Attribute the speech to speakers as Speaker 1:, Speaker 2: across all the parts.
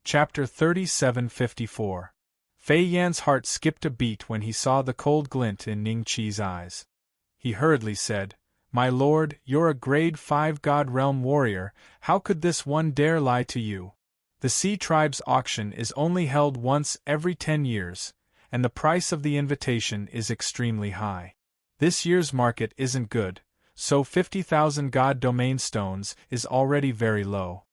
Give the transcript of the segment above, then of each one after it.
Speaker 1: Chapter 3754. Fei Yan's heart skipped a beat when he saw the cold glint in Ning Qi's eyes. He hurriedly said, "My lord, you're a grade 5 God Realm warrior, how could this one dare lie to you? The Sea Tribe's auction is only held once every 10 years, and the price of the invitation is extremely high. This year's market isn't good, so 50,000 God Domain Stones is already very low."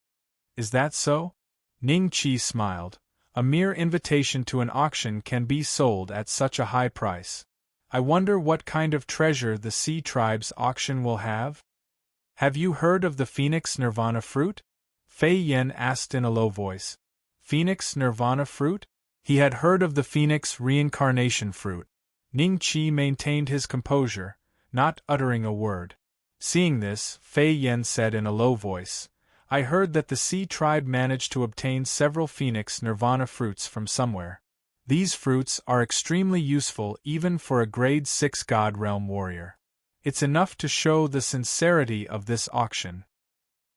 Speaker 1: "Is that so?" Ning Qi smiled. "A mere invitation to an auction can be sold at such a high price. I wonder what kind of treasure the Sea Tribe's auction will have?" "Have you heard of the Phoenix Nirvana fruit?" Fei Yan asked in a low voice. Phoenix Nirvana fruit? He had heard of the Phoenix reincarnation fruit. Ning Qi maintained his composure, not uttering a word. Seeing this, Fei Yan said in a low voice, "I heard that the Sea Tribe managed to obtain several Phoenix Nirvana fruits from somewhere. These fruits are extremely useful even for a grade 6 God Realm warrior. It's enough to show the sincerity of this auction.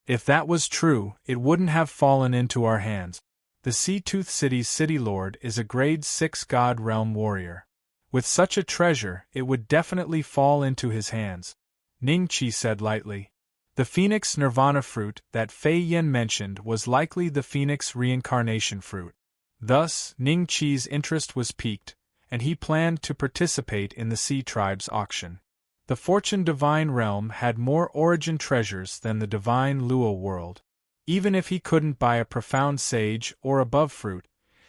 Speaker 1: If that was true, it wouldn't have fallen into our hands. The Sea Tooth City's city lord is a grade 6 God Realm warrior. With such a treasure, it would definitely fall into his hands," Ning Qi said lightly. The Phoenix Nirvana fruit that Fei Yan mentioned was likely the Phoenix reincarnation fruit. Thus, Ning Qi's interest was piqued, and he planned to participate in the Sea Tribe's auction. The Fortune Divine Realm had more origin treasures than the Divine Luo world. Even if he couldn't buy a profound sage or above fruit,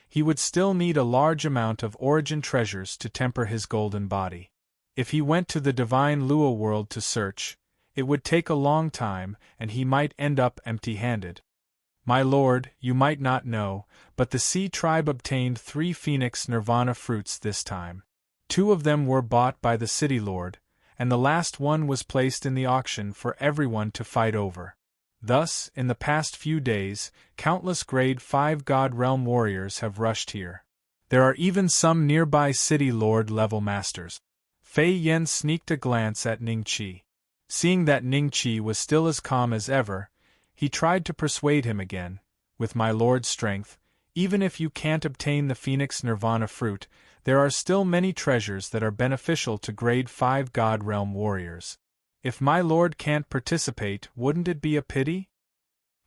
Speaker 1: he would still need a large amount of origin treasures to temper his golden body. If he went to the Divine Luo world to search, it would take a long time and he might end up empty-handed. "My lord, you might not know, but the Sea Tribe obtained 3 Phoenix Nirvana fruits this time. 2 of them were bought by the city lord, and the last one was placed in the auction for everyone to fight over. Thus, in the past few days, countless grade 5 God Realm warriors have rushed here. There are even some nearby city lord level masters." Fei Yan sneaked a glance at Ning Qi. Seeing that Ning Qi was still as calm as ever, he tried to persuade him again, "With my lord's strength, even if you can't obtain the Phoenix Nirvana fruit, there are still many treasures that are beneficial to grade 5 God Realm warriors. If my lord can't participate, wouldn't it be a pity?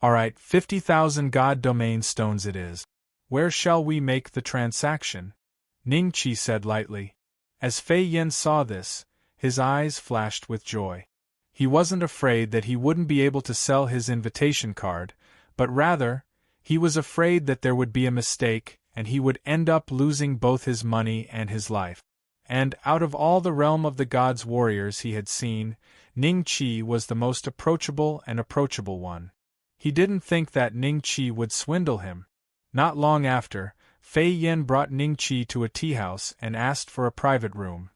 Speaker 1: Alright, 50,000 God Domain Stones it is. Where shall we make the transaction?" Ning Qi said lightly. As Fei Yan saw this, his eyes flashed with joy. He wasn't afraid that he wouldn't be able to sell his invitation card, but rather, he was afraid that there would be a mistake and he would end up losing both his money and his life. And out of all the realm of the gods' warriors he had seen, Ning Qi was the most approachable one. He didn't think that Ning Qi would swindle him. Not long after, Fei Yan brought Ning Qi to a tea house and asked for a private room.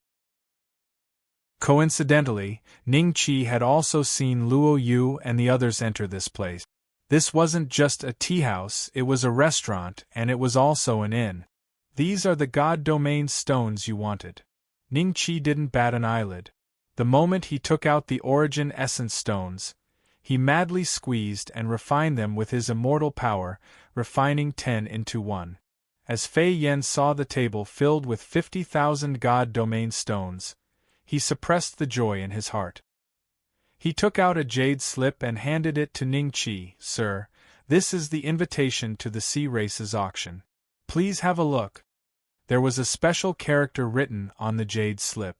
Speaker 1: Coincidentally, Ning Qi had also seen Luo Yu and the others enter this place. This wasn't just a tea house, it was a restaurant, and it was also an inn. "These are the God Domain Stones you wanted." Ning Qi didn't bat an eyelid. The moment he took out the Origin Essence Stones, he madly squeezed and refined them with his immortal power, refining 10 into 1. As Fei Yan saw the table filled with 50,000 God Domain Stones, he suppressed the joy in his heart. He took out a jade slip and handed it to Ning Qi. "Sir, this is the invitation to the Sea Races auction. Please have a look." There was a special character written on the jade slip.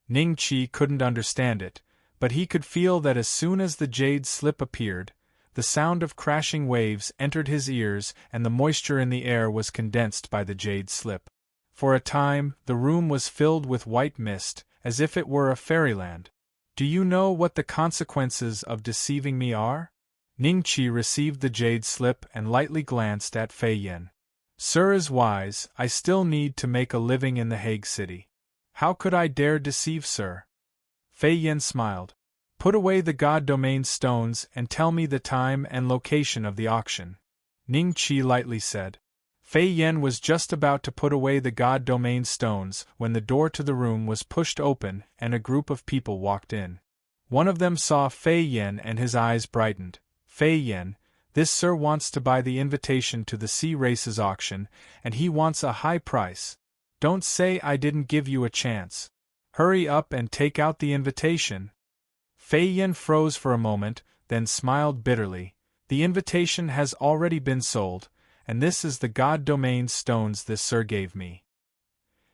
Speaker 1: Ning Qi couldn't understand it, but he could feel that as soon as the jade slip appeared, the sound of crashing waves entered his ears and the moisture in the air was condensed by the jade slip. For a time, the room was filled with white mist, as if it were a fairyland. "Do you know what the consequences of deceiving me are?" Ning Qi received the jade slip and lightly glanced at Fei Yan. "Sir is wise, I still need to make a living in the Hague City. How could I dare deceive sir?" Fei Yan smiled. "Put away the God Domain Stones and tell me the time and location of the auction," Ning Qi lightly said. Fei Yan was just about to put away the God Domain Stones when the door to the room was pushed open and a group of people walked in. One of them saw Fei Yan and his eyes brightened. "Fei Yan, This sir wants to buy the invitation to the sea races auction, and he wants a high price. Don't say I didn't give you a chance. Hurry up and take out the invitation." Fei Yin froze for a moment, then smiled bitterly. "The invitation has already been sold, and this is the God Domain stones this sir gave me."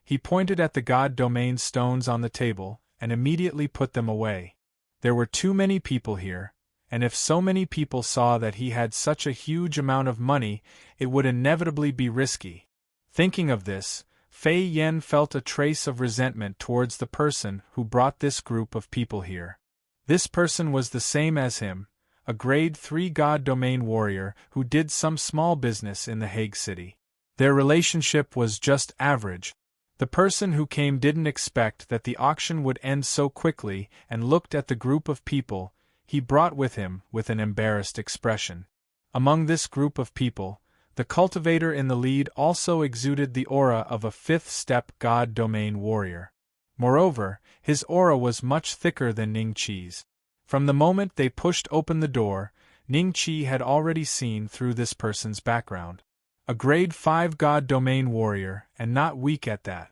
Speaker 1: He pointed at the God Domain stones on the table, and immediately put them away. There were too many people here, and if so many people saw that he had such a huge amount of money, it would inevitably be risky. Thinking of this, Fei Yin felt a trace of resentment towards the person who brought this group of people here. This person was the same as him, a grade 3 God Domain warrior who did some small business in the Hague city. Their relationship was just average. The person who came didn't expect that the auction would end so quickly and looked at the group of people he brought with him with an embarrassed expression. Among this group of people, the cultivator in the lead also exuded the aura of a 5th-step God Domain warrior. Moreover, his aura was much thicker than Ning Qi's. From the moment they pushed open the door, Ning Qi had already seen through this person's background. A grade 5 God Domain warrior, and not weak at that.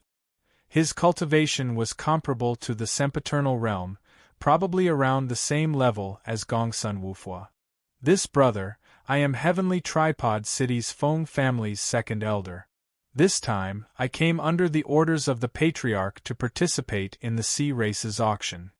Speaker 1: His cultivation was comparable to the sempiternal realm, probably around the same level as Gongsun Wufua. This brother, I am Heavenly Tripod City's Feng family's second elder. This time, I came under the orders of the Patriarch to participate in the sea races auction.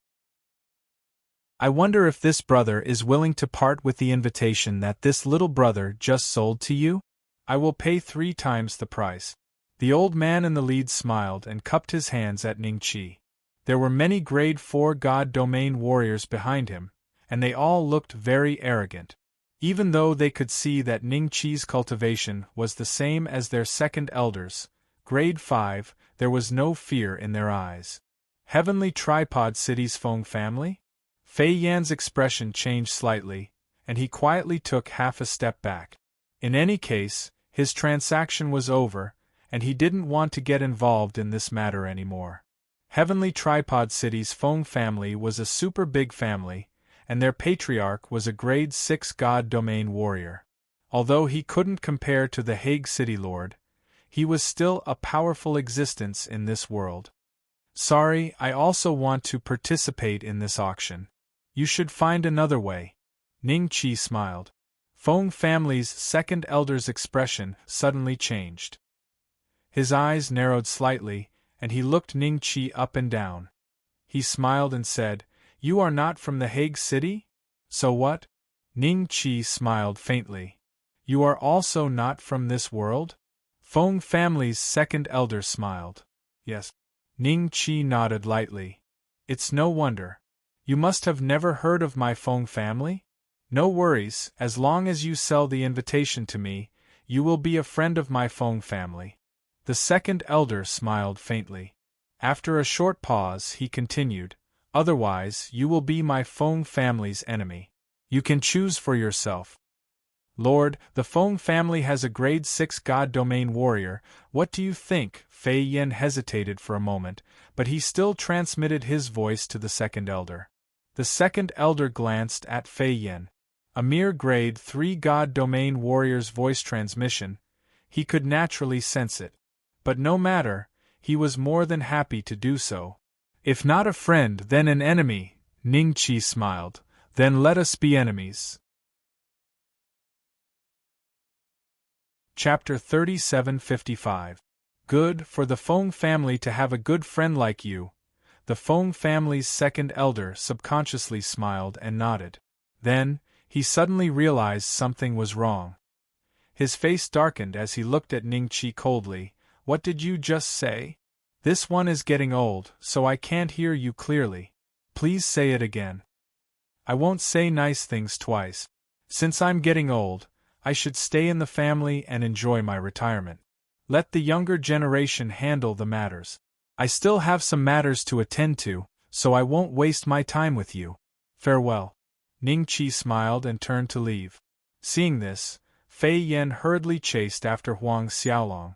Speaker 1: I wonder if this brother is willing to part with the invitation that this little brother just sold to you? I will pay 3 times the price. The old man in the lead smiled and cupped his hands at Ning Qi. There were many grade 4 God Domain warriors behind him, and they all looked very arrogant. Even though they could see that Ning Qi's cultivation was the same as their second elders, grade 5, there was no fear in their eyes. Heavenly Tripod City's Feng family? Fei Yan's expression changed slightly, and he quietly took half a step back. In any case, his transaction was over, and he didn't want to get involved in this matter anymore. Heavenly Tripod City's Feng family was a super big family, and their patriarch was a grade 6 God Domain warrior. Although he couldn't compare to the Hague City Lord, he was still a powerful existence in this world. Sorry, I also want to participate in this auction. You should find another way. Ning Qi smiled. Feng family's second elder's expression suddenly changed. His eyes narrowed slightly, and he looked Ning Qi up and down. He smiled and said, "You are not from the Hague City? So what?" Ning Qi smiled faintly. "You are also not from this world?" Feng family's second elder smiled. "Yes." Ning Qi nodded lightly. "It's no wonder. You must have never heard of my Feng family? No worries, as long as you sell the invitation to me, you will be a friend of my Feng family." The second elder smiled faintly. After a short pause, he continued, "Otherwise, you will be my Feng family's enemy. You can choose for yourself." "Lord, the Feng family has a grade 6 God Domain warrior, what do you think?" Fei Yin hesitated for a moment, but he still transmitted his voice to the second elder. The second elder glanced at Fei Yin. A mere grade 3 God Domain warrior's voice transmission, he could naturally sense it. But no matter, he was more than happy to do so. "If not a friend, then an enemy," Ning Qi smiled. "Then let us be enemies." Chapter 3755. Good for the Feng family to have a good friend like you. The Feng family's second elder subconsciously smiled and nodded. Then, he suddenly realized something was wrong. His face darkened as he looked at Ning Qi coldly. "What did you just say? This one is getting old, so I can't hear you clearly. Please say it again." "I won't say nice things twice. Since I'm getting old, I should stay in the family and enjoy my retirement. Let the younger generation handle the matters. I still have some matters to attend to, so I won't waste my time with you. Farewell." Ning Qi smiled and turned to leave. Seeing this, Fei Yin hurriedly chased after Huang Xiaolong.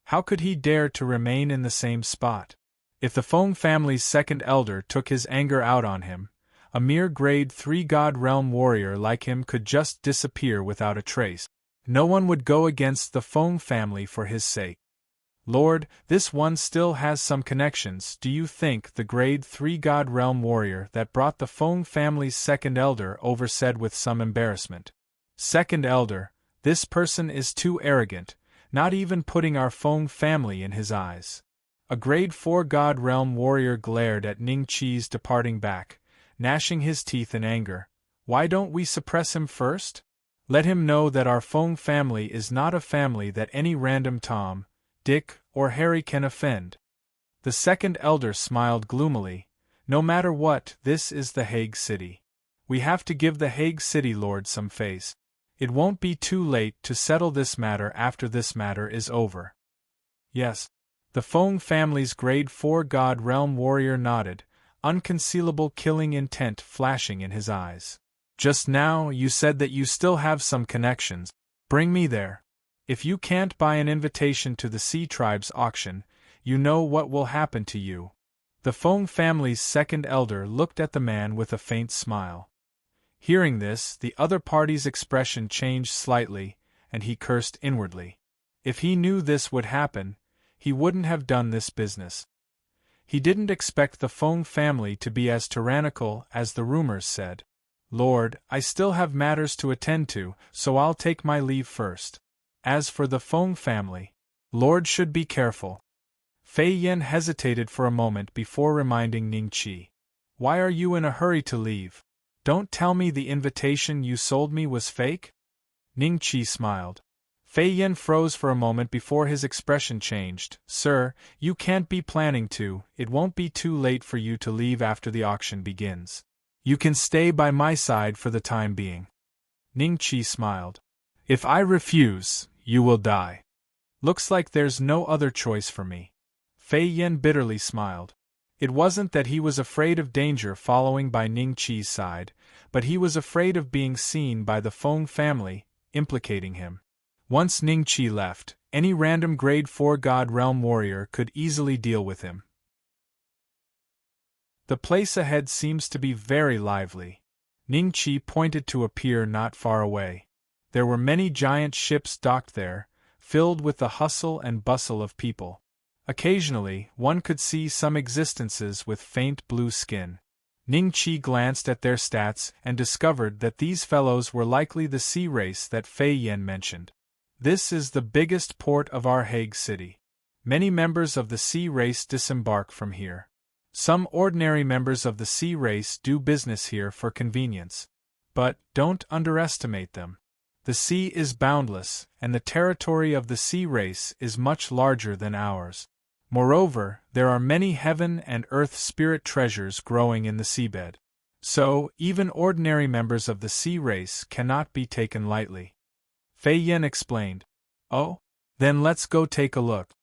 Speaker 1: How could he dare to remain in the same spot? If the Feng family's second elder took his anger out on him, A mere grade 3 God Realm warrior like him could just disappear without a trace. No one would go against the Feng family for his sake. Lord, this one still has some connections, do you think? The grade 3 God Realm warrior that brought the Feng family's second elder over said with some embarrassment. Second elder, this person is too arrogant, not even putting our Feng family in his eyes. A grade 4 God Realm warrior glared at Ning Qi's departing back, gnashing his teeth in anger. Why don't we suppress him first? Let him know that our Feng family is not a family that any random Tom, Dick, or Harry can offend. The second elder smiled gloomily. No matter what, this is the Hague City. We have to give the Hague City Lord some face. It won't be too late to settle this matter after this matter is over. Yes. The Feng family's grade 4 God Realm warrior nodded, unconcealable killing intent flashing in his eyes. Just now you said that you still have some connections. Bring me there. If you can't buy an invitation to the Sea Tribe's auction, you know what will happen to you. The Feng family's second elder looked at the man with a faint smile. Hearing this, the other party's expression changed slightly, and he cursed inwardly. If he knew this would happen, he wouldn't have done this business. He didn't expect the Feng family to be as tyrannical as the rumors said. Lord, I still have matters to attend to, so I'll take my leave first. As for the Feng family, Lord should be careful. Fei Yan hesitated for a moment before reminding Ning Qi. Why are you in a hurry to leave? Don't tell me the invitation you sold me was fake? Ning Qi smiled. Fei Yan froze for a moment before his expression changed. Sir, you can't be planning to. It won't be too late for you to leave after the auction begins. You can stay by my side for the time being. Ning Qi smiled. If I refuse, you will die. Looks like there's no other choice for me. Fei Yan bitterly smiled. It wasn't that he was afraid of danger following by Ning Qi's side, but he was afraid of being seen by the Feng family, implicating him. Once Ning Qi left, any random grade 4 God Realm warrior could easily deal with him. The place ahead seems to be very lively. Ning Qi pointed to a pier not far away. There were many giant ships docked there, filled with the hustle and bustle of people. Occasionally, one could see some existences with faint blue skin. Ning Qi glanced at their stats and discovered that these fellows were likely the sea race that Fei Yan mentioned. This is the biggest port of our Hague City. Many members of the sea race disembark from here. Some ordinary members of the sea race do business here for convenience. But don't underestimate them. The sea is boundless, and the territory of the sea race is much larger than ours. Moreover, there are many heaven and earth spirit treasures growing in the seabed. So, even ordinary members of the sea race cannot be taken lightly. Fei Yan explained. Oh? Then let's go take a look.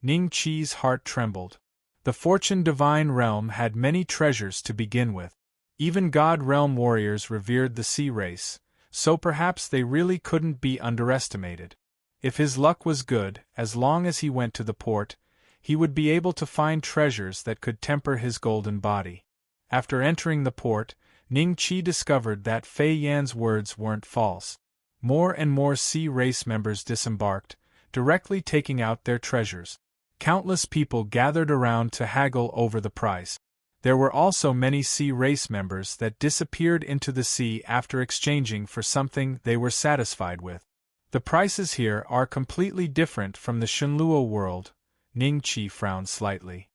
Speaker 1: Ning Qi's heart trembled. The Fortune Divine Realm had many treasures to begin with. Even God Realm warriors revered the sea race, so perhaps they really couldn't be underestimated. If his luck was good, as long as he went to the port, he would be able to find treasures that could temper his golden body. After entering the port, Ning Qi discovered that Fei Yan's words weren't false. More and more sea race members disembarked, directly taking out their treasures. Countless people gathered around to haggle over the price. There were also many sea race members that disappeared into the sea after exchanging for something they were satisfied with. The prices here are completely different from the Shenluo world. Ning Qi frowned slightly.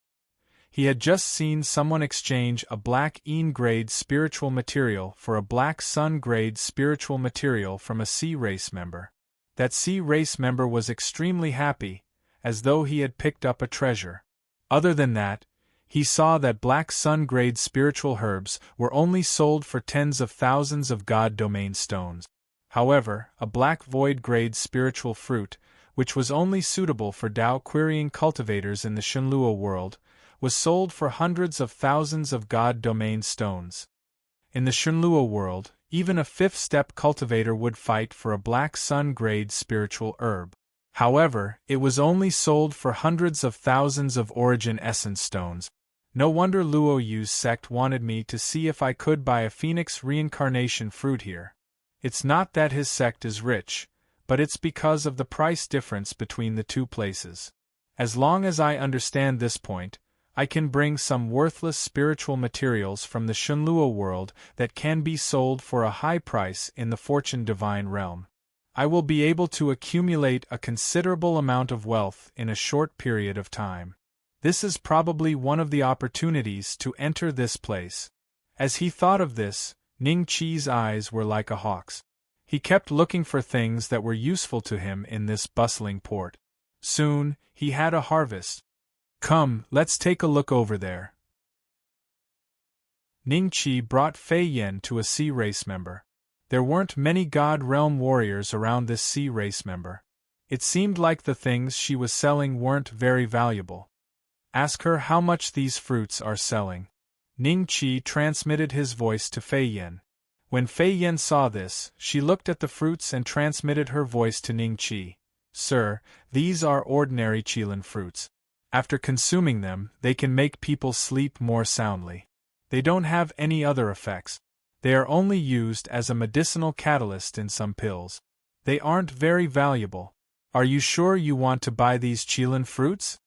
Speaker 1: He had just seen someone exchange a black Yin grade spiritual material for a black Sun grade spiritual material from a sea race member. That sea race member was extremely happy, as though he had picked up a treasure. Other than that, he saw that black Sun grade spiritual herbs were only sold for tens of thousands of God domain stones. However, a black void grade spiritual fruit, which was only suitable for Dao querying cultivators in the Shenluo world, was sold for hundreds of thousands of God domain stones. In the Shenluo world, even a fifth-step cultivator would fight for a black Sun grade spiritual herb. However, it was only sold for hundreds of thousands of origin essence stones. No wonder Luo Yu's sect wanted me to see if I could buy a phoenix reincarnation fruit here. It's not that his sect is rich, but it's because of the price difference between the two places. As long as I understand this point, I can bring some worthless spiritual materials from the Shunluo world that can be sold for a high price in the Fortune Divine realm. I will be able to accumulate a considerable amount of wealth in a short period of time. This is probably one of the opportunities to enter this place. As he thought of this, Ning Qi's eyes were like a hawk's. He kept looking for things that were useful to him in this bustling port. Soon, he had a harvest. Come, let's take a look over there. Ning Qi brought Fei Yan to a sea race member. There weren't many God Realm warriors around this sea race member. It seemed like the things she was selling weren't very valuable. Ask her how much these fruits are selling. Ning Qi transmitted his voice to Fei Yan. When Fei Yan saw this, she looked at the fruits and transmitted her voice to Ning Qi. Sir, these are ordinary Qilin fruits. After consuming them, they can make people sleep more soundly. They don't have any other effects. They are only used as a medicinal catalyst in some pills. They aren't very valuable. Are you sure you want to buy these Qilin fruits?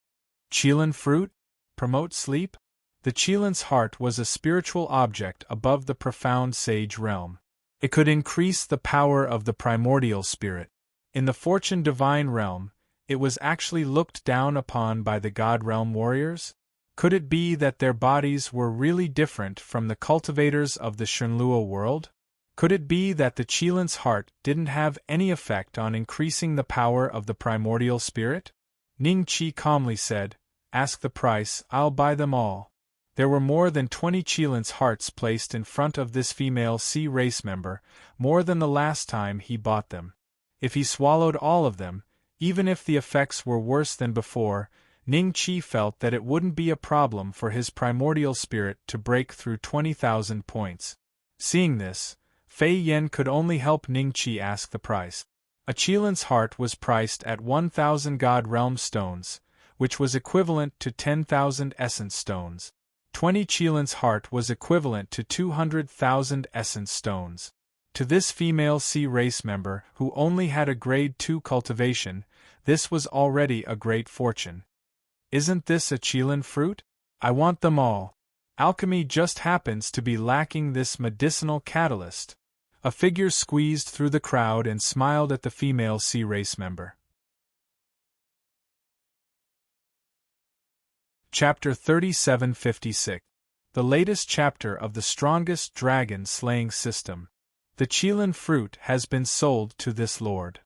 Speaker 1: Qilin fruit? Promote sleep? The Qilin's heart was a spiritual object above the profound sage realm. It could increase the power of the primordial spirit. In the Fortune Divine realm, it was actually looked down upon by the God Realm warriors? Could it be that their bodies were really different from the cultivators of the Shunluo world? Could it be that the Qilin's heart didn't have any effect on increasing the power of the primordial spirit? Ning Qi calmly said, Ask the price, I'll buy them all. There were more than 20 Qilin's hearts placed in front of this female sea race member, more than the last time he bought them. If he swallowed all of them, even if the effects were worse than before, Ning Qi felt that it wouldn't be a problem for his primordial spirit to break through 20,000 points. Seeing this, Fei Yan could only help Ning Qi ask the price. A Qilin's heart was priced at 1,000 God Realm stones, which was equivalent to 10,000 essence stones. 20 Qilin's heart was equivalent to 200,000 essence stones. To this female sea race member, who only had a grade 2 cultivation, this was already a great fortune. Isn't this a Qilin fruit? I want them all. Alchemy just happens to be lacking this medicinal catalyst. A figure squeezed through the crowd and smiled at the female sea race member. Chapter 3756. The latest chapter of the strongest dragon slaying system. The Qilin fruit has been sold to this lord.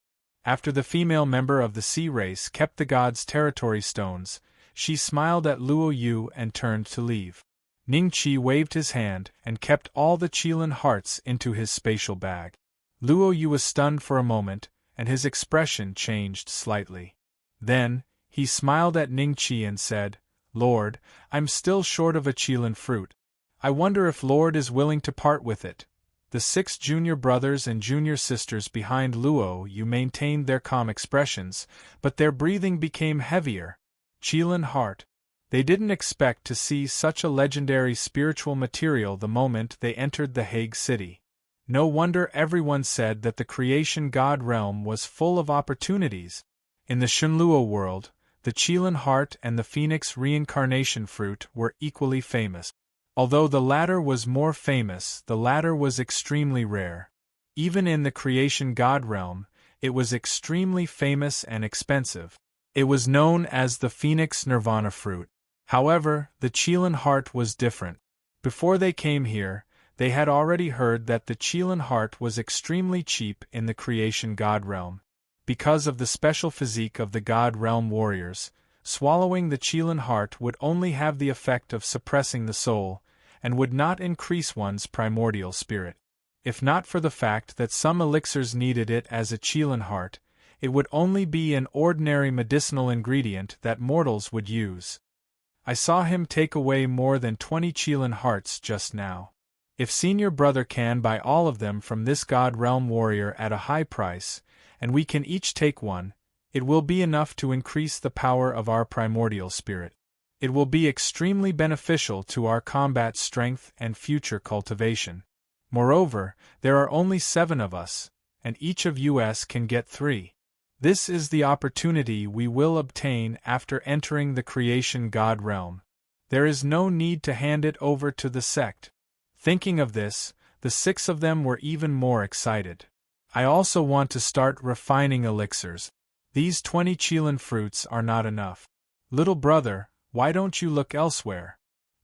Speaker 1: After the female member of the sea race kept the god's territory stones, she smiled at Luo Yu and turned to leave. Ning Qi waved his hand and kept all the Qilin hearts into his spatial bag. Luo Yu was stunned for a moment, and his expression changed slightly. Then, he smiled at Ning Qi and said, Lord, I'm still short of a Qilin fruit. I wonder if Lord is willing to part with it. The 6 junior brothers and junior sisters behind Luo Yu maintained their calm expressions, but their breathing became heavier. Qilin heart. They didn't expect to see such a legendary spiritual material the moment they entered the Hague city. No wonder everyone said that the creation god realm was full of opportunities. In the Shunluo world, the Qilin heart and the phoenix reincarnation fruit were equally famous. Although the latter was more famous, the latter was extremely rare. Even in the creation god realm, it was extremely famous and expensive. It was known as the phoenix nirvana fruit. However, the Qilin heart was different. Before they came here, they had already heard that the Qilin heart was extremely cheap in the creation god realm. Because of the special physique of the god realm warriors, swallowing the Qilin heart would only have the effect of suppressing the soul, and would not increase one's primordial spirit. If not for the fact that some elixirs needed it as a Qilin heart, it would only be an ordinary medicinal ingredient that mortals would use. I saw him take away more than 20 Qilin hearts just now. If senior brother can buy all of them from this god realm warrior at a high price, and we can each take one, it will be enough to increase the power of our primordial spirit. It will be extremely beneficial to our combat strength and future cultivation. Moreover, there are only 7 of us, and each of us can get 3. This is the opportunity we will obtain after entering the creation god realm. There is no need to hand it over to the sect. Thinking of this, the 6 of them were even more excited. I also want to start refining elixirs. These 20 Qilin fruits are not enough. Little brother, why don't you look elsewhere?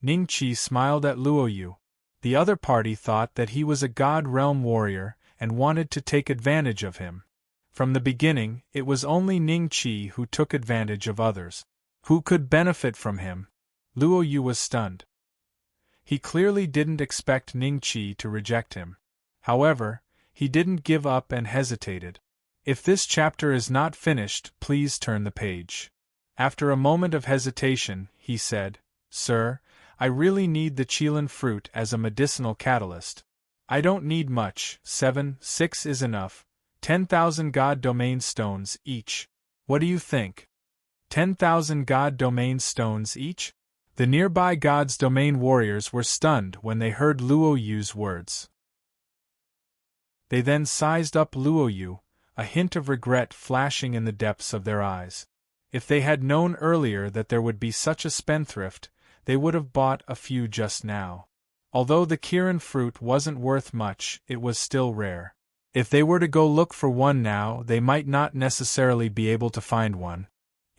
Speaker 1: Ningqi smiled at Luoyu. The other party thought that he was a god realm warrior and wanted to take advantage of him. From the beginning, it was only Ningqi who took advantage of others. Who could benefit from him? Luoyu was stunned. He clearly didn't expect Ningqi to reject him. However, he didn't give up and hesitated. If this chapter is not finished, please turn the page. After a moment of hesitation, he said, Sir, I really need the Qilin fruit as a medicinal catalyst. I don't need much, 6 is enough, 10,000 god domain stones each. What do you think? 10,000 god domain stones each? The nearby god's domain warriors were stunned when they heard Luoyu's words. They then sized up Luoyu, a hint of regret flashing in the depths of their eyes. If they had known earlier that there would be such a spendthrift, they would have bought a few just now. Although the Kirin fruit wasn't worth much, it was still rare. If they were to go look for one now, they might not necessarily be able to find one.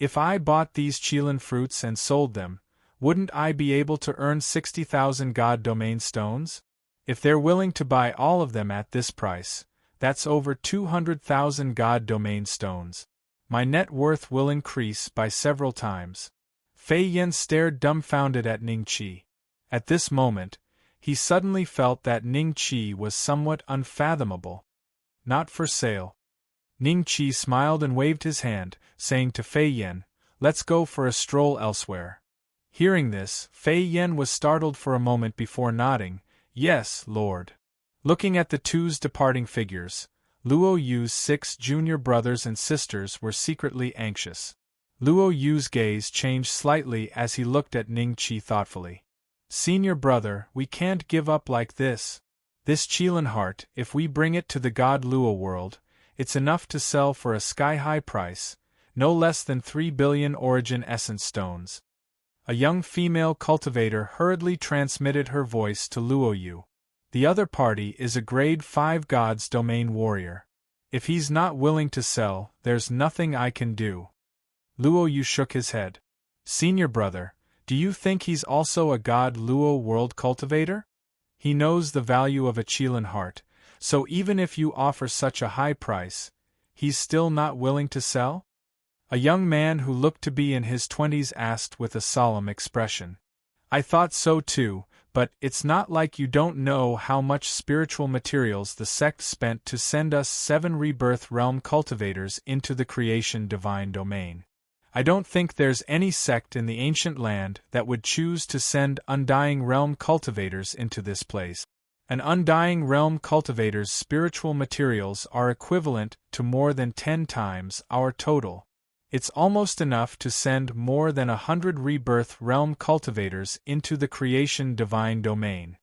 Speaker 1: If I bought these Qilin fruits and sold them, wouldn't I be able to earn 60,000 god domain stones? If they're willing to buy all of them at this price, that's over 200,000 god domain stones. My net worth will increase by several times. Fei Yan stared dumbfounded at Ningqi. At this moment, he suddenly felt that Ningqi was somewhat unfathomable. Not for sale. Ningqi smiled and waved his hand, saying to Fei Yan, Let's go for a stroll elsewhere. Hearing this, Fei Yan was startled for a moment before nodding, Yes, Lord. Looking at the two's departing figures, Luoyu's 6 junior brothers and sisters were secretly anxious. Luoyu's gaze changed slightly as he looked at Ningqi thoughtfully. Senior brother, we can't give up like this. This Qilin heart, if we bring it to the god Luo world, it's enough to sell for a sky-high price, no less than 3 billion origin essence stones. A young female cultivator hurriedly transmitted her voice to Luoyu. The other party is a grade 5 god's domain warrior. If he's not willing to sell, there's nothing I can do. Luoyu shook his head. Senior brother, do you think he's also a god Luo world cultivator? He knows the value of a Qilin heart, so even if you offer such a high price, he's still not willing to sell? A young man who looked to be in his 20s asked with a solemn expression. I thought so too, but it's not like you don't know how much spiritual materials the sect spent to send us 7 rebirth realm cultivators into the creation divine domain. I don't think there's any sect in the ancient land that would choose to send undying realm cultivators into this place. An undying realm cultivator's spiritual materials are equivalent to more than 10 times our total. It's almost enough to send more than 100 rebirth realm cultivators into the creation divine domain.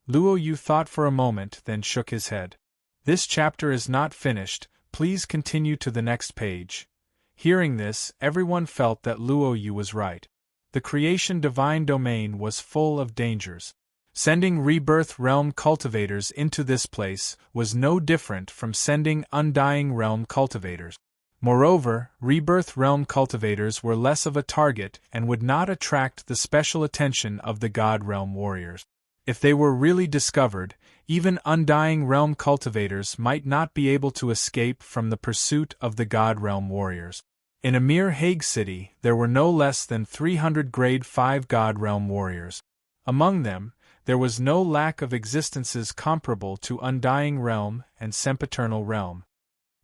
Speaker 1: Luoyu thought for a moment, then shook his head. This chapter is not finished, please continue to the next page. Hearing this, everyone felt that Luoyu was right. The creation divine domain was full of dangers. Sending rebirth realm cultivators into this place was no different from sending undying realm cultivators. Moreover, rebirth realm cultivators were less of a target and would not attract the special attention of the god realm warriors. If they were really discovered, even undying realm cultivators might not be able to escape from the pursuit of the god realm warriors. In a mere Hague city, there were no less than 300 grade 5 god realm warriors. Among them, there was no lack of existences comparable to undying realm and sempiternal realm.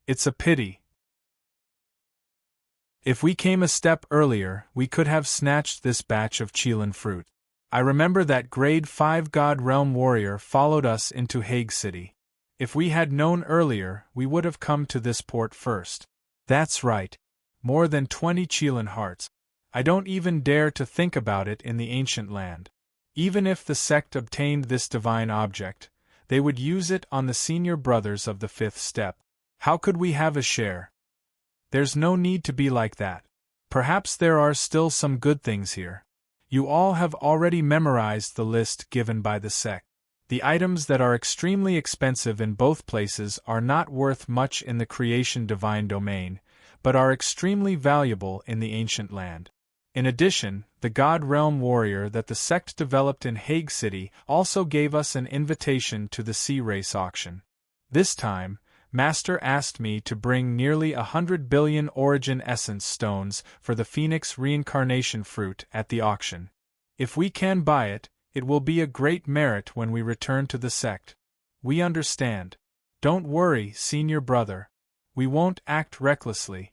Speaker 1: It's a pity. If we came a step earlier, we could have snatched this batch of Qilin fruit. I remember that grade 5 god realm warrior followed us into Hague City. If we had known earlier, we would have come to this port first. That's right. More than 20 Qilin hearts. I don't even dare to think about it in the ancient land. Even if the sect obtained this divine object, they would use it on the senior brothers of the fifth step. How could we have a share? There's no need to be like that. Perhaps there are still some good things here. You all have already memorized the list given by the sect. The items that are extremely expensive in both places are not worth much in the creation divine domain, but are extremely valuable in the ancient land. In addition, the God Realm warrior that the sect developed in Hague City also gave us an invitation to the Sea Race auction. This time, Master asked me to bring nearly 100 billion origin essence stones for the Phoenix reincarnation fruit at the auction. If we can buy it, it will be a great merit when we return to the sect. We understand. Don't worry, senior brother. We won't act recklessly.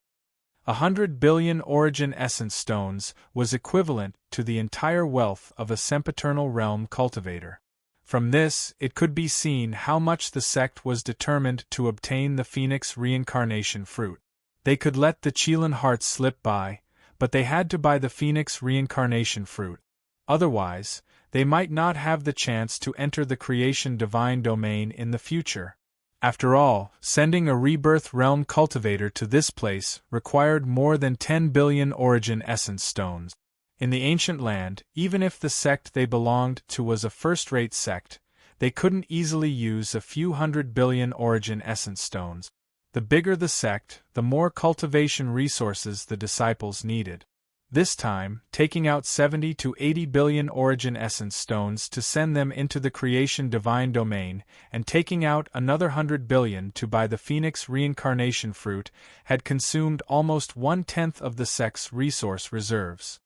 Speaker 1: 100 billion origin essence stones was equivalent to the entire wealth of a sempiternal realm cultivator. From this, it could be seen how much the sect was determined to obtain the Phoenix reincarnation fruit. They could let the Chelan hearts slip by, but they had to buy the Phoenix reincarnation fruit. Otherwise, they might not have the chance to enter the creation divine domain in the future. After all, sending a rebirth realm cultivator to this place required more than 10 billion origin essence stones. In the ancient land, even if the sect they belonged to was a first-rate sect, they couldn't easily use a few 100 billion origin essence stones. The bigger the sect, the more cultivation resources the disciples needed. This time, taking out 70 to 80 billion origin essence stones to send them into the creation divine domain, and taking out another 100 billion to buy the Phoenix reincarnation fruit, had consumed almost 1/10 of the sect's resource reserves.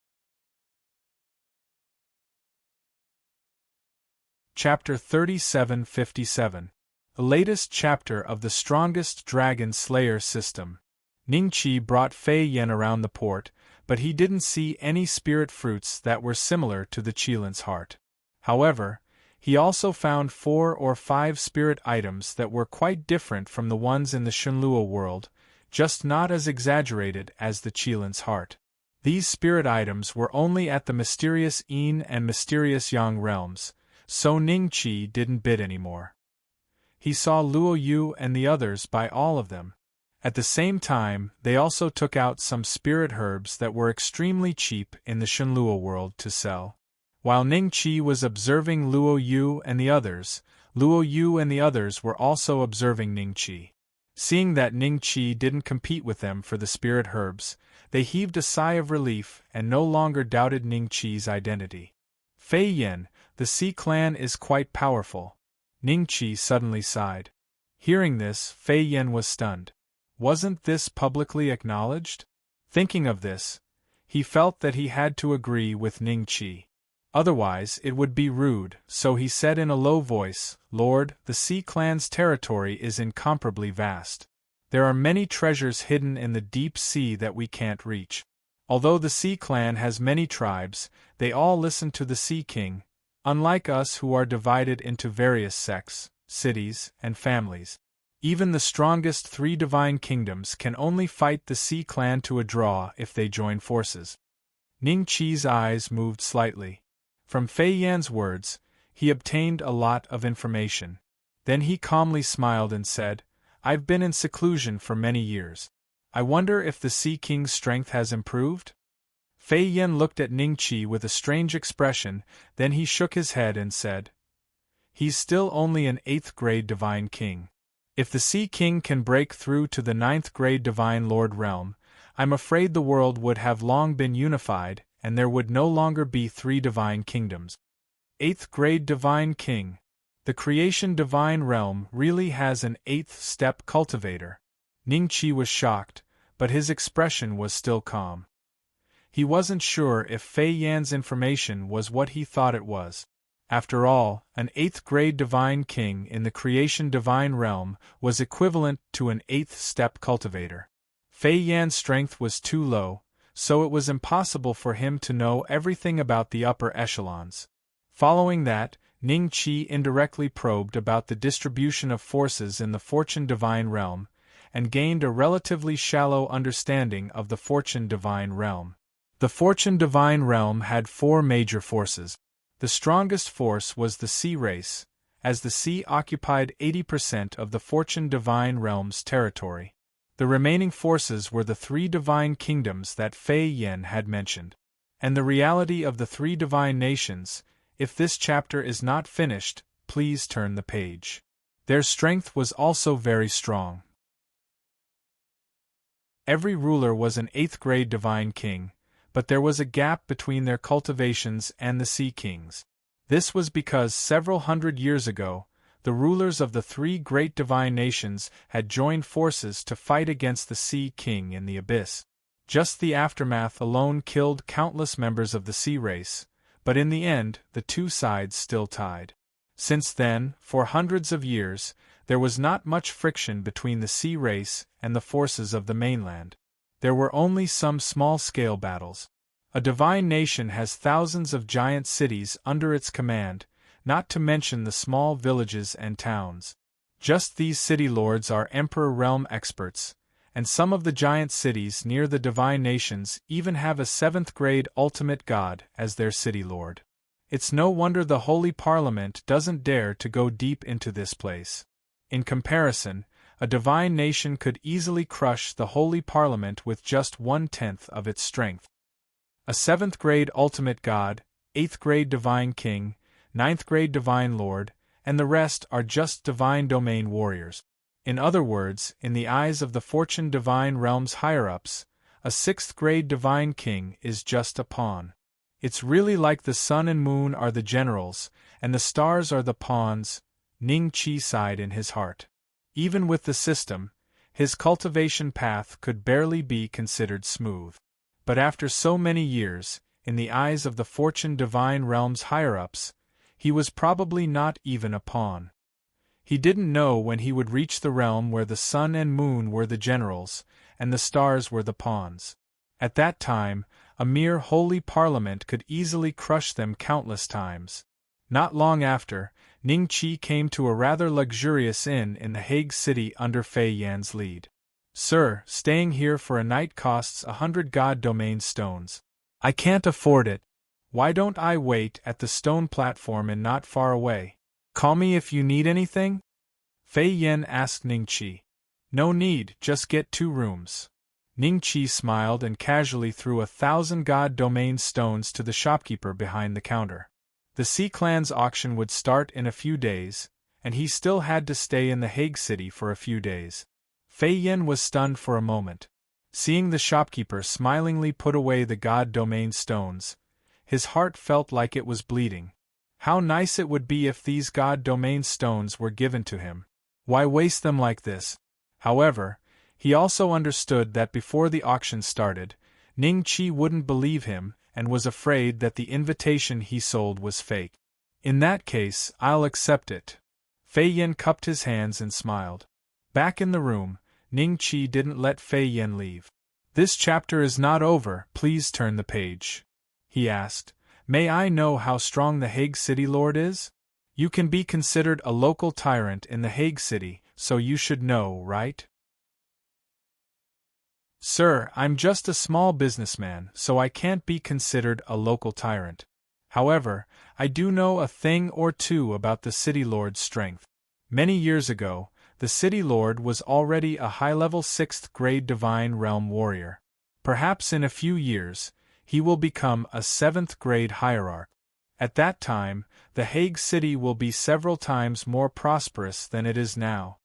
Speaker 1: Chapter 3757. The latest chapter of the strongest Dragon Slayer system. Ningqi brought Fei Yan around the port, but he didn't see any spirit fruits that were similar to the Chelan's heart. However, he also found 4 or 5 spirit items that were quite different from the ones in the Shenlua world, just not as exaggerated as the Chelan's heart. These spirit items were only at the mysterious Yin and mysterious Yang realms, so Ningqi didn't bid anymore. He saw Luo Yu and the others buy all of them. At the same time, they also took out some spirit herbs that were extremely cheap in the Shenlua world to sell. While Ningqi was observing Luo Yu and the others, Luo Yu and the others were also observing Ningqi. Seeing that Ningqi didn't compete with them for the spirit herbs, they heaved a sigh of relief and no longer doubted Ningqi's identity. Fei Yan, the Sea clan is quite powerful. Ningqi suddenly sighed. Hearing this, Fei Yan was stunned. Wasn't this publicly acknowledged? Thinking of this, he felt that he had to agree with Ningqi. Otherwise, it would be rude, so he said in a low voice, "Lord, the Sea clan's territory is incomparably vast. There are many treasures hidden in the deep sea that we can't reach. Although the Sea clan has many tribes, they all listen to the Sea King, unlike us who are divided into various sects, cities, and families. Even the strongest 3 divine kingdoms can only fight the Sea clan to a draw if they join forces." Ningqi's eyes moved slightly. From Fei Yan's words, he obtained a lot of information. Then he calmly smiled and said, "I've been in seclusion for many years. I wonder if the Sea King's strength has improved?" Fei Yan looked at Ningqi with a strange expression, then he shook his head and said, "He's still only an 8th grade divine king. If the Sea King can break through to the 9th grade Divine Lord realm, I'm afraid the world would have long been unified, and there would no longer be 3 divine kingdoms. 8th grade Divine King. The creation divine realm really has an 8th step cultivator." Ningqi was shocked, but his expression was still calm. He wasn't sure if Fei Yan's information was what he thought it was. After all, an 8th grade divine king in the creation divine realm was equivalent to an 8th step cultivator. Fei Yan's strength was too low, so it was impossible for him to know everything about the upper echelons. Following that, Ningqi indirectly probed about the distribution of forces in the fortune divine realm, and gained a relatively shallow understanding of the fortune divine realm. The Fortune Divine Realm had 4 major forces. The strongest force was the Sea Race, as the sea occupied 80% of the Fortune Divine Realm's territory. The remaining forces were the 3 divine kingdoms that Fei Yen had mentioned. And the reality of the 3 divine nations, if this chapter is not finished, please turn the page. Their strength was also very strong. Every ruler was an 8th grade divine king, but there was a gap between their cultivations and the Sea Kings. This was because several hundred years ago, the rulers of the 3 great divine nations had joined forces to fight against the Sea King in the abyss. Just the aftermath alone killed countless members of the Sea Race, but in the end, the 2 sides still tied. Since then, for hundreds of years, there was not much friction between the Sea Race and the forces of the mainland. There were only some small-scale battles. A divine nation has thousands of giant cities under its command, not to mention the small villages and towns. Just these city lords are Emperor Realm experts, and some of the giant cities near the divine nations even have a 7th grade ultimate god as their city lord. It's no wonder the Holy Parliament doesn't dare to go deep into this place. In comparison, a divine nation could easily crush the Holy Parliament with just 1/10 of its strength. A 7th grade ultimate god, 8th grade divine king, 9th grade divine lord, and the rest are just divine domain warriors. In other words, in the eyes of the Fortune Divine Realm's higher-ups, a 6th grade divine king is just a pawn. It's really like the sun and moon are the generals, and the stars are the pawns, Ning Qi sighed in his heart. Even with the system, his cultivation path could barely be considered smooth. But after so many years, in the eyes of the Fortune Divine Realm's higher-ups, he was probably not even a pawn. He didn't know when he would reach the realm where the sun and moon were the generals, and the stars were the pawns. At that time, a mere holy parliament could easily crush them countless times. Not long after, Ning Qi came to a rather luxurious inn in the Hague city under Fei Yan's lead. "Sir, staying here for a night costs 100 god domain stones. I can't afford it. Why don't I wait at the stone platform and not far away? Call me if you need anything?" Fei Yan asked Ning Qi. "No need, just get 2 rooms." Ning Qi smiled and casually threw 1,000 god domain stones to the shopkeeper behind the counter. The Sea Clan's auction would start in a few days, and he still had to stay in the Hague city for a few days. Fei Yan was stunned for a moment. Seeing the shopkeeper smilingly put away the god domain stones, his heart felt like it was bleeding. How nice it would be if these god domain stones were given to him. Why waste them like this? However, he also understood that before the auction started, Ning Qi wouldn't believe him and was afraid that the invitation he sold was fake. "In that case, I'll accept it." Fei Yan cupped his hands and smiled. Back in the room, Ning Qi didn't let Fei Yan leave. "This chapter is not over, please turn the page," he asked. "May I know how strong the Hague City Lord is? You can be considered a local tyrant in the Hague City, so you should know, right?" "Sir, I'm just a small businessman, so I can't be considered a local tyrant. However, I do know a thing or two about the City Lord's strength. Many years ago, the City Lord was already a high-level 6th grade Divine Realm warrior. Perhaps in a few years, he will become a 7th grade hierarch. At that time, the Hague City will be several times more prosperous than it is now,"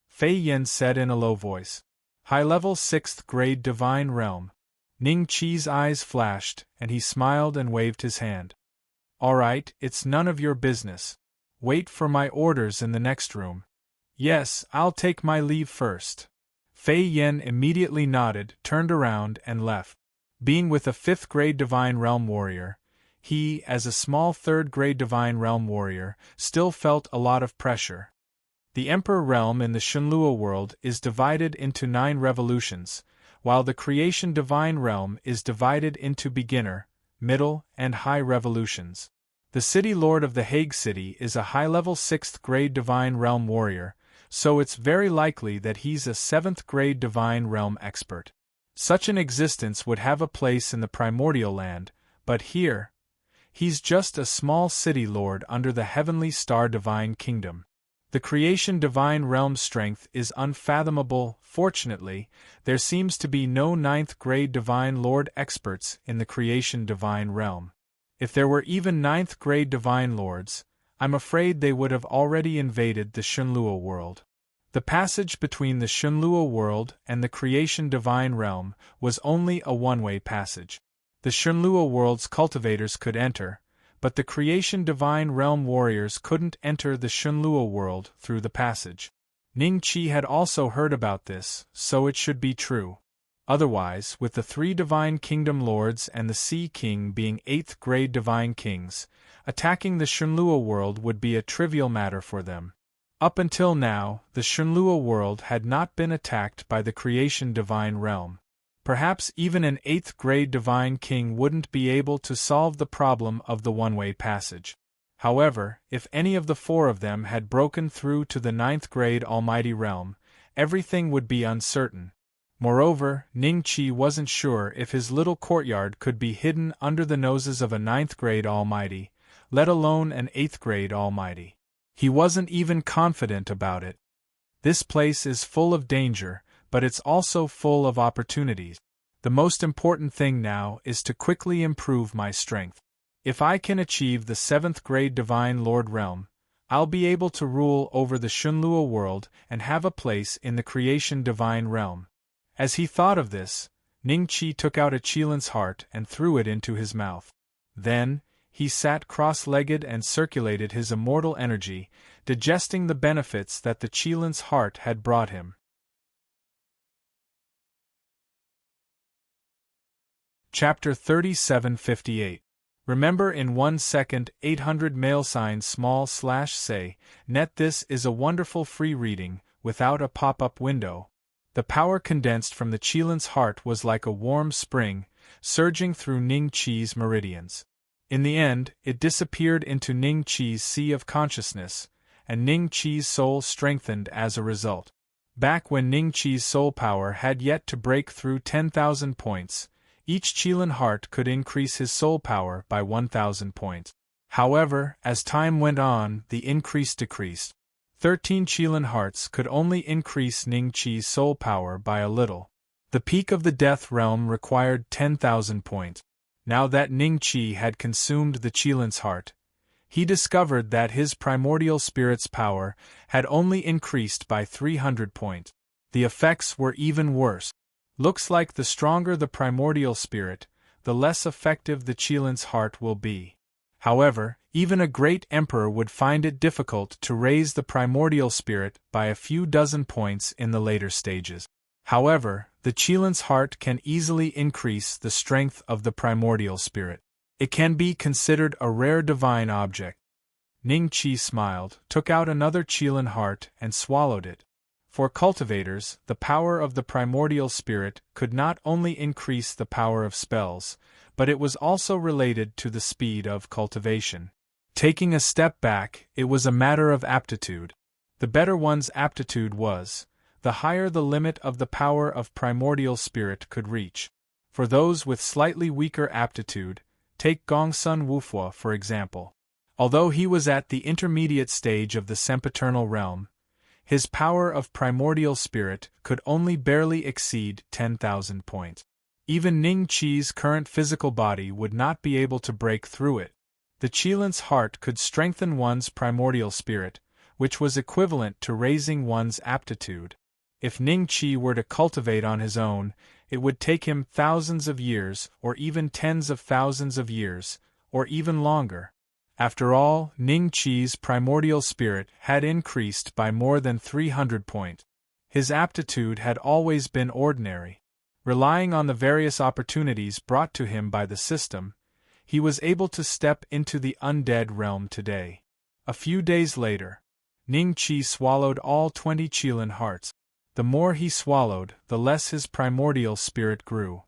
Speaker 1: Fei Yan said in a low voice. "High-level 6th grade Divine Realm." Ning Qi's eyes flashed, and he smiled and waved his hand. "All right, it's none of your business. Wait for my orders in the next room." "Yes, I'll take my leave first." Fei Yan immediately nodded, turned around, and left. Being with a 5th grade Divine Realm warrior, he, as a small 3rd grade Divine Realm warrior, still felt a lot of pressure. The Emperor Realm in the Shenlua world is divided into 9 revolutions, while the Creation Divine Realm is divided into beginner, middle, and high revolutions. The City Lord of the Hague City is a high-level 6th grade Divine Realm warrior, so it's very likely that he's a 7th grade Divine Realm expert. Such an existence would have a place in the primordial land, but here, he's just a small city lord under the heavenly star divine kingdom. The creation divine realm's strength is unfathomable. Fortunately, there seems to be no ninth grade divine lord experts in the creation divine realm. If there were even ninth grade divine lords, I'm afraid they would have already invaded the Shunluo world. The passage between the Shunluo world and the creation divine realm was only a one-way passage. The Shunluo world's cultivators could enter, but the creation divine realm warriors couldn't enter the Shunluo world through the passage. Ning Qi had also heard about this, so it should be true. Otherwise, with the 3 divine kingdom lords and the Sea King being 8th grade divine kings, attacking the Shunluo world would be a trivial matter for them. Up until now, the Shunluo world had not been attacked by the creation divine realm. Perhaps even an 8th grade divine king wouldn't be able to solve the problem of the one-way passage. However, if any of the 4 of them had broken through to the 9th grade almighty realm, everything would be uncertain. Moreover, Ning Qi wasn't sure if his little courtyard could be hidden under the noses of a 9th grade almighty, let alone an 8th grade almighty. He wasn't even confident about it. This place is full of danger, but it's also full of opportunities. The most important thing now is to quickly improve my strength. If I can achieve the 7th grade divine lord realm, I'll be able to rule over the Shunluo world and have a place in the creation divine realm. As he thought of this, Ning Qi took out a Qilin's heart and threw it into his mouth. Then, he sat cross-legged and circulated his immortal energy, digesting the benefits that the Qilin's heart had brought him. Chapter 3758. Remember in 1 second 800 $say, net. This is a wonderful free reading, without a pop-up window. The power condensed from the Qilin's heart was like a warm spring, surging through Ning Qi's meridians. In the end, it disappeared into Ning Qi's sea of consciousness, and Ning Qi's soul strengthened as a result. Back when Ning Qi's soul power had yet to break through 10,000 points, each Qilin heart could increase his soul power by 1,000 points. However, as time went on, the increase decreased. 13 Qilin hearts could only increase Ning Qi's soul power by a little. The peak of the death realm required 10,000 points. Now that Ning Qi had consumed the Qilin's heart, he discovered that his primordial spirit's power had only increased by 300 points. The effects were even worse. Looks like the stronger the primordial spirit, the less effective the Qilin's heart will be. However, even a great emperor would find it difficult to raise the primordial spirit by a few dozen points in the later stages. However, the Qilin's heart can easily increase the strength of the primordial spirit. It can be considered a rare divine object. Ning Qi smiled, took out another Qilin heart and swallowed it. For cultivators, the power of the primordial spirit could not only increase the power of spells, but it was also related to the speed of cultivation. Taking a step back, it was a matter of aptitude. The better one's aptitude was, the higher the limit of the power of primordial spirit could reach. For those with slightly weaker aptitude, take Gongsun Wufo for example. Although he was at the intermediate stage of the sempiternal realm, his power of primordial spirit could only barely exceed 10,000 points. Even Ning Qi's current physical body would not be able to break through it. The Qilin's heart could strengthen one's primordial spirit, which was equivalent to raising one's aptitude. If Ning Qi were to cultivate on his own, it would take him thousands of years, or even tens of thousands of years, or even longer. After all, Ning Qi's primordial spirit had increased by more than 300 points. His aptitude had always been ordinary. Relying on the various opportunities brought to him by the system, he was able to step into the undead realm today. A few days later, Ning Qi swallowed all 20 Qilin hearts. The more he swallowed, the less his primordial spirit grew.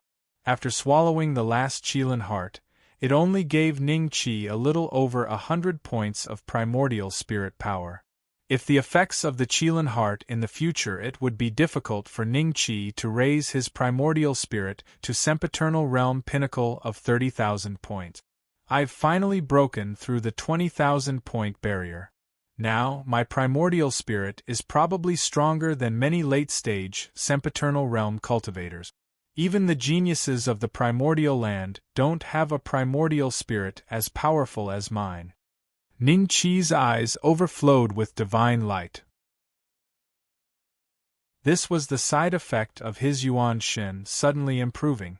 Speaker 1: After swallowing the last Qilin heart, it only gave Ning Qi a little over 100 points of primordial spirit power. If the effects of the Qilin heart in the future, it would be difficult for Ning Qi to raise his primordial spirit to sempiternal realm pinnacle of 30,000 points. I've finally broken through the 20,000 point barrier. Now, my primordial spirit is probably stronger than many late-stage sempiternal realm cultivators. Even the geniuses of the primordial land don't have a primordial spirit as powerful as mine. Ning Qi's eyes overflowed with divine light. This was the side effect of his Yuan Shen suddenly improving.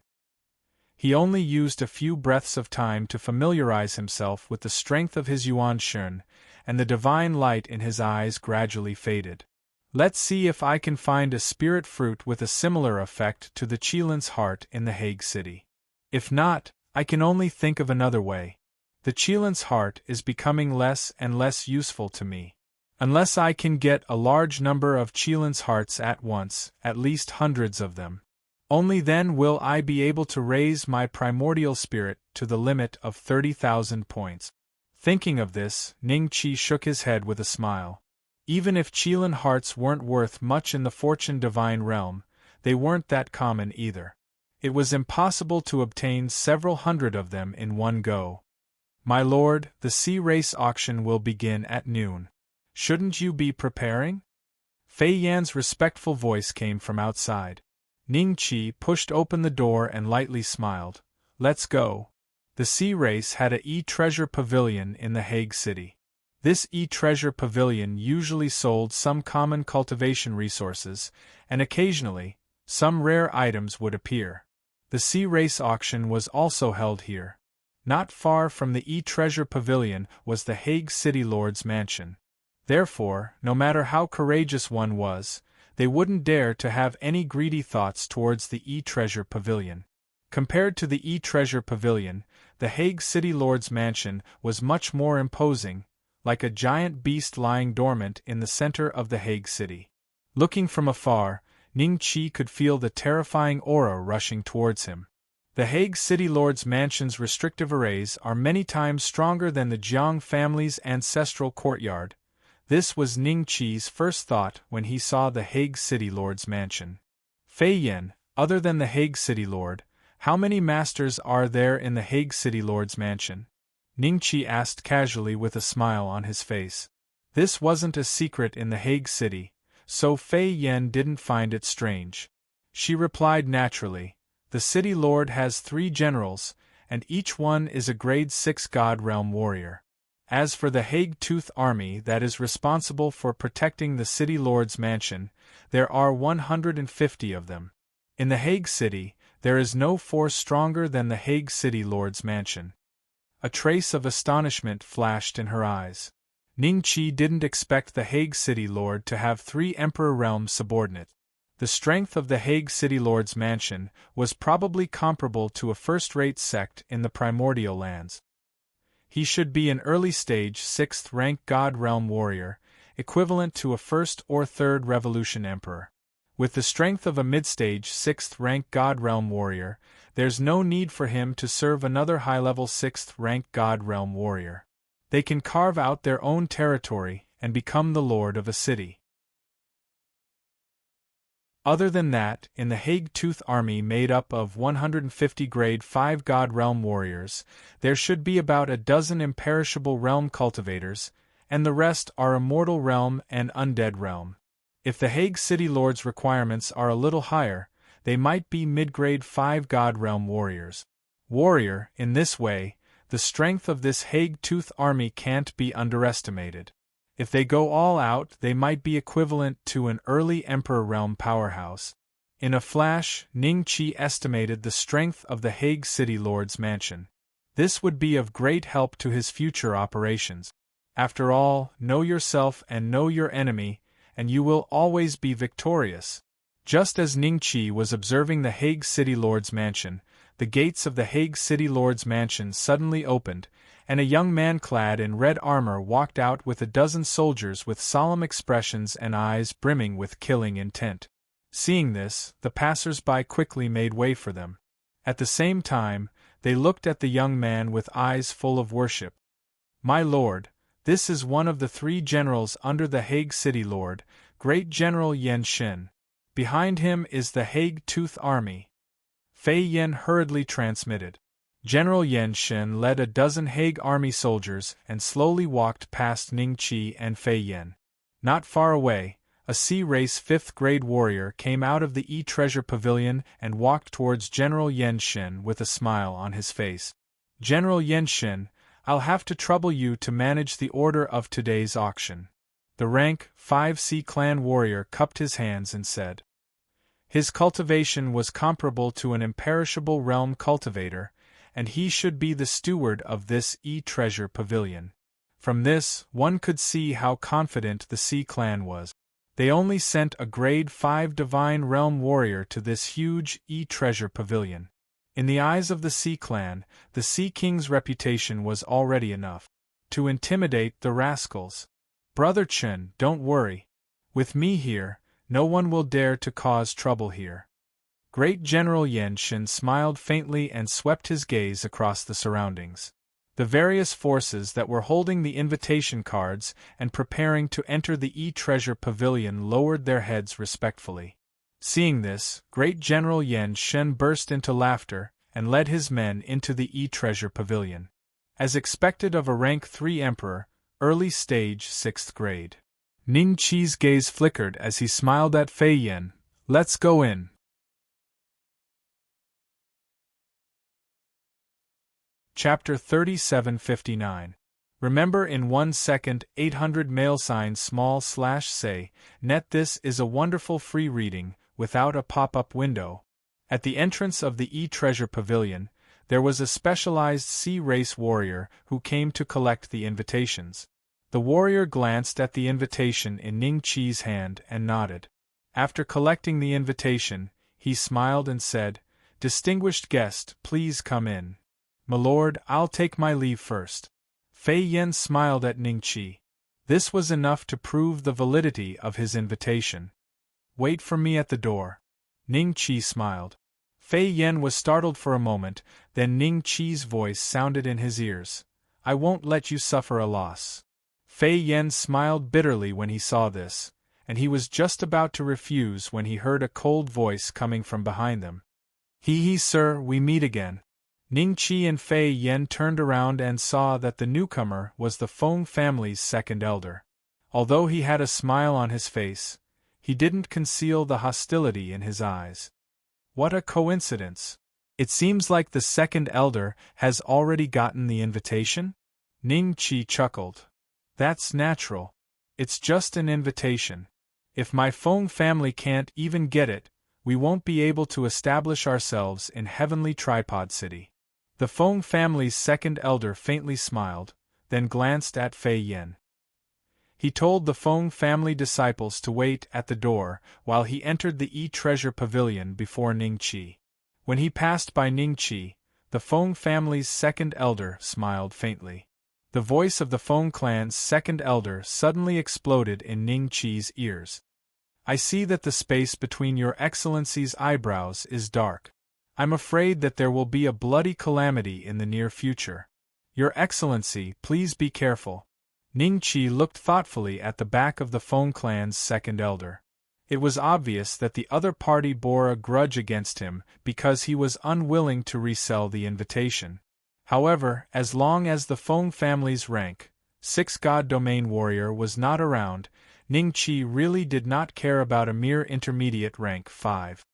Speaker 1: He only used a few breaths of time to familiarize himself with the strength of his Yuan Shen, and the divine light in his eyes gradually faded. Let's see if I can find a spirit fruit with a similar effect to the Qilin's heart in the Hague city. If not, I can only think of another way. The Qilin's heart is becoming less and less useful to me. Unless I can get a large number of Qilin's hearts at once, at least hundreds of them. Only then will I be able to raise my primordial spirit to the limit of 30,000 points. Thinking of this, Ning Qi shook his head with a smile. Even if Qilin hearts weren't worth much in the fortune divine realm, they weren't that common either. It was impossible to obtain several hundred of them in one go. My lord, the sea race auction will begin at noon. Shouldn't you be preparing? Fei Yan's respectful voice came from outside. Ning Qi pushed open the door and lightly smiled. Let's go. The sea race had a e-treasure pavilion in the Hague city. This e-treasure pavilion usually sold some common cultivation resources, and occasionally, some rare items would appear. The sea race auction was also held here. Not far from the e-treasure pavilion was the Hague City Lord's mansion. Therefore, no matter how courageous one was, they wouldn't dare to have any greedy thoughts towards the e-treasure pavilion. Compared to the e-treasure pavilion, the Hague City Lord's mansion was much more imposing, like a giant beast lying dormant in the center of the Hague city. Looking from afar, Ning Qi could feel the terrifying aura rushing towards him. The Hague City Lord's mansion's restrictive arrays are many times stronger than the Jiang family's ancestral courtyard. This was Ning Qi's first thought when he saw the Hague City Lord's mansion. Fei Yan, other than the Hague City Lord, how many masters are there in the Hague City Lord's mansion? Ning Qi asked casually with a smile on his face. This wasn't a secret in the Hague City, so Fei Yan didn't find it strange. She replied naturally, the City Lord has 3 generals, and each one is a grade 6 God Realm warrior. As for the Hague Tooth Army that is responsible for protecting the City Lord's mansion, there are 150 of them. In the Hague City, there is no force stronger than the Hague City Lord's mansion. A trace of astonishment flashed in her eyes. Ning Qi didn't expect the Hague City Lord to have 3 Emperor realms subordinate. The strength of the Hague City Lord's mansion was probably comparable to a first-rate sect in the primordial lands. He should be an early-stage 6th rank God Realm warrior, equivalent to a 1st or 3rd Revolution Emperor. With the strength of a mid-stage 6th rank God Realm warrior, there's no need for him to serve another high-level 6th rank God Realm warrior. They can carve out their own territory and become the lord of a city. Other than that, in the Hague Tooth Army made up of 150 grade 5 God Realm warriors, there should be about a dozen imperishable realm cultivators, and the rest are immortal realm and undead realm. If the Hague City Lord's requirements are a little higher, they might be mid-grade 5 God Realm warriors. Warrior, in this way, the strength of this Hague Tooth Army can't be underestimated. If they go all out, they might be equivalent to an early Emperor Realm powerhouse. In a flash, Ning Qi estimated the strength of the Hague City Lord's mansion. This would be of great help to his future operations. After all, know yourself and know your enemy, and you will always be victorious. Just as Ning Qi was observing the Hague City Lord's mansion, the gates of the Hague City Lord's mansion suddenly opened, and a young man clad in red armor walked out with a dozen soldiers with solemn expressions and eyes brimming with killing intent. Seeing this, the passers-by quickly made way for them. At the same time, they looked at the young man with eyes full of worship. "My lord, This is one of the 3 generals under the Hague City Lord, Great General Yen Shin. Behind him is the Hague Tooth Army. Fei Yen hurriedly transmitted. General Yen Shin led a dozen Hague Army soldiers and slowly walked past Ning Qi and Fei Yen. Not far away, a C-Race 5th grade warrior came out of the E-Treasure Pavilion and walked towards General Yen Shin with a smile on his face. General Yen Shin, I'll have to trouble you to manage the order of today's auction. The rank 5C clan warrior cupped his hands and said. His cultivation was comparable to an imperishable realm cultivator, and he should be the steward of this E-Treasure Pavilion. From this, one could see how confident the C clan was. They only sent a grade 5 Divine Realm warrior to this huge E-Treasure Pavilion. In the eyes of the C clan, the Sea King's reputation was already enough to intimidate the rascals. Brother Chen, don't worry. With me here, no one will dare to cause trouble here. Great General Yen Shin smiled faintly and swept his gaze across the surroundings. The various forces that were holding the invitation cards and preparing to enter the E-Treasure Pavilion lowered their heads respectfully. Seeing this, Great General Yen Shen burst into laughter and led his men into the E-Treasure Pavilion. As expected of a rank 3 emperor, early stage 6th grade. Ning Qi's gaze flickered as he smiled at Fei Yen. Let's go in. Chapter 3759. Remember in 1 second 800 $say, net. This is a wonderful free reading, without a pop-up window. At the entrance of the E-Treasure Pavilion, there was a specialized C-Race warrior who came to collect the invitations. The warrior glanced at the invitation in Ning Qi's hand and nodded. After collecting the invitation, he smiled and said, "Distinguished guest, please come in." "Milord, I'll take my leave first." Fei Yen smiled at Ning Qi. This was enough to prove the validity of his invitation. "Wait for me at the door." Ning Qi smiled. Fei Yen was startled for a moment, then Ning Qi's voice sounded in his ears. "I won't let you suffer a loss." Fei Yen smiled bitterly when he saw this, and he was just about to refuse when he heard a cold voice coming from behind them. "He, sir, we meet again." Ning Qi and Fei Yen turned around and saw that the newcomer was the Feng family's 2nd elder. Although he had a smile on his face, he didn't conceal the hostility in his eyes. What a coincidence! It seems like the 2nd elder has already gotten the invitation? Ning Qi chuckled. That's natural. It's just an invitation. If my Feng family can't even get it, we won't be able to establish ourselves in Heavenly Tripod City. The Feng family's 2nd elder faintly smiled, then glanced at Fei Yen. He told the Feng family disciples to wait at the door while he entered the E-Treasure Pavilion before Ning Qi. When he passed by Ning Qi, the Feng family's 2nd elder smiled faintly. The voice of the Feng clan's 2nd elder suddenly exploded in Ning Qi's ears. "I see that the space between your Excellency's eyebrows is dark. I'm afraid that there will be a bloody calamity in the near future. Your Excellency, please be careful." Ning Qi looked thoughtfully at the back of the Feng clan's 2nd elder. It was obvious that the other party bore a grudge against him because he was unwilling to resell the invitation. However, as long as the Feng family's rank 6 God Domain warrior was not around, Ning Qi really did not care about a mere intermediate rank 5.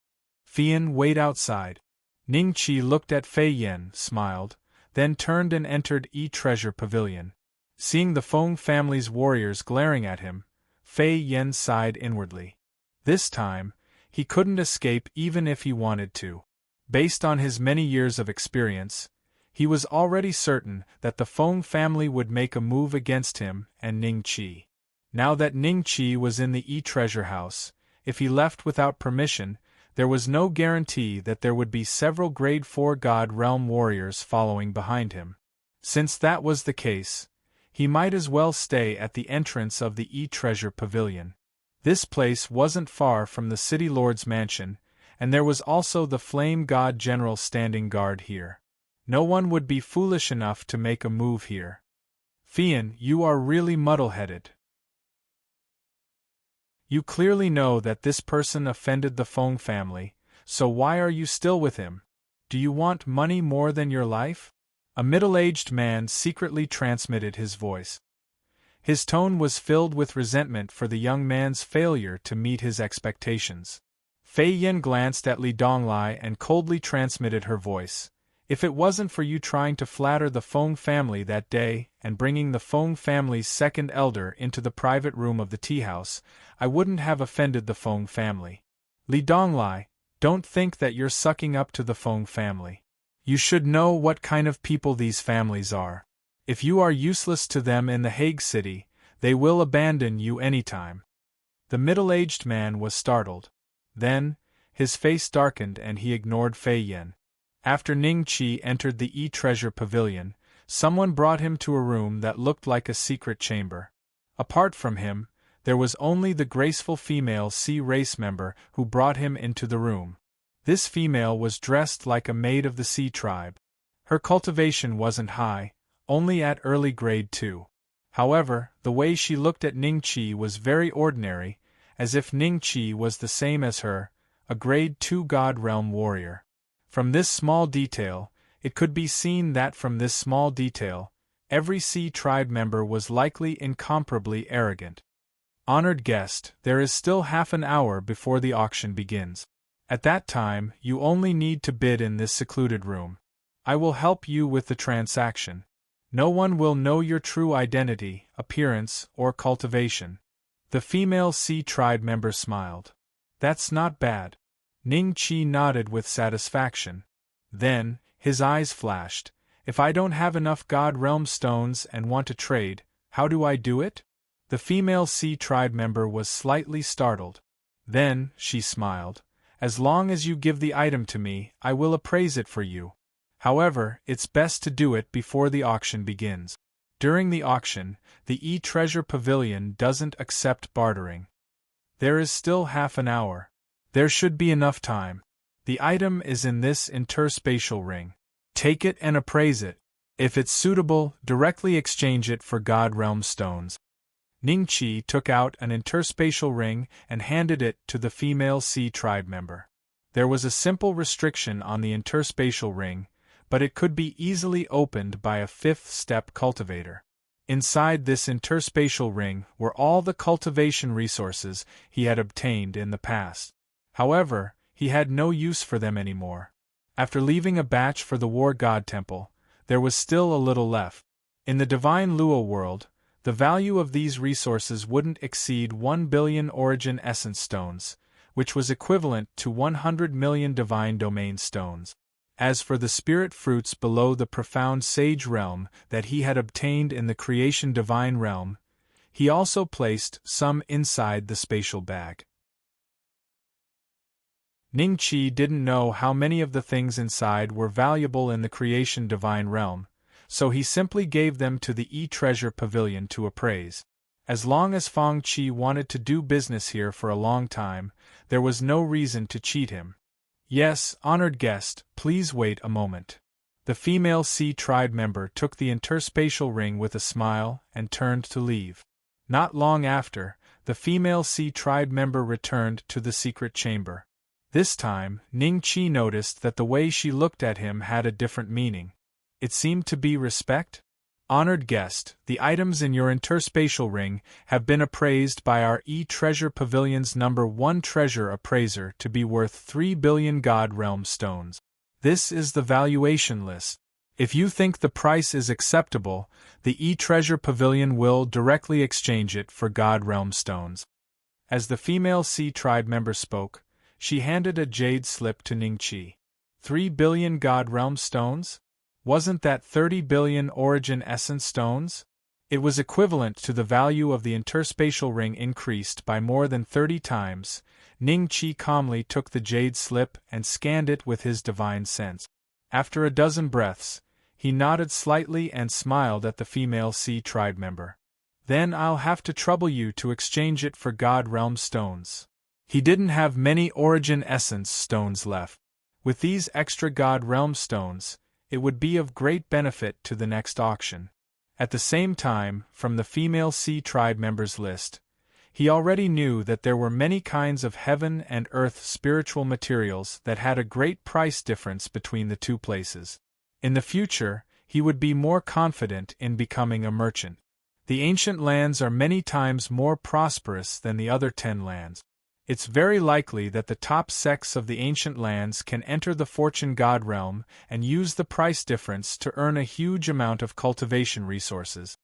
Speaker 1: "Fian, wait outside." Ning Qi looked at Fei Yen, smiled, then turned and entered E-Treasure Pavilion. Seeing the Feng family's warriors glaring at him, Fei Yen sighed inwardly. This time, he couldn't escape even if he wanted to. Based on his many years of experience, he was already certain that the Feng family would make a move against him and Ning Qi. Now that Ning Qi was in the E-Treasure House, if he left without permission, there was no guarantee that there would be several grade 4 God Realm warriors following behind him. Since that was the case, he might as well stay at the entrance of the E-Treasure Pavilion. This place wasn't far from the City Lord's mansion, and there was also the Flame God General standing guard here. No one would be foolish enough to make a move here. Fian, you are really muddle-headed. You clearly know that this person offended the Feng family, so why are you still with him? Do you want money more than your life? A middle-aged man secretly transmitted his voice. His tone was filled with resentment for the young man's failure to meet his expectations. Fei Yan glanced at Li Donglai and coldly transmitted her voice. If it wasn't for you trying to flatter the Feng family that day and bringing the Feng family's second elder into the private room of the tea house, I wouldn't have offended the Feng family. Li Donglai, don't think that you're sucking up to the Feng family. You should know what kind of people these families are. If you are useless to them in the Hague City, they will abandon you anytime. The middle-aged man was startled. Then, his face darkened and he ignored Fei Yan. After Ning Qi entered the E-Treasure Pavilion, someone brought him to a room that looked like a secret chamber. Apart from him, there was only the graceful female Sea race member who brought him into the room. This female was dressed like a maid of the Sea tribe. Her cultivation wasn't high, only at early grade 2. However, the way she looked at Ning Qi was very ordinary, as if Ning Qi was the same as her, a grade 2 God Realm warrior. From this small detail, it could be seen that from this small detail, every Sea tribe member was likely incomparably arrogant. Honored guest, there is still half an hour before the auction begins. At that time, you only need to bid in this secluded room. I will help you with the transaction. No one will know your true identity, appearance, or cultivation. The female Sea tribe member smiled. That's not bad. Ning Qi nodded with satisfaction. Then, his eyes flashed. If I don't have enough God Realm stones and want to trade, how do I do it? The female Sea tribe member was slightly startled. Then, she smiled. As long as you give the item to me, I will appraise it for you. However, it's best to do it before the auction begins. During the auction, the E-Treasure Pavilion doesn't accept bartering. There is still half an hour. There should be enough time. The item is in this interspatial ring. Take it and appraise it. If it's suitable, directly exchange it for God Realm stones. Ning Qi took out an interspatial ring and handed it to the female Sea tribe member. There was a simple restriction on the interspatial ring, but it could be easily opened by a fifth-step cultivator. Inside this interspatial ring were all the cultivation resources he had obtained in the past. However, he had no use for them anymore. After leaving a batch for the War God Temple, there was still a little left. In the Divine Luo world, the value of these resources wouldn't exceed 1 billion Origin Essence stones, which was equivalent to 100 million Divine Domain stones. As for the spirit fruits below the profound Sage Realm that he had obtained in the Creation Divine Realm, he also placed some inside the spatial bag. Ning Qi didn't know how many of the things inside were valuable in the Creation Divine Realm, so he simply gave them to the E-Treasure Pavilion to appraise. As long as Feng Qi wanted to do business here for a long time, there was no reason to cheat him. Yes, honored guest, please wait a moment. The female Sea tribe member took the interspatial ring with a smile and turned to leave. Not long after, the female Sea tribe member returned to the secret chamber. This time, Ning Qi noticed that the way she looked at him had a different meaning. It seemed to be respect. Honored guest, the items in your interspatial ring have been appraised by our E-Treasure Pavilion's #1 treasure appraiser to be worth 3 billion God Realm stones. This is the valuation list. If you think the price is acceptable, the E-Treasure Pavilion will directly exchange it for God Realm stones. As the female Sea tribe member spoke, she handed a jade slip to Ning Qi. 3 billion God Realm stones? Wasn't that 30 billion Origin Essence stones? It was equivalent to the value of the interspatial ring increased by more than 30 times. Ning Qi calmly took the jade slip and scanned it with his divine sense. After a dozen breaths, he nodded slightly and smiled at the female Sea tribe member. Then I'll have to trouble you to exchange it for God Realm stones. He didn't have many Origin Essence stones left. With these extra God Realm stones, it would be of great benefit to the next auction. At the same time, from the female Sea tribe members' list, he already knew that there were many kinds of heaven and earth spiritual materials that had a great price difference between the two places. In the future, he would be more confident in becoming a merchant. The ancient lands are many times more prosperous than the other 10 lands. It's very likely that the top sects of the ancient lands can enter the fortune god realm and use the price difference to earn a huge amount of cultivation resources.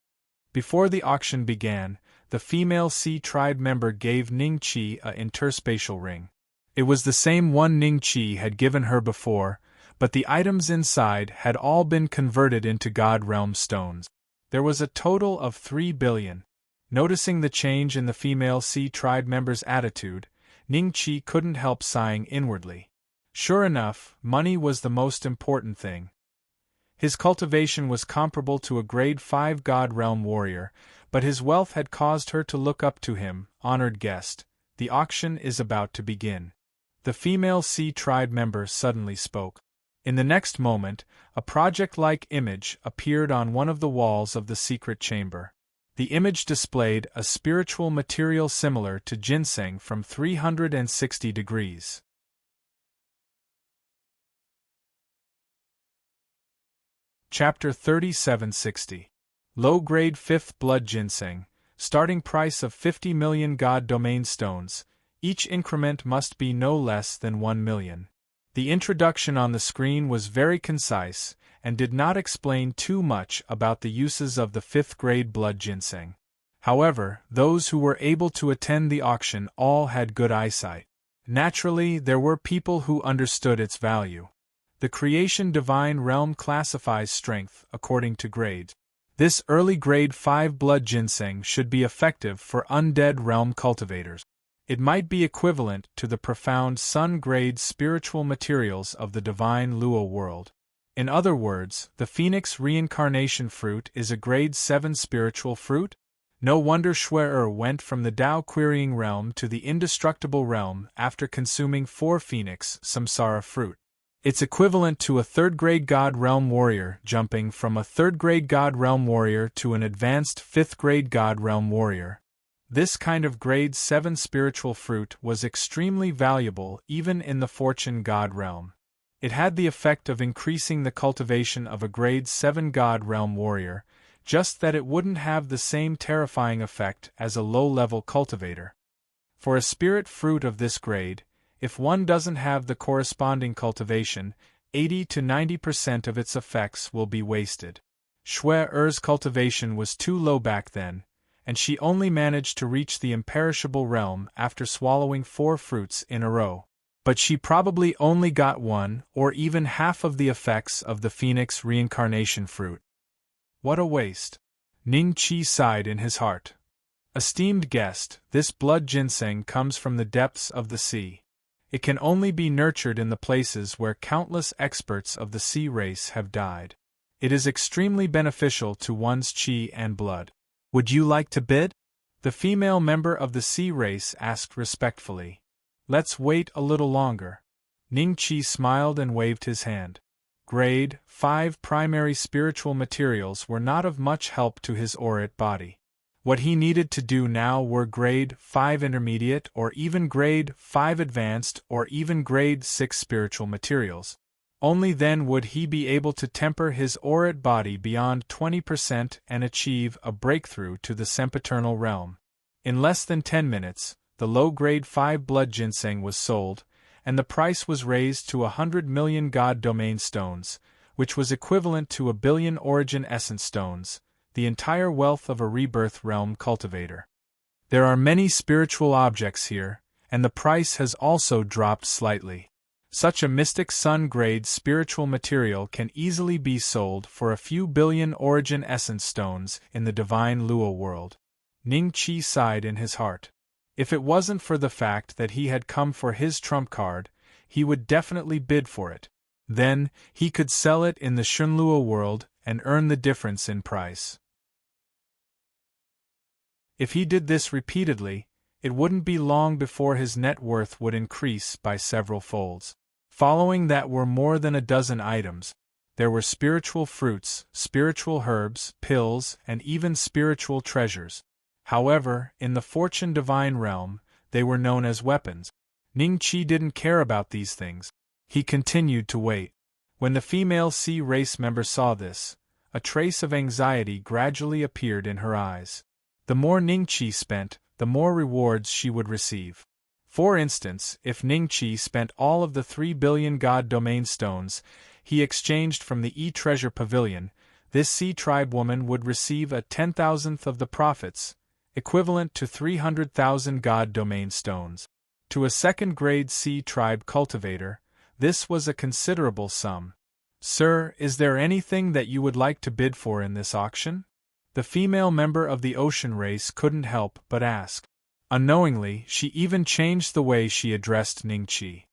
Speaker 1: Before the auction began, the female Sea tribe member gave Ning-Chi a interspatial ring. It was the same one Ning-Chi had given her before, but the items inside had all been converted into God realm stones. There was a total of 3 billion. Noticing the change in the female Sea tribe member's attitude, Ning-Chi couldn't help sighing inwardly. Sure enough, money was the most important thing. His cultivation was comparable to a grade 5 God realm warrior, but his wealth had caused her to look up to him. Honored guest, the auction is about to begin. The female Sea tribe member suddenly spoke. In the next moment, a project-like image appeared on one of the walls of the secret chamber. The image displayed a spiritual material similar to ginseng from 360 degrees. Chapter 3760. Low-grade 5th blood ginseng, starting price of 50 million God domain stones, each increment must be no less than 1 million. The introduction on the screen was very concise, and did not explain too much about the uses of the 5th grade blood ginseng. However, those who were able to attend the auction all had good eyesight. Naturally, there were people who understood its value. The creation divine realm classifies strength according to grades. This early grade 5 blood ginseng should be effective for undead realm cultivators. It might be equivalent to the profound sun grade spiritual materials of the divine Luo world. In other words, the phoenix reincarnation fruit is a grade 7 spiritual fruit? No wonder Shui went from the Tao querying realm to the indestructible realm after consuming 4 phoenix samsara fruit. It's equivalent to a 3rd grade God realm warrior jumping from a 3rd grade God realm warrior to an advanced 5th grade God realm warrior. This kind of grade 7 spiritual fruit was extremely valuable even in the fortune God realm. It had the effect of increasing the cultivation of a grade 7 God realm warrior, just that it wouldn't have the same terrifying effect as a low-level cultivator. For a spirit fruit of this grade, if one doesn't have the corresponding cultivation, 80 to 90% of its effects will be wasted. Shui-Er's cultivation was too low back then, and she only managed to reach the imperishable realm after swallowing 4 fruits in a row. But she probably only got 1 or even half of the effects of the phoenix reincarnation fruit. What a waste! Ning-Chi sighed in his heart. Esteemed guest, this blood ginseng comes from the depths of the sea. It can only be nurtured in the places where countless experts of the sea race have died. It is extremely beneficial to one's chi and blood. Would you like to bid? The female member of the sea race asked respectfully. Let's wait a little longer. Ning-Chi smiled and waved his hand. Grade 5 primary spiritual materials were not of much help to his aurate body. What he needed to do now were grade 5 intermediate or even grade 5 advanced or even grade 6 spiritual materials. Only then would he be able to temper his aurate body beyond 20% and achieve a breakthrough to the sempiternal realm. In less than 10 minutes, the low-grade 5 blood ginseng was sold, and the price was raised to 100 million God domain stones, which was equivalent to 1 billion origin essence stones, the entire wealth of a rebirth realm cultivator. There are many spiritual objects here, and the price has also dropped slightly. Such a mystic sun-grade spiritual material can easily be sold for a few billion origin essence stones in the divine Luo world. Ning-Chi sighed in his heart. If it wasn't for the fact that he had come for his trump card, he would definitely bid for it. Then, he could sell it in the Shunluo world and earn the difference in price. If he did this repeatedly, it wouldn't be long before his net worth would increase by several folds. Following that were more than a dozen items. There were spiritual fruits, spiritual herbs, pills, and even spiritual treasures. However, in the fortune divine realm, they were known as weapons. Ning Qi didn't care about these things. He continued to wait. When the female sea race member saw this, a trace of anxiety gradually appeared in her eyes. The more Ning Qi spent, the more rewards she would receive. For instance, if Ning Qi spent all of the 3 billion God domain stones he exchanged from the E-Treasure Pavilion, this sea tribe woman would receive a 10,000th of the profits, equivalent to 300,000 God domain stones. To a second-grade sea tribe cultivator, this was a considerable sum. "Sir, is there anything that you would like to bid for in this auction?" The female member of the ocean race couldn't help but ask. Unknowingly, she even changed the way she addressed Ning Qi.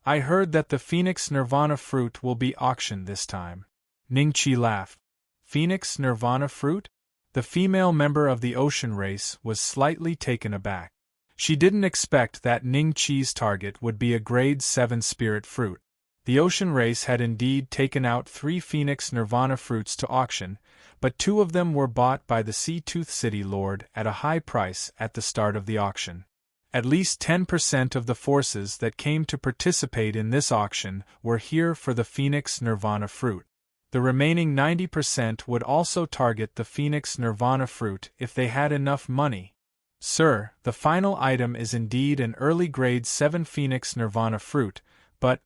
Speaker 1: "I heard that the Phoenix Nirvana fruit will be auctioned this time." Ning Qi laughed. "Phoenix Nirvana fruit?" The female member of the ocean race was slightly taken aback. She didn't expect that Ning Qi's target would be a grade 7 spirit fruit. The ocean race had indeed taken out 3 Phoenix Nirvana fruits to auction, but 2 of them were bought by the Sea Tooth City Lord at a high price at the start of the auction. At least 10% of the forces that came to participate in this auction were here for the Phoenix Nirvana fruit. The remaining 90% would also target the Phoenix Nirvana fruit if they had enough money. "Sir, the final item is indeed an early grade 7 Phoenix Nirvana fruit, but..."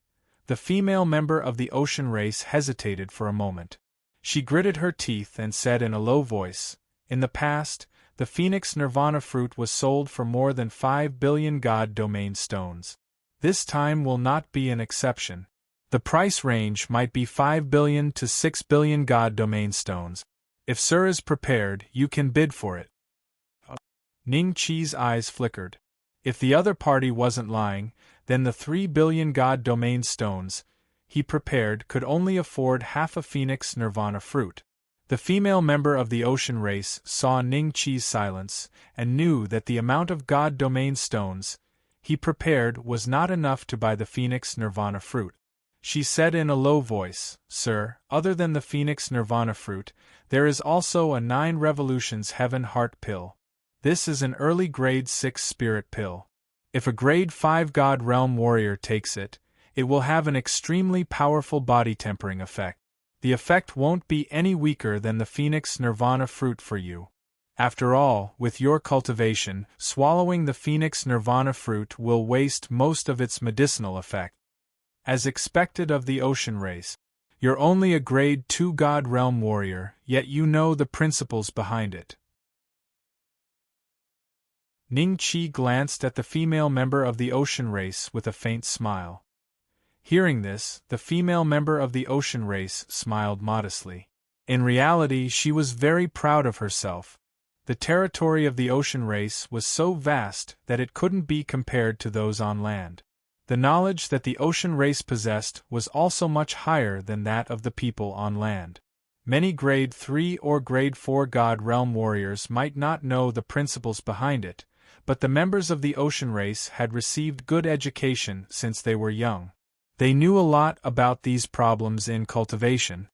Speaker 1: The female member of the ocean race hesitated for a moment. She gritted her teeth and said in a low voice, "In the past, the Phoenix Nirvana fruit was sold for more than 5 billion God domain stones. This time will not be an exception. The price range might be 5 billion to 6 billion God domain stones. If Sir is prepared, you can bid for it." Ning Qi's eyes flickered. If the other party wasn't lying, then the 3 billion God domain stones he prepared could only afford half a Phoenix Nirvana fruit. The female member of the ocean race saw Ning Qi's silence and knew that the amount of God domain stones he prepared was not enough to buy the Phoenix Nirvana fruit. She said in a low voice, "Sir, other than the Phoenix Nirvana fruit, there is also a 9 Revolutions Heaven Heart pill. This is an early grade 6 spirit pill. If a grade 5 God Realm warrior takes it, it will have an extremely powerful body tempering effect. The effect won't be any weaker than the Phoenix Nirvana fruit for you. After all, with your cultivation, swallowing the Phoenix Nirvana fruit will waste most of its medicinal effect. As expected of the ocean race, you're only a grade 2 God Realm warrior, yet you know the principles behind it." Ning Qi glanced at the female member of the ocean race with a faint smile. Hearing this, the female member of the ocean race smiled modestly. In reality, she was very proud of herself. The territory of the ocean race was so vast that it couldn't be compared to those on land. The knowledge that the ocean race possessed was also much higher than that of the people on land. Many grade 3 or grade 4 God Realm warriors might not know the principles behind it, but the members of the ocean race had received good education since they were young. They knew a lot about these problems in cultivation.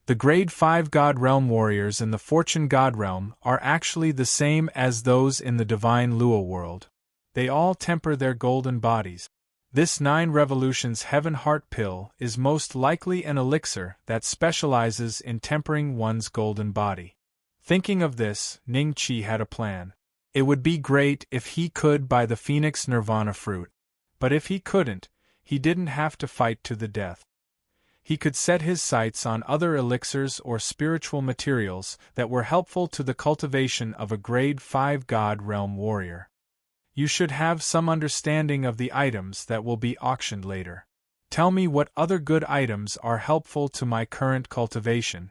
Speaker 1: The grade 5 God Realm warriors in the Fortune God Realm are actually the same as those in the Divine Lua world. They all temper their golden bodies. This 9 Revolutions Heaven Heart pill is most likely an elixir that specializes in tempering one's golden body. Thinking of this, Ning Qi had a plan. It would be great if he could buy the Phoenix Nirvana fruit. But if he couldn't, he didn't have to fight to the death. He could set his sights on other elixirs or spiritual materials that were helpful to the cultivation of a grade 5 God Realm warrior. You should have some understanding of the items that will be auctioned later. Tell me what other good items are helpful to my current cultivation."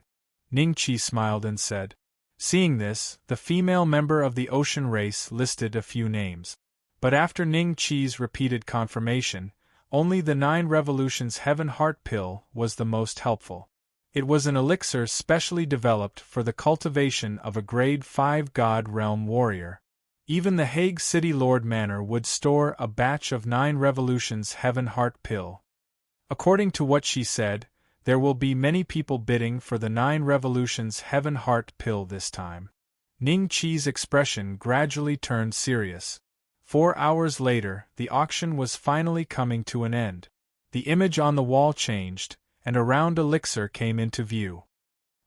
Speaker 1: Ning Qi smiled and said. Seeing this, the female member of the ocean race listed a few names. But after Ning Qi's repeated confirmation, only the 9 Revolutions Heaven Heart pill was the most helpful. It was an elixir specially developed for the cultivation of a grade 5 God Realm warrior. Even the Hague City Lord Manor would store a batch of 9 Revolutions Heaven Heart pill. According to what she said, There will be many people bidding for the 9 Revolutions Heaven Heart Pill this time. Ning Qi's expression gradually turned serious. 4 hours later, the auction was finally coming to an end. The image on the wall changed, and a round elixir came into view.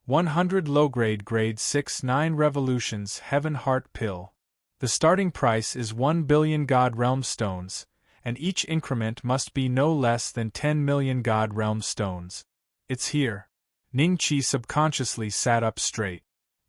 Speaker 1: 100 low-grade grade 6 9 Revolutions Heaven Heart Pill. The starting price is 1 billion God Realm stones, and each increment must be no less than 10 million God Realm stones. It's here. Ning Qi subconsciously sat up straight.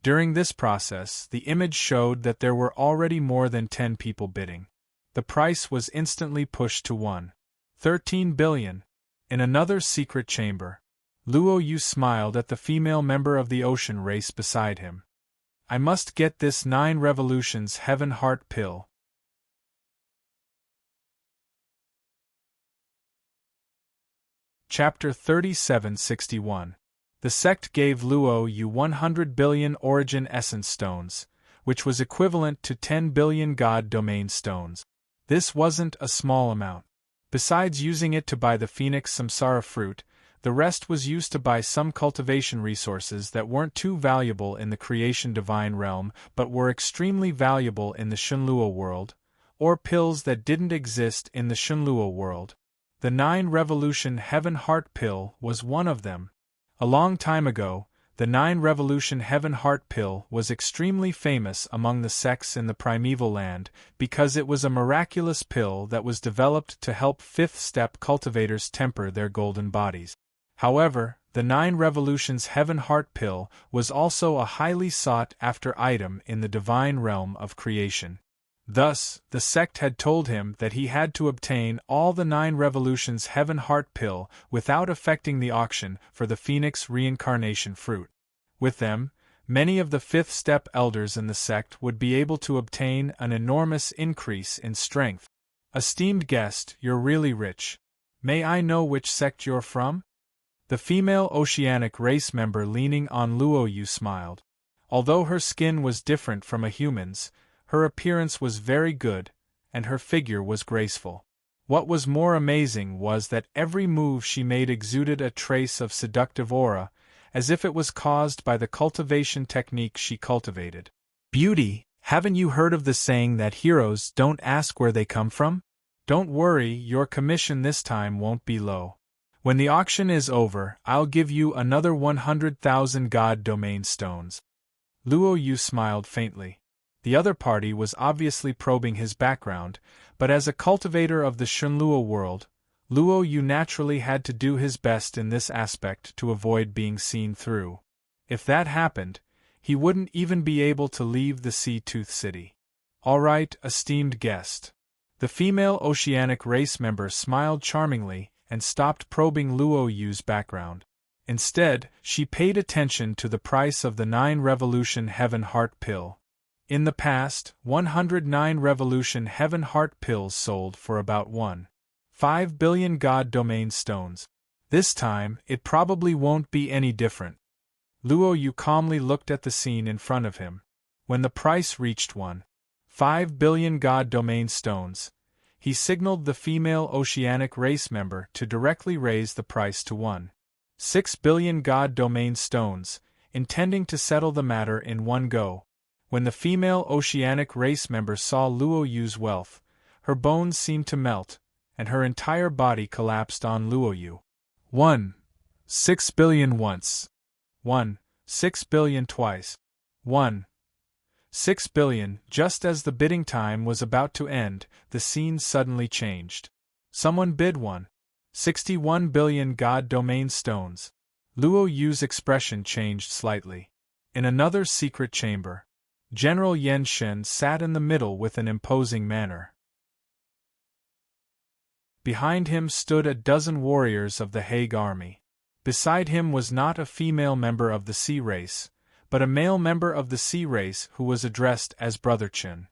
Speaker 1: During this process, the image showed that there were already more than 10 people bidding. The price was instantly pushed to 1.13 billion. In another secret chamber, Luo Yu smiled at the female member of the ocean race beside him. I must get this 9 Revolutions Heaven Heart Pill. Chapter 3761. The sect gave Luo Yu 100 billion origin essence stones, which was equivalent to 10 billion God domain stones. This wasn't a small amount. Besides using it to buy the Phoenix Samsara fruit, the rest was used to buy some cultivation resources that weren't too valuable in the creation divine realm but were extremely valuable in the Shunluo world, or pills that didn't exist in the Shunluo world. The 9 Revolution Heaven Heart Pill was one of them. A long time ago, the 9 Revolution Heaven Heart Pill was extremely famous among the sects in the primeval land because it was a miraculous pill that was developed to help 5th step cultivators temper their golden bodies. However, the 9 Revolutions Heaven Heart Pill was also a highly sought-after item in the divine realm of creation. Thus, the sect had told him that he had to obtain all the 9 Revolutions Heaven Heart Pill without affecting the auction for the Phoenix reincarnation fruit. With them, many of the 5th step elders in the sect would be able to obtain an enormous increase in strength. Esteemed guest, you're really rich. May I know which sect you're from? The female oceanic race member leaning on Luo Yu smiled. Although her skin was different from a human's, her appearance was very good, and her figure was graceful. What was more amazing was that every move she made exuded a trace of seductive aura, as if it was caused by the cultivation technique she cultivated. Beauty, haven't you heard of the saying that heroes don't ask where they come from? Don't worry, your commission this time won't be low. When the auction is over, I'll give you another 100,000 God domain stones. Luo Yu smiled faintly. The other party was obviously probing his background, but as a cultivator of the Shunluo world, Luo Yu naturally had to do his best in this aspect to avoid being seen through. If that happened, he wouldn't even be able to leave the Sea-Tooth City. All right, esteemed guest. The female oceanic race member smiled charmingly and stopped probing Luo Yu's background. Instead, she paid attention to the price of the 9 Revolution Heaven Heart Pill. In the past, 109 Revolution Heaven Heart Pills sold for about 1.5 billion God domain stones. This time, it probably won't be any different. Luo Yu calmly looked at the scene in front of him. When the price reached 1.5 billion God domain stones, he signaled the female oceanic race member to directly raise the price to 1.6 billion God domain stones, intending to settle the matter in one go. When the female oceanic race member saw Luo Yu's wealth, her bones seemed to melt, and her entire body collapsed on Luo Yu. 1.6 billion once. 1.6 billion twice. 1.6 billion. Just as the bidding time was about to end, the scene suddenly changed. Someone bid 1.61 billion God domain stones. Luo Yu's expression changed slightly. In another secret chamber, General Yan Shen sat in the middle with an imposing manner. Behind him stood a dozen warriors of the Hague army. Beside him was not a female member of the Sea race, but a male member of the Sea race who was addressed as Brother Chen.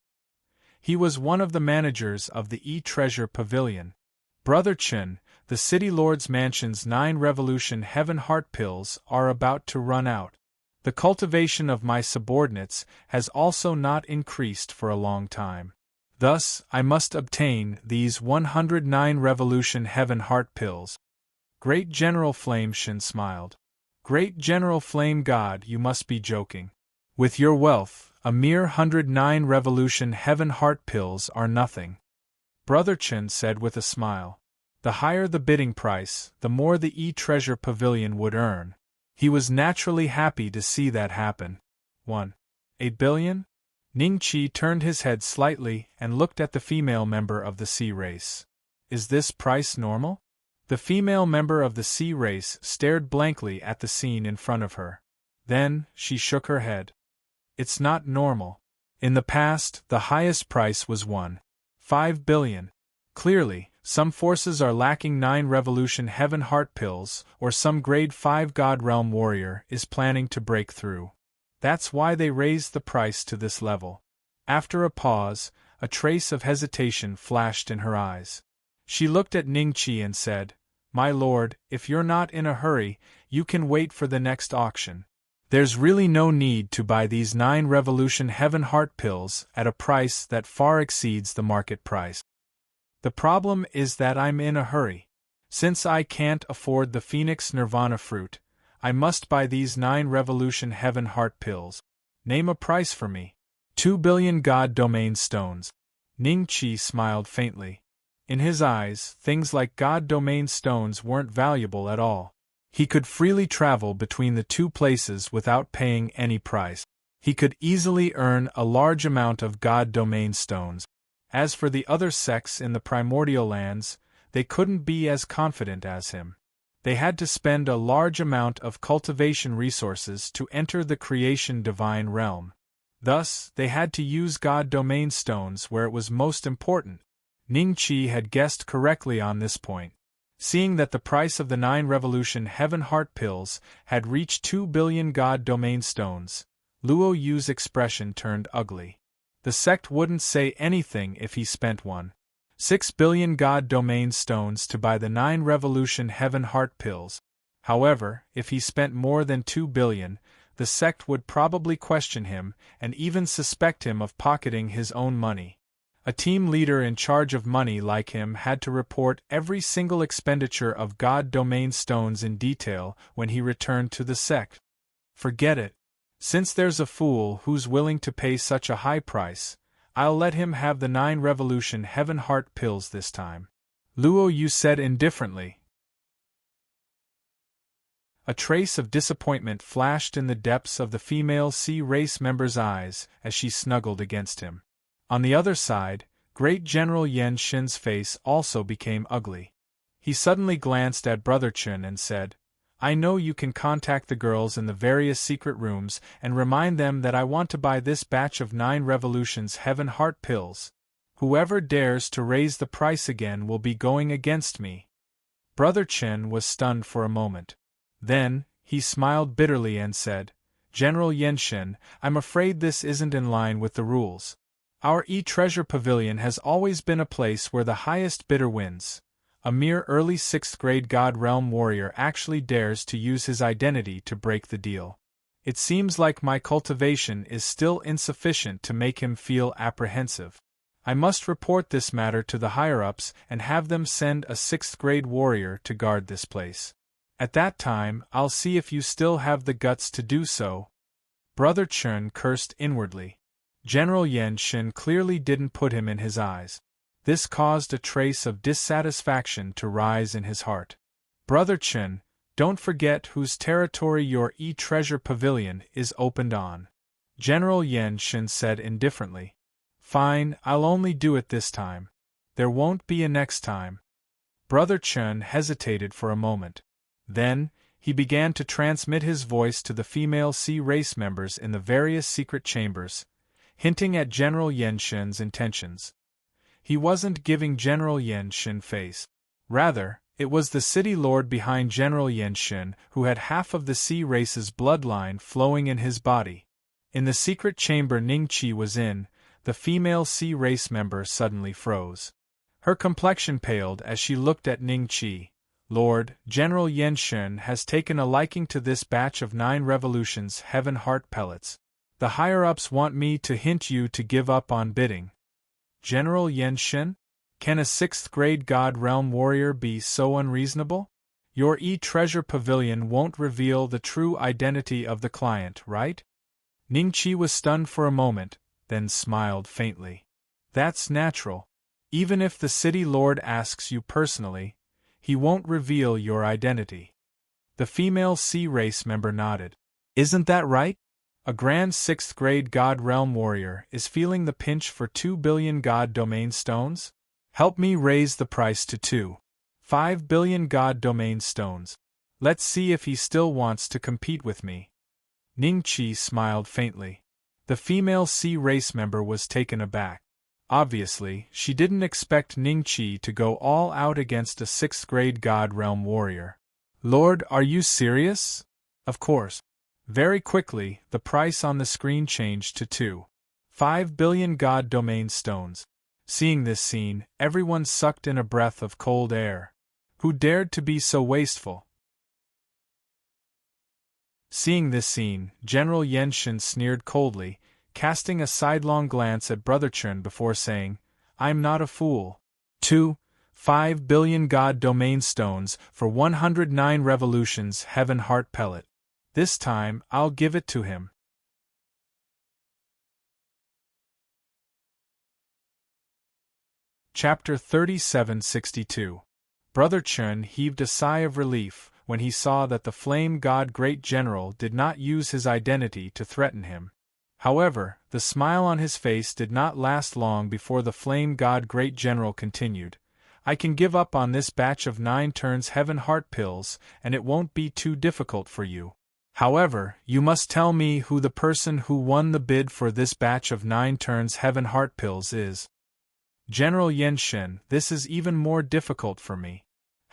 Speaker 1: He was one of the managers of the E-Treasure Pavilion. Brother Chen, the City Lord's mansion's 9 Revolution Heaven Heart Pills are about to run out. The cultivation of my subordinates has also not increased for a long time. Thus, I must obtain these 109 Revolution Heaven Heart Pills. Great General Flame Shin smiled. Great General Flame God, you must be joking. With your wealth, a mere 109 revolution heaven heart pills are nothing. Brother Chen said with a smile. The higher the bidding price, the more the treasure pavilion would earn. He was naturally happy to see that happen. 1.8 billion? Ning Qi turned his head slightly and looked at the female member of the sea race. Is this price normal? The female member of the sea race stared blankly at the scene in front of her. Then, she shook her head. It's not normal. In the past, the highest price was 1.5 billion. Clearly, some forces are lacking 9 revolution heaven heart pills, or some grade 5 God Realm warrior is planning to break through. That's why they raised the price to this level. After a pause, a trace of hesitation flashed in her eyes. She looked at Ning Qi and said, My lord, if you're not in a hurry, you can wait for the next auction. There's really no need to buy these 9 revolution heaven heart pills at a price that far exceeds the market price. The problem is that I'm in a hurry. Since I can't afford the Phoenix Nirvana fruit, I must buy these 9 revolution heaven heart pills. Name a price for me. 2 billion God domain stones. Ning Qi smiled faintly. In his eyes, things like God domain stones weren't valuable at all. He could freely travel between the two places without paying any price. He could easily earn a large amount of God domain stones. As for the other sects in the primordial lands, they couldn't be as confident as him. They had to spend a large amount of cultivation resources to enter the creation divine realm. Thus, they had to use God domain stones where it was most important. Ning Qi had guessed correctly on this point. Seeing that the price of the 9 revolution heaven heart pills had reached 2 billion God domain stones, Luo Yu's expression turned ugly. The sect wouldn't say anything if he spent 1.6 billion God domain stones to buy the 9 revolution heaven heart pills. However, if he spent more than 2 billion, the sect would probably question him and even suspect him of pocketing his own money. A team leader in charge of money like him had to report every single expenditure of God domain stones in detail when he returned to the sect. Forget it. Since there's a fool who's willing to pay such a high price, I'll let him have the 9 revolution heaven heart pills this time. Luo Yu said indifferently. A trace of disappointment flashed in the depths of the female sea race member's eyes as she snuggled against him. On the other side, Great General Yan Shin's face also became ugly. He suddenly glanced at Brother Chen and said, I know you can contact the girls in the various secret rooms and remind them that I want to buy this batch of 9 revolutions heaven heart pills. Whoever dares to raise the price again will be going against me. Brother Chen was stunned for a moment. Then, he smiled bitterly and said, General Yenshin, I'm afraid this isn't in line with the rules. Our treasure pavilion has always been a place where the highest bidder wins. A mere early 6th grade God Realm warrior actually dares to use his identity to break the deal. It seems like my cultivation is still insufficient to make him feel apprehensive. I must report this matter to the higher-ups and have them send a 6th grade warrior to guard this place. At that time, I'll see if you still have the guts to do so. Brother Chen cursed inwardly. General Yan Shin clearly didn't put him in his eyes. This caused a trace of dissatisfaction to rise in his heart. Brother Chen, don't forget whose territory your treasure pavilion is opened on. General Yan Shin said indifferently. Fine, I'll only do it this time. There won't be a next time. Brother Chen hesitated for a moment. Then, he began to transmit his voice to the female sea race members in the various secret chambers, hinting at General Yan Shin's intentions. He wasn't giving General Yan Shin face. Rather, it was the city lord behind General Yan Shin who had half of the sea race's bloodline flowing in his body. In the secret chamber Ning Qi was in, the female sea race member suddenly froze. Her complexion paled as she looked at Ning Qi. Lord, General Yan Shin has taken a liking to this batch of 9 revolutions heaven heart pellets. The higher-ups want me to hint you to give up on bidding. General Yan Shin? Can a 6th grade God Realm warrior be so unreasonable? Your e-treasure pavilion won't reveal the true identity of the client, right? Ningqi was stunned for a moment, then smiled faintly. That's natural. Even if the city lord asks you personally, he won't reveal your identity. The female sea race member nodded. Isn't that right? A grand 6th grade God Realm warrior is feeling the pinch for 2 billion God Domain Stones? Help me raise the price to 2.5 billion God Domain Stones. Let's see if he still wants to compete with me. Ningqi smiled faintly. The female sea race member was taken aback. Obviously, she didn't expect Ningqi to go all out against a 6th grade God Realm warrior. Lord, are you serious? Of course. Very quickly, the price on the screen changed to 2.5 billion God Domain Stones. Seeing this scene, everyone sucked in a breath of cold air. Who dared to be so wasteful? Seeing this scene, General Yenshin sneered coldly, casting a sidelong glance at Brother Chun before saying, I'm not a fool. 2.5 billion God Domain Stones for 109 revolutions Heaven Heart Pellet. This time, I'll give it to him. Chapter 3762. Brother Chun heaved a sigh of relief when he saw that the Flame God Great General did not use his identity to threaten him. However, the smile on his face did not last long before the Flame God Great General continued. I can give up on this batch of 9 turns Heaven Heart Pills, and it won't be too difficult for you. However, you must tell me who the person who won the bid for this batch of 9 turns Heaven Heart Pills is. General Yenshin, this is even more difficult for me.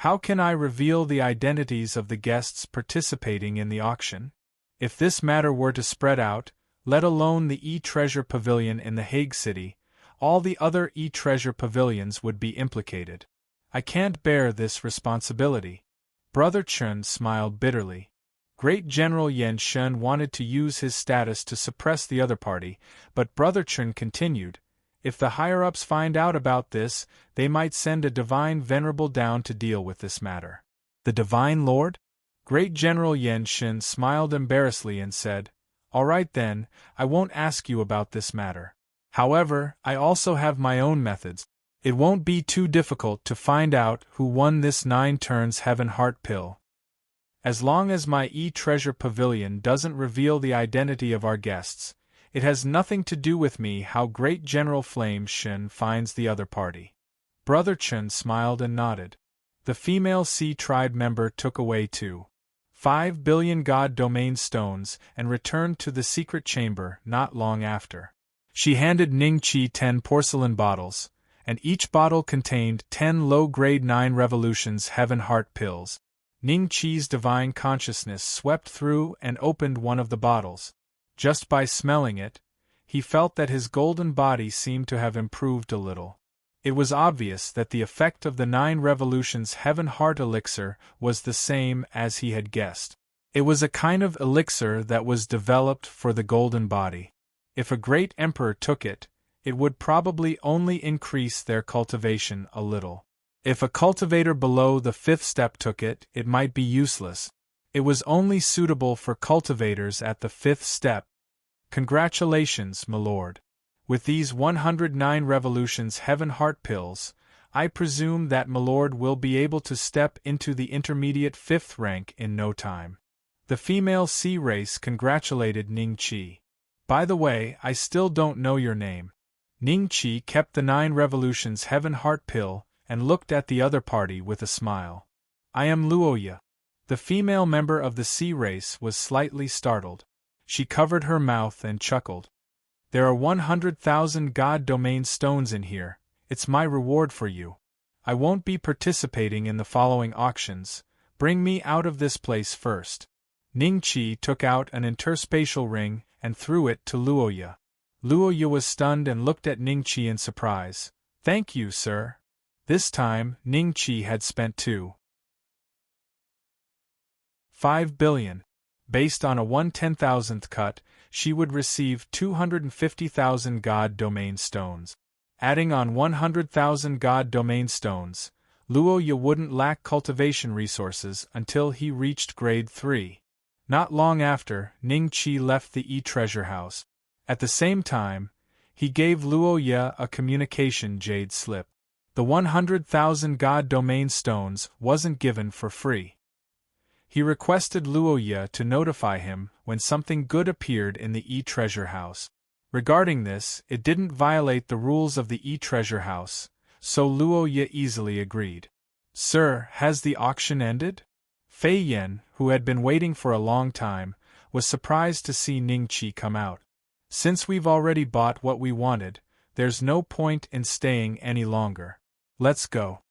Speaker 1: How can I reveal the identities of the guests participating in the auction? If this matter were to spread out, let alone the e-treasure pavilion in the Hague City, all the other e-treasure pavilions would be implicated. I can't bear this responsibility. Brother Chun smiled bitterly. Great General Yenshin wanted to use his status to suppress the other party, but Brother Chun continued, if the higher-ups find out about this, they might send a divine venerable down to deal with this matter. The Divine Lord? Great General Yenshin smiled embarrassedly and said, All right then, I won't ask you about this matter. However, I also have my own methods. It won't be too difficult to find out who won this 9 turns Heaven Heart Pill. As long as my e-treasure pavilion doesn't reveal the identity of our guests, it has nothing to do with me how Great General Flame Shin finds the other party. Brother Chun smiled and nodded. The female Sea Tribe member took away 2.5 billion God Domain Stones and returned to the secret chamber not long after. She handed Ningqi 10 porcelain bottles, and each bottle contained 10 low-grade 9 revolutions Heaven Heart Pills. Ningqi's divine consciousness swept through and opened one of the bottles. Just by smelling it, he felt that his golden body seemed to have improved a little. It was obvious that the effect of the 9 revolutions Heaven Heart elixir was the same as he had guessed. It was a kind of elixir that was developed for the golden body. If a great emperor took it, it would probably only increase their cultivation a little. If a cultivator below the 5th step took it, it might be useless. It was only suitable for cultivators at the 5th step. Congratulations, my lord. With these 109 revolutions Heaven Heart Pills, I presume that my lord will be able to step into the intermediate 5th rank in no time. The female sea race congratulated Ningqi. By the way, I still don't know your name. Ningqi kept the 9 revolutions Heaven Heart Pill and looked at the other party with a smile. I am Luoya. The female member of the sea race was slightly startled. She covered her mouth and chuckled. There are 100,000 God Domain Stones in here. It's my reward for you. I won't be participating in the following auctions. Bring me out of this place first. Ningqi took out an interspatial ring and threw it to Luoya. Luoya was stunned and looked at Ningqi in surprise. Thank you, sir. This time, Ningqi had spent 2.5 billion. Based on a 1/10,000th cut, she would receive 250,000 God Domain Stones. Adding on 100,000 God Domain Stones, Luo Yu wouldn't lack cultivation resources until he reached grade 3. Not long after, Ning Qi left the treasure house. At the same time, he gave Luo Yu a communication jade slip. The 100,000 god domain stones wasn't given for free. He requested Luo Yu to notify him when something good appeared in the treasure house. Regarding this, it didn't violate the rules of the treasure house, so Luo Yu easily agreed. Sir, has the auction ended? Fei Yan, who had been waiting for a long time, was surprised to see Ning Qi come out. Since we've already bought what we wanted, there's no point in staying any longer. Let's go.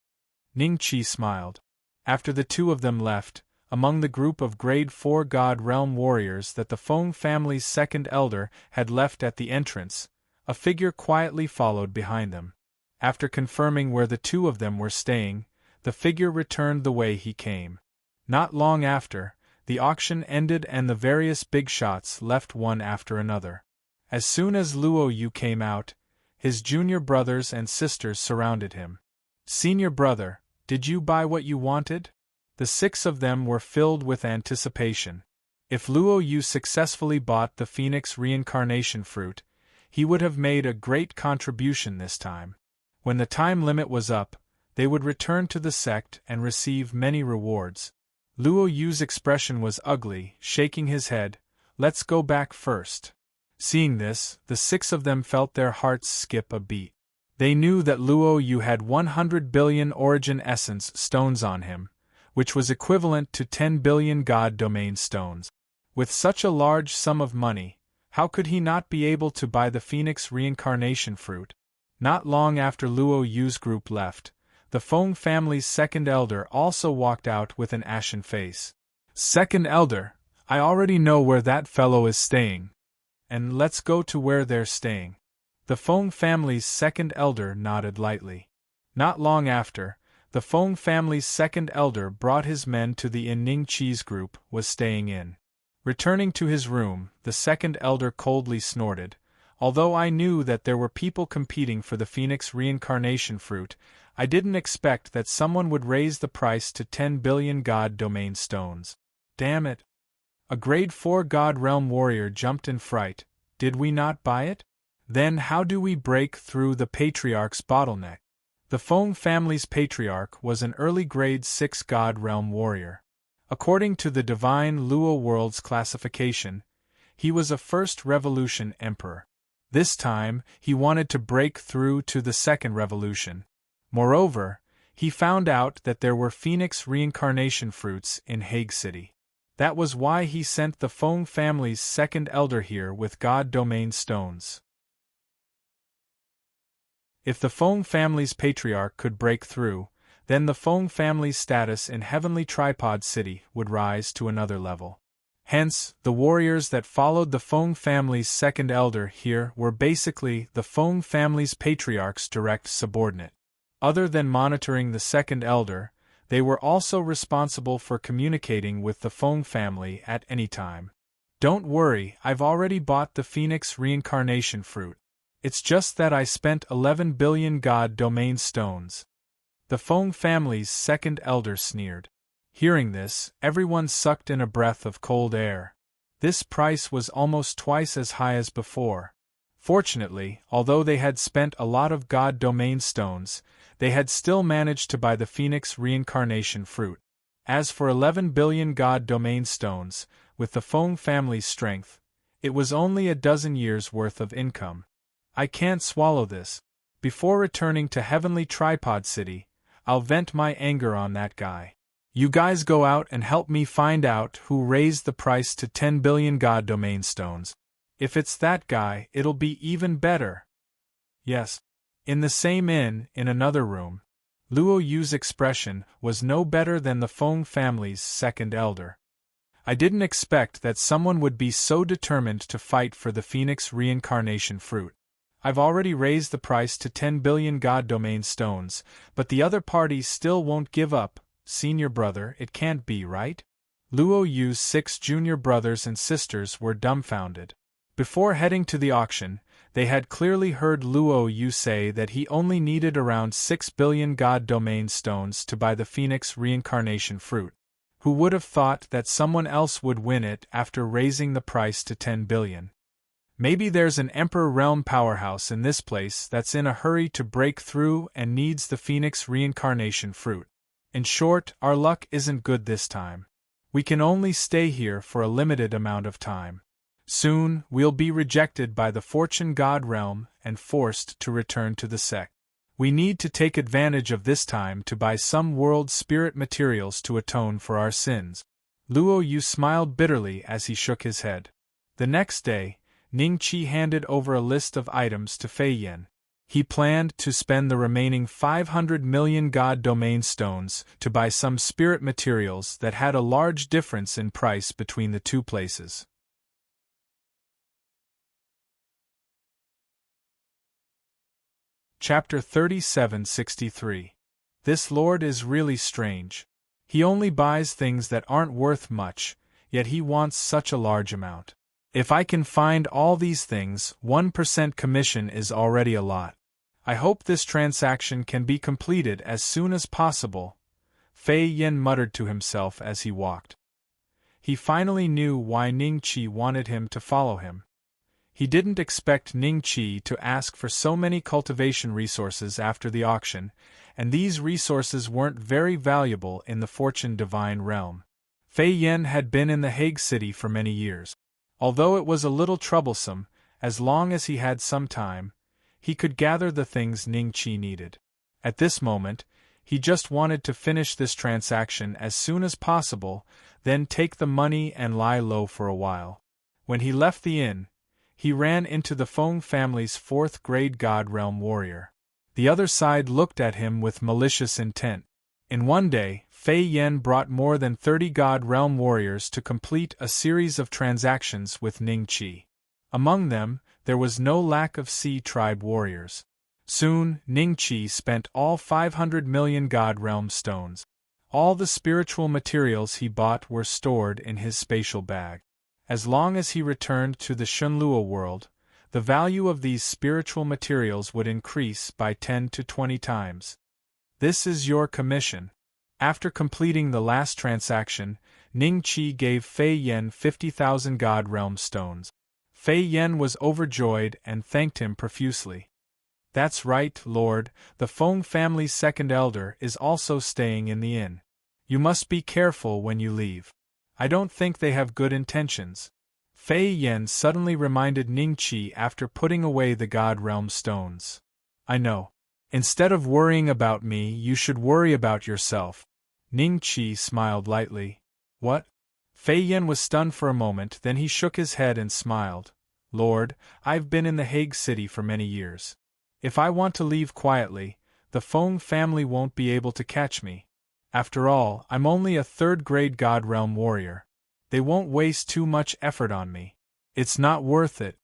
Speaker 1: Ning Qi smiled. After the two of them left, among the group of grade 4 God Realm warriors that the Feng family's second elder had left at the entrance, a figure quietly followed behind them. After confirming where the two of them were staying, the figure returned the way he came. Not long after, the auction ended and the various big shots left one after another. As soon as Luo Yu came out, his junior brothers and sisters surrounded him. Senior brother, did you buy what you wanted? The 6 of them were filled with anticipation. If Luo Yu successfully bought the Phoenix reincarnation fruit, he would have made a great contribution this time. When the time limit was up, they would return to the sect and receive many rewards. Luo Yu's expression was ugly, shaking his head. Let's go back first. Seeing this, the 6 of them felt their hearts skip a beat. They knew that Luo Yu had 100 billion origin essence stones on him, which was equivalent to 10 billion god domain stones. With such a large sum of money, how could he not be able to buy the Phoenix reincarnation fruit? Not long after Luo Yu's group left, the Feng family's second elder also walked out with an ashen face. Second elder, I already know where that fellow is staying. And let's go to where they're staying. The Feng family's second elder nodded lightly. Not long after, the Feng family's second elder brought his men to the inn Ning Qi's group was staying in. Returning to his room, the second elder coldly snorted. Although I knew that there were people competing for the Phoenix reincarnation fruit, I didn't expect that someone would raise the price to 10 billion god domain stones. Damn it! A grade 4 god realm warrior jumped in fright. Did we not buy it? Then how do we break through the patriarch's bottleneck? The Feng family's patriarch was an early grade 6 god realm warrior. According to the divine Luo world's classification, he was a first revolution emperor. This time, he wanted to break through to the second revolution. Moreover, he found out that there were Phoenix reincarnation fruits in Hague City. That was why he sent the Feng family's second elder here with god domain stones. If the Feng family's patriarch could break through, then the Feng family's status in Heavenly Tripod City would rise to another level. Hence, the warriors that followed the Feng family's second elder here were basically the Feng family's patriarch's direct subordinate. Other than monitoring the second elder, they were also responsible for communicating with the Feng family at any time. Don't worry, I've already bought the Phoenix reincarnation fruit. It's just that I spent 11 billion god domain stones. The Feng family's second elder sneered. Hearing this, everyone sucked in a breath of cold air. This price was almost twice as high as before. Fortunately, although they had spent a lot of god domain stones, they had still managed to buy the Phoenix reincarnation fruit. As for 11 billion god domain stones, with the Feng family's strength, it was only a dozen years' worth of income. I can't swallow this. Before returning to Heavenly Tripod City, I'll vent my anger on that guy. You guys go out and help me find out who raised the price to 10 billion god domain stones. If it's that guy, it'll be even better. Yes. In the same inn, in another room, Luo Yu's expression was no better than the Feng family's second elder. I didn't expect that someone would be so determined to fight for the Phoenix reincarnation fruit. I've already raised the price to 10 billion god domain stones, but the other party still won't give up. Senior brother, it can't be, right? Luo Yu's 6 junior brothers and sisters were dumbfounded. Before heading to the auction, they had clearly heard Luo Yu say that he only needed around 6 billion God domain stones to buy the Phoenix reincarnation fruit. Who would have thought that someone else would win it after raising the price to 10 billion? Maybe there's an Emperor Realm powerhouse in this place that's in a hurry to break through and needs the Phoenix reincarnation fruit. In short, our luck isn't good this time. We can only stay here for a limited amount of time. Soon, we'll be rejected by the Fortune God realm and forced to return to the sect. We need to take advantage of this time to buy some world spirit materials to atone for our sins. Luo Yu smiled bitterly as he shook his head. The next day, Ning Qi handed over a list of items to Fei Yan. He planned to spend the remaining 500 million God domain stones to buy some spirit materials that had a large difference in price between the two places. Chapter 3763. This lord is really strange. He only buys things that aren't worth much, yet he wants such a large amount. If I can find all these things, 1% commission is already a lot. I hope this transaction can be completed as soon as possible, Fei Yan muttered to himself as he walked. He finally knew why Ning Qi wanted him to follow him. He didn't expect Ning Qi to ask for so many cultivation resources after the auction, and these resources weren't very valuable in the Fortune Divine realm. Fei Yan had been in the Hague City for many years. Although it was a little troublesome, as long as he had some time, he could gather the things Ning Qi needed. At this moment, he just wanted to finish this transaction as soon as possible, then take the money and lie low for a while. When he left the inn, he ran into the Feng family's 4th-grade God Realm warrior. The other side looked at him with malicious intent. In one day, Fei Yan brought more than 30 God Realm warriors to complete a series of transactions with Ning Qi. Among them, there was no lack of Sea Tribe warriors. Soon, Ning Qi spent all 500 million God Realm stones. All the spiritual materials he bought were stored in his spatial bag. As long as he returned to the Shunluo world, the value of these spiritual materials would increase by 10 to 20 times. This is your commission. After completing the last transaction, Ning Qi gave Fei Yan 50,000 God Realm stones. Fei Yan was overjoyed and thanked him profusely. That's right, Lord, the Feng family's second elder is also staying in the inn. You must be careful when you leave. I don't think they have good intentions. Fei Yan suddenly reminded Ning Qi after putting away the God Realm stones. I know. Instead of worrying about me, you should worry about yourself. Ning Qi smiled lightly. What? Fei Yan was stunned for a moment, then he shook his head and smiled. Lord, I've been in the Hague City for many years. If I want to leave quietly, the Feng family won't be able to catch me. After all, I'm only a 3rd-grade God Realm warrior. They won't waste too much effort on me. It's not worth it.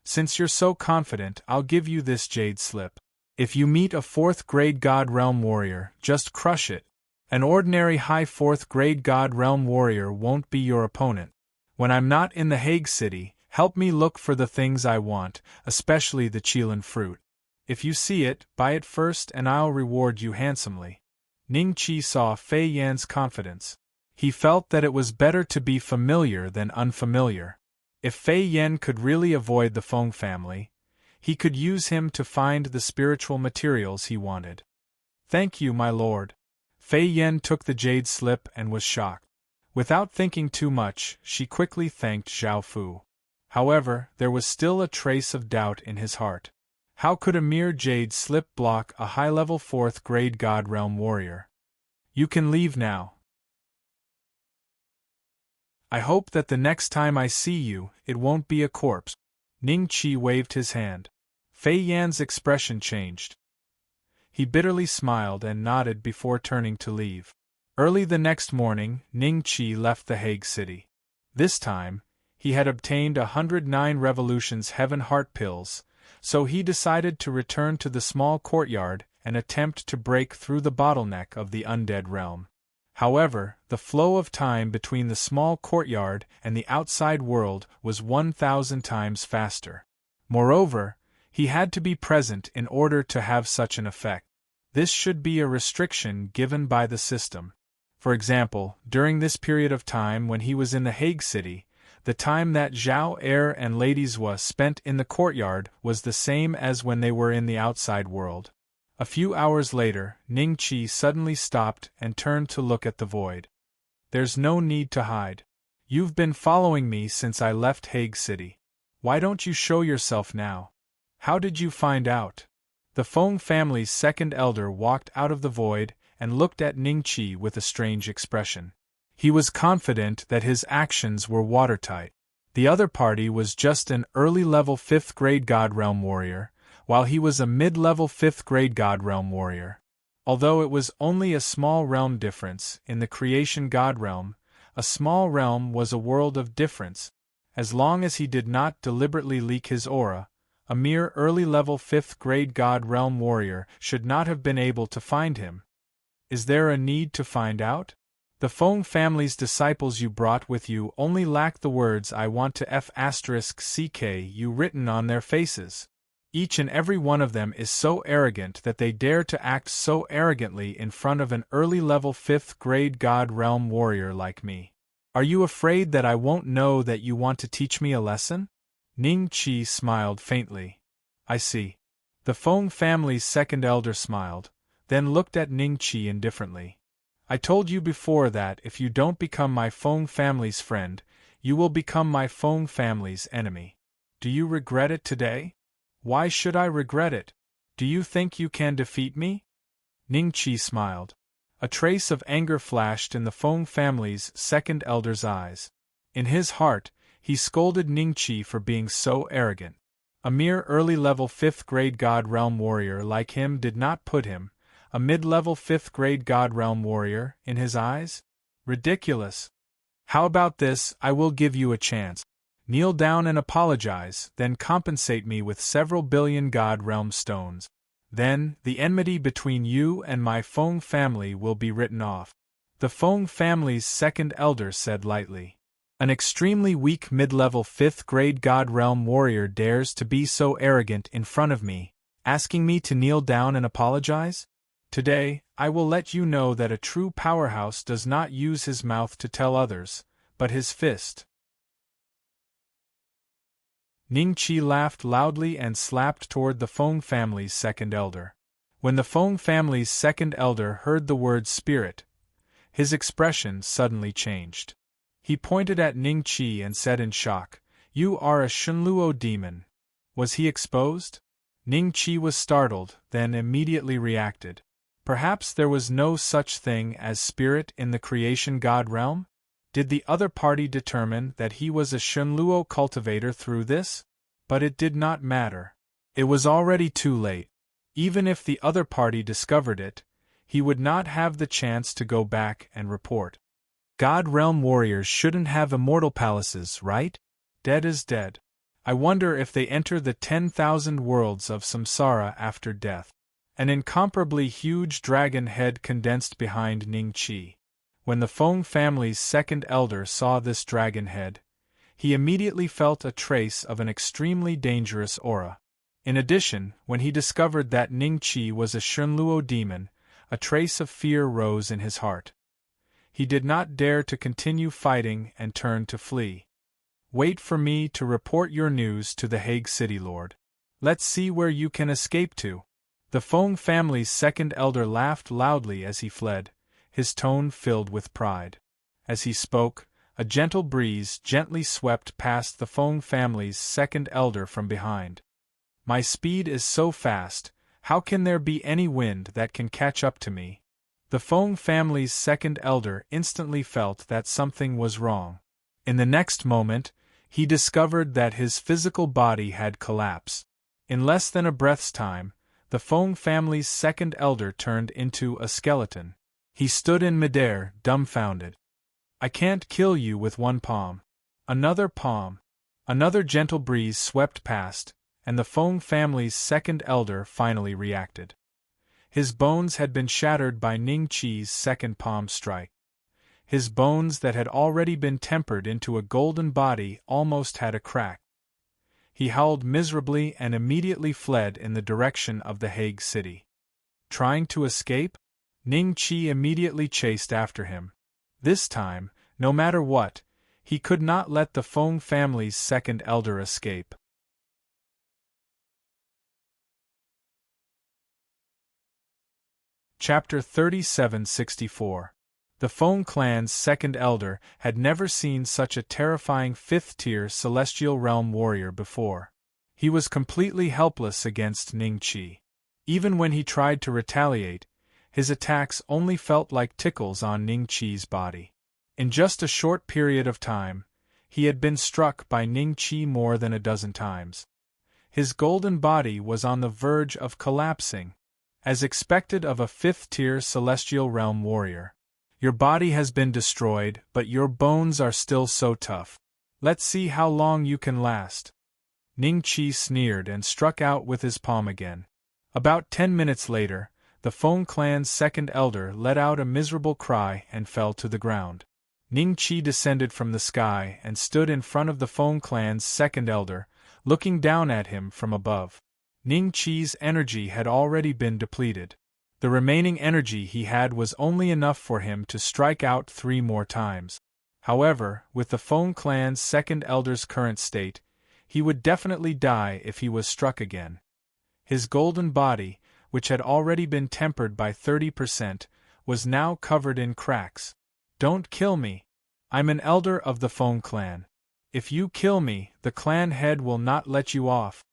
Speaker 1: Since you're so confident, I'll give you this jade slip. If you meet a 4th-grade God Realm warrior, just crush it. An ordinary high 4th-grade God Realm warrior won't be your opponent. When I'm not in the Hague City, help me look for the things I want, especially the Qilin fruit. If you see it, buy it first and I'll reward you handsomely. Ning Qi saw Fei Yan's confidence. He felt that it was better to be familiar than unfamiliar. If Fei Yan could really avoid the Feng family, he could use him to find the spiritual materials he wanted. Thank you, my lord. Fei Yan took the jade slip and was shocked. Without thinking too much, she quickly thanked Zhao Fu. However, there was still a trace of doubt in his heart. How could a mere jade slip block a high-level 4th-grade God Realm warrior? You can leave now. I hope that the next time I see you, it won't be a corpse. Ning Qi waved his hand. Fei Yan's expression changed. He bitterly smiled and nodded before turning to leave. Early the next morning, Ning Qi left the Hague City. This time, he had obtained 109 Revolutions Heaven Heart pills, so he decided to return to the small courtyard and attempt to break through the bottleneck of the undead realm. However, the flow of time between the small courtyard and the outside world was 1,000 times faster. Moreover, he had to be present in order to have such an effect. This should be a restriction given by the system. For example, during this period of time when he was in the Hague City, the time that Zhao Er and Lady Zhua spent in the courtyard was the same as when they were in the outside world. A few hours later, Ning Qi suddenly stopped and turned to look at the void. There's no need to hide. You've been following me since I left Hague City. Why don't you show yourself now? How did you find out? The Feng family's second elder walked out of the void and looked at Ning Qi with a strange expression. He was confident that his actions were watertight. The other party was just an early-level 5th-grade God Realm warrior, while he was a mid-level 5th-grade God Realm warrior. Although it was only a small realm difference in the creation God Realm, a small realm was a world of difference. As long as he did not deliberately leak his aura, a mere early-level 5th-grade God Realm warrior should not have been able to find him. Is there a need to find out? The Feng family's disciples you brought with you only lack the words "I want to F***CK" written on their faces. Each and every one of them is so arrogant that they dare to act so arrogantly in front of an early-level 5th-grade God Realm warrior like me. Are you afraid that I won't know that you want to teach me a lesson? Ning Qi smiled faintly. I see. The Feng family's second elder smiled, then looked at Ning Qi indifferently. I told you before that if you don't become my Feng family's friend, you will become my Feng family's enemy. Do you regret it today? Why should I regret it? Do you think you can defeat me? Ning Qi smiled. A trace of anger flashed in the Feng family's second elder's eyes. In his heart, he scolded Ning Qi for being so arrogant. A mere early-level 5th-grade God Realm warrior like him did not put him, a mid-level 5th-grade God Realm warrior, in his eyes? Ridiculous. How about this? I will give you a chance. Kneel down and apologize, then compensate me with several billion God Realm stones. Then, the enmity between you and my Feng family will be written off. The Feng family's second elder said lightly. An extremely weak mid-level 5th-grade God Realm warrior dares to be so arrogant in front of me, asking me to kneel down and apologize? Today, I will let you know that a true powerhouse does not use his mouth to tell others, but his fist. Ning Qi laughed loudly and slapped toward the Feng family's second elder. When the Feng family's second elder heard the word spirit, his expression suddenly changed. He pointed at Ning Qi and said in shock, "You are a Shenluo demon." Was he exposed? Ning Qi was startled, then immediately reacted. Perhaps there was no such thing as spirit in the creation God realm? Did the other party determine that he was a Shenluo cultivator through this? But it did not matter. It was already too late. Even if the other party discovered it, he would not have the chance to go back and report. God realm warriors shouldn't have immortal palaces, right? Dead is dead. I wonder if they enter the 10,000 worlds of samsara after death. An incomparably huge dragon head condensed behind Ning Qi. When the Feng family's second elder saw this dragon head, he immediately felt a trace of an extremely dangerous aura. In addition, when he discovered that Ning Qi was a Shenluo demon, a trace of fear rose in his heart. He did not dare to continue fighting and turned to flee. Wait for me to report your news to the Hague City Lord. Let's see where you can escape to. The Feng family's second elder laughed loudly as he fled, his tone filled with pride. As he spoke, a gentle breeze gently swept past the Feng family's second elder from behind. My speed is so fast, how can there be any wind that can catch up to me? The Feng family's second elder instantly felt that something was wrong. In the next moment, he discovered that his physical body had collapsed. In less than a breath's time, the Feng family's second elder turned into a skeleton. He stood in midair, dumbfounded. I can't kill you with one palm. Another palm. Another gentle breeze swept past, and the Feng family's second elder finally reacted. His bones had been shattered by Ning Qi's second palm strike. His bones that had already been tempered into a golden body almost had a crack. He howled miserably and immediately fled in the direction of the Hague city. Trying to escape? Ning Qi immediately chased after him. This time, no matter what, he could not let the Feng family's second elder escape. Chapter 3764. The Feng clan's second elder had never seen such a terrifying fifth-tier celestial realm warrior before. He was completely helpless against Ning Qi. Even when he tried to retaliate, his attacks only felt like tickles on Ning Qi's body. In just a short period of time, he had been struck by Ning Qi more than a dozen times. His golden body was on the verge of collapsing, as expected of a fifth-tier celestial realm warrior. Your body has been destroyed, but your bones are still so tough. Let's see how long you can last. Ning Qi sneered and struck out with his palm again. About 10 minutes later, the Feng clan's second elder let out a miserable cry and fell to the ground. Ning Qi descended from the sky and stood in front of the Feng clan's second elder, looking down at him from above. Ning Qi's energy had already been depleted. The remaining energy he had was only enough for him to strike out 3 more times. However, with the Feng clan's second elder's current state, he would definitely die if he was struck again. His golden body, which had already been tempered by 30%, was now covered in cracks. Don't kill me. I'm an elder of the Feng clan. If you kill me, the clan head will not let you off.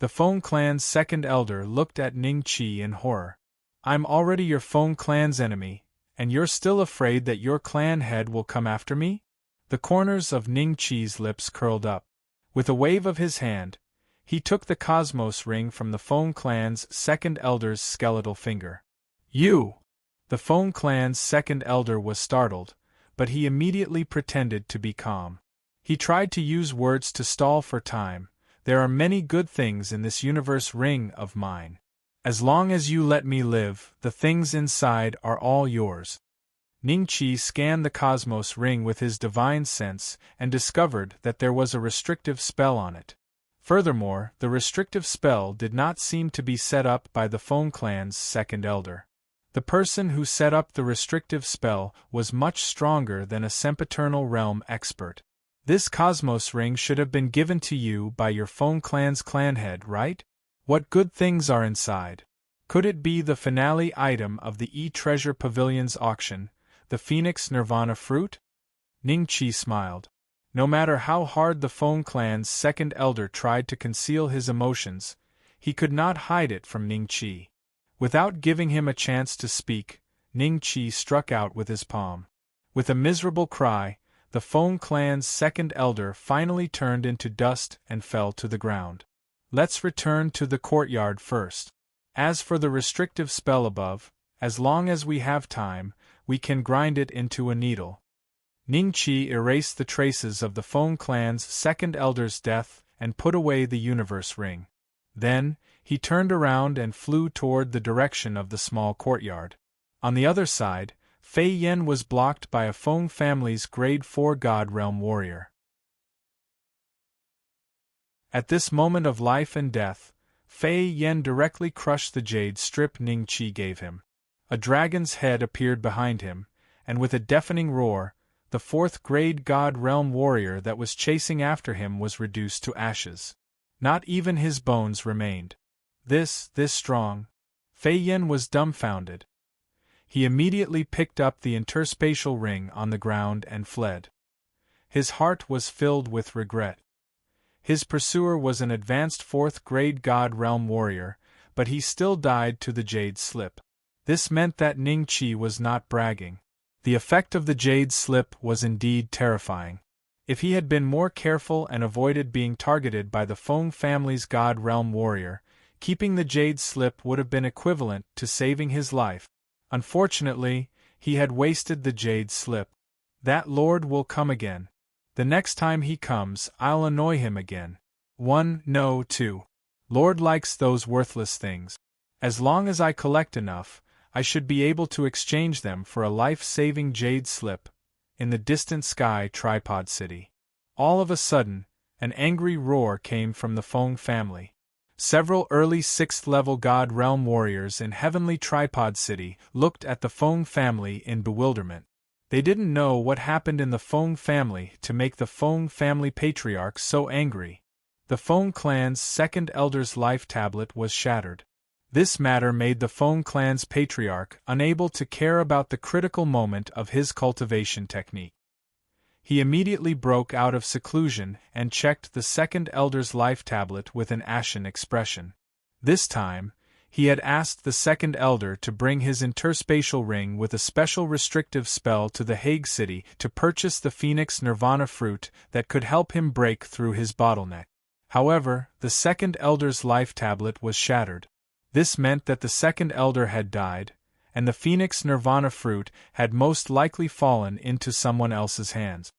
Speaker 1: The Feng clan's second elder looked at Ning Qi in horror. I'm already your Feng clan's enemy, and you're still afraid that your clan head will come after me? The corners of Ning Qi's lips curled up. With a wave of his hand, he took the Cosmos ring from the Feng clan's second elder's skeletal finger. You! The Feng clan's second elder was startled, but he immediately pretended to be calm. He tried to use words to stall for time. There are many good things in this universe ring of mine. As long as you let me live, the things inside are all yours. Ning Qi scanned the Cosmos ring with his divine sense and discovered that there was a restrictive spell on it. Furthermore, the restrictive spell did not seem to be set up by the Feng clan's second elder. The person who set up the restrictive spell was much stronger than a sempiternal realm expert. This Cosmos ring should have been given to you by your Feng clan's clan head, right? What good things are inside? Could it be the finale item of the E-Treasure Pavilion's auction, the Phoenix Nirvana fruit? Ning Qi smiled. No matter how hard the Feng clan's second elder tried to conceal his emotions, he could not hide it from Ning Qi. Without giving him a chance to speak, Ning Qi struck out with his palm. With a miserable cry, the Feng clan's second elder finally turned into dust and fell to the ground. Let's return to the courtyard first. As for the restrictive spell above, as long as we have time, we can grind it into a needle. Ning Qi erased the traces of the Feng clan's second elder's death and put away the universe ring. Then, he turned around and flew toward the direction of the small courtyard. On the other side, Fei Yan was blocked by a Feng family's grade 4 God Realm warrior. At this moment of life and death, Fei Yan directly crushed the jade strip Ning Qi gave him. A dragon's head appeared behind him, and with a deafening roar, the 4th grade God Realm warrior that was chasing after him was reduced to ashes. Not even his bones remained. This strong. Fei Yan was dumbfounded. He immediately picked up the interspatial ring on the ground and fled. His heart was filled with regret. His pursuer was an advanced 4th grade God Realm warrior, but he still died to the jade slip. This meant that Ning Qi was not bragging. The effect of the jade slip was indeed terrifying. If he had been more careful and avoided being targeted by the Feng family's God Realm warrior, keeping the jade slip would have been equivalent to saving his life. Unfortunately, he had wasted the jade slip. That lord will come again. The next time he comes, I'll annoy him again. 2. Lord likes those worthless things. As long as I collect enough, I should be able to exchange them for a life-saving jade slip, in the distant sky tripod city. All of a sudden, an angry roar came from the Feng family. Several early 6th-level God Realm warriors in Heavenly Tripod City looked at the Feng family in bewilderment. They didn't know what happened in the Feng family to make the Feng family patriarch so angry. The Feng clan's second elder's life tablet was shattered. This matter made the Feng clan's patriarch unable to care about the critical moment of his cultivation technique. He immediately broke out of seclusion and checked the second elder's life tablet with an ashen expression. This time, he had asked the second elder to bring his interspatial ring with a special restrictive spell to the Hague City to purchase the Phoenix Nirvana fruit that could help him break through his bottleneck. However, the second elder's life tablet was shattered. This meant that the second elder had died, and the Phoenix Nirvana fruit had most likely fallen into someone else's hands.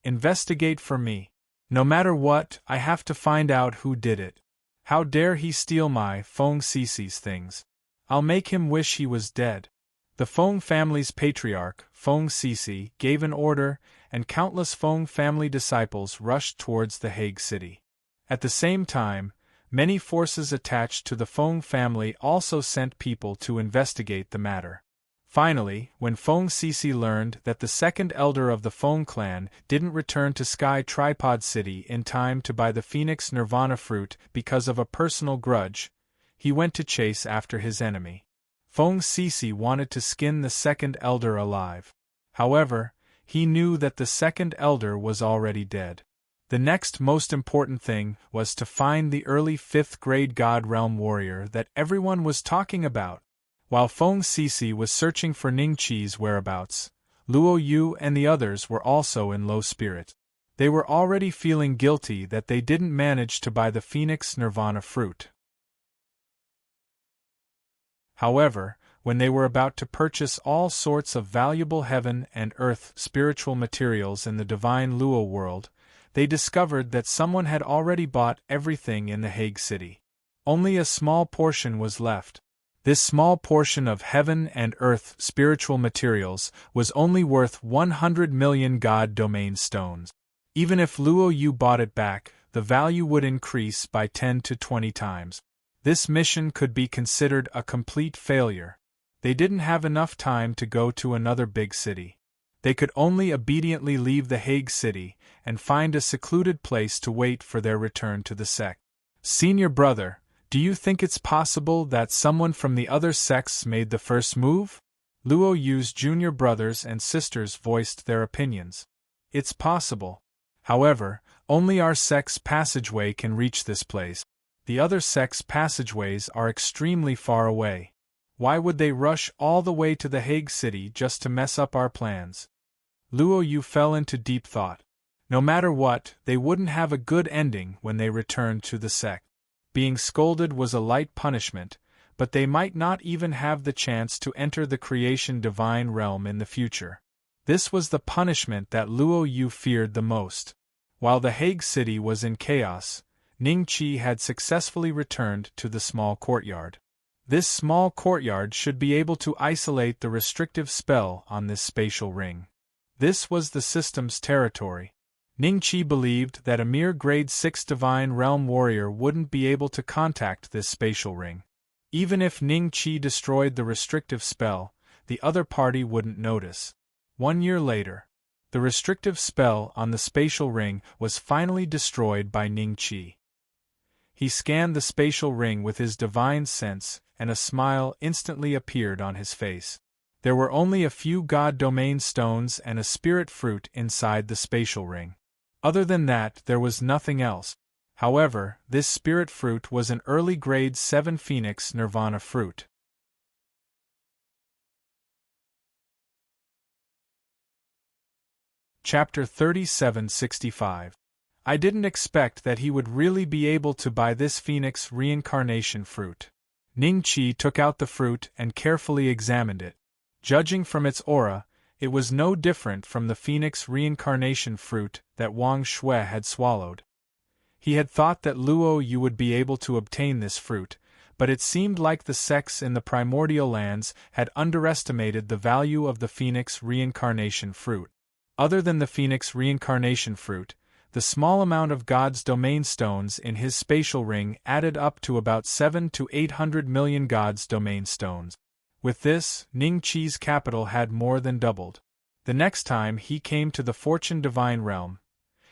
Speaker 1: Investigate for me. No matter what, I have to find out who did it. How dare he steal my Feng Cece's things? I'll make him wish he was dead. The Feng family's patriarch, Feng Cece, gave an order, and countless Feng family disciples rushed towards the Hague City. At the same time, many forces attached to the Feng family also sent people to investigate the matter. Finally, when Feng Cece learned that the second elder of the Feng clan didn't return to Sky Tripod City in time to buy the Phoenix Nirvana fruit because of a personal grudge, he went to chase after his enemy. Feng Cece wanted to skin the second elder alive. However, he knew that the second elder was already dead. The next most important thing was to find the early 5th-grade God Realm warrior that everyone was talking about. While Feng Cece was searching for Ning Qi's whereabouts, Luo Yu and the others were also in low spirits. They were already feeling guilty that they didn't manage to buy the Phoenix Nirvana fruit. However, when they were about to purchase all sorts of valuable heaven and earth spiritual materials in the divine Luo world, they discovered that someone had already bought everything in the Hague City. Only a small portion was left. This small portion of heaven and earth spiritual materials was only worth 100 million God domain stones. Even if Luo Yu bought it back, the value would increase by 10 to 20 times. This mission could be considered a complete failure. They didn't have enough time to go to another big city. They could only obediently leave the Hague City and find a secluded place to wait for their return to the sect. Senior brother, do you think it's possible that someone from the other sects made the first move? Luo Yu's junior brothers and sisters voiced their opinions. It's possible. However, only our sect's passageway can reach this place. The other sect's passageways are extremely far away. Why would they rush all the way to the Hague City just to mess up our plans? Luo Yu fell into deep thought. No matter what, they wouldn't have a good ending when they returned to the sect. Being scolded was a light punishment, but they might not even have the chance to enter the creation divine realm in the future. This was the punishment that Luo Yu feared the most. While the Hague City was in chaos, Ning Qi had successfully returned to the small courtyard. This small courtyard should be able to isolate the restrictive spell on this spatial ring. This was the system's territory. Ning Qi believed that a mere grade 6 divine realm warrior wouldn't be able to contact this spatial ring. Even if Ning Qi destroyed the restrictive spell, the other party wouldn't notice. 1 year later, the restrictive spell on the spatial ring was finally destroyed by Ning Qi. He scanned the spatial ring with his divine sense, and a smile instantly appeared on his face. There were only a few God domain stones and a spirit fruit inside the spatial ring. Other than that, there was nothing else. However, this spirit fruit was an early grade 7 Phoenix Nirvana fruit. Chapter 3765. I didn't expect that he would really be able to buy this Phoenix reincarnation fruit. Ning Qi took out the fruit and carefully examined it. Judging from its aura, it was no different from the Phoenix reincarnation fruit that Wang Shui had swallowed. He had thought that Luo Yu would be able to obtain this fruit, but it seemed like the sects in the primordial lands had underestimated the value of the Phoenix reincarnation fruit. Other than the Phoenix reincarnation fruit, the small amount of God's domain stones in his spatial ring added up to about 7 to 800 million God's domain stones. With this, Ning Chi's capital had more than doubled. The next time he came to the Fortune Divine realm,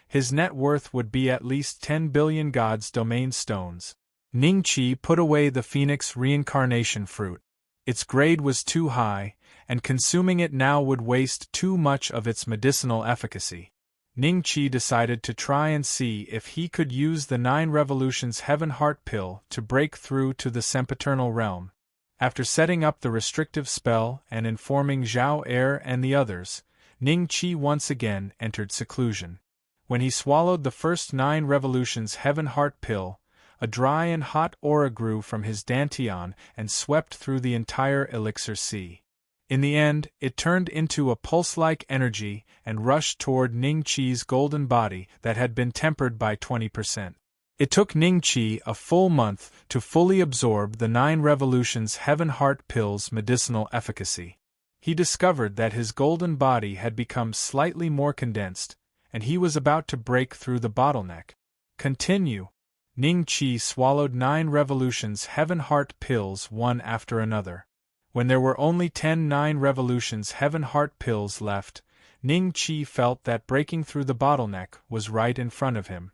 Speaker 1: his net worth would be at least 10 billion God's domain stones. Ning Chi put away the Phoenix reincarnation fruit. Its grade was too high, and consuming it now would waste too much of its medicinal efficacy. Ning Chi decided to try and see if he could use the 9 Revolutions Heaven Heart Pill to break through to the sempiternal realm. After setting up the restrictive spell and informing Zhao Er and the others, Ning Chi once again entered seclusion. When he swallowed the first 9 Revolutions Heaven Heart Pill, a dry and hot aura grew from his dantian and swept through the entire elixir sea. In the end, it turned into a pulse-like energy and rushed toward Ning Chi's golden body that had been tempered by 20%. It took Ning Chi a full month to fully absorb the 9 Revolutions Heaven Heart Pill's medicinal efficacy. He discovered that his golden body had become slightly more condensed, and he was about to break through the bottleneck. Continue. Ning Chi swallowed 9 Revolutions Heaven Heart Pills one after another. When there were only 10 9 Revolutions Heaven Heart Pills left, Ning Chi felt that breaking through the bottleneck was right in front of him.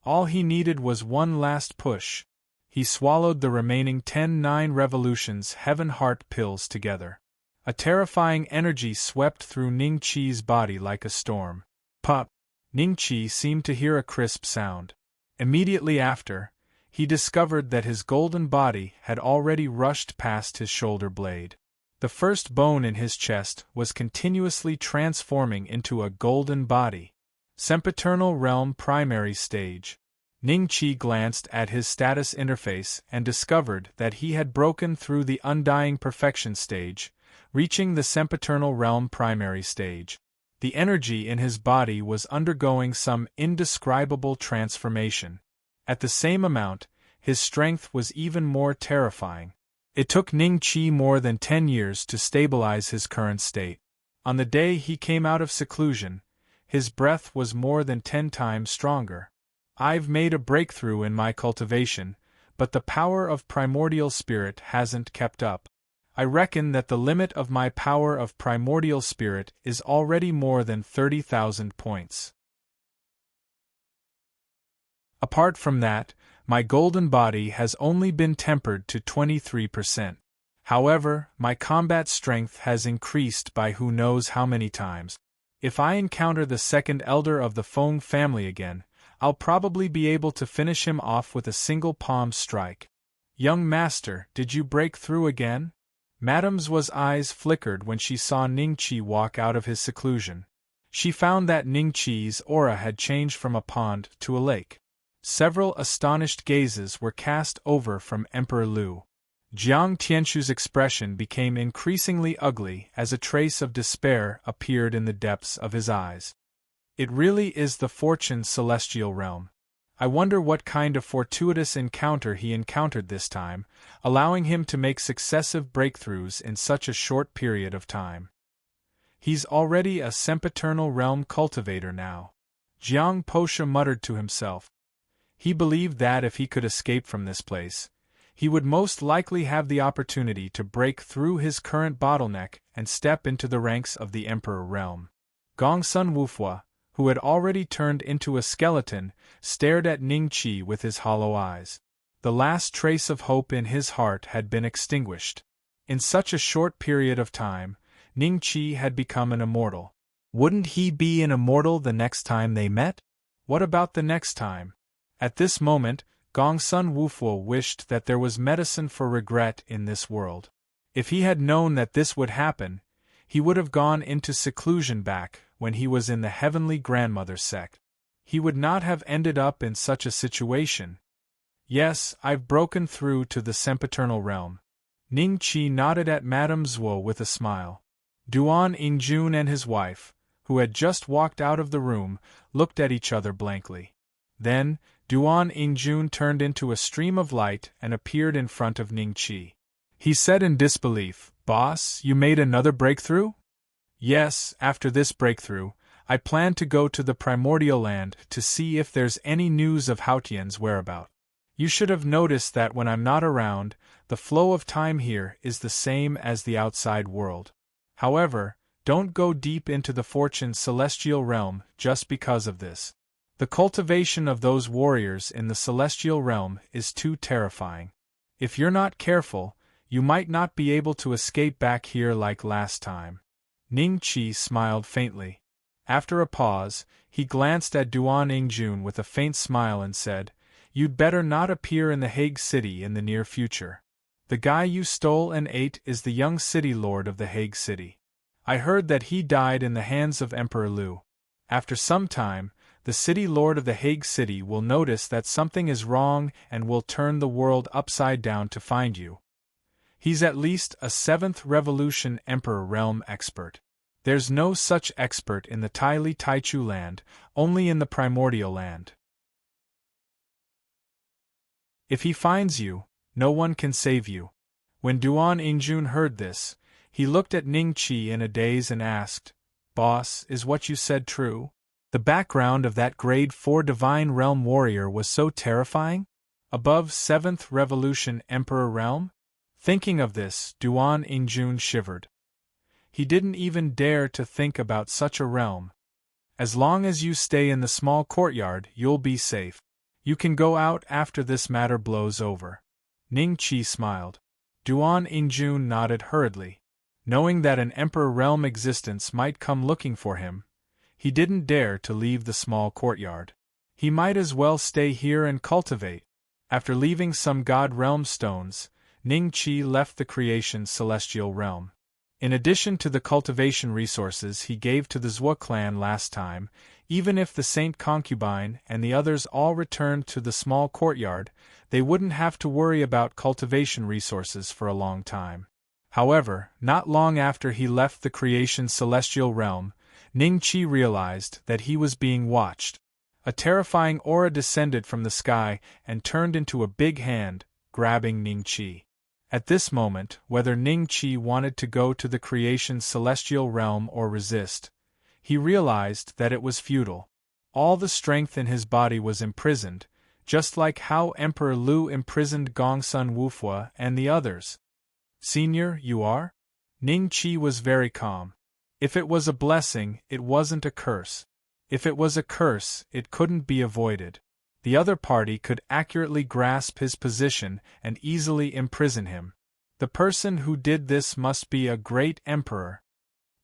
Speaker 1: All he needed was one last push. He swallowed the remaining 10 9 Revolutions Heaven Heart Pills together. A terrifying energy swept through Ning Chi's body like a storm. Pop! Ning Chi seemed to hear a crisp sound. Immediately after, he discovered that his golden body had already rushed past his shoulder blade. The first bone in his chest was continuously transforming into a golden body. Sempiternal Realm Primary Stage. Ning Chi glanced at his status interface and discovered that he had broken through the Undying Perfection stage, reaching the Sempiternal Realm Primary Stage. The energy in his body was undergoing some indescribable transformation. At the same amount, his strength was even more terrifying. It took Ning Chi more than 10 years to stabilize his current state. On the day he came out of seclusion, his breath was more than 10 times stronger. I've made a breakthrough in my cultivation, but the power of primordial spirit hasn't kept up. I reckon that the limit of my power of primordial spirit is already more than 30,000 points. Apart from that, my golden body has only been tempered to 23%. However, my combat strength has increased by who knows how many times. If I encounter the second elder of the Feng family again, I'll probably be able to finish him off with a single palm strike. Young master, did you break through again? Madame Zhuo's eyes flickered when she saw Ning Chi walk out of his seclusion. She found that Ning Chi's aura had changed from a pond to a lake. Several astonished gazes were cast over from Emperor Liu. Jiang Tianshu's expression became increasingly ugly as a trace of despair appeared in the depths of his eyes. It really is the Fortune Celestial Realm. I wonder what kind of fortuitous encounter he encountered this time, allowing him to make successive breakthroughs in such a short period of time. He's already a sempiternal realm cultivator now. Jiang Posha muttered to himself. He believed that if he could escape from this place, he would most likely have the opportunity to break through his current bottleneck and step into the ranks of the Emperor realm. Gongsun Wufua, who had already turned into a skeleton, stared at Ning Chi with his hollow eyes. The last trace of hope in his heart had been extinguished. In such a short period of time, Ning Chi had become an immortal. Wouldn't he be an immortal the next time they met? What about the next time? At this moment, Gongsun Wufua wished that there was medicine for regret in this world. If he had known that this would happen, he would have gone into seclusion back when he was in the Heavenly Grandmother sect. He would not have ended up in such a situation. Yes, I've broken through to the sempiternal realm. Ning Chi nodded at Madame Zhuo with a smile. Duan Yingjun and his wife, who had just walked out of the room, looked at each other blankly. Then, Duan Yingjun turned into a stream of light and appeared in front of Ning Chi. He said in disbelief, "Boss, you made another breakthrough?" "Yes, after this breakthrough, I plan to go to the primordial land to see if there's any news of Haotian's whereabout. You should have noticed that when I'm not around, the flow of time here is the same as the outside world. However, don't go deep into the fortune's celestial realm just because of this. The cultivation of those warriors in the celestial realm is too terrifying. If you're not careful, you might not be able to escape back here like last time. Ning Qi smiled faintly. After a pause, he glanced at Duan Yingjun with a faint smile and said, "You'd better not appear in the Hague City in the near future. The guy you stole and ate is the young city lord of the Hague City. I heard that he died in the hands of Emperor Lu. After some time, the city lord of the Hague City will notice that something is wrong and will turn the world upside down to find you. He's at least a 7th Revolution Emperor realm expert. There's no such expert in the Taili Taichu land, only in the primordial land. If he finds you, no one can save you." When Duan Yingjun heard this, he looked at Ning Qi in a daze and asked, "Boss, is what you said true? The background of that grade 4 divine realm warrior was so terrifying? Above 7th Revolution Emperor realm?" Thinking of this, Duan Yingjun shivered. He didn't even dare to think about such a realm. "As long as you stay in the small courtyard, you'll be safe. You can go out after this matter blows over." Ning Qi smiled. Duan Yingjun nodded hurriedly. Knowing that an Emperor realm existence might come looking for him, he didn't dare to leave the small courtyard. He might as well stay here and cultivate. After leaving some God realm stones, Ning Qi left the creation's celestial realm. In addition to the cultivation resources he gave to the Zhua clan last time, even if the Saint Concubine and the others all returned to the small courtyard, they wouldn't have to worry about cultivation resources for a long time. However, not long after he left the creation's celestial realm, Ning Qi realized that he was being watched. A terrifying aura descended from the sky and turned into a big hand, grabbing Ning Qi. At this moment, whether Ning Qi wanted to go to the creation's celestial realm or resist, he realized that it was futile. All the strength in his body was imprisoned, just like how Emperor Lu imprisoned Gongsun Wufua and the others. "Senior, you are?" Ning Qi was very calm. If it was a blessing, it wasn't a curse. If it was a curse, it couldn't be avoided. The other party could accurately grasp his position and easily imprison him. The person who did this must be a great emperor.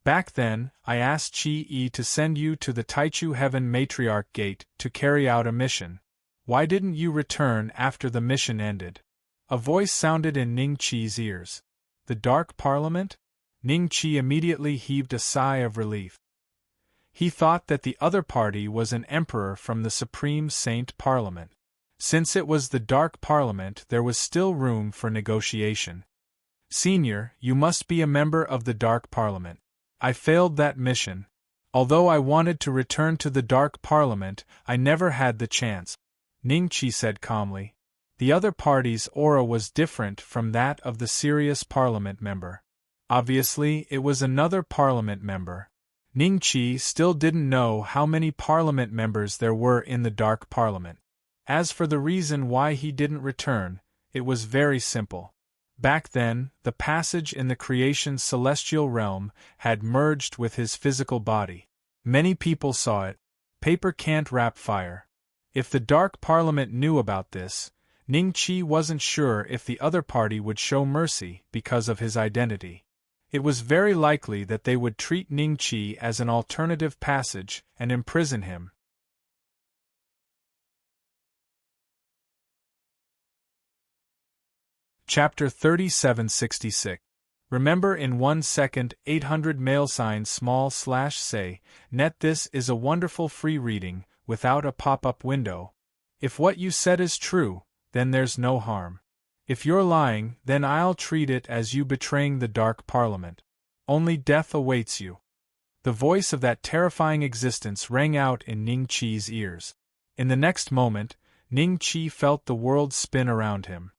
Speaker 1: "Back then, I asked Qi Yi to send you to the Taichu Heaven Matriarch Gate to carry out a mission. Why didn't you return after the mission ended?" A voice sounded in Ning Qi's ears. "The Dark Parliament?" Ning Qi immediately heaved a sigh of relief. He thought that the other party was an emperor from the Supreme Saint Parliament. Since it was the Dark Parliament, there was still room for negotiation. "Senior, you must be a member of the Dark Parliament. I failed that mission. Although I wanted to return to the Dark Parliament, I never had the chance," Ning Qi said calmly. The other party's aura was different from that of the serious Parliament member. Obviously, it was another Parliament member. Ning Qi still didn't know how many Parliament members there were in the Dark Parliament. As for the reason why he didn't return, it was very simple. Back then, the passage in the creation's celestial realm had merged with his physical body. Many people saw it. Paper can't wrap fire. If the Dark Parliament knew about this, Ning Qi wasn't sure if the other party would show mercy because of his identity. It was very likely that they would treat Ning Qi as an alternative passage and imprison him. Chapter 3766. Remember in 1 second 800 mail sign /say, net. This is a wonderful free reading, without a pop-up window. If what you said is true, then there's no harm. If you're lying, then I'll treat it as you betraying the Dark Parliament. Only death awaits you. The voice of that terrifying existence rang out in Ning Qi's ears. In the next moment, Ning Qi felt the world spin around him.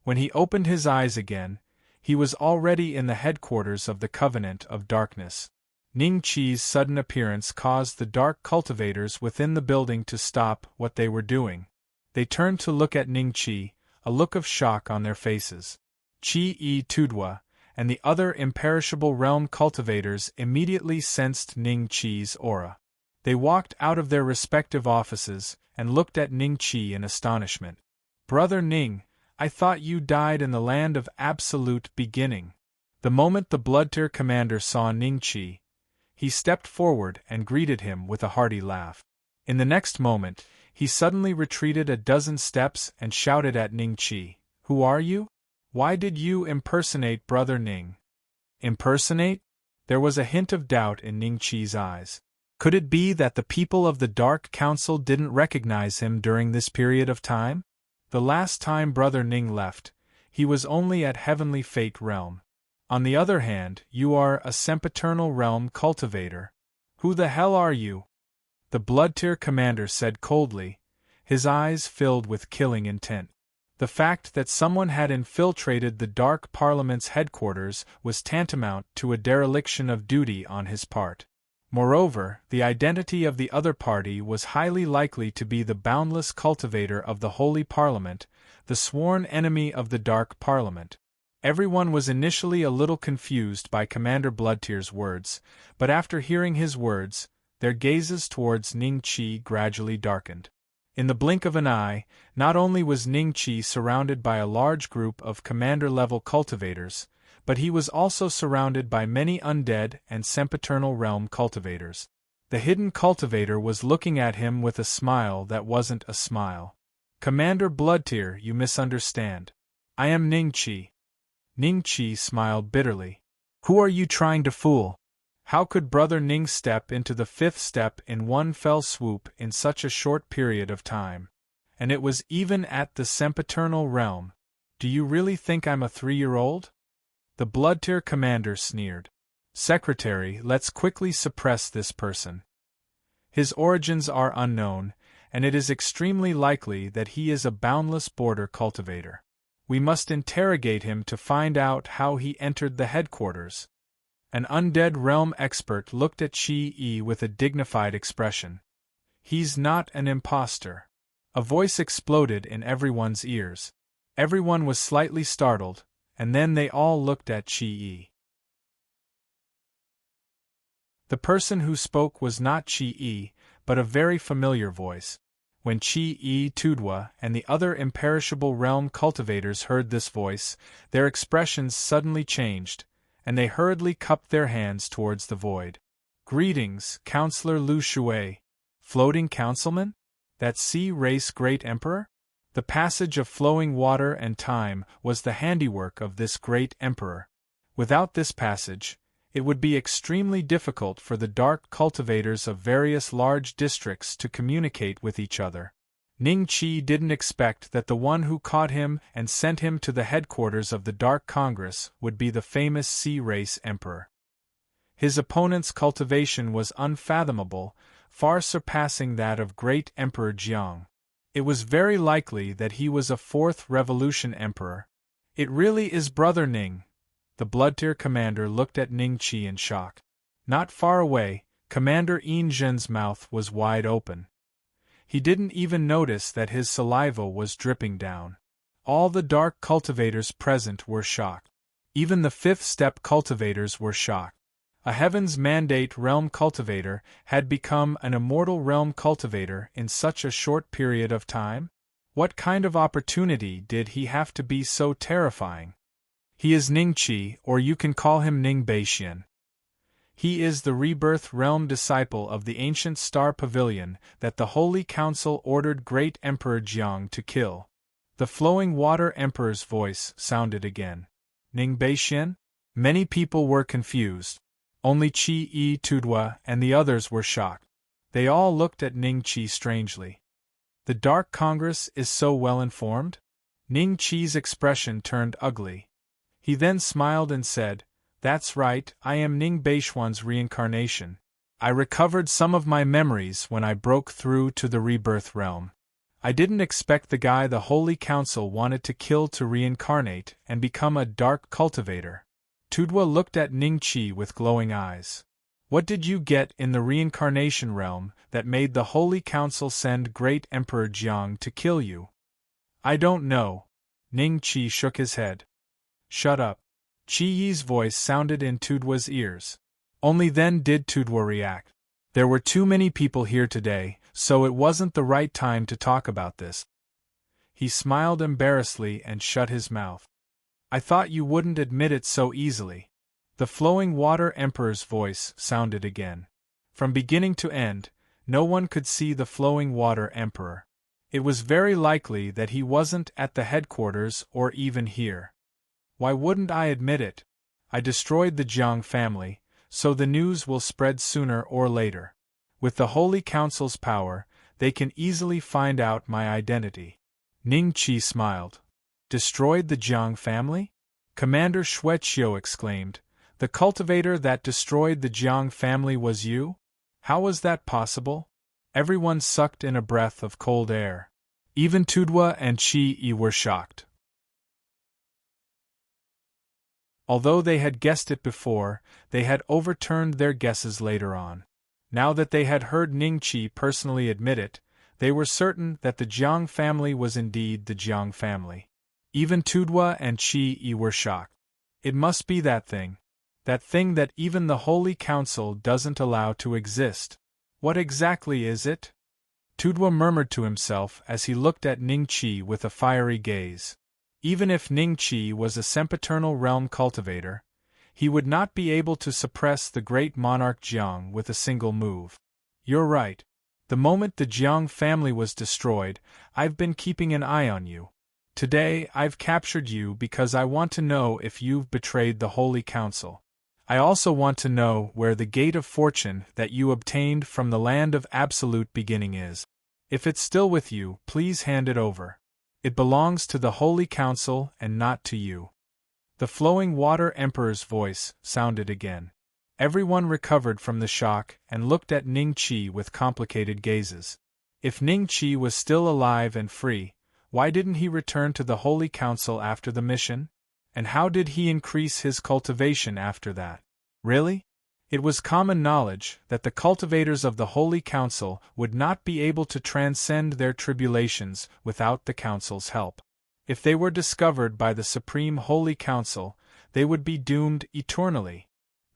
Speaker 1: When he opened his eyes again, he was already in the headquarters of the Covenant of Darkness. Ning Qi's sudden appearance caused the dark cultivators within the building to stop what they were doing. They turned to look at Ning Qi, a look of shock on their faces. Qi Tudwa and the other imperishable realm cultivators immediately sensed Ning Qi's aura. They walked out of their respective offices and looked at Ning Qi in astonishment. "Brother Ning, I thought you died in the land of absolute beginning." The moment the Bloodtear commander saw Ning Qi, he stepped forward and greeted him with a hearty laugh. In the next moment, he suddenly retreated a dozen steps and shouted at Ning Qi, "Who are you? Why did you impersonate Brother Ning?" Impersonate? There was a hint of doubt in Ning Qi's eyes. Could it be that the people of the Dark Council didn't recognize him during this period of time? The last time Brother Ning left, he was only at Heavenly Fate Realm. On the other hand, you are a sempiternal realm cultivator. Who the hell are you? The Bloodtear commander said coldly, his eyes filled with killing intent. The fact that someone had infiltrated the Dark Parliament's headquarters was tantamount to a dereliction of duty on his part. Moreover, the identity of the other party was highly likely to be the boundless cultivator of the Holy Parliament, the sworn enemy of the Dark Parliament. Everyone was initially a little confused by Commander Bloodtear's words, but after hearing his words, their gazes towards Ning Qi gradually darkened. In the blink of an eye, not only was Ning Qi surrounded by a large group of commander-level cultivators, but he was also surrounded by many undead and sempiternal realm cultivators. The hidden cultivator was looking at him with a smile that wasn't a smile. "Commander Bloodtear, you misunderstand. I am Ning Qi." Ning Qi smiled bitterly. "Who are you trying to fool? How could Brother Ning step into the fifth step in one fell swoop in such a short period of time? And it was even at the sempiternal realm. Do you really think I'm a 3-year-old? The Bloodtear commander sneered. "Secretary, let's quickly suppress this person. His origins are unknown, and it is extremely likely that he is a boundless border cultivator. We must interrogate him to find out how he entered the headquarters." An undead realm expert looked at Qi with a dignified expression. "He's not an imposter." A voice exploded in everyone's ears. Everyone was slightly startled, and then they all looked at Qi. The person who spoke was not Qi, but a very familiar voice. When Qi Tudwa and the other imperishable realm cultivators heard this voice, their expressions suddenly changed, and they hurriedly cupped their hands towards the void. "Greetings, Counselor Lu Shui. Floating Councilman? That sea-race great emperor?" The passage of flowing water and time was the handiwork of this great emperor. Without this passage, it would be extremely difficult for the dark cultivators of various large districts to communicate with each other. Ning Qi didn't expect that the one who caught him and sent him to the headquarters of the Dark Congress would be the famous sea-race emperor. His opponent's cultivation was unfathomable, far surpassing that of great Emperor Jiang. It was very likely that he was a fourth revolution emperor. "It really is Brother Ning." The Bloodtear commander looked at Ning Qi in shock. Not far away, Commander Yin Zhen's mouth was wide open. He didn't even notice that his saliva was dripping down. All the dark cultivators present were shocked. Even the fifth step cultivators were shocked. A Heaven's Mandate realm cultivator had become an immortal realm cultivator in such a short period of time? What kind of opportunity did he have to be so terrifying? "He is Ning Qi, or you can call him Ning Beixian. He is the rebirth realm disciple of the ancient star pavilion that the Holy Council ordered great Emperor Jiang to kill." The flowing water emperor's voice sounded again. "Ning Beixian?" Many people were confused. Only Qi Tudwa and the others were shocked. They all looked at Ning Qi strangely. "The Dark Congress is so well informed?" Ning Qi's expression turned ugly. He then smiled and said, "That's right, I am Ning Beixian's reincarnation. I recovered some of my memories when I broke through to the rebirth realm. I didn't expect the guy the Holy Council wanted to kill to reincarnate and become a dark cultivator." Tudwa looked at Ning Qi with glowing eyes. What did you get in the reincarnation realm that made the Holy Council send Great Emperor Jiang to kill you? I don't know. Ning Qi shook his head. Shut up. Qi Yi's voice sounded in Tudwa's ears. Only then did Tudwa react. There were too many people here today, so it wasn't the right time to talk about this. He smiled embarrassedly and shut his mouth. I thought you wouldn't admit it so easily. The Flowing Water Emperor's voice sounded again. From beginning to end, no one could see the Flowing Water Emperor. It was very likely that he wasn't at the headquarters or even here. Why wouldn't I admit it? I destroyed the Jiang family, so the news will spread sooner or later. With the Holy Council's power, they can easily find out my identity. Ning Qi smiled. Destroyed the Jiang family? Commander Xueqiu exclaimed. The cultivator that destroyed the Jiang family was you? How was that possible? Everyone sucked in a breath of cold air. Even Tudwa and Qi Yi were shocked. Although they had guessed it before, they had overturned their guesses later on. Now that they had heard Ning Qi personally admit it, they were certain that the Jiang family was indeed the Jiang family. Even Tudwa and Qi Yi were shocked. It must be that thing. That thing that even the Holy Council doesn't allow to exist. What exactly is it? Tudwa murmured to himself as he looked at Ning Qi with a fiery gaze. Even if Ning Qi was a sempiternal realm cultivator, he would not be able to suppress the great monarch Jiang with a single move. You're right. The moment the Jiang family was destroyed, I've been keeping an eye on you. Today, I've captured you because I want to know if you've betrayed the Holy Council. I also want to know where the Gate of Fortune that you obtained from the Land of Absolute Beginning is. If it's still with you, please hand it over. It belongs to the Holy Council and not to you. The Flowing Water Emperor's voice sounded again. Everyone recovered from the shock and looked at Ning Qi with complicated gazes. If Ning Qi was still alive and free, why didn't he return to the Holy Council after the mission? And how did he increase his cultivation after that? Really? It was common knowledge that the cultivators of the Holy Council would not be able to transcend their tribulations without the Council's help. If they were discovered by the Supreme Holy Council, they would be doomed eternally.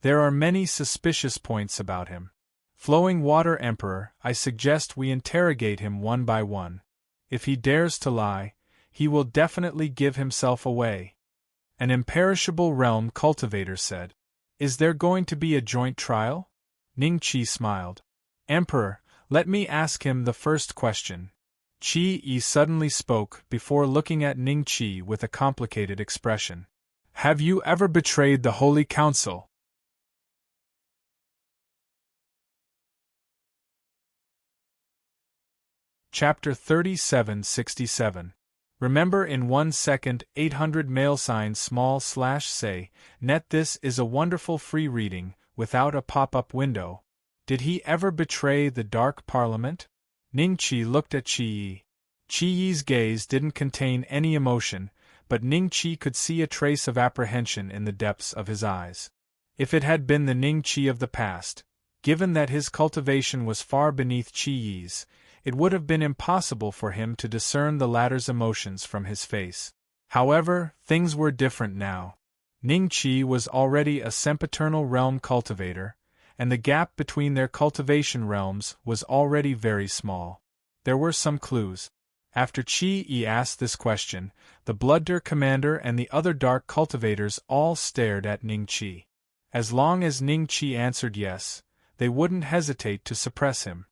Speaker 1: There are many suspicious points about him. Flowing Water Emperor, I suggest we interrogate him one by one. If he dares to lie, he will definitely give himself away. An imperishable realm cultivator said. Is there going to be a joint trial? Ning Qi smiled. Emperor, let me ask him the first question. Qi Yi suddenly spoke before looking at Ning Qi with a complicated expression. Have you ever betrayed the Holy Council? Chapter 3767. Remember in 1 second 800 $say, net. This is a wonderful free reading, without a pop-up window. Did he ever betray the Dark Parliament? Ning Qi looked at Qi Yi. Qi Yi's gaze didn't contain any emotion, but Ning Qi could see a trace of apprehension in the depths of his eyes. If it had been the Ning Qi of the past, given that his cultivation was far beneath Qi Yi's, it would have been impossible for him to discern the latter's emotions from his face. However, things were different now. Ning Qi was already a sempiternal realm cultivator, and the gap between their cultivation realms was already very small. There were some clues. After Qi Yi asked this question, the Bloodder commander and the other dark cultivators all stared at Ning Qi. As long as Ning Qi answered yes, they wouldn't hesitate to suppress him.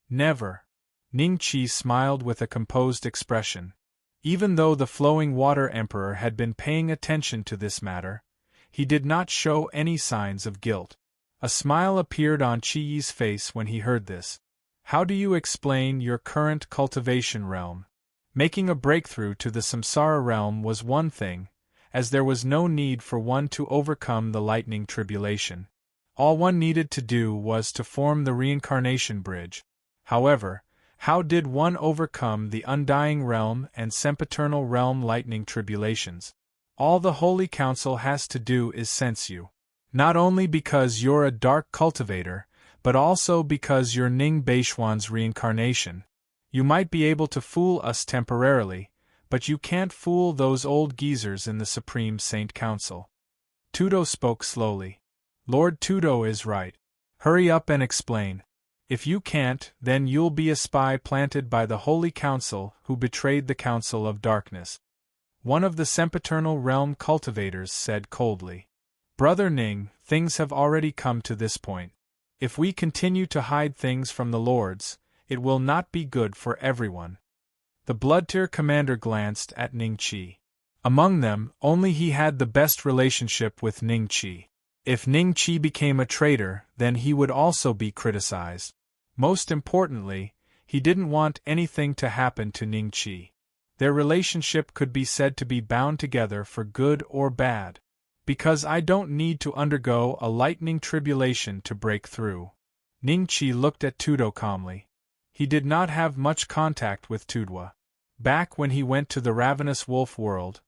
Speaker 1: Never. Ning Qi smiled with a composed expression. Even though the Flowing Water Emperor had been paying attention to this matter, he did not show any signs of guilt. A smile appeared on Qi Yi's face when he heard this. How do you explain your current cultivation realm? Making a breakthrough to the Samsara realm was one thing, as there was no need for one to overcome the lightning tribulation. All one needed to do was to form the reincarnation bridge. However, how did one overcome the undying realm and sempiternal realm lightning tribulations? All the Holy Council has to do is sense you. Not only because you're a dark cultivator, but also because you're Ning Beishuan's reincarnation. You might be able to fool us temporarily, but you can't fool those old geezers in the Supreme Saint Council. Tudo spoke slowly. Lord Tudo is right. Hurry up and explain. If you can't, then you'll be a spy planted by the Holy Council who betrayed the Council of Darkness. One of the sempiternal realm cultivators said coldly. Brother Ning, things have already come to this point. If we continue to hide things from the lords, it will not be good for everyone. The Blood-Tier commander glanced at Ning Qi. Among them, only he had the best relationship with Ning Qi. If Ning Qi became a traitor, then he would also be criticized. Most importantly, he didn't want anything to happen to Ning Qi. Their relationship could be said to be bound together for good or bad. Because I don't need to undergo a lightning tribulation to break through. Ning Qi looked at Tudo calmly. He did not have much contact with Tudwa. Back when he went to the ravenous wolf world,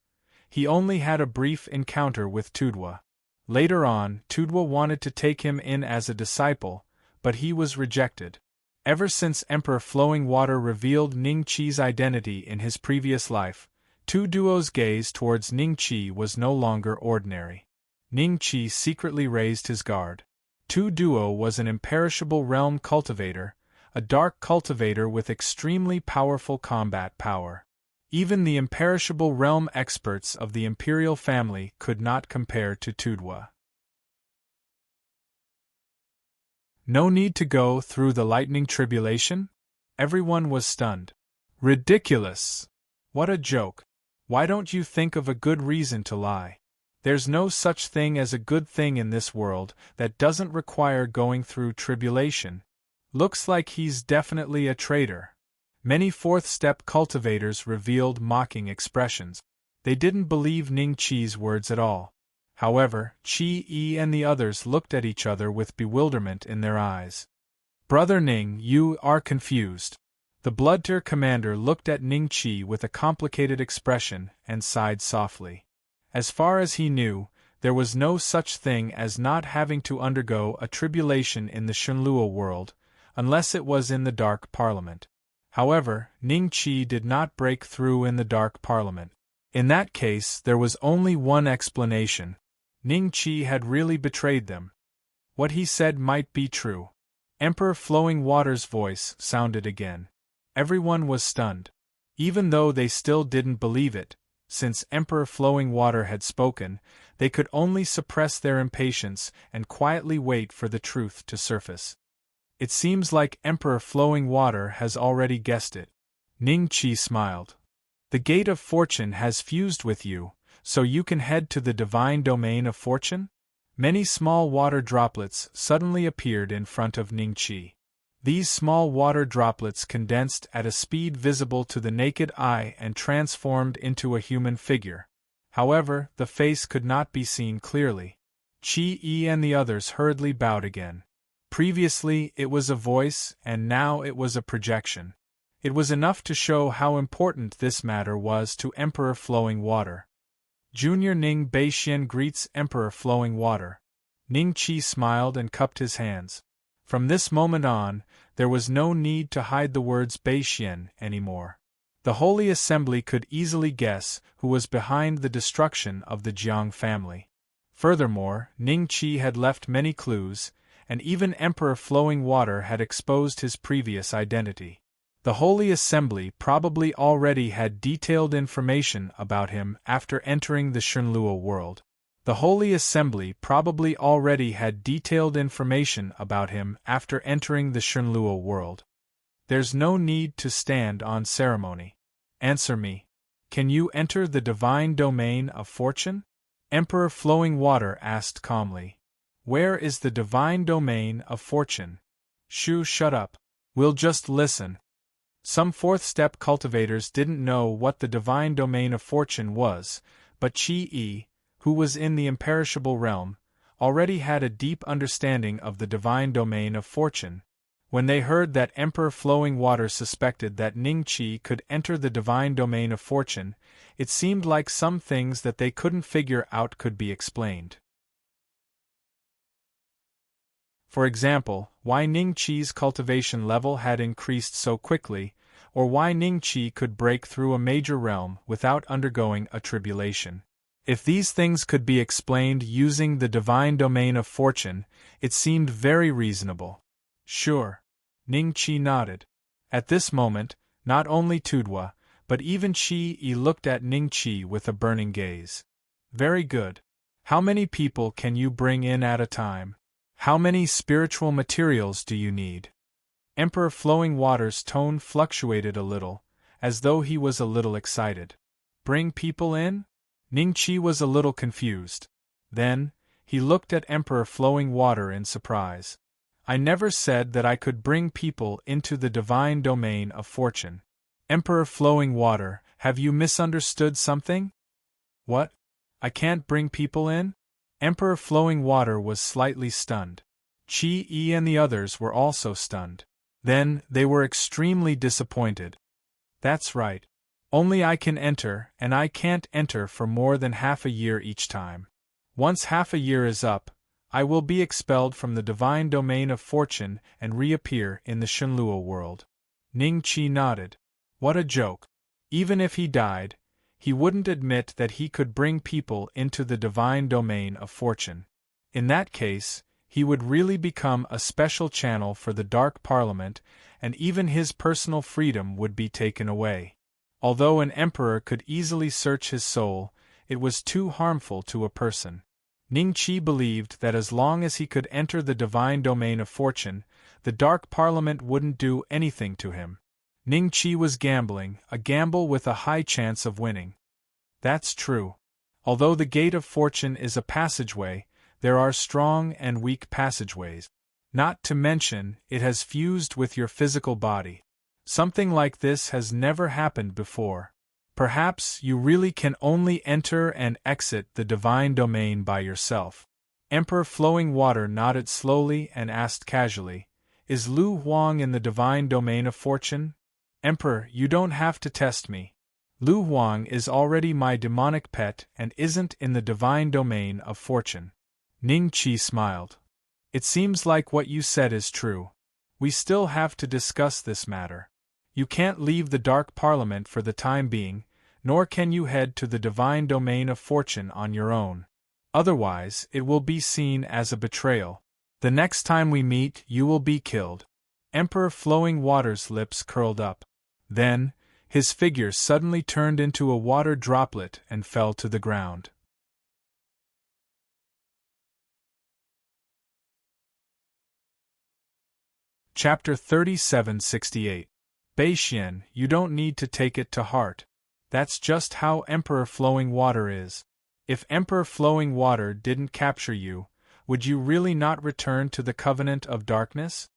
Speaker 1: he only had a brief encounter with Tudwa. Later on, Tudwa wanted to take him in as a disciple, but he was rejected. Ever since Emperor Flowing Water revealed Ning Qi's identity in his previous life, Tuduo's gaze towards Ning Qi was no longer ordinary. Ning Qi secretly raised his guard. Tuduo was an imperishable realm cultivator, a dark cultivator with extremely powerful combat power. Even the imperishable realm experts of the imperial family could not compare to Tudwa. No need to go through the lightning tribulation? Everyone was stunned. Ridiculous! What a joke! Why don't you think of a good reason to lie? There's no such thing as a good thing in this world that doesn't require going through tribulation. Looks like he's definitely a traitor. Many fourth-step cultivators revealed mocking expressions. They didn't believe Ning Qi's words at all. However, Qi Yi and the others looked at each other with bewilderment in their eyes. Brother Ning, you are confused. The Blood-Tier commander looked at Ning Qi with a complicated expression and sighed softly. As far as he knew, there was no such thing as not having to undergo a tribulation in the Shenluo world, unless it was in the Dark Parliament. However, Ning Qi did not break through in the Dark Parliament. In that case, there was only one explanation. Ning Qi had really betrayed them. What he said might be true. Emperor Flowing Water's voice sounded again. Everyone was stunned. Even though they still didn't believe it, since Emperor Flowing Water had spoken, they could only suppress their impatience and quietly wait for the truth to surface. It seems like Emperor Flowing Water has already guessed it. Ning Qi smiled. The Gate of Fortune has fused with you, so you can head to the divine domain of fortune? Many small water droplets suddenly appeared in front of Ning Qi. These small water droplets condensed at a speed visible to the naked eye and transformed into a human figure. However, the face could not be seen clearly. Qi Yi and the others hurriedly bowed again. Previously it was a voice, and now it was a projection. It was enough to show how important this matter was to Emperor Flowing Water. Junior Ning Beishian greets Emperor Flowing Water. Ning Qi smiled and cupped his hands. From this moment on, there was no need to hide the words Beishian anymore. The Holy Assembly could easily guess who was behind the destruction of the Jiang family. Furthermore, Ning Qi had left many clues, and even Emperor Flowing Water had exposed his previous identity. The Holy Assembly probably already had detailed information about him after entering the Shenluo world. The Holy Assembly probably already had detailed information about him after entering the Shenluo world. There's no need to stand on ceremony. Answer me. Can you enter the divine domain of fortune? Emperor Flowing Water asked calmly. Where is the divine domain of fortune? Shoo, shut up. We'll just listen. Some fourth-step cultivators didn't know what the divine domain of fortune was, but Qi Yi, who was in the imperishable realm, already had a deep understanding of the divine domain of fortune. When they heard that Emperor Flowing Water suspected that Ning Qi could enter the divine domain of fortune, it seemed like some things that they couldn't figure out could be explained. For example, why Ning Qi's cultivation level had increased so quickly, or why Ning Qi could break through a major realm without undergoing a tribulation. If these things could be explained using the divine domain of fortune, it seemed very reasonable. Sure. Ning Qi nodded. At this moment, not only Tudwa, but even Qi looked at Ning Qi with a burning gaze. Very good. How many people can you bring in at a time? How many spiritual materials do you need? Emperor Flowing Water's tone fluctuated a little, as though he was a little excited. Bring people in? Ning Qi was a little confused. Then, he looked at Emperor Flowing Water in surprise. I never said that I could bring people into the divine domain of fortune. Emperor Flowing Water, have you misunderstood something? What? I can't bring people in? Emperor Flowing Water was slightly stunned. Qi and the others were also stunned. Then, they were extremely disappointed. That's right. Only I can enter, and I can't enter for more than half a year each time. Once half a year is up, I will be expelled from the divine domain of fortune and reappear in the Shenluo world. Ning Qi nodded. What a joke. Even if he died, he wouldn't admit that he could bring people into the divine domain of fortune. In that case, he would really become a special channel for the Dark Parliament, and even his personal freedom would be taken away. Although an emperor could easily search his soul, it was too harmful to a person. Ning Qi believed that as long as he could enter the divine domain of fortune, the Dark Parliament wouldn't do anything to him. Ning Qi was gambling, a gamble with a high chance of winning. That's true. Although the gate of fortune is a passageway, there are strong and weak passageways. Not to mention, it has fused with your physical body. Something like this has never happened before. Perhaps you really can only enter and exit the divine domain by yourself. Emperor Flowing Water nodded slowly and asked casually, Is Lu Huang in the divine domain of fortune? Emperor, you don't have to test me. Lu Huang is already my demonic pet and isn't in the divine domain of fortune. Ning Qi smiled. It seems like what you said is true. We still have to discuss this matter. You can't leave the Dark Parliament for the time being, nor can you head to the divine domain of fortune on your own. Otherwise, it will be seen as a betrayal. The next time we meet, you will be killed. Emperor Flowing Water's lips curled up. Then, his figure suddenly turned into a water droplet and fell to the ground. Chapter 3768. Beixian, you don't need to take it to heart. That's just how Emperor Flowing Water is. If Emperor Flowing Water didn't capture you, would you really not return to the Covenant of Darkness?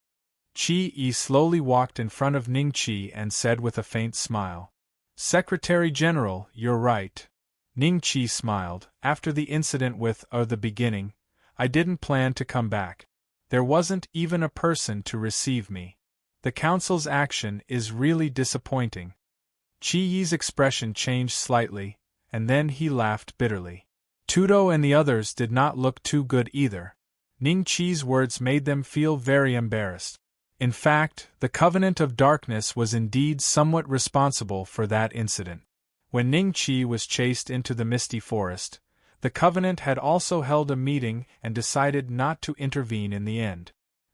Speaker 1: Qi slowly walked in front of Ning Qi and said with a faint smile, Secretary General, you're right. Ning Qi smiled. After the incident with the beginning, I didn't plan to come back. There wasn't even a person to receive me. The Council's action is really disappointing. Qi's expression changed slightly, and then he laughed bitterly. Tudo and the others did not look too good either. Ning Qi's words made them feel very embarrassed. In fact, the Covenant of Darkness was indeed somewhat responsible for that incident. When Ning Qi was chased into the misty forest, the Covenant had also held a meeting and decided not to intervene in the end.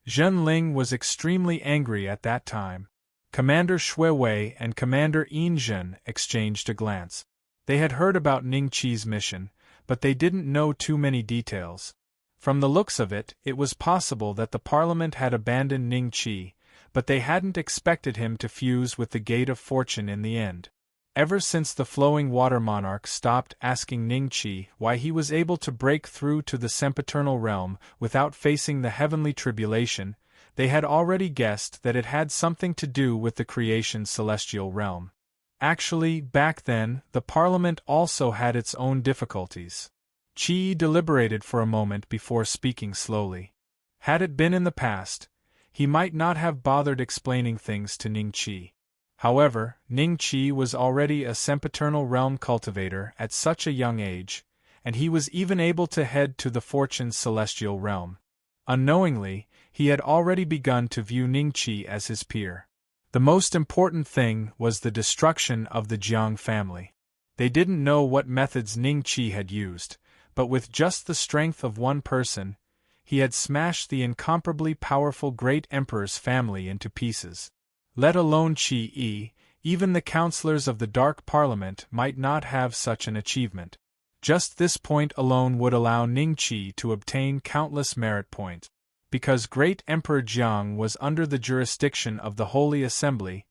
Speaker 1: Zhen Ling was extremely angry at that time. Commander Shui Wei and Commander Yin Zhen exchanged a glance. They had heard about Ning Qi's mission, but they didn't know too many details. From the looks of it, it was possible that the Parliament had abandoned Ning Qi, but they hadn't expected him to fuse with the Gate of Fortune in the end. Ever since the Flowing Water Monarch stopped asking Ning Qi why he was able to break through to the sempiternal realm without facing the heavenly tribulation, they had already guessed that it had something to do with the creation celestial realm. Actually, back then, the Parliament also had its own difficulties. Qi deliberated for a moment before speaking slowly. Had it been in the past, he might not have bothered explaining things to Ning Qi. However, Ning Qi was already a sempiternal realm cultivator at such a young age, and he was even able to head to the Fortune's celestial realm. Unknowingly, he had already begun to view Ningqi as his peer. The most important thing was the destruction of the Jiang family. They didn't know what methods Ningqi had used, but with just the strength of one person, he had smashed the incomparably powerful great emperor's family into pieces. Let alone Qi Yi, even the counselors of the Dark Parliament might not have such an achievement. Just this point alone would allow Ningqi to obtain countless merit points. Because great Emperor Jiang was under the jurisdiction of the Holy Assembly,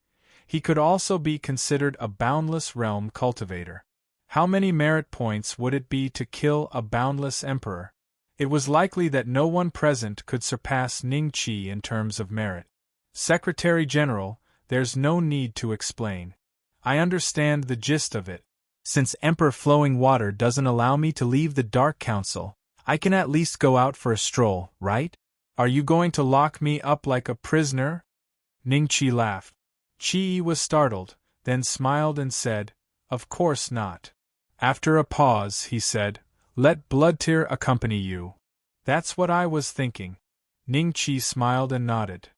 Speaker 1: he could also be considered a boundless realm cultivator. How many merit points would it be to kill a boundless emperor? It was likely that no one present could surpass Ningqi in terms of merit. Secretary General, there's no need to explain. I understand the gist of it. Since Emperor Flowing Water doesn't allow me to leave the Dark Council, I can at least go out for a stroll, right? Are you going to lock me up like a prisoner? Ningqi laughed. Qi Yi was startled, then smiled and said, Of course not. After a pause, he said, Let Bloodtear accompany you. That's what I was thinking. Ningqi smiled and nodded.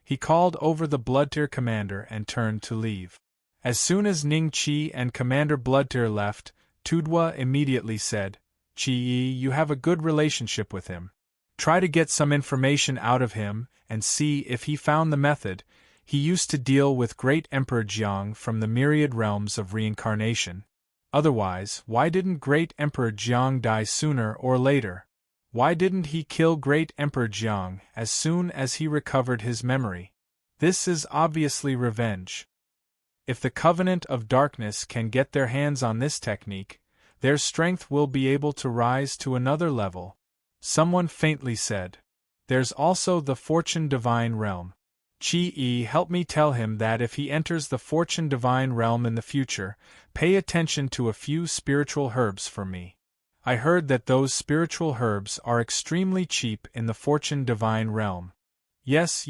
Speaker 1: He called over the Bloodtear commander and turned to leave. As soon as Ningqi and Commander Bloodtear left, Tudwa immediately said, Qi Yi, you have a good relationship with him. Try to get some information out of him and see if he found the method he used to deal with great Emperor Jiang from the myriad realms of reincarnation. Otherwise, why didn't great Emperor Jiang die sooner or later? Why didn't he kill great Emperor Jiang as soon as he recovered his memory? This is obviously revenge. If the Covenant of Darkness can get their hands on this technique, their strength will be able to rise to another level. Someone faintly said. There's also the Fortune Divine Realm. Qi Yi, help me tell him that if he enters the Fortune Divine Realm in the future, pay attention to a few spiritual herbs for me. I heard that those spiritual herbs are extremely cheap in the Fortune Divine Realm. Yes.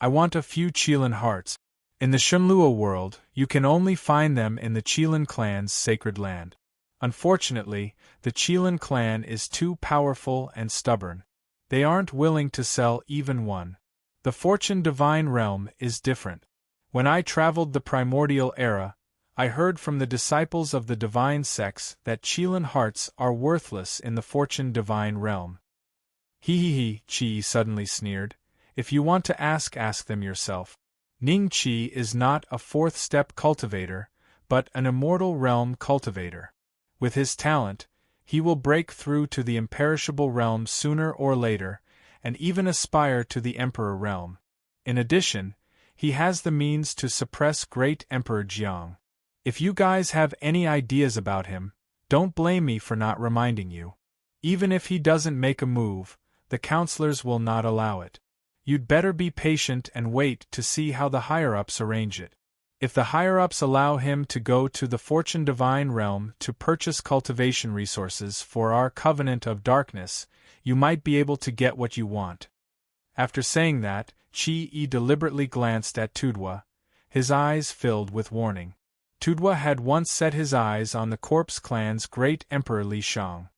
Speaker 1: I want a few Qilin hearts. In the Shenlua world, you can only find them in the Qilin clan's sacred land. Unfortunately, the Qilin clan is too powerful and stubborn. They aren't willing to sell even one. The Fortune Divine Realm is different. When I traveled the primordial era, I heard from the disciples of the divine sects that Qilin hearts are worthless in the Fortune Divine Realm. Qi suddenly sneered. If you want to ask them yourself. Ningqi is not a fourth-step cultivator, but an immortal realm cultivator. With his talent, he will break through to the imperishable realm sooner or later, and even aspire to the Emperor realm. In addition, he has the means to suppress great Emperor Jiang. If you guys have any ideas about him, don't blame me for not reminding you. Even if he doesn't make a move, the counselors will not allow it. You'd better be patient and wait to see how the higher-ups arrange it. If the higher-ups allow him to go to the Fortune Divine Realm to purchase cultivation resources for our Covenant of Darkness, you might be able to get what you want. After saying that, Qi Yi deliberately glanced at Tudwa, his eyes filled with warning. Tudwa had once set his eyes on the Corpse Clan's great Emperor Li Shang.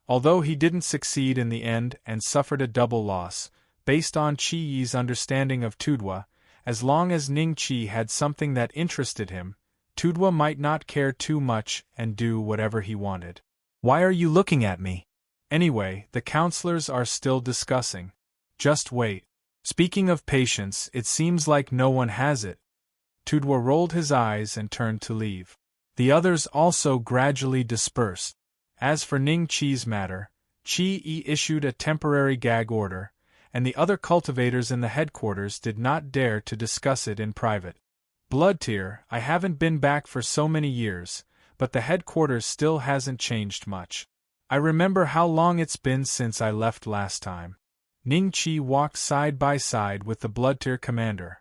Speaker 1: Although he didn't succeed in the end and suffered a double loss, based on Qi Yi's understanding of Tudwa, as long as Ningqi had something that interested him, Tudwa might not care too much and do whatever he wanted. Why are you looking at me? Anyway, the counselors are still discussing. Just wait. Speaking of patience, it seems like no one has it. Tudwa rolled his eyes and turned to leave. The others also gradually dispersed. As for Ningqi's matter, Qi Yi issued a temporary gag order, and the other cultivators in the headquarters did not dare to discuss it in private. Bloodtear, I haven't been back for so many years, but the headquarters still hasn't changed much. I remember how long it's been since I left last time. Ningqi walked side by side with the Bloodtear commander.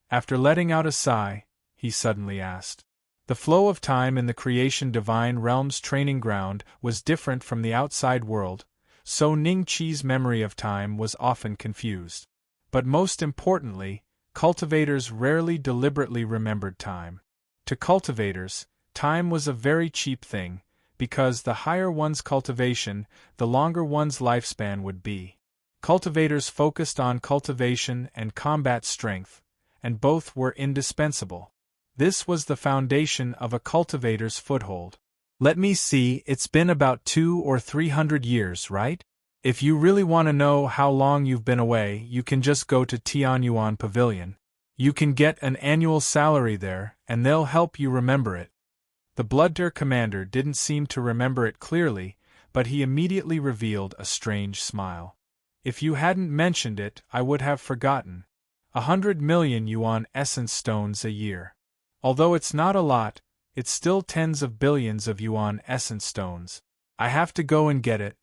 Speaker 1: After letting out a sigh, he suddenly asked. The flow of time in the Creation Divine Realm's training ground was different from the outside world, so Ningqi's memory of time was often confused. But most importantly, cultivators rarely deliberately remembered time. To cultivators, time was a very cheap thing, because the higher one's cultivation, the longer one's lifespan would be. Cultivators focused on cultivation and combat strength, and both were indispensable. This was the foundation of a cultivator's foothold. Let me see, it's been about 200 or 300 years, right? If you really want to know how long you've been away, you can just go to Tianyuan Pavilion. You can get an annual salary there, and they'll help you remember it. The Bloodtir commander didn't seem to remember it clearly, but he immediately revealed a strange smile. If you hadn't mentioned it, I would have forgotten. 100 million yuan essence stones a year. Although it's not a lot, it's still tens of billions of yuan essence stones. I have to go and get it.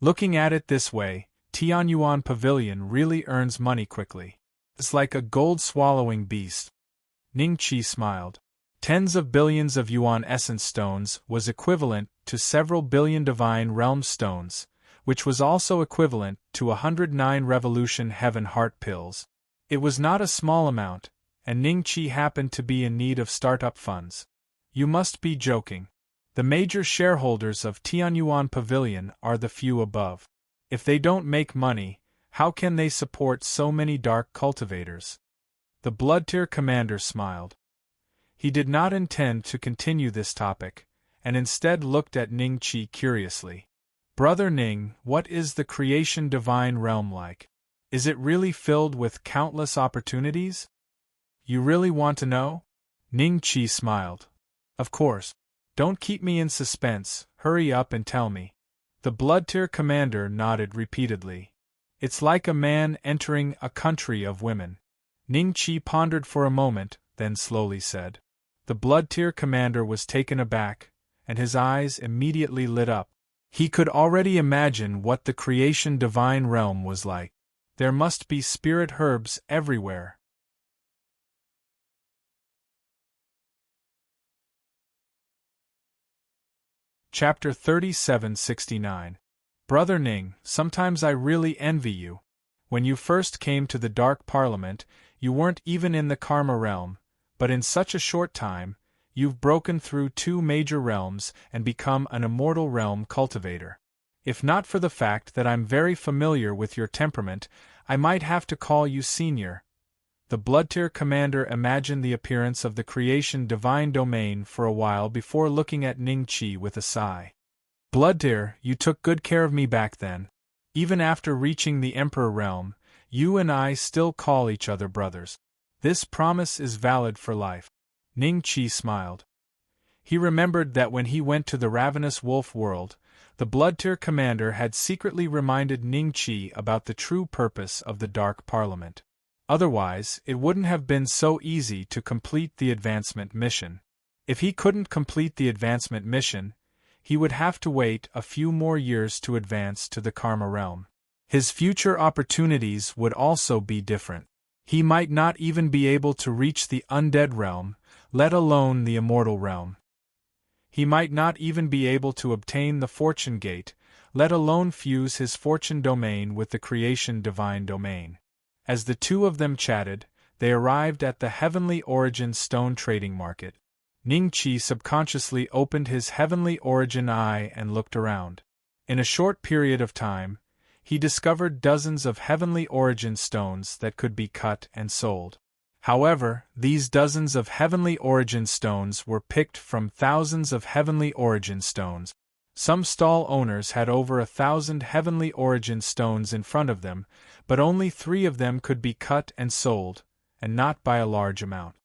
Speaker 1: Looking at it this way, Tianyuan Pavilion really earns money quickly. It's like a gold-swallowing beast. Ning Qi smiled. Tens of billions of yuan essence stones was equivalent to several billion divine realm stones, which was also equivalent to 109 revolution heaven heart pills. It was not a small amount, and Ning Qi happened to be in need of startup funds. You must be joking. The major shareholders of Tianyuan Pavilion are the few above. If they don't make money, how can they support so many dark cultivators? The Bloodtir commander smiled. He did not intend to continue this topic, and instead looked at Ning Qi curiously. Brother Ning, what is the creation divine realm like? Is it really filled with countless opportunities? You really want to know? Ning Qi smiled. Of course. Don't keep me in suspense, hurry up and tell me. The Bloodtir commander nodded repeatedly. It's like a man entering a country of women. Ning Qi pondered for a moment, then slowly said. The Bloodtir commander was taken aback, and his eyes immediately lit up. He could already imagine what the creation divine realm was like. There must be spirit herbs everywhere. Chapter 3769. Brother Ning, sometimes I really envy you. When you first came to the Dark Parliament, you weren't even in the Karma realm, but in such a short time, you've broken through 2 major realms and become an immortal realm cultivator. If not for the fact that I'm very familiar with your temperament, I might have to call you senior. The Bloodtir commander imagined the appearance of the creation divine domain for a while before looking at Ning Qi with a sigh. Bloodtir, you took good care of me back then. Even after reaching the Emperor realm, you and I still call each other brothers. This promise is valid for life. Ning Qi smiled. He remembered that when he went to the ravenous wolf world, the Bloodtir commander had secretly reminded Ning Qi about the true purpose of the Dark Parliament. Otherwise, it wouldn't have been so easy to complete the advancement mission. If he couldn't complete the advancement mission, he would have to wait a few more years to advance to the Karma realm. His future opportunities would also be different. He might not even be able to reach the undead realm, let alone the immortal realm. He might not even be able to obtain the fortune gate, let alone fuse his fortune domain with the creation divine domain. As the two of them chatted, they arrived at the Heavenly Origin stone trading market. Ning Qi subconsciously opened his Heavenly Origin eye and looked around. In a short period of time, he discovered dozens of Heavenly Origin stones that could be cut and sold. However, these dozens of Heavenly Origin stones were picked from thousands of Heavenly Origin stones. Some stall owners had over 1,000 Heavenly Origin stones in front of them, but only 3 of them could be cut and sold, and not by a large amount.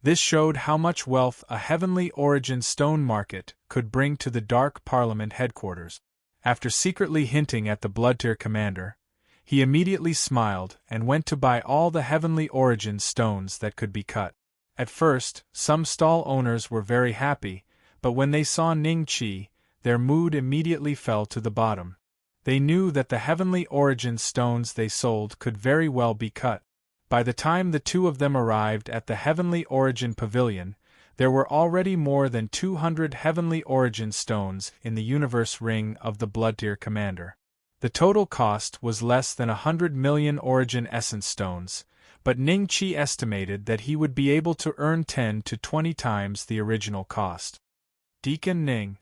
Speaker 1: This showed how much wealth a Heavenly Origin stone market could bring to the Dark Parliament headquarters. After secretly hinting at the Bloodtir commander, he immediately smiled and went to buy all the Heavenly Origin stones that could be cut. At first, some stall owners were very happy, but when they saw Ning Qi, their mood immediately fell to the bottom. They knew that the Heavenly Origin stones they sold could very well be cut. By the time the two of them arrived at the Heavenly Origin Pavilion, there were already more than 200 Heavenly Origin stones in the universe ring of the Bloodtir commander. The total cost was less than 100 million Origin Essence stones, but Ning Qi estimated that he would be able to earn 10 to 20 times the original cost. Deacon Ning.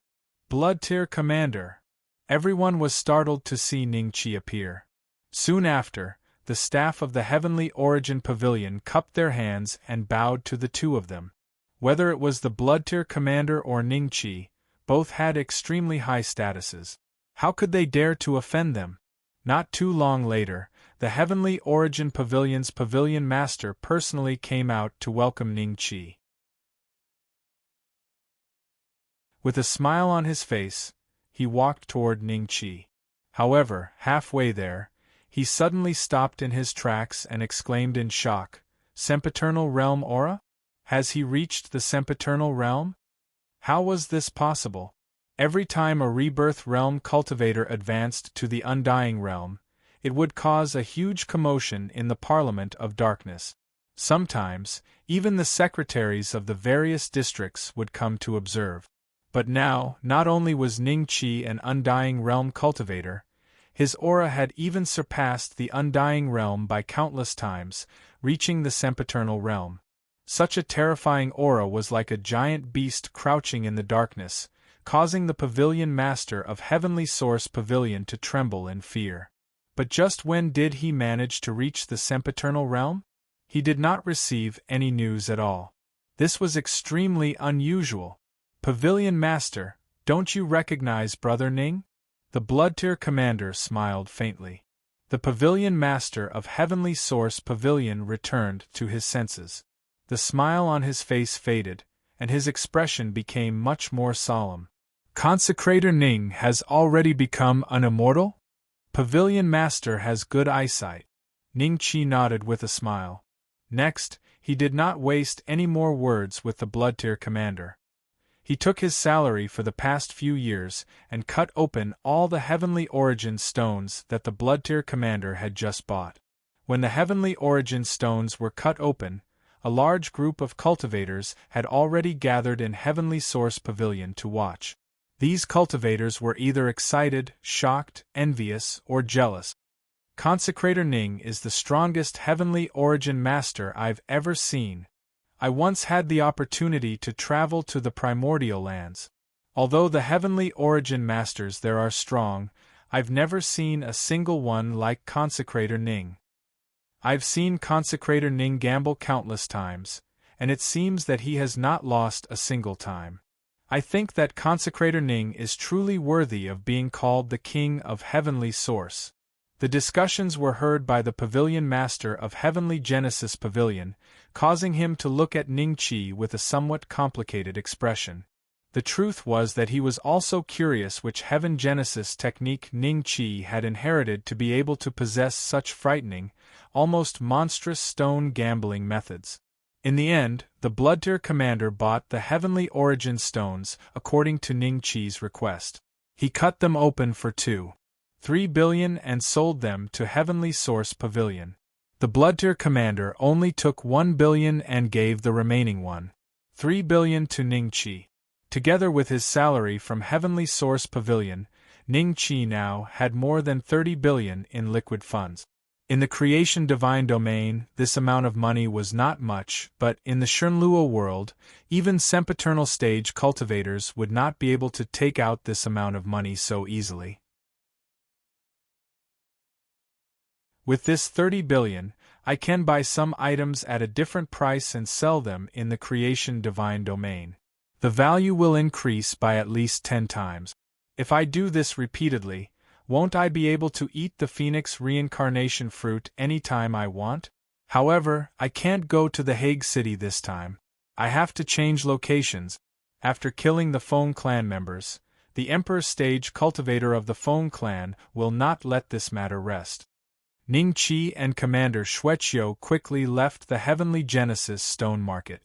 Speaker 1: Blood Tier Commander. Everyone was startled to see Ning Qi appear. Soon after, the staff of the Heavenly Origin Pavilion cupped their hands and bowed to the two of them. Whether it was the Blood Tier Commander or Ning Qi, both had extremely high statuses. How could they dare to offend them? Not too long later, the Heavenly Origin Pavilion's Pavilion Master personally came out to welcome Ning Qi. With a smile on his face, he walked toward Ning Qi. However, halfway there, he suddenly stopped in his tracks and exclaimed in shock, "Sempiternal Realm Aura? Has he reached the Sempiternal Realm? How was this possible?" Every time a rebirth realm cultivator advanced to the Undying Realm, it would cause a huge commotion in the Parliament of Darkness. Sometimes, even the secretaries of the various districts would come to observe. But now, not only was Ning Qi an Undying Realm cultivator, his aura had even surpassed the Undying Realm by countless times, reaching the Sempiternal Realm. Such a terrifying aura was like a giant beast crouching in the darkness, causing the Pavilion Master of Heavenly Source Pavilion to tremble in fear. But just when did he manage to reach the Sempiternal Realm? He did not receive any news at all. This was extremely unusual. "Pavilion Master, don't you recognize Brother Ning?" The Blood Tier Commander smiled faintly. The Pavilion Master of Heavenly Source Pavilion returned to his senses. The smile on his face faded, and his expression became much more solemn. "Consecrator Ning has already become an immortal? Pavilion Master has good eyesight." Ning Qi nodded with a smile. Next, he did not waste any more words with the Blood Tier Commander. He took his salary for the past few years and cut open all the Heavenly Origin stones that the Blood Tier Commander had just bought. When the Heavenly Origin stones were cut open, a large group of cultivators had already gathered in Heavenly Source Pavilion to watch. These cultivators were either excited, shocked, envious, or jealous. "Consecrator Ning is the strongest Heavenly Origin Master I've ever seen. I once had the opportunity to travel to the primordial lands. Although the Heavenly Origin Masters there are strong, I've never seen a single one like Consecrator Ning. I've seen Consecrator Ning gamble countless times, and it seems that he has not lost a single time. I think that Consecrator Ning is truly worthy of being called the King of Heavenly Source." The discussions were heard by the Pavilion Master of Heavenly Genesis Pavilion, causing him to look at Ning Qi with a somewhat complicated expression. The truth was that he was also curious which Heaven Genesis technique Ning Qi had inherited to be able to possess such frightening, almost monstrous stone gambling methods. In the end, the Blood Tier Commander bought the Heavenly Origin stones according to Ning Qi's request. He cut them open for 2.3 billion and sold them to Heavenly Source Pavilion. The Blood Tier Commander only took 1 billion and gave the remaining 1.3 billion to Ning Qi. Together with his salary from Heavenly Source Pavilion, Ning Qi now had more than 30 billion in liquid funds. In the Creation Divine Domain, this amount of money was not much, but in the Shenluo world, even sempiternal stage cultivators would not be able to take out this amount of money so easily. With this 30 billion, I can buy some items at a different price and sell them in the Creation Divine Domain. The value will increase by at least 10 times. If I do this repeatedly, won't I be able to eat the Phoenix reincarnation fruit anytime I want? However, I can't go to the Hague City this time. I have to change locations. After killing the Feng clan members, the Emperor Stage cultivator of the Feng clan will not let this matter rest. Ning Qi and Commander Xueqiu quickly left the Heavenly Genesis stone market.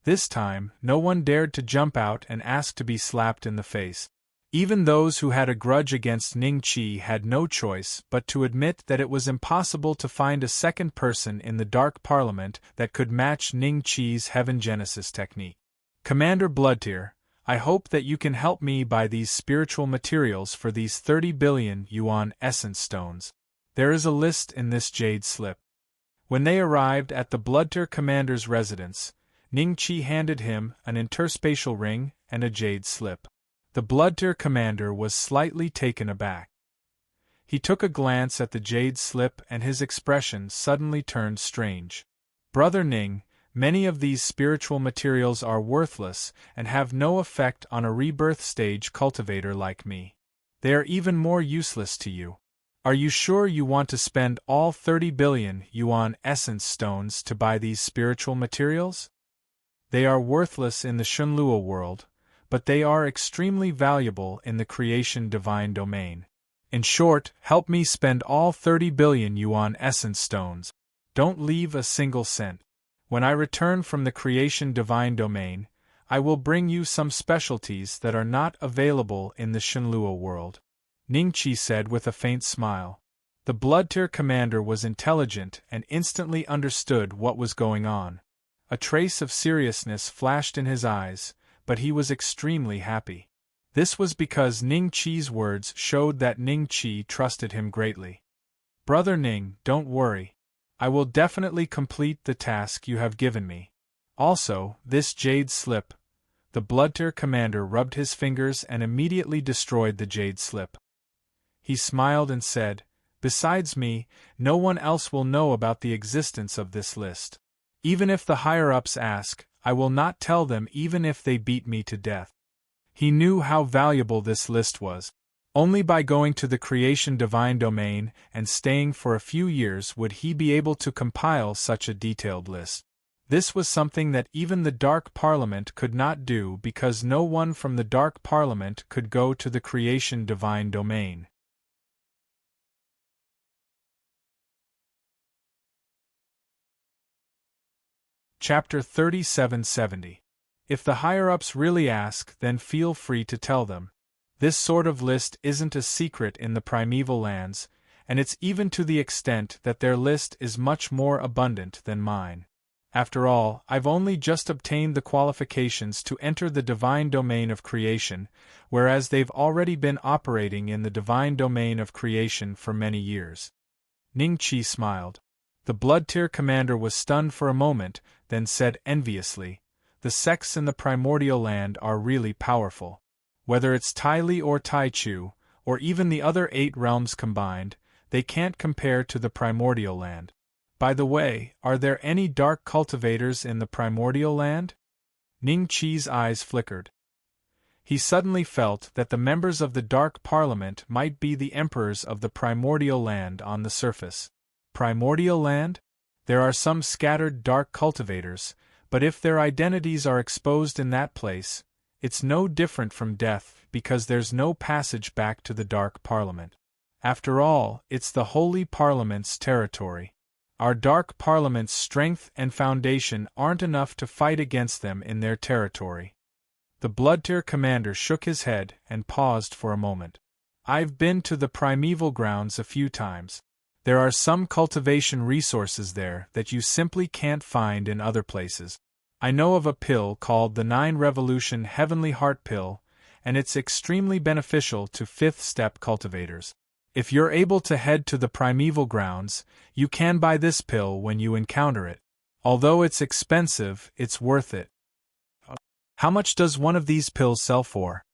Speaker 1: This time, no one dared to jump out and ask to be slapped in the face. Even those who had a grudge against Ning Qi had no choice but to admit that it was impossible to find a second person in the Dark Parliament that could match Ning Qi's Heaven Genesis technique. Commander Bloodtier, I hope that you can help me buy these spiritual materials for these 30 billion yuan essence stones. There is a list in this jade slip. When they arrived at the Bloodtier Commander's residence, Ning Qi handed him an interspatial ring and a jade slip. The Blood-Tier commander was slightly taken aback. He took a glance at the jade slip and his expression suddenly turned strange. Brother Ning, many of these spiritual materials are worthless and have no effect on a rebirth stage cultivator like me. They are even more useless to you. Are you sure you want to spend all 30 billion yuan essence stones to buy these spiritual materials? They are worthless in the Shunluo world, but they are extremely valuable in the creation divine domain. In short, help me spend all 30 billion yuan essence stones. Don't leave a single cent. When I return from the creation divine domain, I will bring you some specialties that are not available in the Shunluo world. Ningqi said with a faint smile. The Blood-Tier commander was intelligent and instantly understood what was going on. A trace of seriousness flashed in his eyes, but he was extremely happy. This was because Ningqi's words showed that Ningqi trusted him greatly. Brother Ning, don't worry. I will definitely complete the task you have given me. Also, this jade slip. The Blood-Tier commander rubbed his fingers and immediately destroyed the jade slip. He smiled and said, besides me, no one else will know about the existence of this list. Even if the higher-ups ask, I will not tell them even if they beat me to death. He knew how valuable this list was. Only by going to the creation divine domain and staying for a few years would he be able to compile such a detailed list. This was something that even the Dark Parliament could not do because no one from the Dark Parliament could go to the creation divine domain. Chapter 3770. If the higher-ups really ask, then feel free to tell them. This sort of list isn't a secret in the primeval lands, and it's even to the extent that their list is much more abundant than mine. After all, I've only just obtained the qualifications to enter the divine domain of creation, whereas they've already been operating in the divine domain of creation for many years. Ningqi smiled. The Blood-Tier commander was stunned for a moment, then said enviously, the sects in the primordial land are really powerful. Whether it's Tai Li or Tai Chu, or even the other 8 realms combined, they can't compare to the primordial land. By the way, are there any dark cultivators in the primordial land? Ningqi's eyes flickered. He suddenly felt that the members of the Dark Parliament might be the emperors of the primordial land on the surface. Primordial land? There are some scattered dark cultivators, but if their identities are exposed in that place, it's no different from death because there's no passage back to the Dark Parliament. After all, it's the Holy Parliament's territory. Our Dark Parliament's strength and foundation aren't enough to fight against them in their territory. The Blood-Tier commander shook his head and paused for a moment. I've been to the primeval grounds a few times. There are some cultivation resources there that you simply can't find in other places. I know of a pill called the 9 Revolution Heavenly Heart Pill, and it's extremely beneficial to 5th step cultivators. If you're able to head to the primeval grounds, you can buy this pill when you encounter it. Although it's expensive, it's worth it. How much does one of these pills sell for?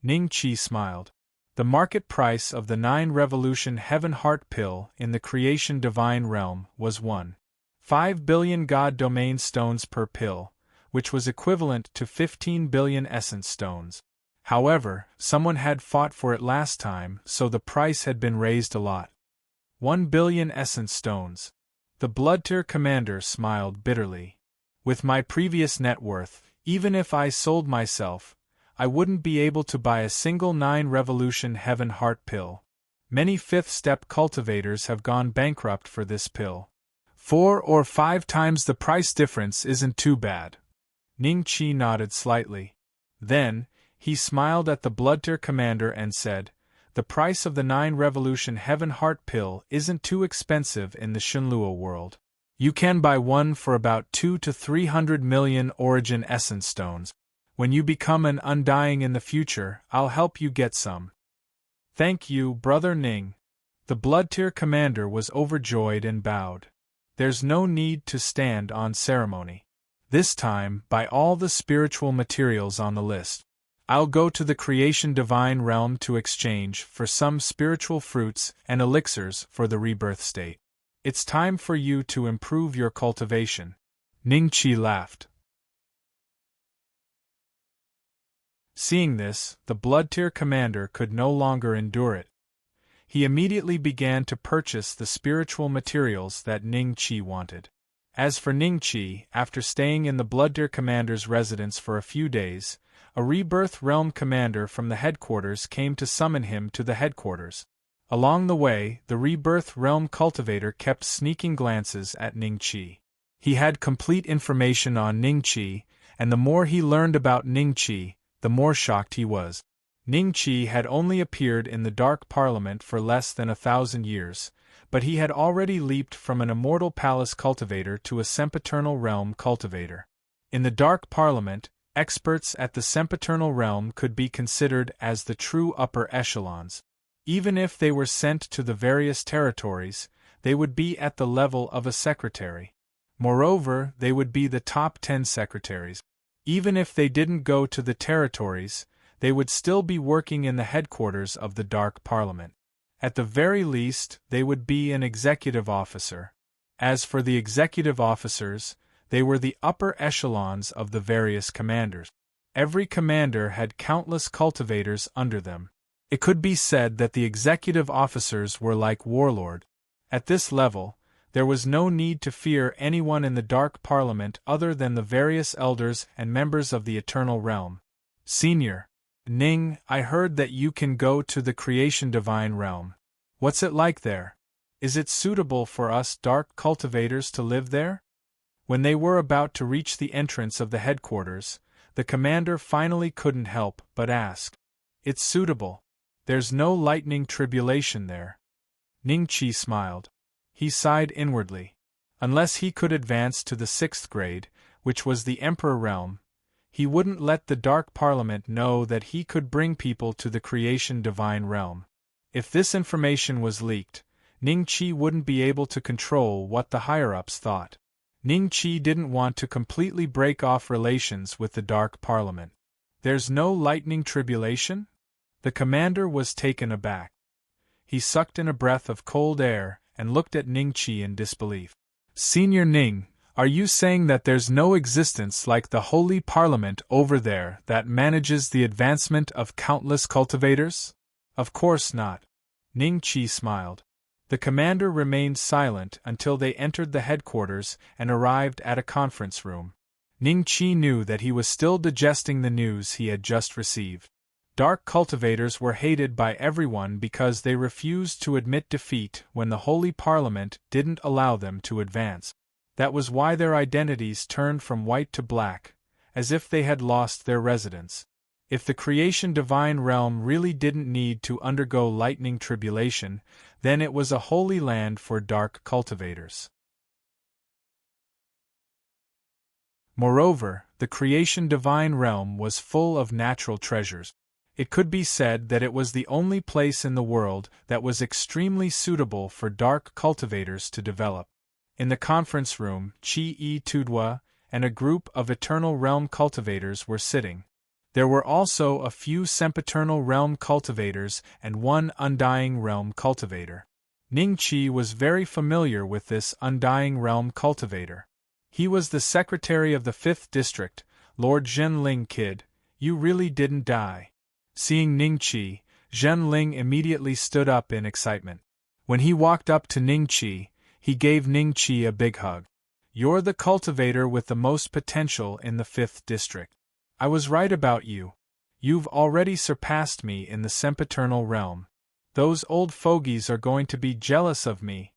Speaker 1: Ningqi smiled. The market price of the 9 Revolution Heaven Heart Pill in the Creation Divine Realm was 1.5 billion God Domain Stones per pill, which was equivalent to 15 billion Essence Stones. However, someone had fought for it last time, so the price had been raised a lot. 1 billion Essence Stones. The Blood-Tier commander smiled bitterly. With my previous net worth, even if I sold myself, I wouldn't be able to buy a single 9 Revolution Heaven Heart Pill. Many 5th step cultivators have gone bankrupt for this pill. 4 or 5 times the price difference isn't too bad. Ningqi nodded slightly. Then, he smiled at the Blood-Tier commander and said, the price of the 9 Revolution Heaven Heart Pill isn't too expensive in the Shunluo world. You can buy one for about 200 to 300 million Origin Essence Stones. When you become an Undying in the future, I'll help you get some. Thank you, Brother Ning. The Blood-Tier commander was overjoyed and bowed. There's no need to stand on ceremony. This time, buy all the spiritual materials on the list. I'll go to the creation divine realm to exchange for some spiritual fruits and elixirs for the rebirth state. It's time for you to improve your cultivation. Ningqi laughed. Seeing this, the Blood-Tier commander could no longer endure it. He immediately began to purchase the spiritual materials that Ningqi wanted. As for Ningqi, after staying in the Blood-Tier commander's residence for a few days, a Rebirth Realm commander from the headquarters came to summon him to the headquarters. Along the way, the Rebirth Realm cultivator kept sneaking glances at Ningqi. He had complete information on Ningqi, and the more he learned about Ningqi, the more shocked he was. Ningqi had only appeared in the Dark Parliament for less than 1,000 years, but he had already leaped from an Immortal Palace cultivator to a Sempiternal Realm cultivator. In the Dark Parliament, experts at the Sempiternal Realm could be considered as the true upper echelons. Even if they were sent to the various territories, they would be at the level of a secretary. Moreover, they would be the top 10 secretaries. Even if they didn't go to the territories, they would still be working in the headquarters of the Dark Parliament. At the very least, they would be an executive officer. As for the executive officers, they were the upper echelons of the various commanders. Every commander had countless cultivators under them. It could be said that the executive officers were like warlords. At this level, there was no need to fear anyone in the Dark Parliament other than the various elders and members of the Eternal Realm. Senior Ning, I heard that you can go to the Creation Divine Realm. What's it like there? Is it suitable for us dark cultivators to live there? When they were about to reach the entrance of the headquarters, the commander finally couldn't help but ask. It's suitable. There's no lightning tribulation there. Ningqi smiled. He sighed inwardly. Unless he could advance to the 6th grade, which was the Emperor Realm, he wouldn't let the Dark Parliament know that he could bring people to the Creation Divine Realm. If this information was leaked, Ningqi wouldn't be able to control what the higher-ups thought. Ningqi didn't want to completely break off relations with the Dark Parliament. There's no lightning tribulation? The commander was taken aback. He sucked in a breath of cold air and looked at Ningqi in disbelief. Senior Ning, are you saying that there's no existence like the Holy Parliament over there that manages the advancement of countless cultivators? Of course not. Ningqi smiled. The commander remained silent until they entered the headquarters and arrived at a conference room. Ningqi knew that he was still digesting the news he had just received. Dark cultivators were hated by everyone because they refused to admit defeat when the Holy Parliament didn't allow them to advance. That was why their identities turned from white to black, as if they had lost their residence. If the Creation Divine Realm really didn't need to undergo lightning tribulation, then it was a holy land for dark cultivators. Moreover, the Creation Divine Realm was full of natural treasures. It could be said that it was the only place in the world that was extremely suitable for dark cultivators to develop. In the conference room, Chi-E Tudwa and a group of Eternal Realm cultivators were sitting. There were also a few Sempiternal Realm cultivators and one Undying Realm cultivator. Ningqi was very familiar with this Undying Realm cultivator. He was the secretary of the 5th district. Lord Zhenling, kid, you really didn't die. Seeing Ningqi, Zhenling immediately stood up in excitement. When he walked up to Ningqi, he gave Ningqi a big hug. You're the cultivator with the most potential in the 5th district. I was right about you. You've already surpassed me in the Sempiternal Realm. Those old fogies are going to be jealous of me.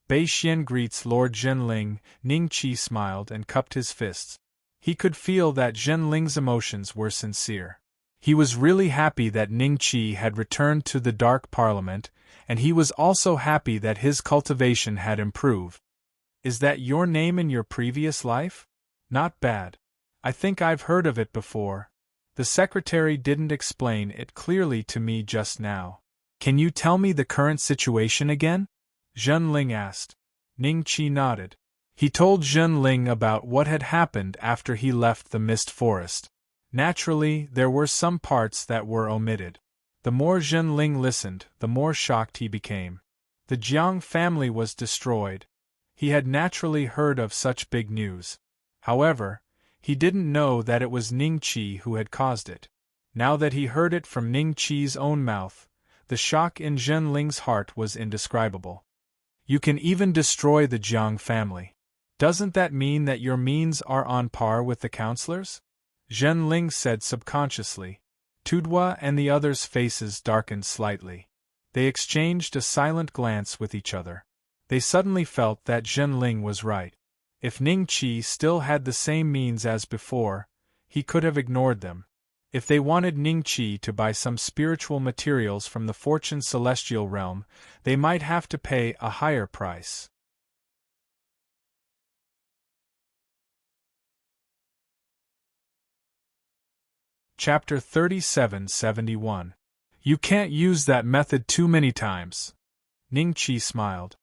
Speaker 1: Bei Xian greets Lord Zhenling. Ningqi smiled and cupped his fists. He could feel that Zhenling's emotions were sincere. He was really happy that Ningqi had returned to the Dark Parliament, and he was also happy that his cultivation had improved. Is that your name in your previous life? Not bad. I think I've heard of it before. The secretary didn't explain it clearly to me just now. Can you tell me the current situation again? Zhenling asked. Ningqi nodded. He told Zhenling about what had happened after he left the Mist Forest. Naturally, there were some parts that were omitted. The more Zhenling listened, the more shocked he became. The Jiang family was destroyed. He had naturally heard of such big news. However, he didn't know that it was Ning Qi who had caused it. Now that he heard it from Ning Qi's own mouth, the shock in Zhenling's heart was indescribable. You can even destroy the Jiang family. Doesn't that mean that your means are on par with the counselors? Zhenling said subconsciously. Tudwa and the others' faces darkened slightly. They exchanged a silent glance with each other. They suddenly felt that Zhenling was right. If Ning Qi still had the same means as before, he could have ignored them. If they wanted Ning Qi to buy some spiritual materials from the Fortune Celestial Realm, they might have to pay a higher price. Chapter 3771. You can't use that method too many times. Ning Qi smiled.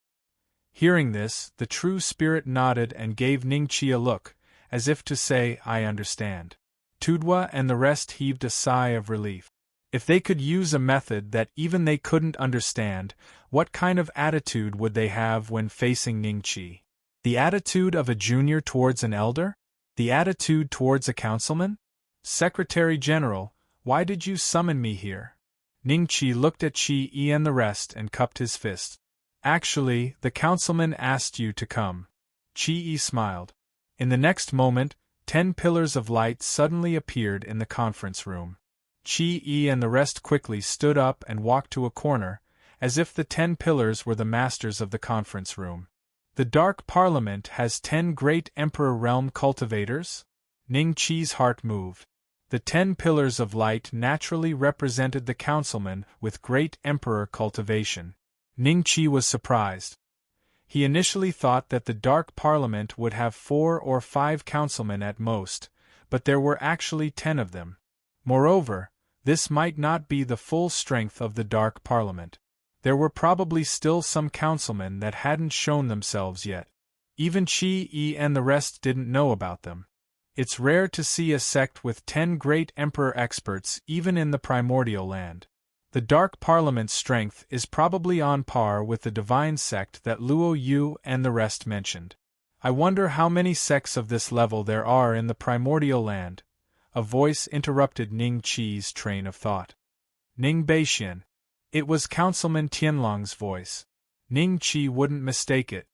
Speaker 1: Hearing this, the true spirit nodded and gave Ning Qi a look, as if to say, I understand. Tudwa and the rest heaved a sigh of relief. If they could use a method that even they couldn't understand, what kind of attitude would they have when facing Ning Qi? The attitude of a junior towards an elder? The attitude towards a councilman? Secretary General, why did you summon me here? Ning Qi looked at Qi and the rest and cupped his fist. Actually, the councilman asked you to come. Qi smiled. In the next moment, 10 pillars of light suddenly appeared in the conference room. Qi and the rest quickly stood up and walked to a corner, as if the 10 pillars were the masters of the conference room. The Dark Parliament has 10 great Emperor Realm cultivators? Ning Qi's heart moved. The 10 pillars of light naturally represented the councilmen with great Emperor cultivation. Ning Qi was surprised. He initially thought that the Dark Parliament would have 4 or 5 councilmen at most, but there were actually 10 of them. Moreover, this might not be the full strength of the Dark Parliament. There were probably still some councilmen that hadn't shown themselves yet. Even Qi and the rest didn't know about them. It's rare to see a sect with 10 great emperor experts even in the primordial land. The Dark Parliament's strength is probably on par with the divine sect that Luo Yu and the rest mentioned. I wonder how many sects of this level there are in the primordial land. A voice interrupted Ning Qi's train of thought. Ning Beixian. It was Councilman Tianlong's voice. Ning Qi wouldn't mistake it.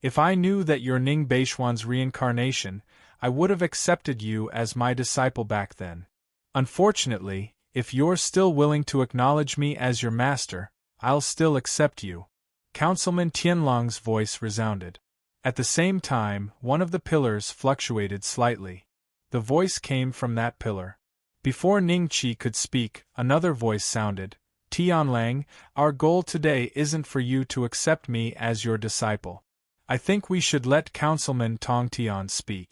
Speaker 1: If I knew that you're Ning Beixuan's reincarnation, I would have accepted you as my disciple back then. Unfortunately, if you're still willing to acknowledge me as your master, I'll still accept you. Councilman Tianlong's voice resounded. At the same time, one of the pillars fluctuated slightly. The voice came from that pillar. Before Ning Qi could speak, another voice sounded. Tianlang, our goal today isn't for you to accept me as your disciple. I think we should let Councilman Tong Tian speak.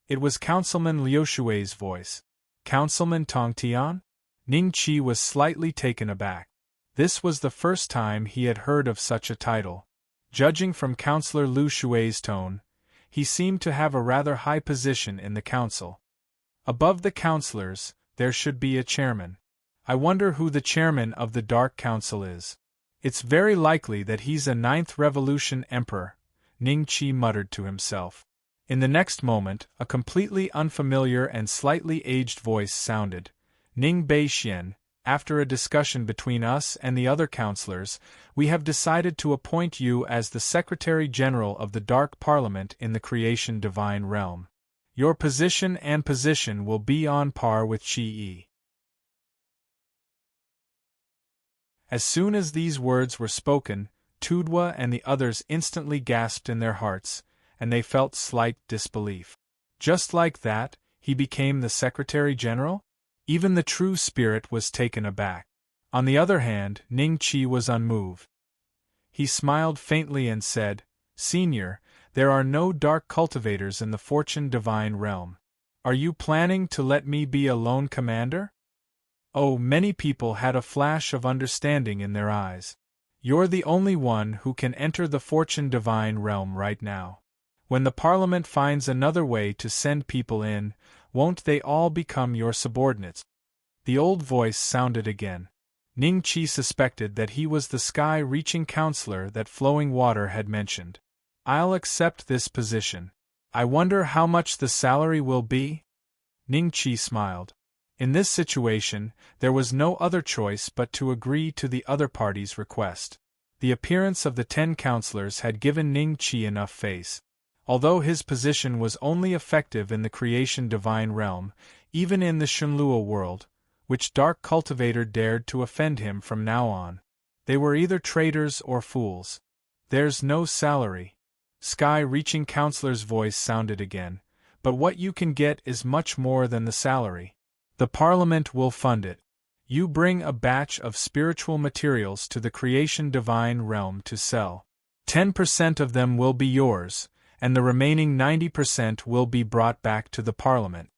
Speaker 1: It was Councilman Liu Shui's voice. Councilman Tong Tian? Ning Qi was slightly taken aback. This was the first time he had heard of such a title. Judging from Councillor Liu Shui's tone, he seemed to have a rather high position in the council. Above the councillors, there should be a chairman. I wonder who the chairman of the Dark Council is. It's very likely that he's a 9th Revolution Emperor, Ning Qi muttered to himself. In the next moment, a completely unfamiliar and slightly aged voice sounded. Ning Beixian, after a discussion between us and the other councillors, we have decided to appoint you as the Secretary General of the Dark Parliament in the Creation Divine Realm. Your position will be on par with Qi. As soon as these words were spoken, Tudwa and the others instantly gasped in their hearts, and they felt slight disbelief. Just like that, he became the Secretary General? Even the true spirit was taken aback. On the other hand, Ning Qi was unmoved. He smiled faintly and said, Senior, there are no dark cultivators in the Fortune Divine Realm. Are you planning to let me be a lone commander? Oh, many people had a flash of understanding in their eyes. You're the only one who can enter the Fortune Divine Realm right now. When the Parliament finds another way to send people in, won't they all become your subordinates? The old voice sounded again. Ning Qi suspected that he was the sky-reaching counselor that Flowing Water had mentioned. I'll accept this position. I wonder how much the salary will be? Ning Qi smiled. In this situation, there was no other choice but to agree to the other party's request. The appearance of the 10 counselors had given Ning Qi enough face. Although his position was only effective in the creation divine realm, even in the Shenlua world, which dark cultivator dared to offend him from now on? They were either traitors or fools. There's no salary. Sky-reaching counselor's voice sounded again, but what you can get is much more than the salary. The Parliament will fund it. You bring a batch of spiritual materials to the creation divine realm to sell. 10% of them will be yours, and the remaining 90% will be brought back to the Parliament.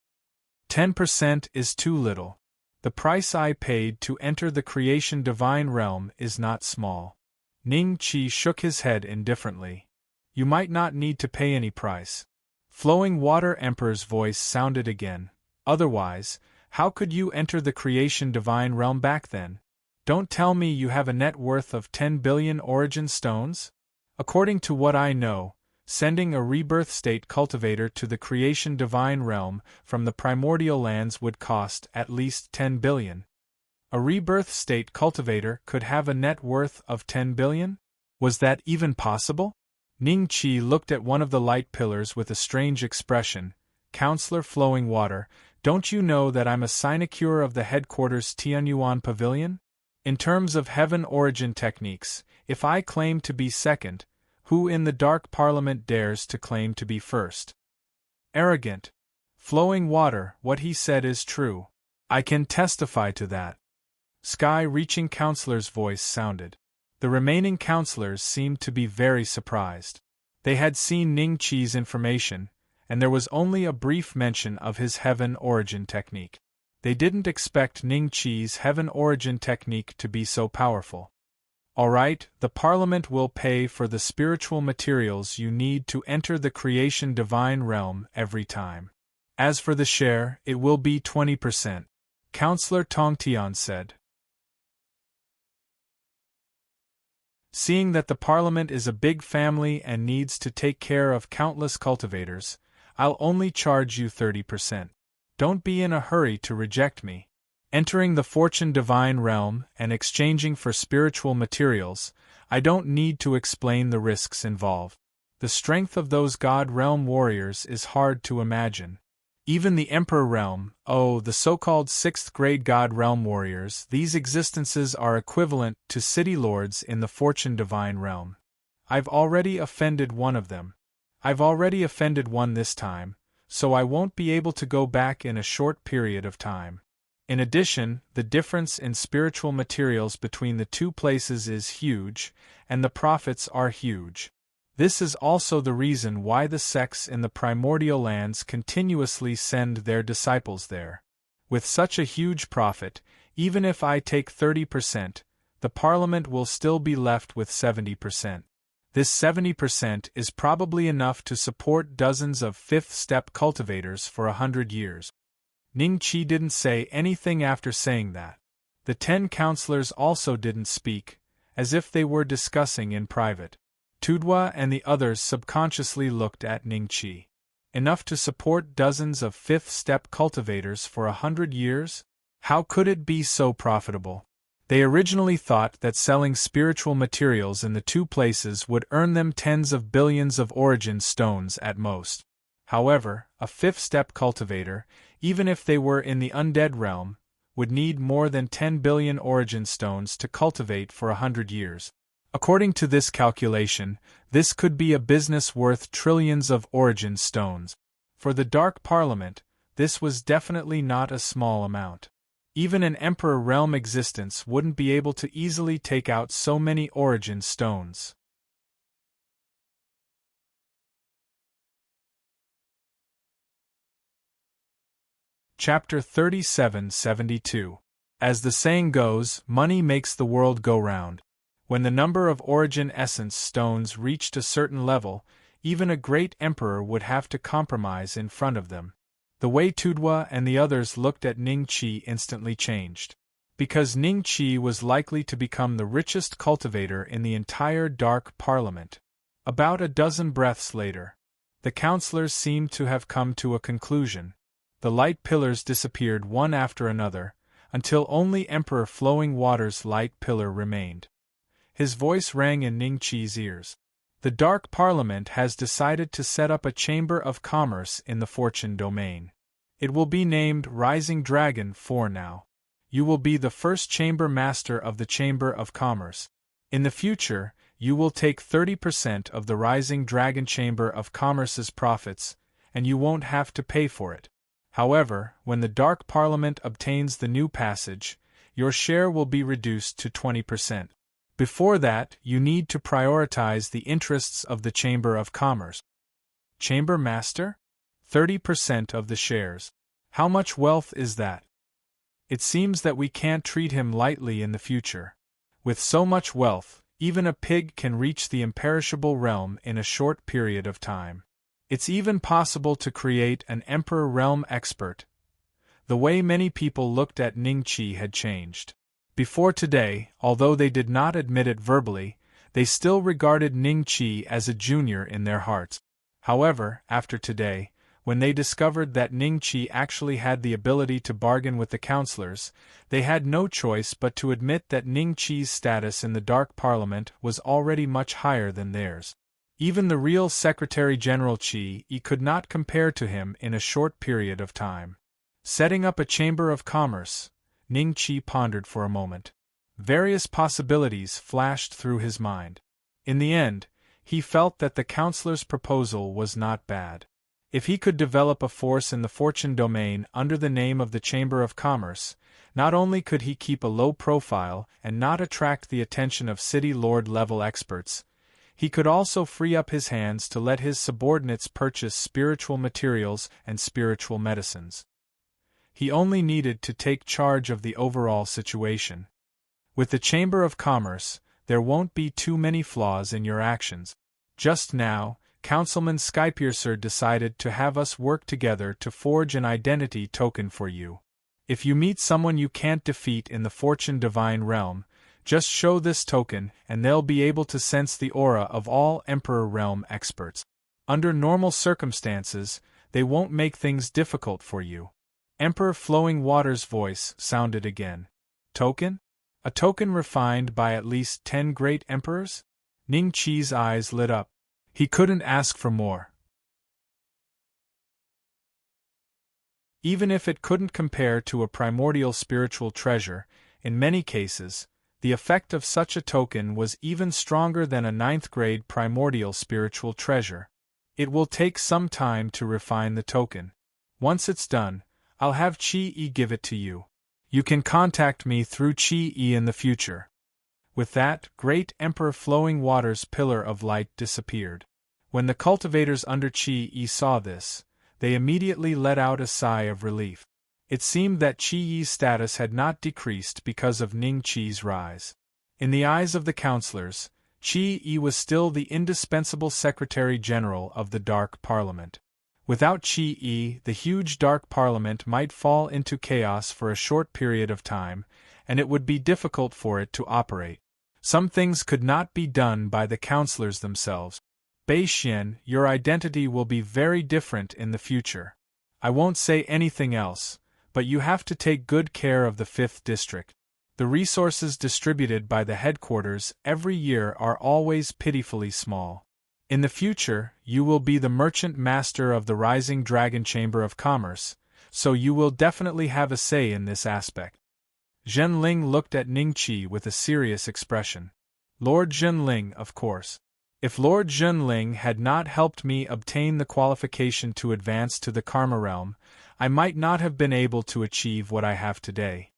Speaker 1: 10% is too little. The price I paid to enter the creation divine realm is not small. Ning Qi shook his head indifferently. You might not need to pay any price. Flowing Water Emperor's voice sounded again. Otherwise, how could you enter the creation divine realm back then? Don't tell me you have a net worth of 10 billion origin stones? According to what I know, sending a rebirth state cultivator to the creation divine realm from the primordial lands would cost at least 10 billion. A rebirth state cultivator could have a net worth of 10 billion? Was that even possible? Ning Qi looked at one of the light pillars with a strange expression. Counselor Flowing Water, don't you know that I'm a sinecure of the headquarters Tianyuan Pavilion? In terms of heaven origin techniques, if I claim to be second, who in the Dark Parliament dares to claim to be first? Arrogant. Flowing Water, what he said is true. I can testify to that. Sky-reaching counselor's voice sounded. The remaining counselors seemed to be very surprised. They had seen Ning Qi's information, and there was only a brief mention of his heaven origin technique. They didn't expect Ning Qi's heaven origin technique to be so powerful. All right, the Parliament will pay for the spiritual materials you need to enter the creation divine realm every time. As for the share, it will be 20%. Counselor Tongtian said. Seeing that the Parliament is a big family and needs to take care of countless cultivators, I'll only charge you 30%. Don't be in a hurry to reject me. Entering the fortune divine realm and exchanging for spiritual materials, I don't need to explain the risks involved. The strength of those God realm warriors is hard to imagine. Even the Emperor realm, the so-called 6th grade God realm warriors, these existences are equivalent to city lords in the fortune divine realm. I've already offended one of them. I've already offended one this time, so I won't be able to go back in a short period of time. In addition, the difference in spiritual materials between the two places is huge, and the profits are huge. This is also the reason why the sects in the primordial lands continuously send their disciples there. With such a huge profit, even if I take 30%, the Parliament will still be left with 70%. This 70% is probably enough to support dozens of fifth-step cultivators for 100 years. Ning Qi didn't say anything after saying that. The 10 counselors also didn't speak, as if they were discussing in private. Tudwa and the others subconsciously looked at Ning Qi. Enough to support dozens of fifth-step cultivators for 100 years? How could it be so profitable? They originally thought that selling spiritual materials in the two places would earn them tens of billions of origin stones at most. However, a fifth-step cultivator, even if they were in the undead realm, would need more than 10 billion origin stones to cultivate for 100 years. According to this calculation, this could be a business worth trillions of origin stones. For the Dark Parliament, this was definitely not a small amount. Even an Emperor realm existence wouldn't be able to easily take out so many origin stones. Chapter 3772. As the saying goes, money makes the world go round. When the number of origin essence stones reached a certain level, even a great emperor would have to compromise in front of them. The way Tudwa and the others looked at Ning Chi instantly changed. Because Ning Chi was likely to become the richest cultivator in the entire Dark Parliament. About a dozen breaths later, the councillors seemed to have come to a conclusion. The light pillars disappeared one after another, until only Emperor Flowing Water's light pillar remained. His voice rang in Ning Chi's ears. The Dark Parliament has decided to set up a Chamber of Commerce in the Fortune Domain. It will be named Rising Dragon for now. You will be the first Chamber Master of the Chamber of Commerce. In the future, you will take 30% of the Rising Dragon Chamber of Commerce's profits, and you won't have to pay for it. However, when the Dark Parliament obtains the new passage, your share will be reduced to 20%. Before that, you need to prioritize the interests of the Chamber of Commerce. Chamber Master? 30% of the shares. How much wealth is that? It seems that we can't treat him lightly in the future. With so much wealth, even a pig can reach the imperishable realm in a short period of time. It's even possible to create an Emperor Realm expert. The way many people looked at Ning Chi had changed. Before today, although they did not admit it verbally, they still regarded Ning Chi as a junior in their hearts. However, after today, when they discovered that Ning Chi actually had the ability to bargain with the councillors, they had no choice but to admit that Ning Chi's status in the Dark Parliament was already much higher than theirs. Even the real Secretary-General Chi could not compare to him in a short period of time. Setting up a Chamber of Commerce, Ning Chi pondered for a moment. Various possibilities flashed through his mind. In the end, he felt that the councillor's proposal was not bad. If he could develop a force in the Fortune Domain under the name of the Chamber of Commerce, not only could he keep a low profile and not attract the attention of City Lord-level experts, he could also free up his hands to let his subordinates purchase spiritual materials and spiritual medicines. He only needed to take charge of the overall situation. With the Chamber of Commerce, there won't be too many flaws in your actions. Just now, Councilman Skypiercer decided to have us work together to forge an identity token for you. If you meet someone you can't defeat in the Fortune Divine Realm, just show this token and they'll be able to sense the aura of all Emperor Realm experts. Under normal circumstances, they won't make things difficult for you. Emperor Flowing Water's voice sounded again. Token? A token refined by at least 10 great emperors? Ning Chi's eyes lit up. He couldn't ask for more. Even if it couldn't compare to a primordial spiritual treasure, in many cases, the effect of such a token was even stronger than a 9th-grade primordial spiritual treasure. It will take some time to refine the token. Once it's done, I'll have Chi-E give it to you. You can contact me through Chi-E in the future. With that, Great Emperor Flowing Water's pillar of light disappeared. When the cultivators under Chi-E saw this, they immediately let out a sigh of relief. It seemed that Chi-Yi's status had not decreased because of Ning Chi's rise. In the eyes of the councillors, Chi-E was still the indispensable Secretary-General of the Dark Parliament. Without Chi-E, the huge Dark Parliament might fall into chaos for a short period of time, and it would be difficult for it to operate. Some things could not be done by the councillors themselves. Bei Xian, your identity will be very different in the future. I won't say anything else, but you have to take good care of the 5th district. The resources distributed by the headquarters every year are always pitifully small. In the future, you will be the merchant master of the Rising Dragon Chamber of Commerce, so you will definitely have a say in this aspect. Zhenling looked at Ning Chi with a serious expression. Lord Zhenling, of course. If Lord Zhenling had not helped me obtain the qualification to advance to the Karma Realm, I might not have been able to achieve what I have today.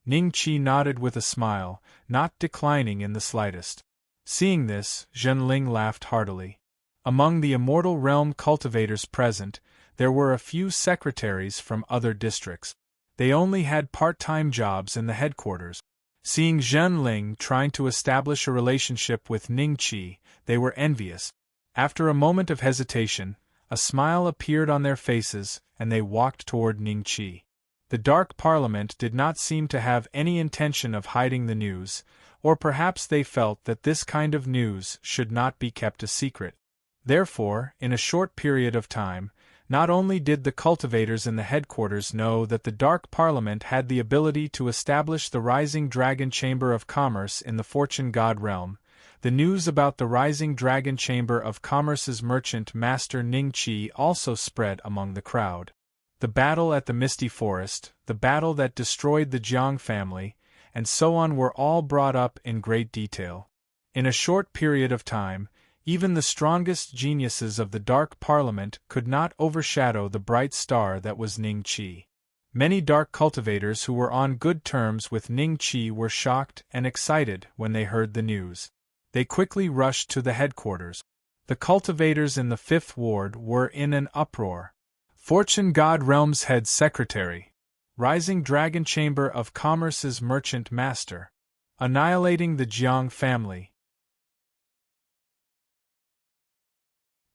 Speaker 1: Ning Chi nodded with a smile, not declining in the slightest. Seeing this, Zhenling laughed heartily. Among the Immortal Realm cultivators present, there were a few secretaries from other districts. They only had part-time jobs in the headquarters. Seeing Zhenling trying to establish a relationship with Ning Chi, they were envious. After a moment of hesitation, a smile appeared on their faces, and they walked toward Ningqi. The Dark Parliament did not seem to have any intention of hiding the news, or perhaps they felt that this kind of news should not be kept a secret. Therefore, in a short period of time, not only did the cultivators in the headquarters know that the Dark Parliament had the ability to establish the Rising Dragon Chamber of Commerce in the Fortune God realm, the news about the Rising Dragon Chamber of Commerce's merchant master Ningqi also spread among the crowd. The battle at the Misty Forest, the battle that destroyed the Jiang family, and so on were all brought up in great detail. In a short period of time, even the strongest geniuses of the Dark Parliament could not overshadow the bright star that was Ningqi. Many dark cultivators who were on good terms with Ningqi were shocked and excited when they heard the news. They quickly rushed to the headquarters. The cultivators in the Fifth Ward were in an uproar. Fortune God Realm's head secretary, Rising Dragon Chamber of Commerce's merchant master, annihilating the Jiang family.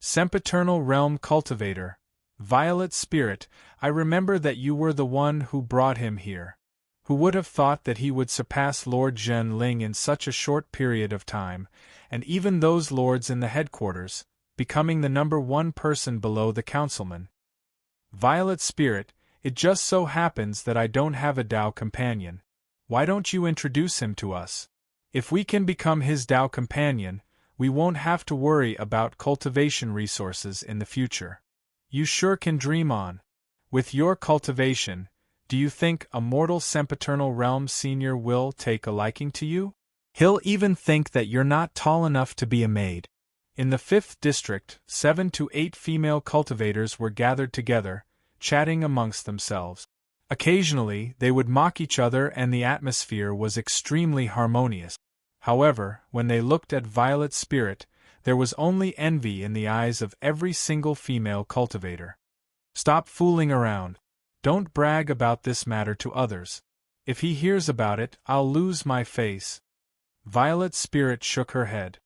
Speaker 1: Sempiternal Realm Cultivator, Violet Spirit, I remember that you were the one who brought him here. Who would have thought that he would surpass Lord Zhen Ling in such a short period of time, and even those lords in the headquarters, becoming the number one person below the councilman. Violet Spirit, it just so happens that I don't have a Dao companion. Why don't you introduce him to us? If we can become his Dao companion, we won't have to worry about cultivation resources in the future. You sure can dream on. With your cultivation, do you think a mortal Sempiternal Realm senior will take a liking to you? He'll even think that you're not tall enough to be a maid. In the 5th district, 7 to 8 female cultivators were gathered together, chatting amongst themselves. Occasionally, they would mock each other and the atmosphere was extremely harmonious. However, when they looked at Violet Spirit, there was only envy in the eyes of every single female cultivator. Stop fooling around. Don't brag about this matter to others. If he hears about it, I'll lose my face. Violet Spirit shook her head.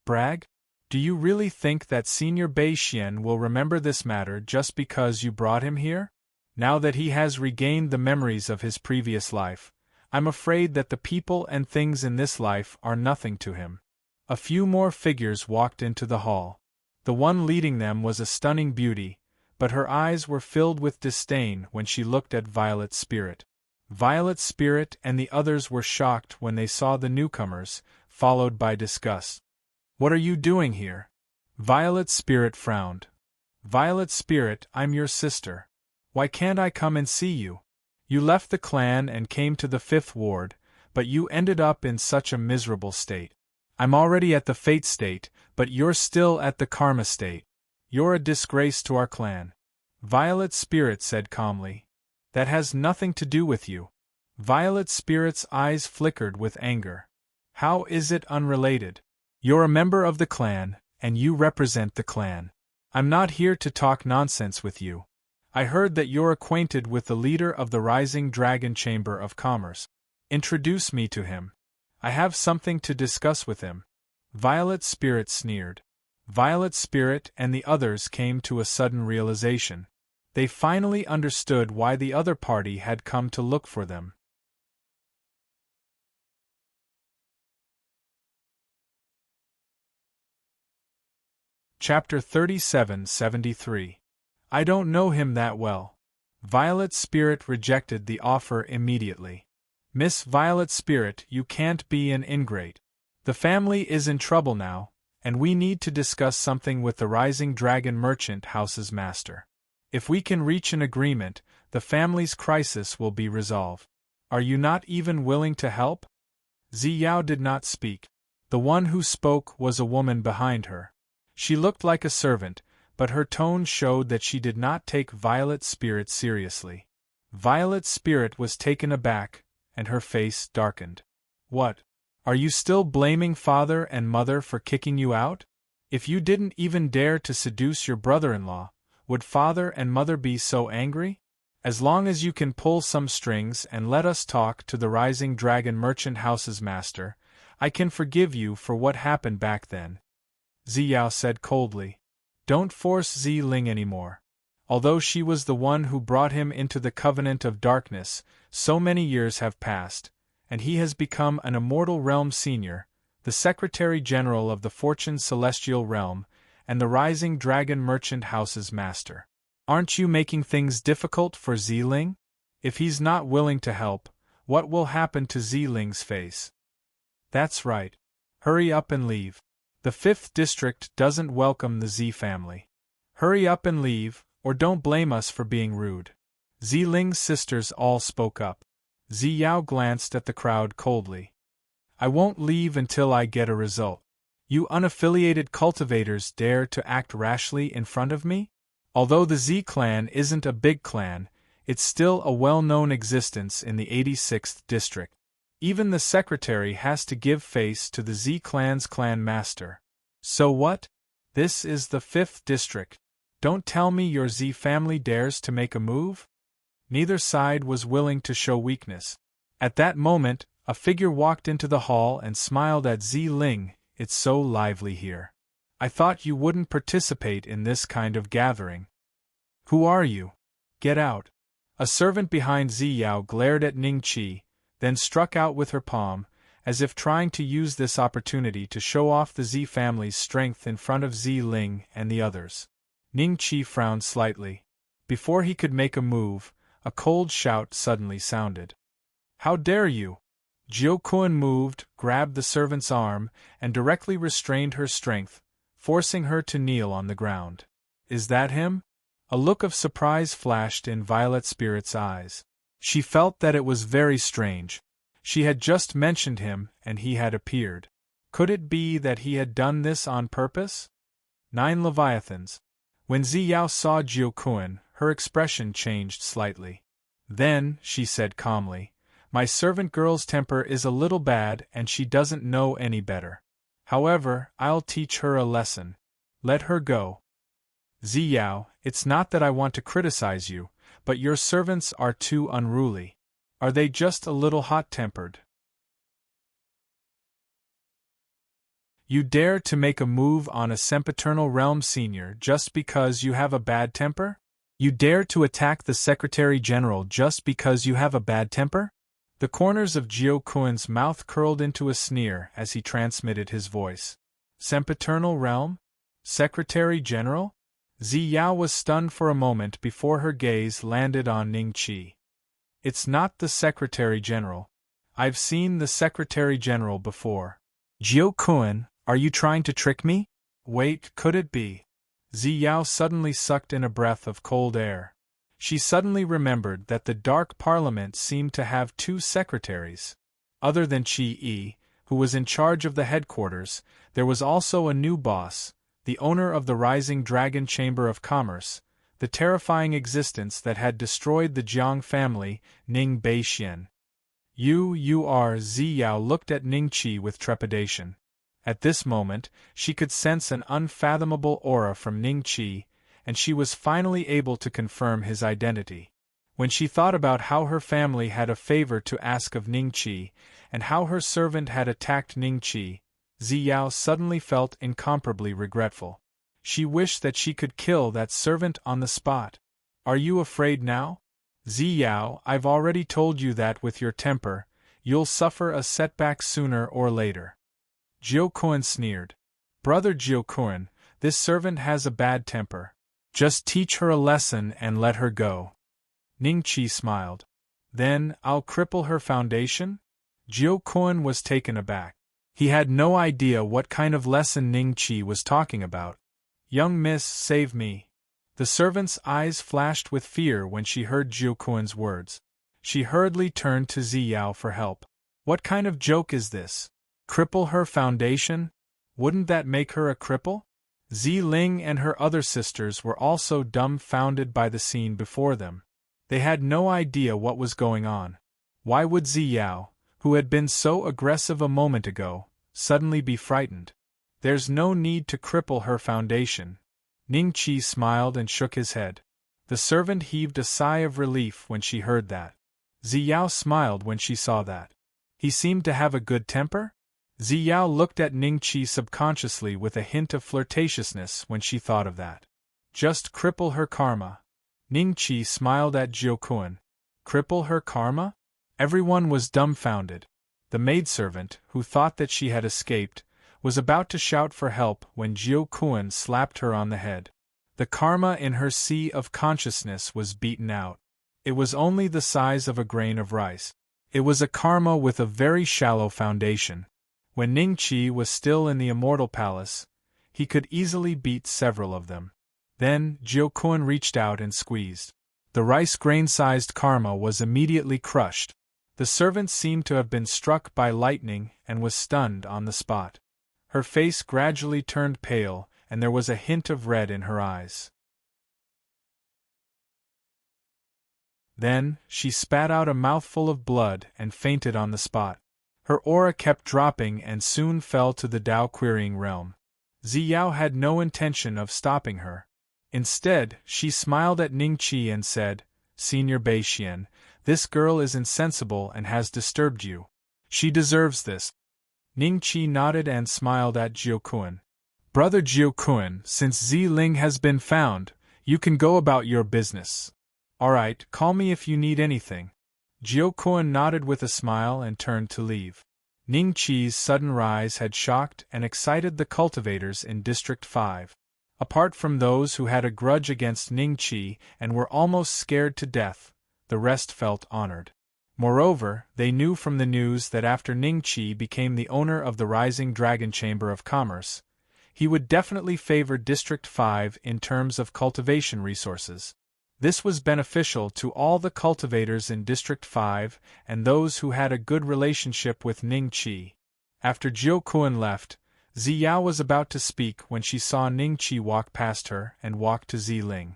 Speaker 1: Brag? Do you really think that Senior Bei Xian will remember this matter just because you brought him here? Now that he has regained the memories of his previous life, I'm afraid that the people and things in this life are nothing to him. A few more figures walked into the hall. The one leading them was a stunning beauty, but her eyes were filled with disdain when she looked at Violet Spirit. Violet Spirit and the others were shocked when they saw the newcomers, followed by disgust. What are you doing here? Violet Spirit frowned. Violet Spirit, I'm your sister. Why can't I come and see you? You left the clan and came to the 5th Ward, but you ended up in such a miserable state. I'm already at the Fate state, but you're still at the Karma state. You're a disgrace to our clan. Violet Spirit said calmly. That has nothing to do with you. Violet Spirit's eyes flickered with anger. How is it unrelated? You're a member of the clan, and you represent the clan. I'm not here to talk nonsense with you. I heard that you're acquainted with the leader of the Rising Dragon Chamber of Commerce. Introduce me to him. I have something to discuss with him. Violet Spirit sneered. Violet Spirit and the others came to a sudden realization. They finally understood why the other party had come to look for them. Chapter 37-73. I don't know him that well. Violet Spirit rejected the offer immediately. Miss Violet Spirit, you can't be an ingrate. The family is in trouble now, and we need to discuss something with the Rising Dragon Merchant House's master. If we can reach an agreement, the family's crisis will be resolved. Are you not even willing to help? Ziyao did not speak. The one who spoke was a woman behind her. She looked like a servant, but her tone showed that she did not take Violet Spirit seriously. Violet Spirit was taken aback, and her face darkened. What? Are you still blaming father and mother for kicking you out? If you didn't even dare to seduce your brother-in-law, would father and mother be so angry? As long as you can pull some strings and let us talk to the Rising Dragon Merchant House's master, I can forgive you for what happened back then. Ziyao said coldly. Don't force Zi Ling anymore. Although she was the one who brought him into the covenant of darkness, so many years have passed, and he has become an immortal realm senior, the Secretary General of the Fortune Celestial Realm, and the Rising Dragon Merchant House's master. Aren't you making things difficult for Ziling? If he's not willing to help, what will happen to Ziling's face? That's right. Hurry up and leave. The 5th District doesn't welcome the Z family. Hurry up and leave, or don't blame us for being rude. Ziling's sisters all spoke up. Ziyao glanced at the crowd coldly. I won't leave until I get a result. You unaffiliated cultivators dare to act rashly in front of me? Although the Z clan isn't a big clan, it's still a well-known existence in the 86th district. Even the secretary has to give face to the Z clan's clan master. So what? This is the 5th district. Don't tell me your Z family dares to make a move? Neither side was willing to show weakness. At that moment, a figure walked into the hall and smiled at Ziling. It's so lively here. I thought you wouldn't participate in this kind of gathering. Who are you? Get out. A servant behind Ziyao glared at Ningqi, then struck out with her palm, as if trying to use this opportunity to show off the Z family's strength in front of Ziling and the others. Ningqi frowned slightly. Before he could make a move, a cold shout suddenly sounded. How dare you! Jiuquan moved, grabbed the servant's arm, and directly restrained her strength, forcing her to kneel on the ground. Is that him? A look of surprise flashed in Violet Spirit's eyes. She felt that it was very strange. She had just mentioned him, and he had appeared. Could it be that he had done this on purpose? 9 Leviathans. When Ziyao saw Jiuquan, her expression changed slightly. Then, she said calmly, my servant girl's temper is a little bad and she doesn't know any better. However, I'll teach her a lesson. Let her go. Ziyao, it's not that I want to criticize you, but your servants are too unruly. Are they just a little hot-tempered? You dare to make a move on a sempiternal realm senior just because you have a bad temper? You dare to attack the Secretary General just because you have a bad temper? The corners of Jiuquan's mouth curled into a sneer as he transmitted his voice. Sempiternal realm? Secretary General? Ziyao was stunned for a moment before her gaze landed on Ningqi. It's not the Secretary General. I've seen the Secretary General before. Jiuquan, are you trying to trick me? Wait, could it be? Ziyao suddenly sucked in a breath of cold air. She suddenly remembered that the Dark Parliament seemed to have 2 secretaries. Other than Qi Yi, who was in charge of the headquarters, there was also a new boss, the owner of the Rising Dragon Chamber of Commerce, the terrifying existence that had destroyed the Jiang family, Ning Beixian. You are. Ziyao looked at Ningqi with trepidation. At this moment, she could sense an unfathomable aura from Ningqi, and she was finally able to confirm his identity. When she thought about how her family had a favor to ask of Ningqi, and how her servant had attacked Ningqi, Ziyao suddenly felt incomparably regretful. She wished that she could kill that servant on the spot. Are you afraid now? Ziyao, I've already told you that with your temper, you'll suffer a setback sooner or later. Jiuquan sneered. Brother Jiuquan, this servant has a bad temper. Just teach her a lesson and let her go. Ningqi smiled. Then, I'll cripple her foundation? Jiuquan was taken aback. He had no idea what kind of lesson Ningqi was talking about. Young miss, save me. The servant's eyes flashed with fear when she heard Jiuquan's words. She hurriedly turned to Ziyao for help. What kind of joke is this? Cripple her foundation? Wouldn't that make her a cripple? Ziling and her other sisters were also dumbfounded by the scene before them. They had no idea what was going on. Why would Ziyao, who had been so aggressive a moment ago, suddenly be frightened? There's no need to cripple her foundation. Ningqi smiled and shook his head. The servant heaved a sigh of relief when she heard that. Ziyao smiled when she saw that. He seemed to have a good temper? Ziyao looked at Ningqi subconsciously with a hint of flirtatiousness when she thought of that. Just cripple her karma. Ningqi smiled at Jiuquan. Cripple her karma? Everyone was dumbfounded. The maidservant, who thought that she had escaped, was about to shout for help when Jiuquan slapped her on the head. The karma in her sea of consciousness was beaten out. It was only the size of a grain of rice. It was a karma with a very shallow foundation. When Ningqi was still in the Immortal Palace, he could easily beat several of them. Then, Jiuquan reached out and squeezed. The rice grain-sized karma was immediately crushed. The servant seemed to have been struck by lightning and was stunned on the spot. Her face gradually turned pale, and there was a hint of red in her eyes. Then, she spat out a mouthful of blood and fainted on the spot. Her aura kept dropping and soon fell to the Dao-querying realm. Ziyao had no intention of stopping her. Instead, she smiled at Ningqi and said, "Senior Beixian, this girl is insensible and has disturbed you. She deserves this." Ningqi nodded and smiled at Jiuquan. "Brother Jiuquan, since Ziling has been found, you can go about your business. Alright, call me if you need anything." Jiuquan nodded with a smile and turned to leave. Ningqi's sudden rise had shocked and excited the cultivators in District 5. Apart from those who had a grudge against Ningqi and were almost scared to death, the rest felt honored. Moreover, they knew from the news that after Ningqi became the owner of the Rising Dragon Chamber of Commerce, he would definitely favor District 5 in terms of cultivation resources. This was beneficial to all the cultivators in District 5 and those who had a good relationship with Ningqi. After Jiuquan left, Ziyao was about to speak when she saw Ningqi walk past her and walk to Ziling.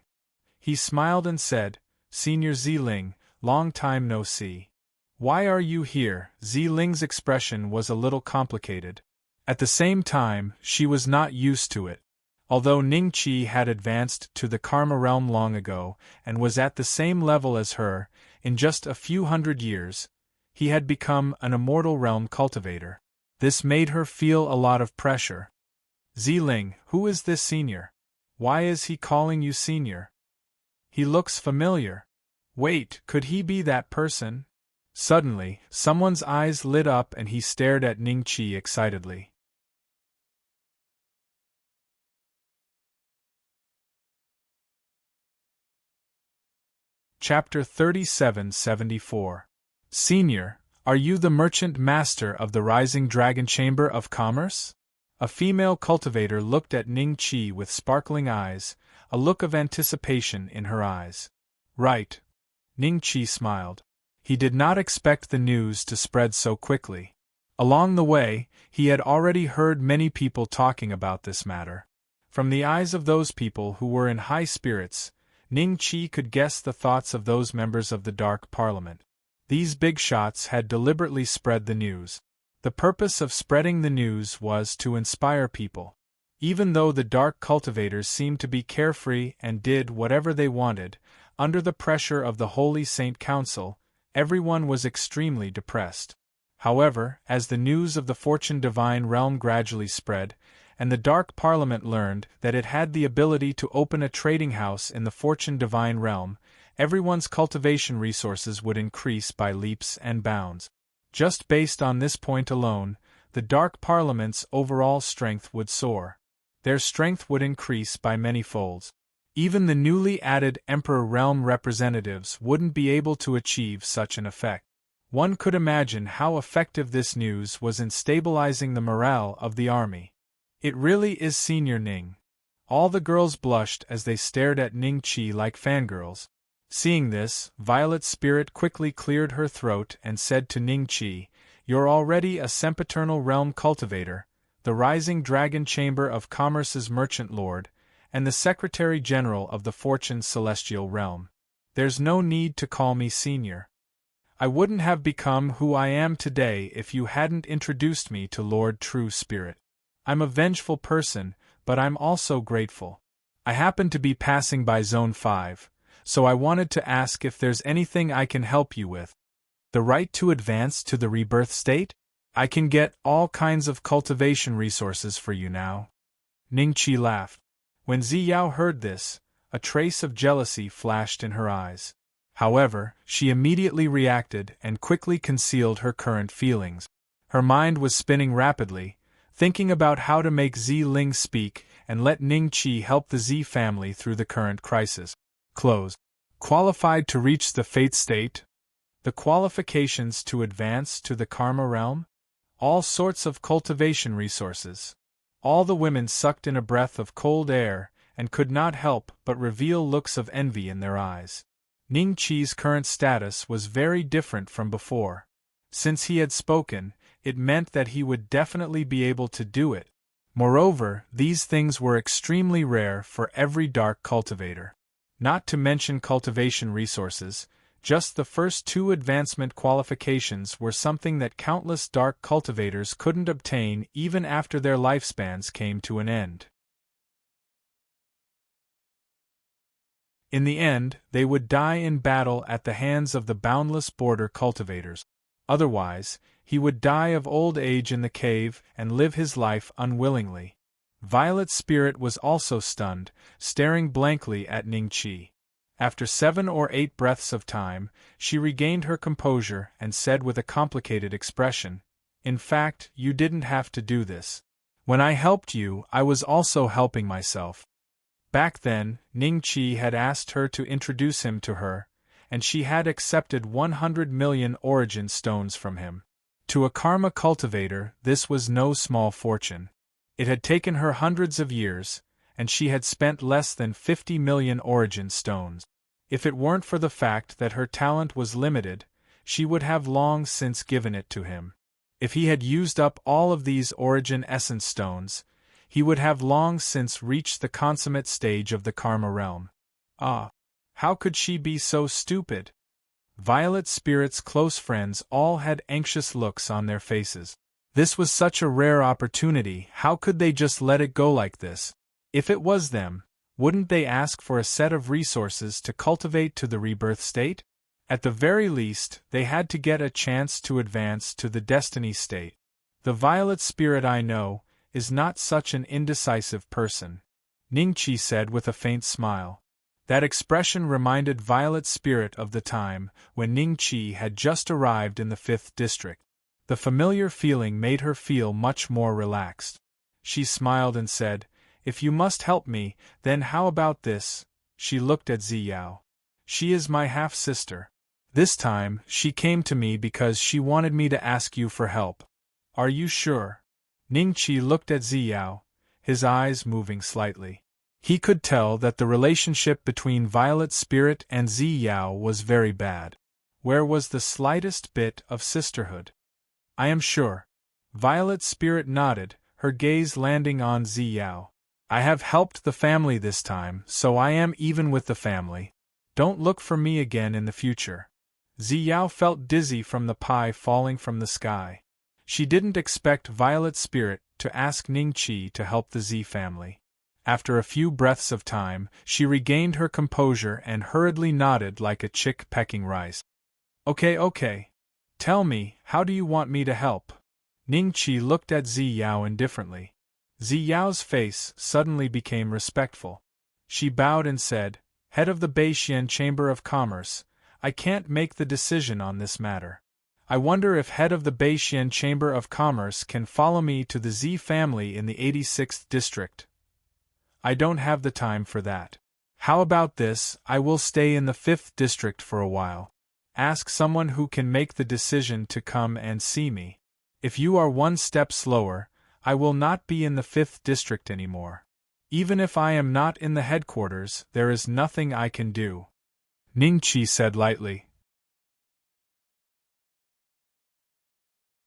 Speaker 1: He smiled and said, "Senior Ziling, long time no see. Why are you here?" Ziling's expression was a little complicated. At the same time, she was not used to it. Although Ningqi had advanced to the Karma realm long ago and was at the same level as her, in just a few hundred years, he had become an Immortal Realm cultivator. This made her feel a lot of pressure. "Ziling, who is this senior? Why is he calling you senior? He looks familiar. Wait, could he be that person?" Suddenly, someone's eyes lit up and he stared at Ningqi excitedly. Chapter 3774. Senior, are you the merchant master of the Rising Dragon Chamber of Commerce? A female cultivator looked at Ningqi with sparkling eyes, a look of anticipation in her eyes. Right. Ningqi smiled. He did not expect the news to spread so quickly. Along the way, he had already heard many people talking about this matter. From the eyes of those people who were in high spirits, Ningqi could guess the thoughts of those members of the Dark Parliament. These big shots had deliberately spread the news. The purpose of spreading the news was to inspire people. Even though the Dark cultivators seemed to be carefree and did whatever they wanted, under the pressure of the Holy Saint Council, everyone was extremely depressed. However, as the news of the Fortune Divine Realm gradually spread, and the Dark Parliament learned that it had the ability to open a trading house in the Fortune Divine Realm, everyone's cultivation resources would increase by leaps and bounds. Just based on this point alone, the Dark Parliament's overall strength would soar. Their strength would increase by many folds. Even the newly added Emperor Realm representatives wouldn't be able to achieve such an effect. One could imagine how effective this news was in stabilizing the morale of the army. It really is Senior Ning. All the girls blushed as they stared at Ningqi like fangirls. Seeing this, Violet's spirit quickly cleared her throat and said to Ningqi, "You're already a sempiternal realm cultivator, the Rising Dragon Chamber of Commerce's Merchant Lord, and the Secretary General of the Fortune Celestial Realm. There's no need to call me senior. I wouldn't have become who I am today if you hadn't introduced me to Lord True Spirit. I'm a vengeful person, but I'm also grateful. I happen to be passing by Zone 5, so I wanted to ask if there's anything I can help you with. The right to advance to the rebirth state? I can get all kinds of cultivation resources for you now." Ningqi laughed. When Ziyao heard this, A trace of jealousy flashed in her eyes. However, she immediately reacted and quickly concealed her current feelings. Her mind was spinning rapidly, thinking about how to make Zi Ling speak and let Ning Qi help the Zi family through the current crisis. Closed. Qualified to reach the fate state? The qualifications to advance to the karma realm? All sorts of cultivation resources. All the women sucked in a breath of cold air and could not help but reveal looks of envy in their eyes. Ning Qi's current status was very different from before. Since he had spoken, it meant that he would definitely be able to do it. Moreover, these things were extremely rare for every dark cultivator. Not to mention cultivation resources, just the first two advancement qualifications were something that countless dark cultivators couldn't obtain even after their lifespans came to an end. In the end, they would die in battle at the hands of the boundless border cultivators. Otherwise, he would die of old age in the cave and live his life unwillingly. Violet's spirit was also stunned, staring blankly at Ning Qi. After 7 or 8 breaths of time, she regained her composure and said with a complicated expression, "In fact, you didn't have to do this. When I helped you, I was also helping myself." Back then, Ning Qi had asked her to introduce him to her, and she had accepted 100 million origin stones from him. To a karma cultivator, this was no small fortune. It had taken her hundreds of years, and she had spent less than 50 million origin stones. If it weren't for the fact that her talent was limited, she would have long since given it to him. If he had used up all of these origin essence stones, he would have long since reached the consummate stage of the karma realm. Ah! How could she be so stupid? Violet Spirit's close friends all had anxious looks on their faces. This was such a rare opportunity, how could they just let it go like this? If it was them, wouldn't they ask for a set of resources to cultivate to the rebirth state? At the very least, they had to get a chance to advance to the destiny state. The Violet Spirit I know is not such an indecisive person, Ning Qi said with a faint smile. That expression reminded Violet Spirit of the time when Ning Qi had just arrived in the 5th district. The familiar feeling made her feel much more relaxed. She smiled and said, "If you must help me, then how about this?" She looked at Ziyao. "She is my half-sister. This time, she came to me because she wanted me to ask you for help. Are you sure?" Ning Qi looked at Ziyao, his eyes moving slightly. He could tell that the relationship between Violet Spirit and Ziyao was very bad. Where was the slightest bit of sisterhood? "I am sure." Violet Spirit nodded, her gaze landing on Ziyao. "I have helped the family this time, so I am even with the family. Don't look for me again in the future." Ziyao felt dizzy from the pie falling from the sky. She didn't expect Violet Spirit to ask Ning Qi to help the Z family. After a few breaths of time, she regained her composure and hurriedly nodded like a chick pecking rice. Okay. Tell me, how do you want me to help?" Ning Qi looked at Ziyao indifferently. Ziyao's face suddenly became respectful. She bowed and said, "Head of the Beixian Chamber of Commerce, I can't make the decision on this matter. I wonder if head of the Beixian Chamber of Commerce can follow me to the Z family in the 86th district. I don't have the time for that. How about this, I will stay in the 5th district for a while. Ask someone who can make the decision to come and see me. If you are one step slower, I will not be in the 5th district anymore. Even if I am not in the headquarters, there is nothing I can do," Ning Qi said lightly.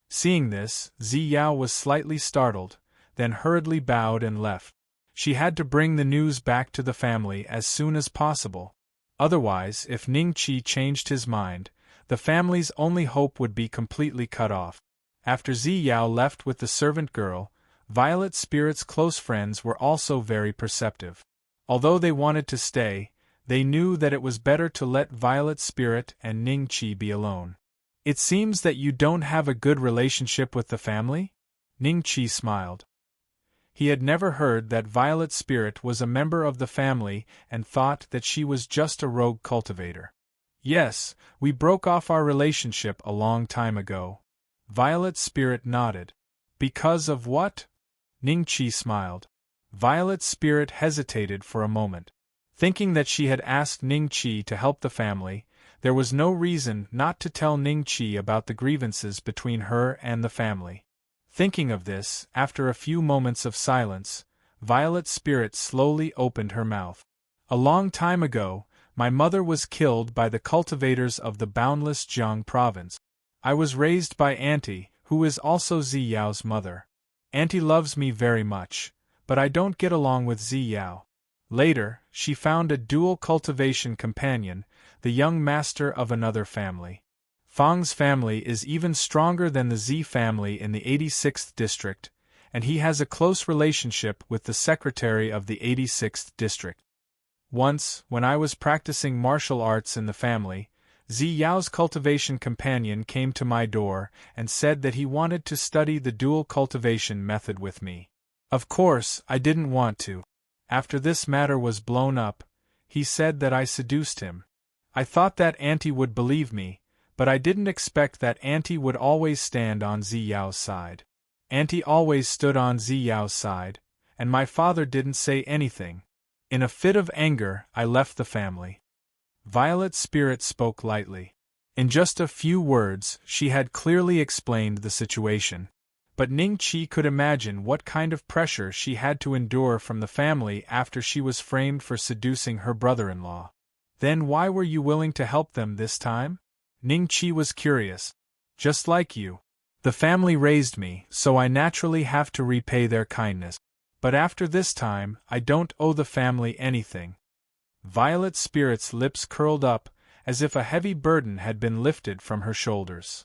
Speaker 1: Seeing this, Ziyao was slightly startled, then hurriedly bowed and left. She had to bring the news back to the family as soon as possible. Otherwise, if Ning Qi changed his mind, the family's only hope would be completely cut off. After Ziyao left with the servant girl, Violet Spirit's close friends were also very perceptive. Although they wanted to stay, they knew that it was better to let Violet Spirit and Ning Qi be alone. "It seems that you don't have a good relationship with the family?" Ning Qi smiled. He had never heard that Violet Spirit was a member of the family and thought that she was just a rogue cultivator. Yes, we broke off our relationship a long time ago. Violet Spirit nodded. Because of what? Ningqi smiled. Violet Spirit hesitated for a moment. Thinking that she had asked Ningqi to help the family, there was no reason not to tell Ningqi about the grievances between her and the family. Thinking of this, after a few moments of silence, Violet Spirit slowly opened her mouth. A long time ago, my mother was killed by the cultivators of the boundless Jiang province. I was raised by Auntie, who is also Ziyao's mother. Auntie loves me very much, but I don't get along with Ziyao. Later, she found a dual cultivation companion, the young master of another family. Fang's family is even stronger than the Zi family in the 86th district, and he has a close relationship with the secretary of the 86th district. Once, when I was practicing martial arts in the family, Ziyao's cultivation companion came to my door and said that he wanted to study the dual cultivation method with me. Of course, I didn't want to. After this matter was blown up, he said that I seduced him. I thought that Auntie would believe me, but I didn't expect that Auntie would always stand on Ziyao's side. Auntie always stood on Ziyao's side, and my father didn't say anything. In a fit of anger, I left the family. Violet Spirit spoke lightly. In just a few words, she had clearly explained the situation. But Ningqi could imagine what kind of pressure she had to endure from the family after she was framed for seducing her brother-in-law. Then why were you willing to help them this time? Ningqi was curious. Just like you. The family raised me, so I naturally have to repay their kindness. But after this time, I don't owe the family anything. Violet Spirit's lips curled up, as if a heavy burden had been lifted from her shoulders.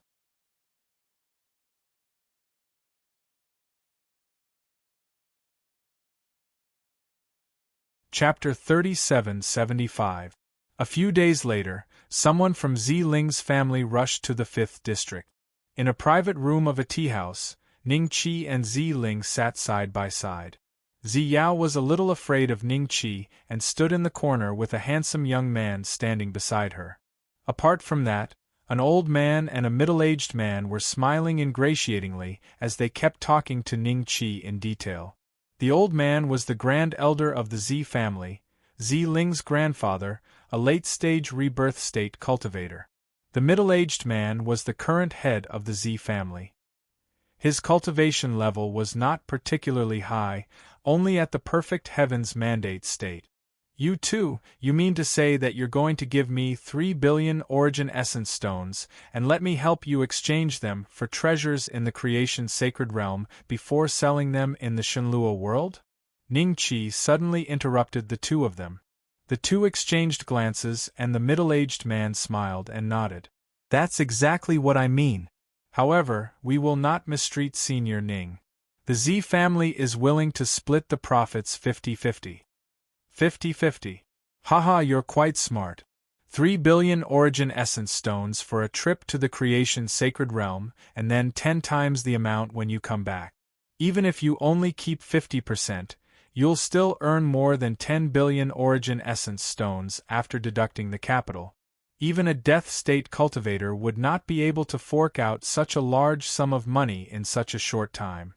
Speaker 1: Chapter 3775. A few days later, someone from Zi Ling's family rushed to the 5th district. In a private room of a tea-house, Ningqi and Zi Ling sat side by side. Ziyao was a little afraid of Ningqi and stood in the corner with a handsome young man standing beside her. Apart from that, an old man and a middle-aged man were smiling ingratiatingly as they kept talking to Ningqi in detail. The old man was the grand elder of the Zi family, Zi Ling's grandfather, a late-stage rebirth state cultivator. The middle-aged man was the current head of the Zi family. His cultivation level was not particularly high, only at the perfect heavens mandate state. You too, you mean to say that you're going to give me 3 billion origin essence stones, and let me help you exchange them for treasures in the creation sacred realm before selling them in the Shenlua world? Ningqi suddenly interrupted the two of them. The two exchanged glances and the middle-aged man smiled and nodded. That's exactly what I mean. However, we will not mistreat Senior Ning. The Zi family is willing to split the profits 50-50. 50-50. Haha, you're quite smart. 3 billion origin essence stones for a trip to the creation sacred realm, and then 10 times the amount when you come back. Even if you only keep 50%, you'll still earn more than 10 billion origin essence stones after deducting the capital. Even a death state cultivator would not be able to fork out such a large sum of money in such a short time.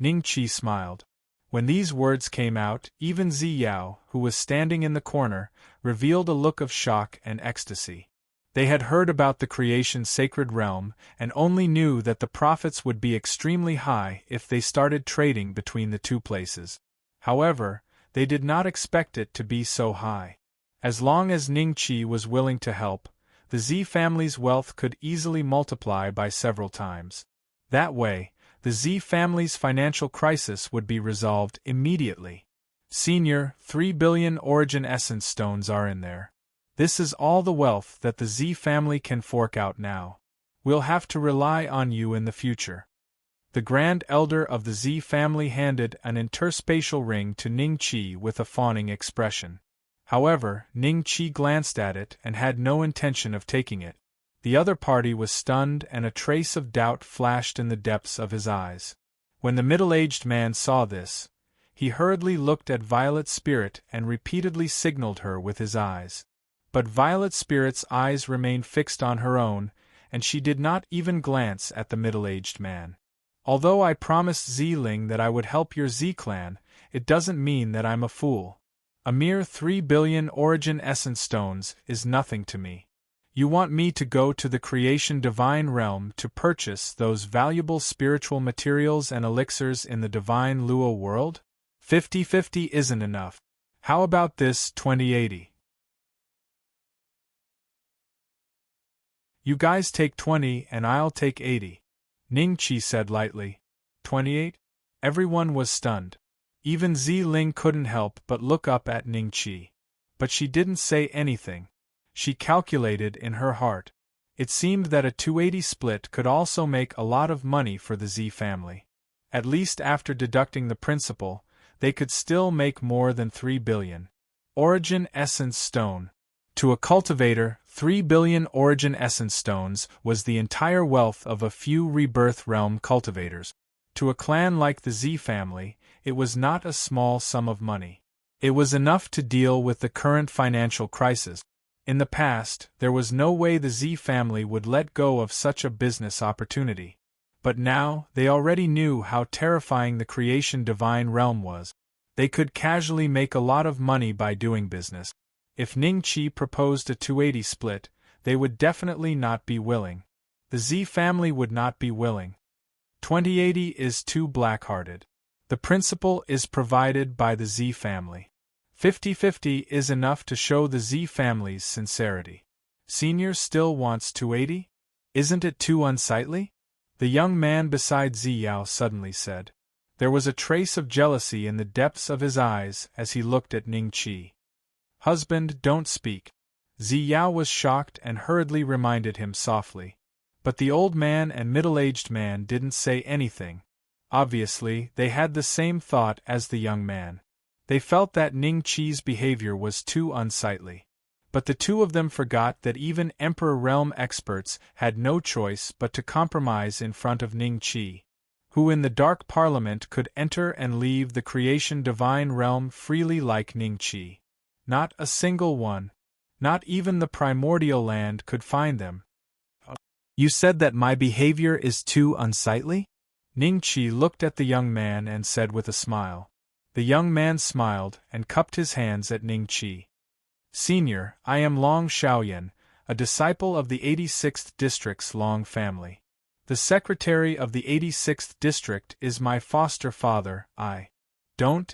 Speaker 1: Ningqi smiled. When these words came out, even Ziyao, who was standing in the corner, revealed a look of shock and ecstasy. They had heard about the creation sacred realm and only knew that the profits would be extremely high if they started trading between the two places. However, they did not expect it to be so high. As long as Ningqi was willing to help, the Zi family's wealth could easily multiply by several times. That way, the Zi family's financial crisis would be resolved immediately. Senior, 3 billion origin essence stones are in there. This is all the wealth that the Zi family can fork out now. We'll have to rely on you in the future. The grand elder of the Zi family handed an interspatial ring to Ningqi with a fawning expression. However, Ningqi glanced at it and had no intention of taking it. The other party was stunned and a trace of doubt flashed in the depths of his eyes. When the middle-aged man saw this, He hurriedly looked at Violet Spirit and repeatedly signaled her with his eyes. But Violet Spirit's eyes remained fixed on her own, and she did not even glance at the middle-aged man. Although I promised Ling that I would help your Z-clan, it doesn't mean that I'm a fool. A mere 3 billion origin essence stones is nothing to me. You want me to go to the creation divine realm to purchase those valuable spiritual materials and elixirs in the divine Luo world? 50-50 isn't enough. How about this 20-80? You guys take 20 and I'll take 80. Ningqi said lightly. 28? Everyone was stunned. Even Ling couldn't help but look up at Ningqi. But she didn't say anything. She calculated in her heart. It seemed that a 280 split could also make a lot of money for the Z family. At least after deducting the principal, they could still make more than 3 billion. Origin Essence Stone. To a cultivator, 3 billion origin essence stones was the entire wealth of a few rebirth realm cultivators. To a clan like the Z family, it was not a small sum of money. It was enough to deal with the current financial crisis. In the past, there was no way the Z family would let go of such a business opportunity. But now, they already knew how terrifying the creation divine realm was. They could casually make a lot of money by doing business. If Ningqi proposed a 280 split, they would definitely not be willing. The Z family would not be willing. 2080 is too black-hearted. The principal is provided by the Z family. 50-50 is enough to show the Z family's sincerity. Senior still wants 280? Isn't it too unsightly? The young man beside Ziyao suddenly said. There was a trace of jealousy in the depths of his eyes as he looked at Ningqi. Husband, don't speak. Ziyao was shocked and hurriedly reminded him softly. But the old man and middle-aged man didn't say anything. Obviously, they had the same thought as the young man. They felt that Ningqi's behavior was too unsightly. But the two of them forgot that even Emperor Realm experts had no choice but to compromise in front of Ningqi, who in the Dark Parliament could enter and leave the creation divine realm freely like Ningqi. Not a single one, not even the primordial land could find them. You said that my behavior is too unsightly? Ningqi looked at the young man and said with a smile. The young man smiled and cupped his hands at Ningqi. Senior, I am Long Xiaoyan, a disciple of the 86th District's Long family. The secretary of the 86th District is my foster father.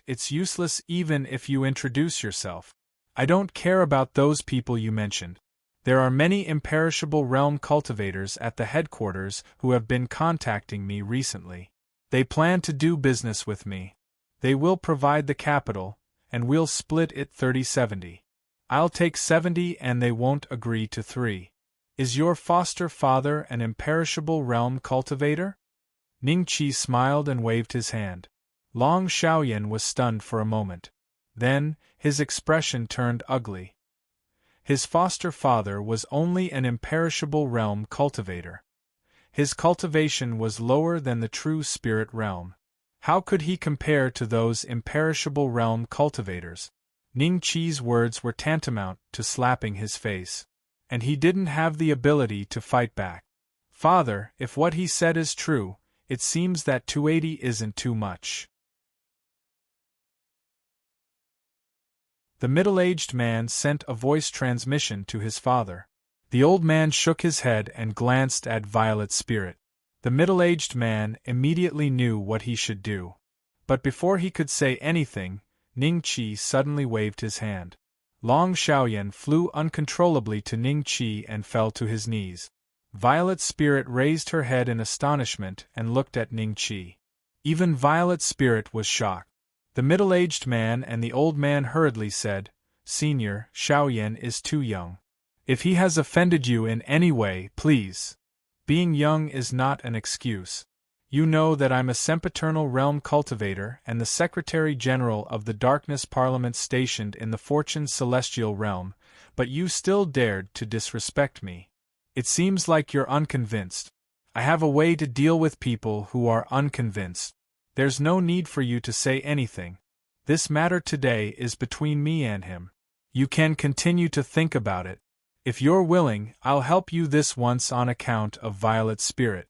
Speaker 1: It's useless even if you introduce yourself. I don't care about those people you mentioned. There are many imperishable realm cultivators at the headquarters who have been contacting me recently. They plan to do business with me. They will provide the capital, and we'll split it 30-70. I'll take 70 and they won't agree to 3. Is your foster father an imperishable realm cultivator? Ningqi smiled and waved his hand. Long Xiaoyan was stunned for a moment. Then, his expression turned ugly. His foster father was only an imperishable realm cultivator. His cultivation was lower than the true spirit realm. How could he compare to those imperishable realm cultivators? Ningqi's words were tantamount to slapping his face. And he didn't have the ability to fight back. Father, if what he said is true, it seems that 280 isn't too much. The middle-aged man sent a voice transmission to his father. The old man shook his head and glanced at Violet Spirit. The middle-aged man immediately knew what he should do. But before he could say anything, Ningqi suddenly waved his hand. Long Xiaoyan flew uncontrollably to Ningqi and fell to his knees. Violet Spirit raised her head in astonishment and looked at Ningqi. Even Violet Spirit was shocked. The middle-aged man and the old man hurriedly said, Senior, Xiaoyan is too young. If he has offended you in any way, please. Being young is not an excuse. You know that I'm a sempiternal realm cultivator and the Secretary-General of the Darkness Parliament stationed in the Fortune Celestial Realm, but you still dared to disrespect me. It seems like you're unconvinced. I have a way to deal with people who are unconvinced. There's no need for you to say anything. This matter today is between me and him. You can continue to think about it. If you're willing, I'll help you this once on account of Violet's spirit."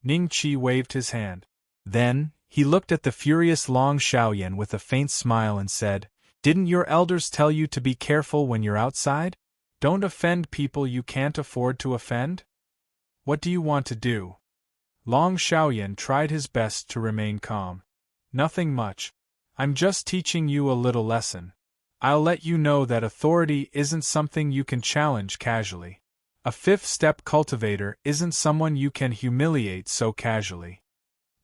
Speaker 1: Ning Qi waved his hand. Then, he looked at the furious Long Xiaoyan with a faint smile and said, "Didn't your elders tell you to be careful when you're outside? Don't offend people you can't afford to offend? What do you want to do?" Long Xiaoyan tried his best to remain calm. "Nothing much. I'm just teaching you a little lesson. I'll let you know that authority isn't something you can challenge casually. A fifth-step cultivator isn't someone you can humiliate so casually,"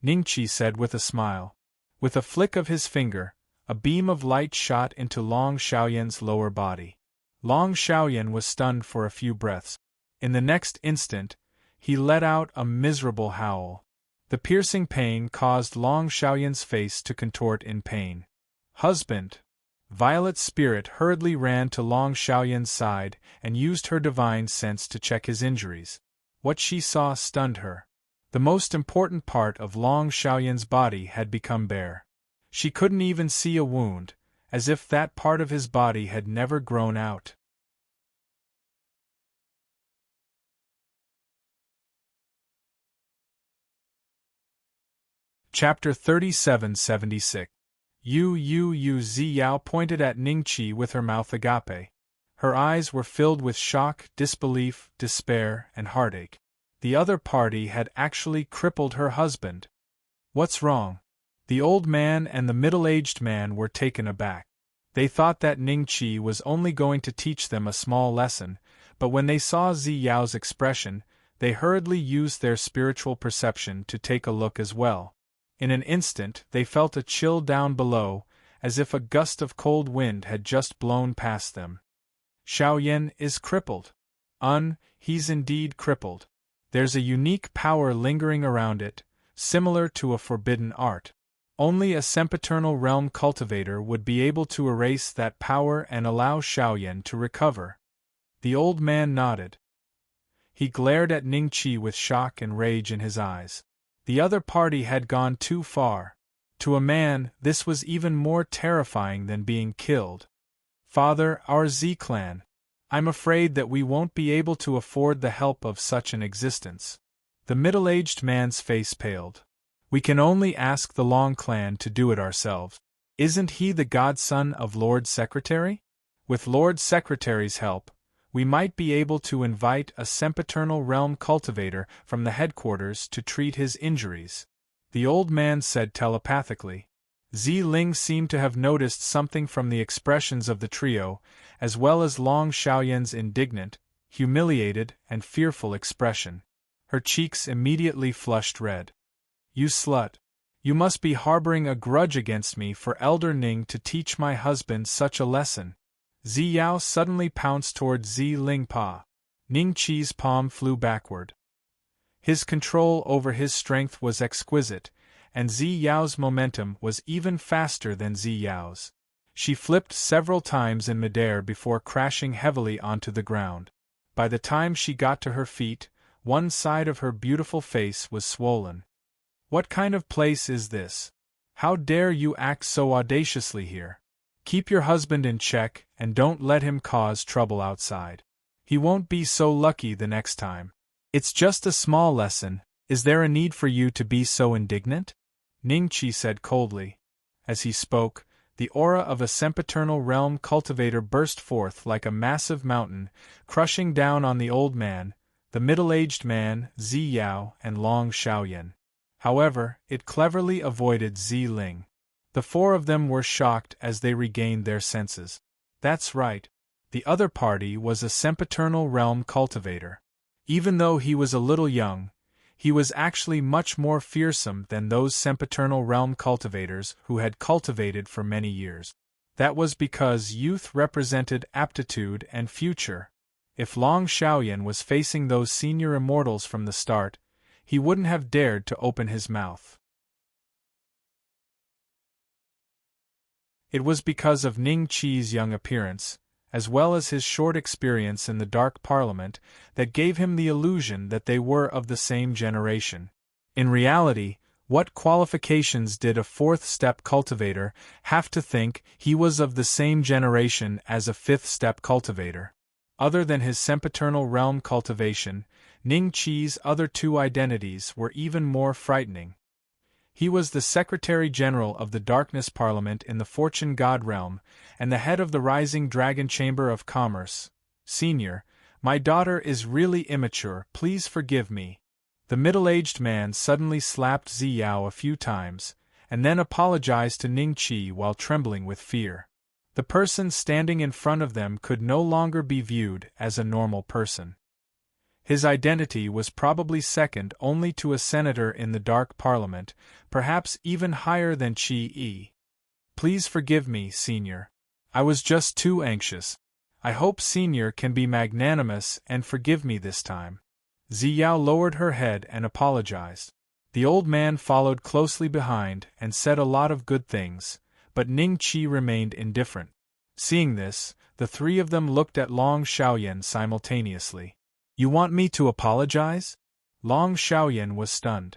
Speaker 1: Ningqi said with a smile. With a flick of his finger, a beam of light shot into Long Xiaoyan's lower body. Long Xiaoyan was stunned for a few breaths. In the next instant, he let out a miserable howl. The piercing pain caused Long Xiaoyan's face to contort in pain. "Husband!" Violet's spirit hurriedly ran to Long Xiaoyan's side and used her divine sense to check his injuries. What she saw stunned her. The most important part of Long Xiaoyan's body had become bare. She couldn't even see a wound, as if that part of his body had never grown out. Chapter 3776. Zi Yao pointed at Ningqi with her mouth agape. Her eyes were filled with shock, disbelief, despair, and heartache. The other party had actually crippled her husband. "What's wrong?" The old man and the middle-aged man were taken aback. They thought that Ningqi was only going to teach them a small lesson, but when they saw Zi Yao's expression, they hurriedly used their spiritual perception to take a look as well. In an instant, they felt a chill down below, as if a gust of cold wind had just blown past them. "Xiaoyan is crippled. He's indeed crippled. There's a unique power lingering around it, similar to a forbidden art. Only a sempiternal realm cultivator would be able to erase that power and allow Xiaoyan to recover." The old man nodded. He glared at Ningqi with shock and rage in his eyes. The other party had gone too far. To a man, this was even more terrifying than being killed. "Father, our Z-clan. I'm afraid that we won't be able to afford the help of such an existence." The middle-aged man's face paled. "We can only ask the Long clan to do it ourselves. Isn't he the godson of Lord Secretary? With Lord Secretary's help, we might be able to invite a sempiternal realm cultivator from the headquarters to treat his injuries," the old man said telepathically. Zi Ling seemed to have noticed something from the expressions of the trio, as well as Long Xiaoyan's indignant, humiliated, and fearful expression. Her cheeks immediately flushed red. "You slut! You must be harboring a grudge against me for Elder Ning to teach my husband such a lesson." Zi Yao suddenly pounced toward Zi Ling Pa. Ning Qi's palm flew backward. His control over his strength was exquisite, and Zi Yao's momentum was even faster than Zi Yao's. She flipped several times in midair before crashing heavily onto the ground. By the time she got to her feet, one side of her beautiful face was swollen. "What kind of place is this? How dare you act so audaciously here? Keep your husband in check and don't let him cause trouble outside. He won't be so lucky the next time. It's just a small lesson. Is there a need for you to be so indignant?" Ningqi said coldly. As he spoke, the aura of a sempiternal realm cultivator burst forth like a massive mountain, crushing down on the old man, the middle-aged man, Zi Yao, and Long Xiaoyan. However, it cleverly avoided Zi Ling. The four of them were shocked as they regained their senses. That's right. The other party was a sempiternal realm cultivator. Even though he was a little young, he was actually much more fearsome than those sempiternal realm cultivators who had cultivated for many years. That was because youth represented aptitude and future. If Long Xiaoyan was facing those senior immortals from the start, he wouldn't have dared to open his mouth. It was because of Ning Qi's young appearance, as well as his short experience in the Dark Parliament, that gave him the illusion that they were of the same generation. In reality, What qualifications did a fourth-step cultivator have to think he was of the same generation as a fifth-step cultivator? Other than his sempiternal realm cultivation, Ning Qi's other two identities were even more frightening. He was the Secretary-General of the Darkness Parliament in the Fortune God realm, and the head of the Rising Dragon Chamber of Commerce. Senior, my daughter is really immature, please forgive me. The middle-aged man suddenly slapped Zi Yao a few times, and then apologized to Ning Qi while trembling with fear. The person standing in front of them could no longer be viewed as a normal person. His identity was probably second only to a senator in the Dark Parliament, perhaps even higher than Qi Yi. Please forgive me, Senior. I was just too anxious. I hope Senior can be magnanimous and forgive me this time. Zi Yao lowered her head and apologized. The old man followed closely behind and said a lot of good things, but Ning Qi remained indifferent. Seeing this, the three of them looked at Long Xiaoyan simultaneously. You want me to apologize? Long Xiaoyan was stunned.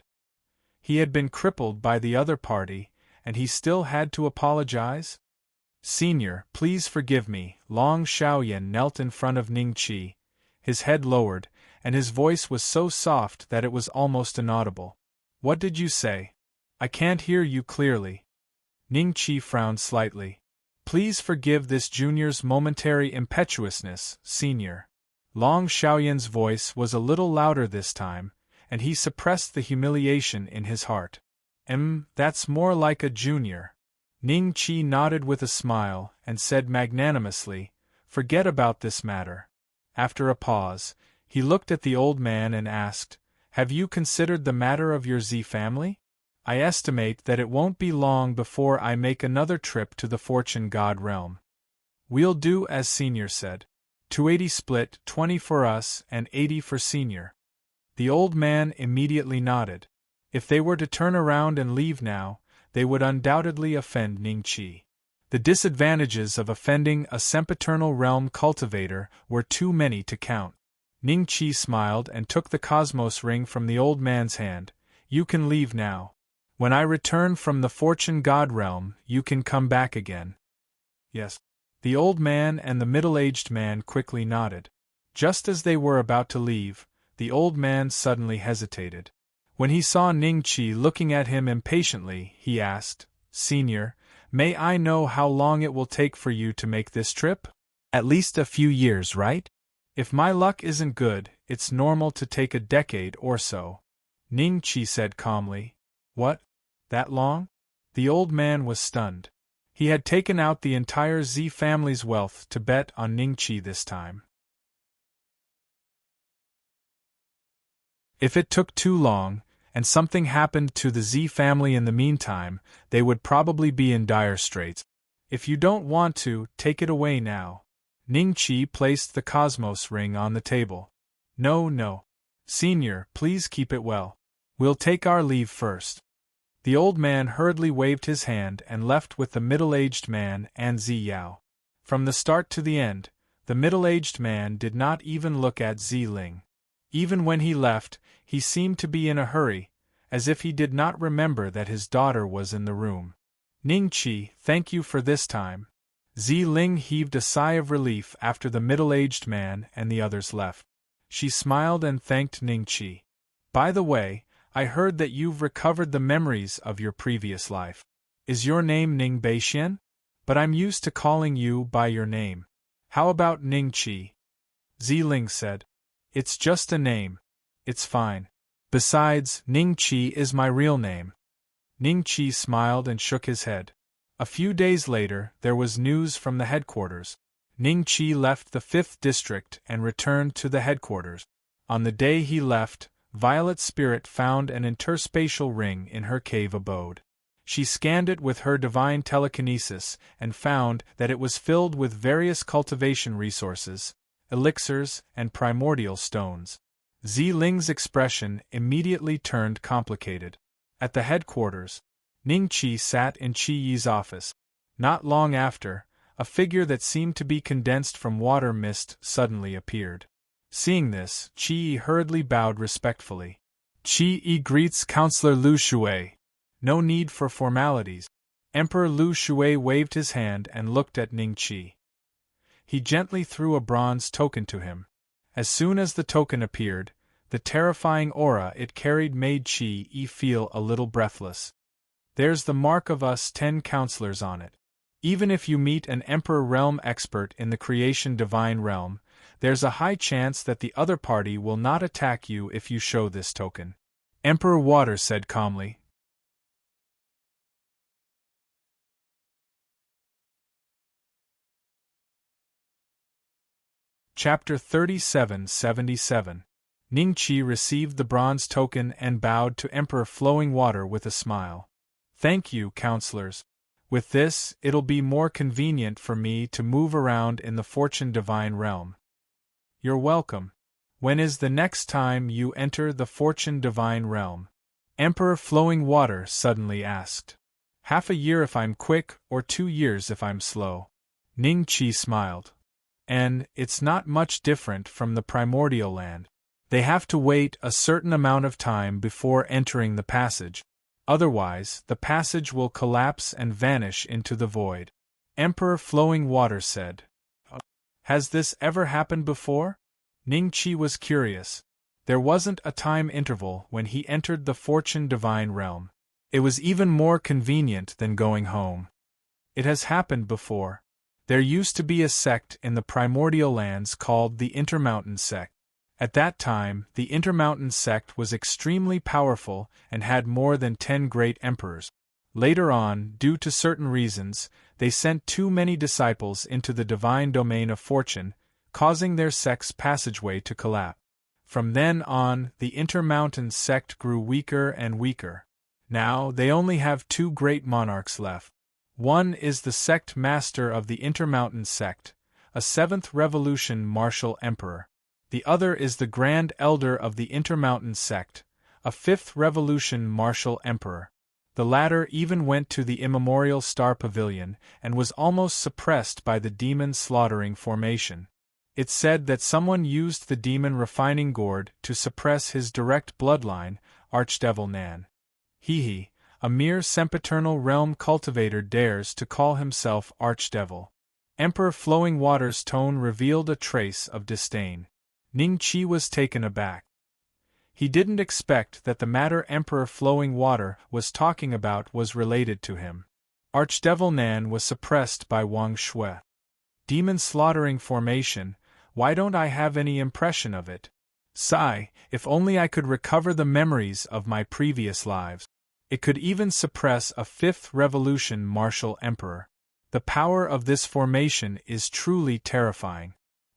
Speaker 1: He had been crippled by the other party, and he still had to apologize? Senior, please forgive me. Long Xiaoyan knelt in front of Ning Qi, his head lowered, and his voice was so soft that it was almost inaudible. What did you say? I can't hear you clearly. Ning Qi frowned slightly. Please forgive this junior's momentary impetuousness, Senior. Long Xiaoyan's voice was a little louder this time, and he suppressed the humiliation in his heart. That's more like a junior. Ning Qi nodded with a smile and said magnanimously, Forget about this matter. After a pause, he looked at the old man and asked, Have you considered the matter of your Z family? I estimate that it won't be long before I make another trip to the Fortune God realm. We'll do as Senior said. 280 split, 20 for us and 80 for Senior. The old man immediately nodded. If they were to turn around and leave now, they would undoubtedly offend Ning Qi. The disadvantages of offending a sempiternal realm cultivator were too many to count. Ning Qi smiled and took the cosmos ring from the old man's hand. You can leave now. When I return from the Fortune God realm, you can come back again. Yes. The old man and the middle-aged man quickly nodded. Just as they were about to leave, the old man suddenly hesitated. When he saw Ning Qi looking at him impatiently, he asked, Senior, may I know how long it will take for you to make this trip? At least a few years, right? If my luck isn't good, it's normal to take a decade or so. Ning Qi said calmly. What? That long? The old man was stunned. He had taken out the entire Z family's wealth to bet on Ning Qi this time. If it took too long, and something happened to the Z family in the meantime, they would probably be in dire straits. If you don't want to, take it away now. Ning Qi placed the cosmos ring on the table. No. Senior, please keep it well. We'll take our leave first. The old man hurriedly waved his hand and left with the middle-aged man and Zi Yao. From the start to the end, the middle-aged man did not even look at Zi Ling. Even when he left, he seemed to be in a hurry, as if he did not remember that his daughter was in the room. Ning Qi, thank you for this time. Zi Ling heaved a sigh of relief after the middle-aged man and the others left. She smiled and thanked Ning Qi. By the way, I heard that you've recovered the memories of your previous life. Is your name Ning Beixian? But I'm used to calling you by your name. How about Ning Qi? Zi Ling said. It's just a name. It's fine. Besides, Ning Qi is my real name. Ning Qi smiled and shook his head. A few days later, there was news from the headquarters. Ning Qi left the 5th district and returned to the headquarters. On the day he left, Violet Spirit found an interspatial ring in her cave abode. She scanned it with her divine telekinesis and found that it was filled with various cultivation resources, elixirs, and primordial stones. Zi Ling's expression immediately turned complicated. At the headquarters, Ning Qi sat in Qi Yi's office. Not long after, a figure that seemed to be condensed from water mist suddenly appeared. Seeing this, Qi Yi hurriedly bowed respectfully. Qi Yi greets Counselor Lu Shui. No need for formalities. Emperor Lu Shui waved his hand and looked at Ning Qi. He gently threw a bronze token to him. As soon as the token appeared, the terrifying aura it carried made Qi feel a little breathless. There's the mark of us 10 counselors on it. Even if you meet an Emperor Realm expert in the Creation Divine Realm, there's a high chance that the other party will not attack you if you show this token. Emperor Water said calmly. Chapter 3777. Ning Qi received the bronze token and bowed to Emperor Flowing Water with a smile. Thank you, counselors. With this, it'll be more convenient for me to move around in the Fortune Divine Realm. You're welcome. When is the next time you enter the Fortune Divine Realm? Emperor Flowing Water suddenly asked. Half a year if I'm quick, or 2 years if I'm slow. Ning Qi smiled. And it's not much different from the primordial land. They have to wait a certain amount of time before entering the passage. Otherwise, the passage will collapse and vanish into the void. Emperor Flowing Water said. Has this ever happened before? Ning Qi was curious. There wasn't a time interval when he entered the Fortune Divine Realm. It was even more convenient than going home. It has happened before. There used to be a sect in the primordial lands called the Intermountain Sect. At that time, the Intermountain Sect was extremely powerful and had more than 10 great emperors. Later on, due to certain reasons, they sent too many disciples into the divine domain of fortune, causing their sect's passageway to collapse. From then on, the Intermountain Sect grew weaker and weaker. Now, they only have 2 great monarchs left. One is the sect master of the Intermountain Sect, a 7th Revolution martial emperor. The other is the Grand Elder of the Intermountain Sect, a 5th Revolution martial emperor. The latter even went to the immemorial Star Pavilion and was almost suppressed by the demon slaughtering formation. It's said that someone used the demon refining gourd to suppress his direct bloodline, Archdevil Nan. He, a mere sempiternal realm cultivator, dares to call himself Archdevil. Emperor Flowing Water's tone revealed a trace of disdain. Ning Qi was taken aback. He didn't expect that the matter Emperor Flowing Water was talking about was related to him. Archdevil Nan was suppressed by Wang Shui. Demon slaughtering formation, why don't I have any impression of it? Sigh, if only I could recover the memories of my previous lives. It could even suppress a 5th Revolution martial emperor. The power of this formation is truly terrifying.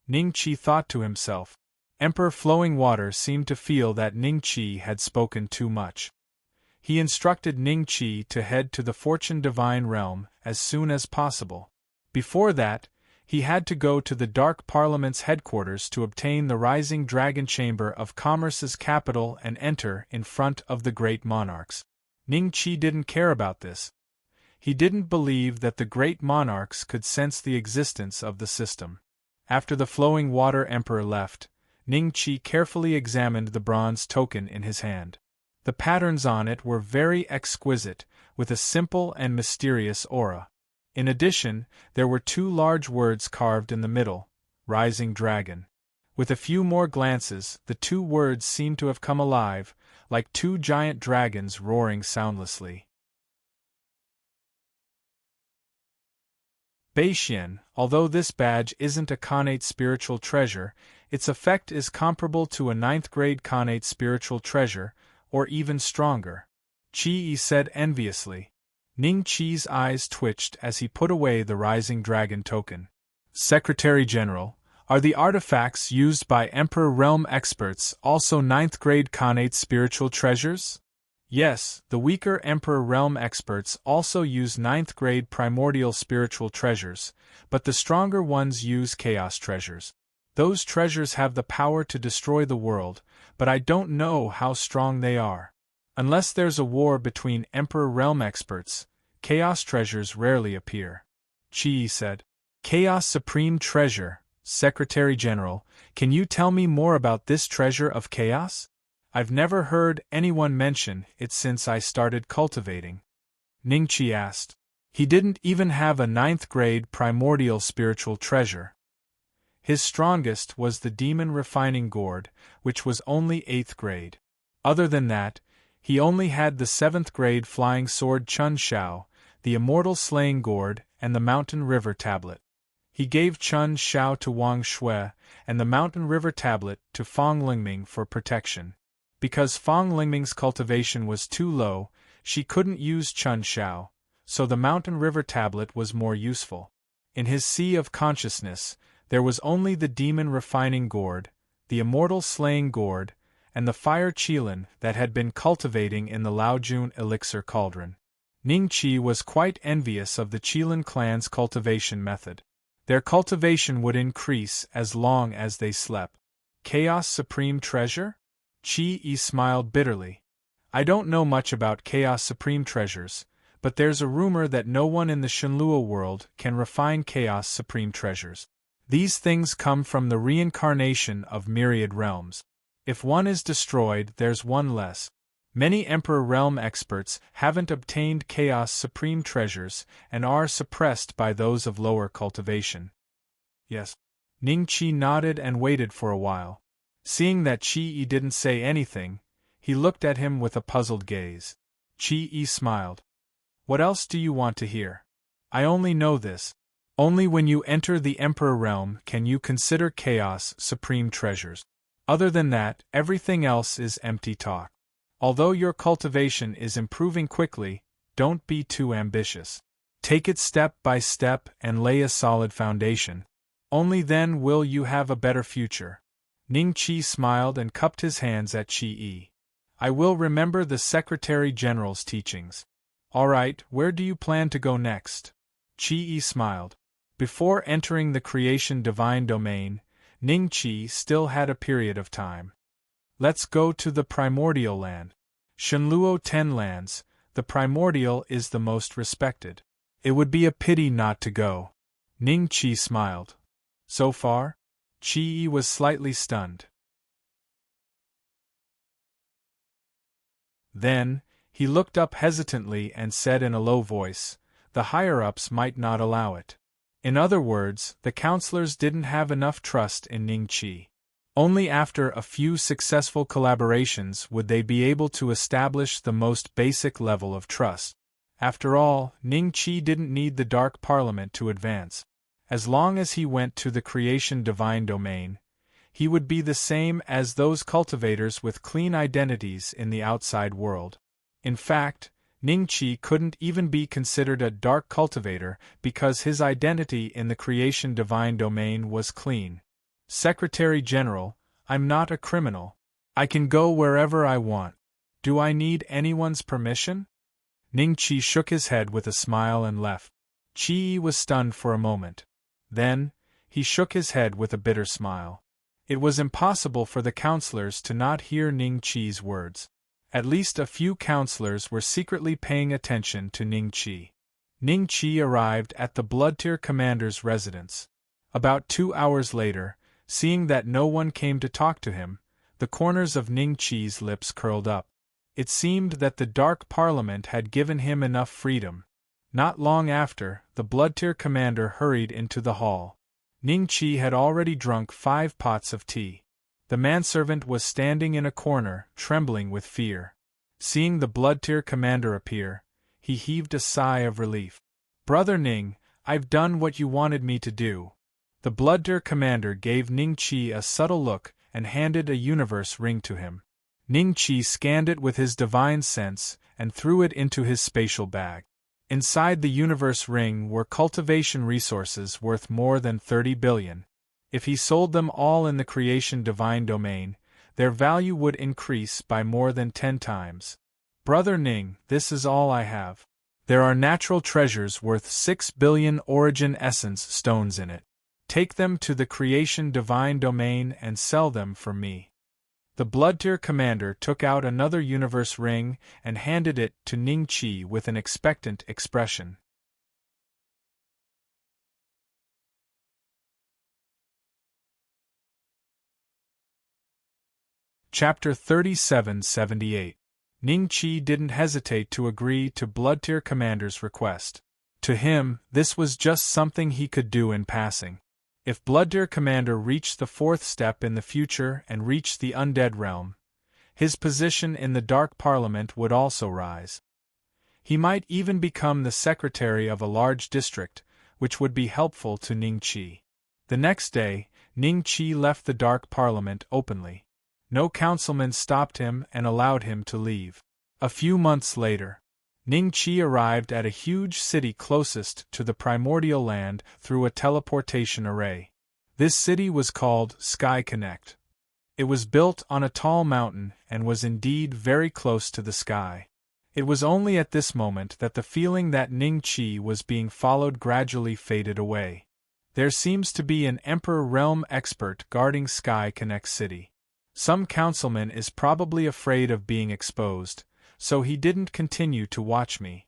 Speaker 1: Ning Qi thought to himself. Emperor Flowing Water seemed to feel that Ning Qi had spoken too much. He instructed Ning Qi to head to the Fortune Divine Realm as soon as possible. Before that, he had to go to the Dark Parliament's headquarters to obtain the Rising Dragon Chamber of Commerce's capital and enter in front of the great monarchs. Ning Qi didn't care about this. He didn't believe that the great monarchs could sense the existence of the system. After the Flowing Water Emperor left, Ning Qi carefully examined the bronze token in his hand. The patterns on it were very exquisite, with a simple and mysterious aura. In addition, there were 2 large words carved in the middle, Rising Dragon. With a few more glances, the 2 words seemed to have come alive, like 2 giant dragons roaring soundlessly. Beixian, although this badge isn't a connate spiritual treasure, its effect is comparable to a 9th grade connate spiritual treasure, or even stronger. Qi said enviously. Ning Qi's eyes twitched as he put away the Rising Dragon token. Secretary General, are the artifacts used by Emperor Realm experts also 9th grade connate spiritual treasures? Yes, the weaker Emperor Realm experts also use 9th grade primordial spiritual treasures, but the stronger ones use chaos treasures. Those treasures have the power to destroy the world, but I don't know how strong they are. Unless there's a war between Emperor Realm experts, chaos treasures rarely appear. Qi said. Chaos Supreme Treasure, Secretary General, can you tell me more about this treasure of chaos? I've never heard anyone mention it since I started cultivating. Ningqi asked. He didn't even have a ninth-grade primordial spiritual treasure. His strongest was the demon refining gourd, which was only 8th grade. Other than that, he only had the 7th-grade flying sword Chun Shao, the immortal slaying gourd, and the mountain river tablet. He gave Chun Shao to Wang Shui, and the mountain river tablet to Fang Lingming for protection. Because Fang Lingming's cultivation was too low, she couldn't use Chun Shao, so the mountain river tablet was more useful. In his sea of consciousness, there was only the demon refining gourd, the immortal slaying gourd, and the fire qilin that had been cultivating in the Laojun elixir cauldron. Ningqi was quite envious of the Qilin clan's cultivation method. Their cultivation would increase as long as they slept. Chaos Supreme Treasure? Qi smiled bitterly. I don't know much about Chaos Supreme Treasures, but there's a rumor that no one in the Shenluo world can refine Chaos Supreme Treasures. These things come from the reincarnation of myriad realms. If one is destroyed, there's one less. Many Emperor Realm experts haven't obtained Chaos Supreme Treasures and are suppressed by those of lower cultivation. Yes. Ningqi nodded and waited for a while. Seeing that Qi didn't say anything, he looked at him with a puzzled gaze. Qi smiled. What else do you want to hear? I only know this. Only when you enter the Emperor Realm can you consider Chaos Supreme Treasures. Other than that, everything else is empty talk. Although your cultivation is improving quickly, don't be too ambitious. Take it step by step and lay a solid foundation. Only then will you have a better future. Ningqi smiled and cupped his hands at Qi. I will remember the Secretary General's teachings. All right, where do you plan to go next? Qi smiled. Before entering the creation divine domain, Ningqi still had a period of time. Let's go to the primordial land. Shenluo 10 lands, the primordial is the most respected. It would be a pity not to go. Ningqi smiled. So far? Qi was slightly stunned. Then, he looked up hesitantly and said in a low voice, the higher-ups might not allow it. In other words, the counselors didn't have enough trust in Ningqi. Only after a few successful collaborations would they be able to establish the most basic level of trust. After all, Ningqi didn't need the Dark Parliament to advance. As long as he went to the creation divine domain, he would be the same as those cultivators with clean identities in the outside world. In fact, Ningqi couldn't even be considered a dark cultivator because his identity in the creation divine domain was clean. Secretary General, I'm not a criminal. I can go wherever I want. Do I need anyone's permission? Ningqi shook his head with a smile and left. Qi was stunned for a moment. Then, he shook his head with a bitter smile. It was impossible for the counselors to not hear Ningqi's words. At least a few counselors were secretly paying attention to Ningqi. Ningqi arrived at the Blood-Tier commander's residence. About 2 hours later, seeing that no one came to talk to him, the corners of Ningqi's lips curled up. It seemed that the Dark Parliament had given him enough freedom. Not long after, the Blood-Tier commander hurried into the hall. Ningqi had already drunk 5 pots of tea. The manservant was standing in a corner, trembling with fear. Seeing the Blood-Tier commander appear, he heaved a sigh of relief. Brother Ning, I've done what you wanted me to do. The Blood-Tier commander gave Ningqi a subtle look and handed a universe ring to him. Ningqi scanned it with his divine sense and threw it into his spatial bag. Inside the universe ring were cultivation resources worth more than 30 billion. If he sold them all in the creation divine domain, their value would increase by more than 10 times. Brother Ning, this is all I have. There are natural treasures worth 6 billion origin essence stones in it. Take them to the creation divine domain and sell them for me. The Blood-Tier commander took out another universe ring and handed it to Ningqi with an expectant expression. Chapter 3778. Ning Qi didn't hesitate to agree to Bloodtear Commander's request. To him, this was just something he could do in passing. If Bloodtear Commander reached the fourth step in the future and reached the undead realm, his position in the Dark Parliament would also rise. He might even become the secretary of a large district, which would be helpful to Ning Qi. The next day, Ning Qi left the Dark Parliament openly. No councilman stopped him and allowed him to leave. A few months later, Ning Qi arrived at a huge city closest to the primordial land through a teleportation array. This city was called Sky Connect. It was built on a tall mountain and was indeed very close to the sky. It was only at this moment that the feeling that Ning Qi was being followed gradually faded away. There seems to be an Emperor Realm expert guarding Sky Connect City. Some councilman is probably afraid of being exposed, so he didn't continue to watch me.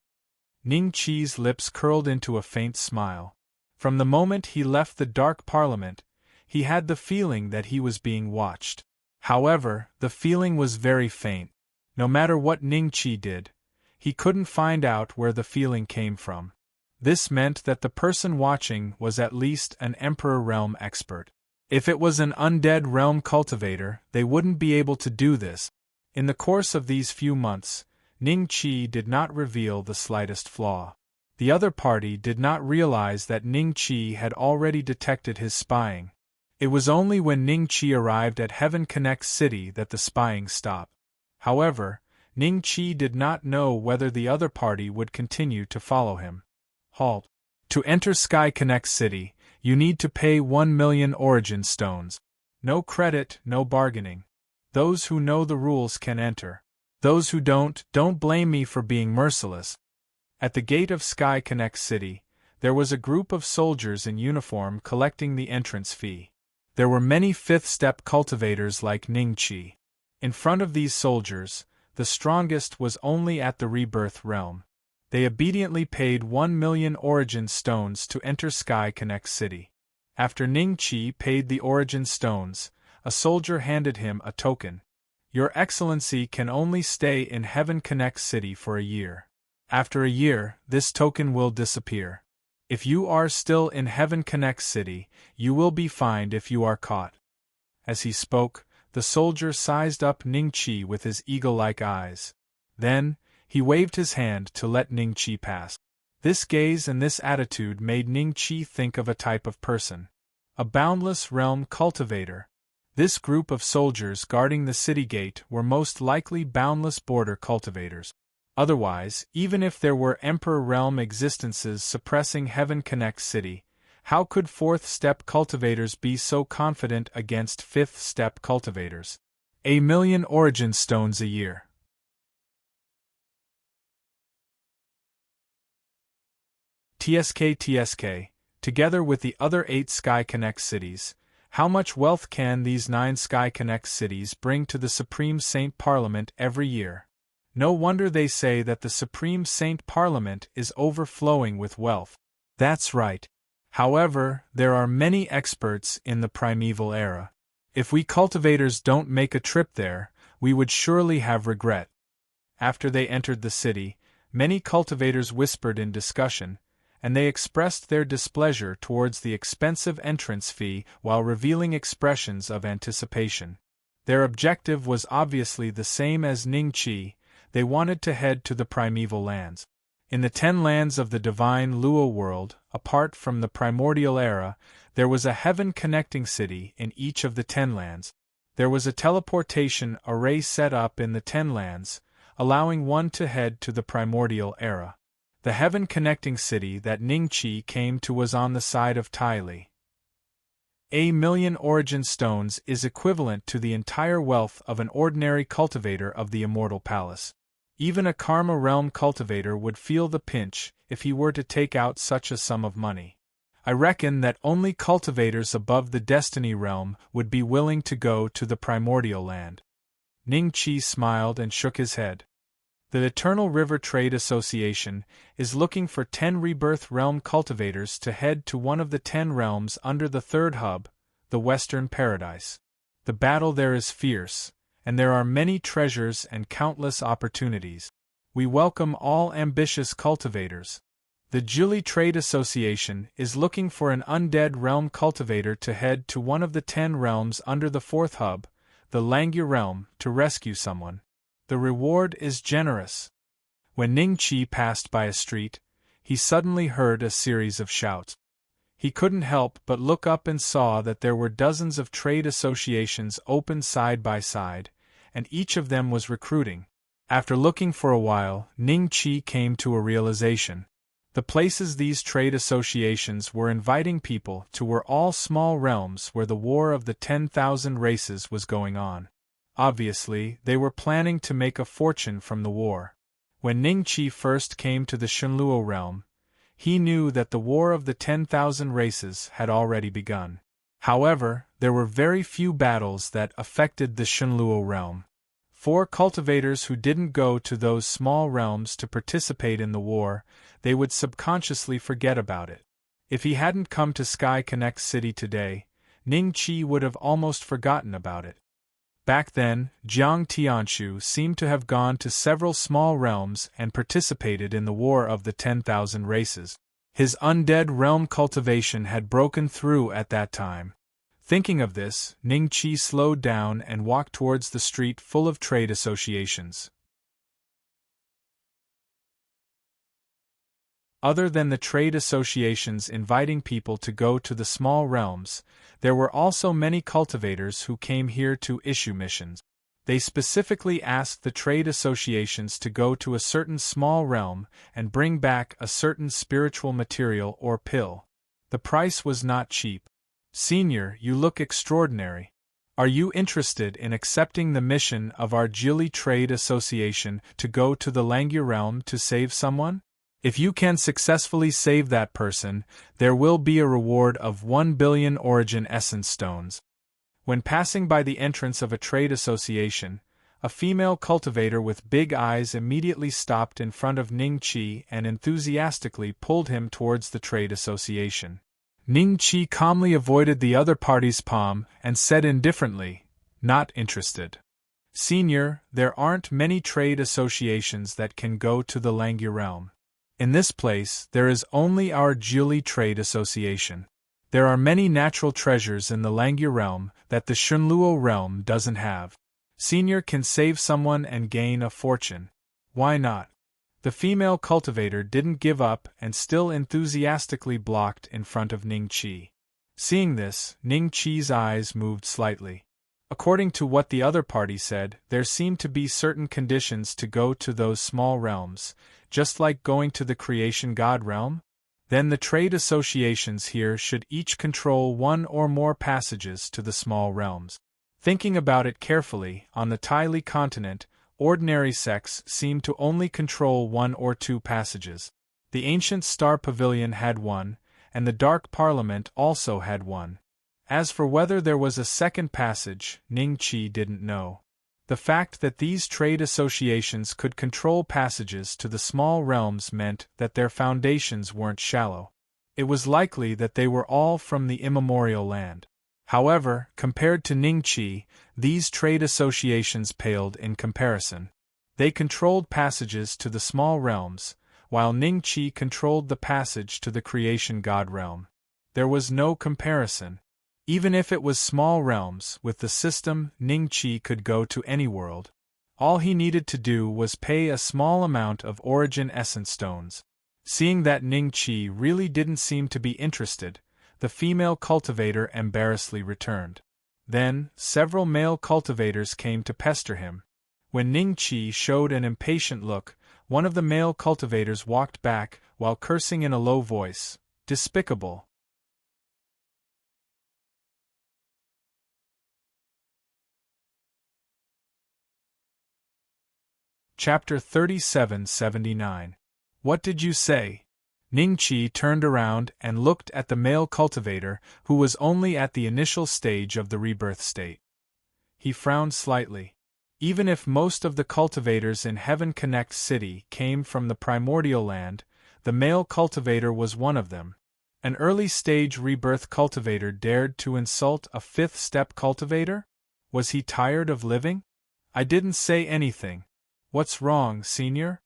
Speaker 1: Ning Qi's lips curled into a faint smile. From the moment he left the Dark Parliament, he had the feeling that he was being watched. However, the feeling was very faint. No matter what Ning Qi did, he couldn't find out where the feeling came from. This meant that the person watching was at least an Emperor Realm expert. If it was an undead realm cultivator, they wouldn't be able to do this. In the course of these few months, Ning Qi did not reveal the slightest flaw. The other party did not realize that Ning Qi had already detected his spying. It was only when Ning Qi arrived at Heaven Connect City that the spying stopped. However, Ning Qi did not know whether the other party would continue to follow him. Halt. To enter Sky Connect City, you need to pay 1 million origin stones. No credit, no bargaining. Those who know the rules can enter. Those who don't blame me for being merciless. At the gate of Sky Connect City, there was a group of soldiers in uniform collecting the entrance fee. There were many fifth-step cultivators like Ning Qi. In front of these soldiers, the strongest was only at the rebirth realm. They obediently paid 1 million origin stones to enter Sky Connect City. After Ning Qi paid the origin stones, a soldier handed him a token. Your Excellency can only stay in Heaven Connect City for a year. After a year, this token will disappear. If you are still in Heaven Connect City, you will be fined if you are caught. As he spoke, the soldier sized up Ning Qi with his eagle-like eyes. Then, he waved his hand to let Ning Qi pass. This gaze and this attitude made Ning Qi think of a type of person. A boundless realm cultivator. This group of soldiers guarding the city gate were most likely boundless border cultivators. Otherwise, even if there were Emperor Realm existences suppressing Heaven Connect City, how could fourth-step cultivators be so confident against fifth-step cultivators? 1 million origin stones a year. TSK, together with the other 8 Sky Connect cities, how much wealth can these 9 Sky Connect cities bring to the Supreme Saint Parliament every year? No wonder they say that the Supreme Saint Parliament is overflowing with wealth. That's right. However, there are many experts in the primeval era. If we cultivators don't make a trip there, we would surely have regret. After they entered the city, many cultivators whispered in discussion, and they expressed their displeasure towards the expensive entrance fee while revealing expressions of anticipation. Their objective was obviously the same as Ning Qi. They wanted to head to the primeval lands. In the 10 lands of the divine Luo world, apart from the primordial era, there was a heaven-connecting city in each of the 10 lands. There was a teleportation array set up in the 10 lands, allowing one to head to the primordial era. The heaven-connecting city that Ning Qi came to was on the side of Tai Li. 1 million origin stones is equivalent to the entire wealth of an ordinary cultivator of the Immortal Palace. Even a Karma Realm cultivator would feel the pinch if he were to take out such a sum of money. I reckon that only cultivators above the Destiny Realm would be willing to go to the primordial land. Ning Qi smiled and shook his head. The Eternal River Trade Association is looking for 10 Rebirth Realm cultivators to head to one of the 10 realms under the third hub, the Western Paradise. The battle there is fierce, and there are many treasures and countless opportunities. We welcome all ambitious cultivators. The Juli Trade Association is looking for an undead realm cultivator to head to one of the 10 realms under the 4th hub, the Langya realm, to rescue someone. The reward is generous. When Ning Chi passed by a street, he suddenly heard a series of shouts. He couldn't help but look up and saw that there were dozens of trade associations open side by side, and each of them was recruiting. After looking for a while, Ning Chi came to a realization. The places these trade associations were inviting people to were all small realms where the War of the 10,000 Races was going on. Obviously, they were planning to make a fortune from the war. When Ning Chi first came to the Shenluo realm, he knew that the War of the 10,000 Races had already begun. However, there were very few battles that affected the Shenluo realm. 4 cultivators who didn't go to those small realms to participate in the war, they would subconsciously forget about it. If he hadn't come to Sky Connect City today, Ning Chi would have almost forgotten about it. Back then, Jiang Tianshu seemed to have gone to several small realms and participated in the War of the 10,000 Races. His undead realm cultivation had broken through at that time. Thinking of this, Ning Chi slowed down and walked towards the street full of trade associations. Other than the trade associations inviting people to go to the small realms, there were also many cultivators who came here to issue missions. They specifically asked the trade associations to go to a certain small realm and bring back a certain spiritual material or pill. The price was not cheap. "Senior, you look extraordinary. Are you interested in accepting the mission of our Jili Trade Association to go to the Langya realm to save someone? If you can successfully save that person, there will be a reward of 1 billion origin essence stones." When passing by the entrance of a trade association, a female cultivator with big eyes immediately stopped in front of Ning Chi and enthusiastically pulled him towards the trade association. Ning Chi calmly avoided the other party's palm and said indifferently, "Not interested. Senior, there aren't many trade associations that can go to the Langya realm. In this place, there is only our Jili Trade Association. There are many natural treasures in the Langya realm that the Shenluo realm doesn't have. Senior can save someone and gain a fortune. Why not?" The female cultivator didn't give up and still enthusiastically blocked in front of Ning Chi. Seeing this, Ning Chi's eyes moved slightly. According to what the other party said, there seemed to be certain conditions to go to those small realms, just like going to the creation god realm. Then the trade associations here should each control 1 or more passages to the small realms. Thinking about it carefully, on the Tyli continent, ordinary sects seemed to only control 1 or 2 passages. The ancient Star Pavilion had 1, and the Dark Parliament also had 1. As for whether there was a second passage, Ning Chi didn't know. The fact that these trade associations could control passages to the small realms meant that their foundations weren't shallow. It was likely that they were all from the immemorial land. However, compared to Ning Chi, these trade associations paled in comparison. They controlled passages to the small realms, while Ning Chi controlled the passage to the creation god realm. There was no comparison. Even if it was small realms, with the system, Ning Chi could go to any world. All he needed to do was pay a small amount of origin essence stones. Seeing that Ning Chi really didn't seem to be interested, the female cultivator embarrassedly returned. Then, several male cultivators came to pester him. When Ning Chi showed an impatient look, one of the male cultivators walked back while cursing in a low voice, "Despicable." Chapter 3779. What did you say? Ning Chi turned around and looked at the male cultivator, who was only at the initial stage of the rebirth state. He frowned slightly. Even if most of the cultivators in Heaven Connect City came from the primordial land, the male cultivator was one of them. An early-stage rebirth cultivator dared to insult a fifth-step cultivator? Was he tired of living? I didn't say anything. What's wrong, Senior?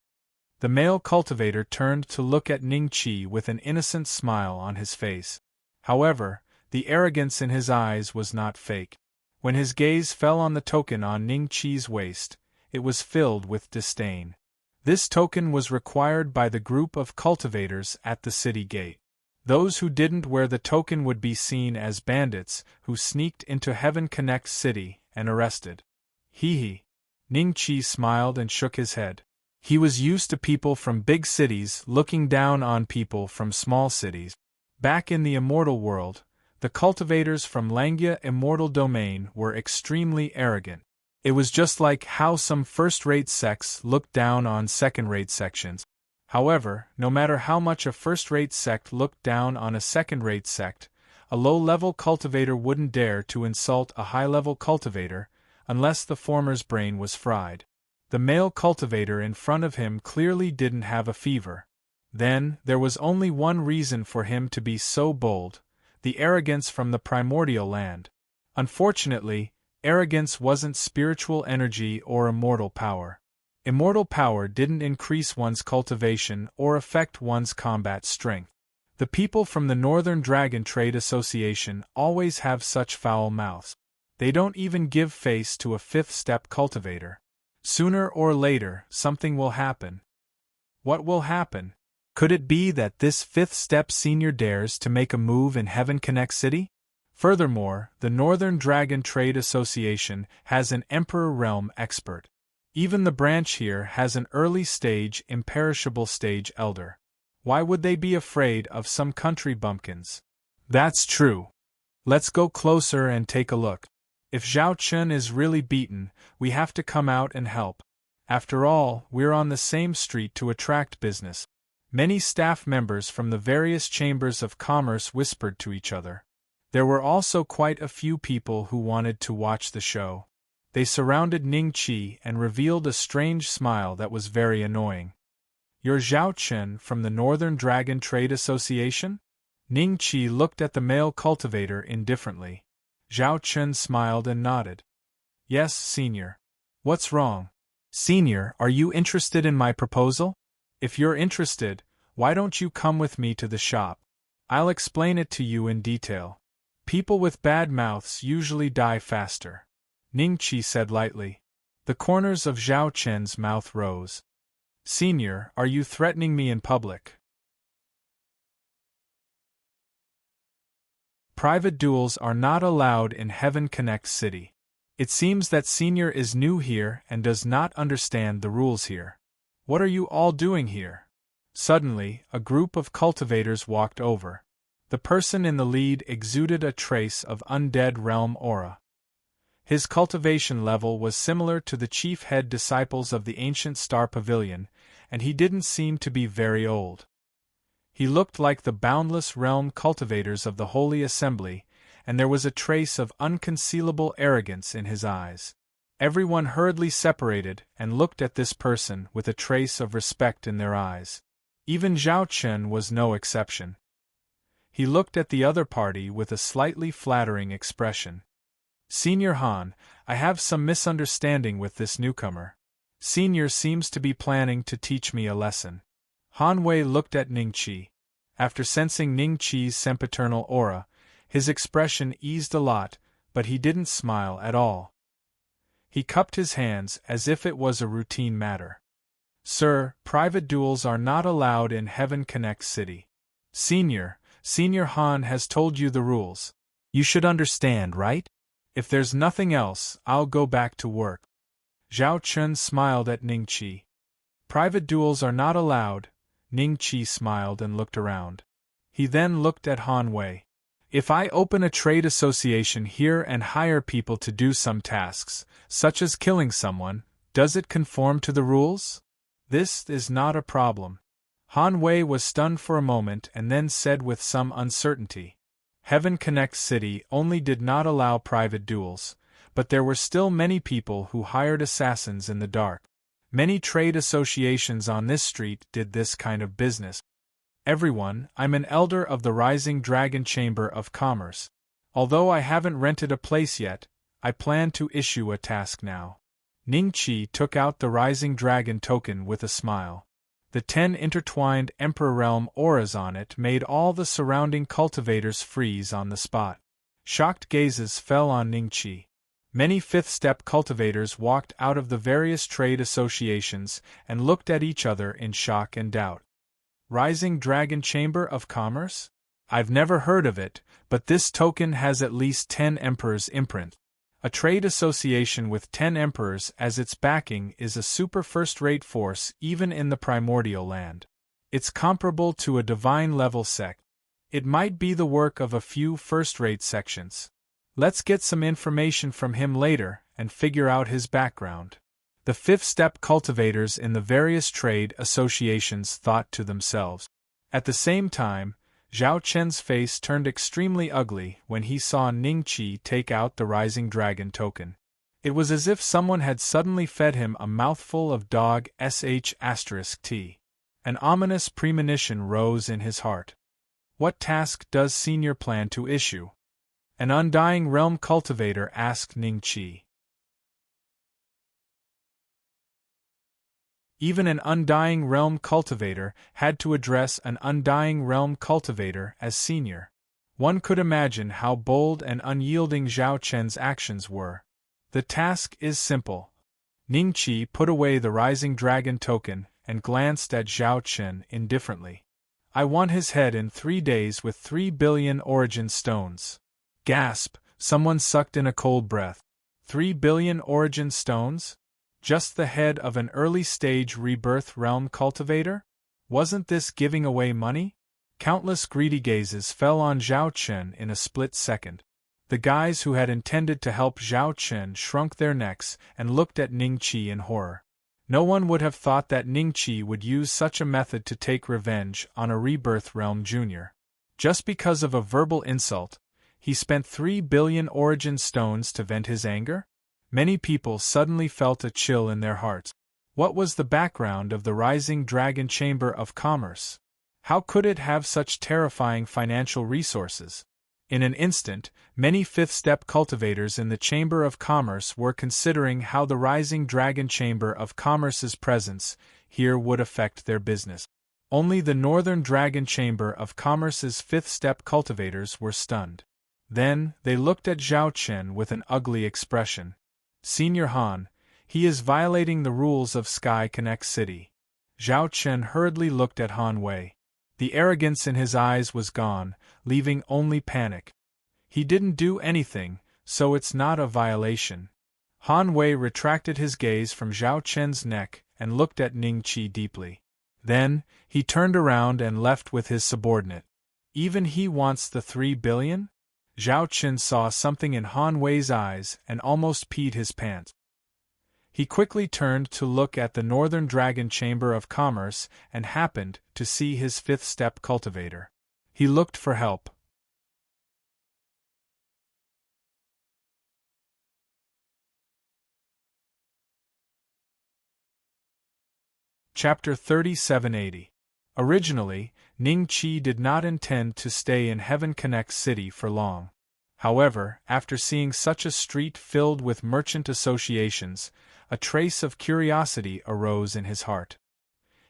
Speaker 1: The male cultivator turned to look at Ning Chi with an innocent smile on his face. However, the arrogance in his eyes was not fake. When his gaze fell on the token on Ning Chi's waist, it was filled with disdain. This token was required by the group of cultivators at the city gate. Those who didn't wear the token would be seen as bandits who sneaked into Heaven Connect City and arrested. Hee. Ning Chi smiled and shook his head. He was used to people from big cities looking down on people from small cities. Back in the immortal world, the cultivators from Langya Immortal Domain were extremely arrogant. It was just like how some first-rate sects looked down on second-rate sections. However, no matter how much a first-rate sect looked down on a second-rate sect, a low-level cultivator wouldn't dare to insult a high-level cultivator unless the former's brain was fried. The male cultivator in front of him clearly didn't have a fever. Then, there was only one reason for him to be so bold: the arrogance from the primordial land. Unfortunately, arrogance wasn't spiritual energy or immortal power. Immortal power didn't increase one's cultivation or affect one's combat strength. The people from the Northern Dragon Trade Association always have such foul mouths. They don't even give face to a fifth-step cultivator. Sooner or later, something will happen. What will happen? Could it be that this fifth-step senior dares to make a move in Heaven Connect City? Furthermore, the Northern Dragon Trade Association has an Emperor Realm expert. Even the branch here has an early-stage, imperishable stage elder. Why would they be afraid of some country bumpkins? That's true. Let's go closer and take a look. If Zhao Chun is really beaten, we have to come out and help. After all, we're on the same street to attract business. Many staff members from the various chambers of commerce whispered to each other. There were also quite a few people who wanted to watch the show. They surrounded Ning Chi and revealed a strange smile that was very annoying. You're Zhao Chun from the Northern Dragon Trade Association? Ning Chi looked at the male cultivator indifferently. Zhao Chun smiled and nodded. Yes, Senior. What's wrong? Senior, are you interested in my proposal? If you're interested, why don't you come with me to the shop? I'll explain it to you in detail. People with bad mouths usually die faster. Ning Chi said lightly. The corners of Zhao Chen's mouth rose. Senior, are you threatening me in public? Private duels are not allowed in Heaven Connect City. It seems that Senior is new here and does not understand the rules here. What are you all doing here? Suddenly, a group of cultivators walked over. The person in the lead exuded a trace of undead realm aura. His cultivation level was similar to the chief head disciples of the ancient Star Pavilion, and he didn't seem to be very old. He looked like the boundless realm cultivators of the Holy Assembly, and there was a trace of unconcealable arrogance in his eyes. Everyone hurriedly separated and looked at this person with a trace of respect in their eyes. Even Zhao Chun was no exception. He looked at the other party with a slightly flattering expression. Senior Han, I have some misunderstanding with this newcomer. Senior seems to be planning to teach me a lesson. Han Wei looked at Ning Chi. After sensing Ning Chi's sempiternal aura, his expression eased a lot, but he didn't smile at all. He cupped his hands as if it was a routine matter. Sir, private duels are not allowed in Heaven Connect City. Senior Han has told you the rules. You should understand, right? If there's nothing else, I'll go back to work. Zhao Chun smiled at Ning Chi. Private duels are not allowed. Ning Chi smiled and looked around. He then looked at Han Wei. If I open a trade association here and hire people to do some tasks, such as killing someone, does it conform to the rules? This is not a problem. Han Wei was stunned for a moment and then said with some uncertainty. Heaven Connect City only did not allow private duels, but there were still many people who hired assassins in the dark. Many trade associations on this street did this kind of business. Everyone, I'm an elder of the Rising Dragon Chamber of Commerce. Although I haven't rented a place yet, I plan to issue a task now. Ningqi took out the rising dragon token with a smile. The 10 intertwined Emperor Realm auras on it made all the surrounding cultivators freeze on the spot. Shocked gazes fell on Ningqi. Many fifth-step cultivators walked out of the various trade associations and looked at each other in shock and doubt. Rising Dragon Chamber of Commerce? I've never heard of it, but this token has at least 10 emperors' imprint. A trade association with 10 emperors as its backing is a super first-rate force even in the primordial land. It's comparable to a divine-level sect. It might be the work of a few first-rate sections. Let's get some information from him later and figure out his background. The fifth-step cultivators in the various trade associations thought to themselves. At the same time, Zhao Chen's face turned extremely ugly when he saw Ningqi take out the Rising Dragon token. It was as if someone had suddenly fed him a mouthful of dog **T. An ominous premonition rose in his heart. What task does Senior plan to issue? An Undying Realm cultivator asked Ningqi. Even an Undying Realm cultivator had to address an Undying Realm cultivator as Senior. One could imagine how bold and unyielding Zhao Chen's actions were. The task is simple. Ningqi put away the Rising Dragon token and glanced at Zhao Chen indifferently. I want his head in 3 days with 3 billion origin stones. Gasp! Someone sucked in a cold breath. 3 billion origin stones? Just the head of an early-stage rebirth realm cultivator? Wasn't this giving away money? Countless greedy gazes fell on Zhao Chen in a split second. The guys who had intended to help Zhao Chen shrunk their necks and looked at Ningqi in horror. No one would have thought that Ningqi would use such a method to take revenge on a rebirth realm junior. Just because of a verbal insult, he spent 3 billion origin stones to vent his anger? Many people suddenly felt a chill in their hearts. What was the background of the Rising Dragon Chamber of Commerce? How could it have such terrifying financial resources? In an instant, many fifth-step cultivators in the Chamber of Commerce were considering how the Rising Dragon Chamber of Commerce's presence here would affect their business. Only the Northern Dragon Chamber of Commerce's fifth-step cultivators were stunned. Then, they looked at Zhao Chen with an ugly expression. Senior Han, he is violating the rules of Sky Connect City. Zhao Chen hurriedly looked at Han Wei. The arrogance in his eyes was gone, leaving only panic. He didn't do anything, so it's not a violation. Han Wei retracted his gaze from Zhao Chen's neck and looked at Ningqi deeply. Then, he turned around and left with his subordinate. Even he wants the 3 billion? Zhao Chen saw something in Han Wei's eyes and almost peed his pants. He quickly turned to look at the Northern Dragon Chamber of Commerce and happened to see his fifth-step cultivator. He looked for help. Chapter 3780. Originally, Ningqi did not intend to stay in Heaven Connect City for long. However, after seeing such a street filled with merchant associations, a trace of curiosity arose in his heart.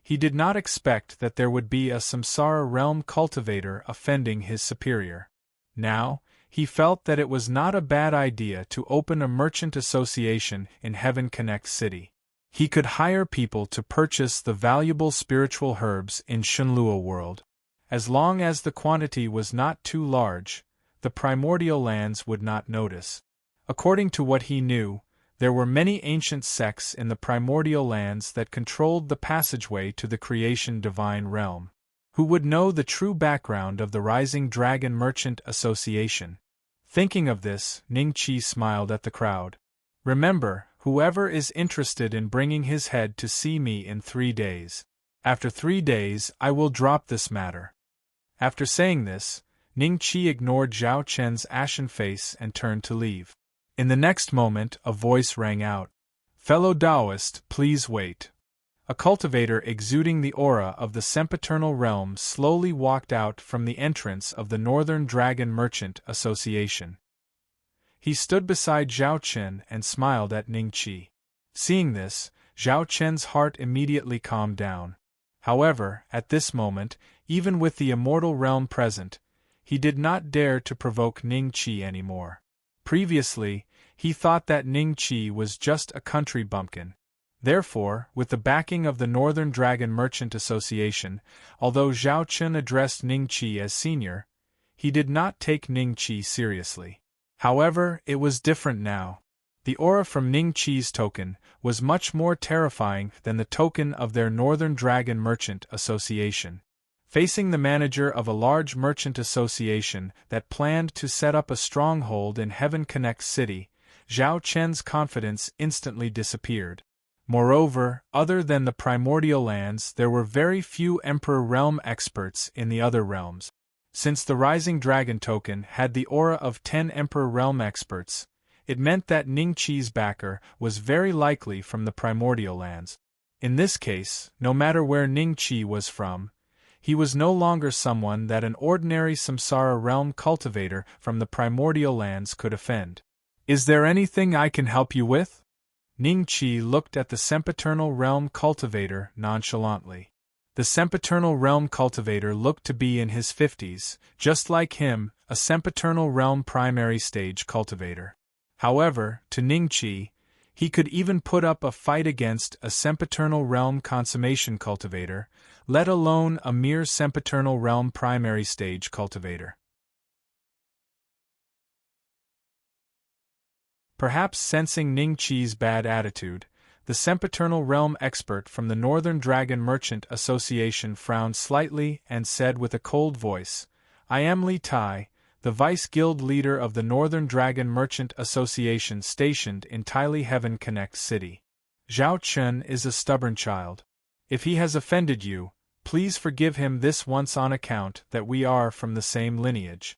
Speaker 1: He did not expect that there would be a Samsara realm cultivator offending his superior. Now, he felt that it was not a bad idea to open a merchant association in Heaven Connect City. He could hire people to purchase the valuable spiritual herbs in Shenlua world. As long as the quantity was not too large, the primordial lands would not notice. According to what he knew, there were many ancient sects in the primordial lands that controlled the passageway to the creation divine realm. Who would know the true background of the Rising Dragon Merchant Association? Thinking of this, Ningqi smiled at the crowd. Remember, whoever is interested in bringing his head to see me in 3 days. After 3 days, I will drop this matter. After saying this, Ningqi ignored Zhao Chen's ashen face and turned to leave. In the next moment, a voice rang out. Fellow Taoist, please wait. A cultivator exuding the aura of the sempiternal realm slowly walked out from the entrance of the Northern Dragon Merchant Association. He stood beside Zhao Chen and smiled at Ningqi. Seeing this, Zhao Chen's heart immediately calmed down. However, at this moment, even with the immortal realm present, he did not dare to provoke Ning Qi anymore. Previously, he thought that Ning Qi was just a country bumpkin. Therefore, with the backing of the Northern Dragon Merchant Association, although Zhao Chen addressed Ning Qi as senior, he did not take Ning Qi seriously. However, it was different now. The aura from Ning Qi's token was much more terrifying than the token of their Northern Dragon Merchant Association. Facing the manager of a large merchant association that planned to set up a stronghold in Heaven Connect City, Zhao Chen's confidence instantly disappeared. Moreover, other than the primordial lands, there were very few Emperor Realm experts in the other realms. Since the Rising Dragon token had the aura of 10 Emperor Realm experts, it meant that Ning Qi's backer was very likely from the primordial lands. In this case, no matter where Ning Qi was from, he was no longer someone that an ordinary Samsara realm cultivator from the primordial lands could offend. "Is there anything I can help you with?" Ning Qi looked at the sempiternal realm cultivator nonchalantly. The sempiternal realm cultivator looked to be in his 50s, just like him, a sempiternal realm primary stage cultivator. However, to Ning Qi, he could even put up a fight against a sempiternal realm consummation cultivator, let alone a mere sempiternal realm primary stage cultivator. Perhaps sensing Ning Qi's bad attitude, the sempiternal realm expert from the Northern Dragon Merchant Association frowned slightly and said with a cold voice, "I am Li Tai, the Vice Guild Leader of the Northern Dragon Merchant Association stationed in Tylee Heaven Connect City. Zhao Chen is a stubborn child. If he has offended you, please forgive him this once on account that we are from the same lineage."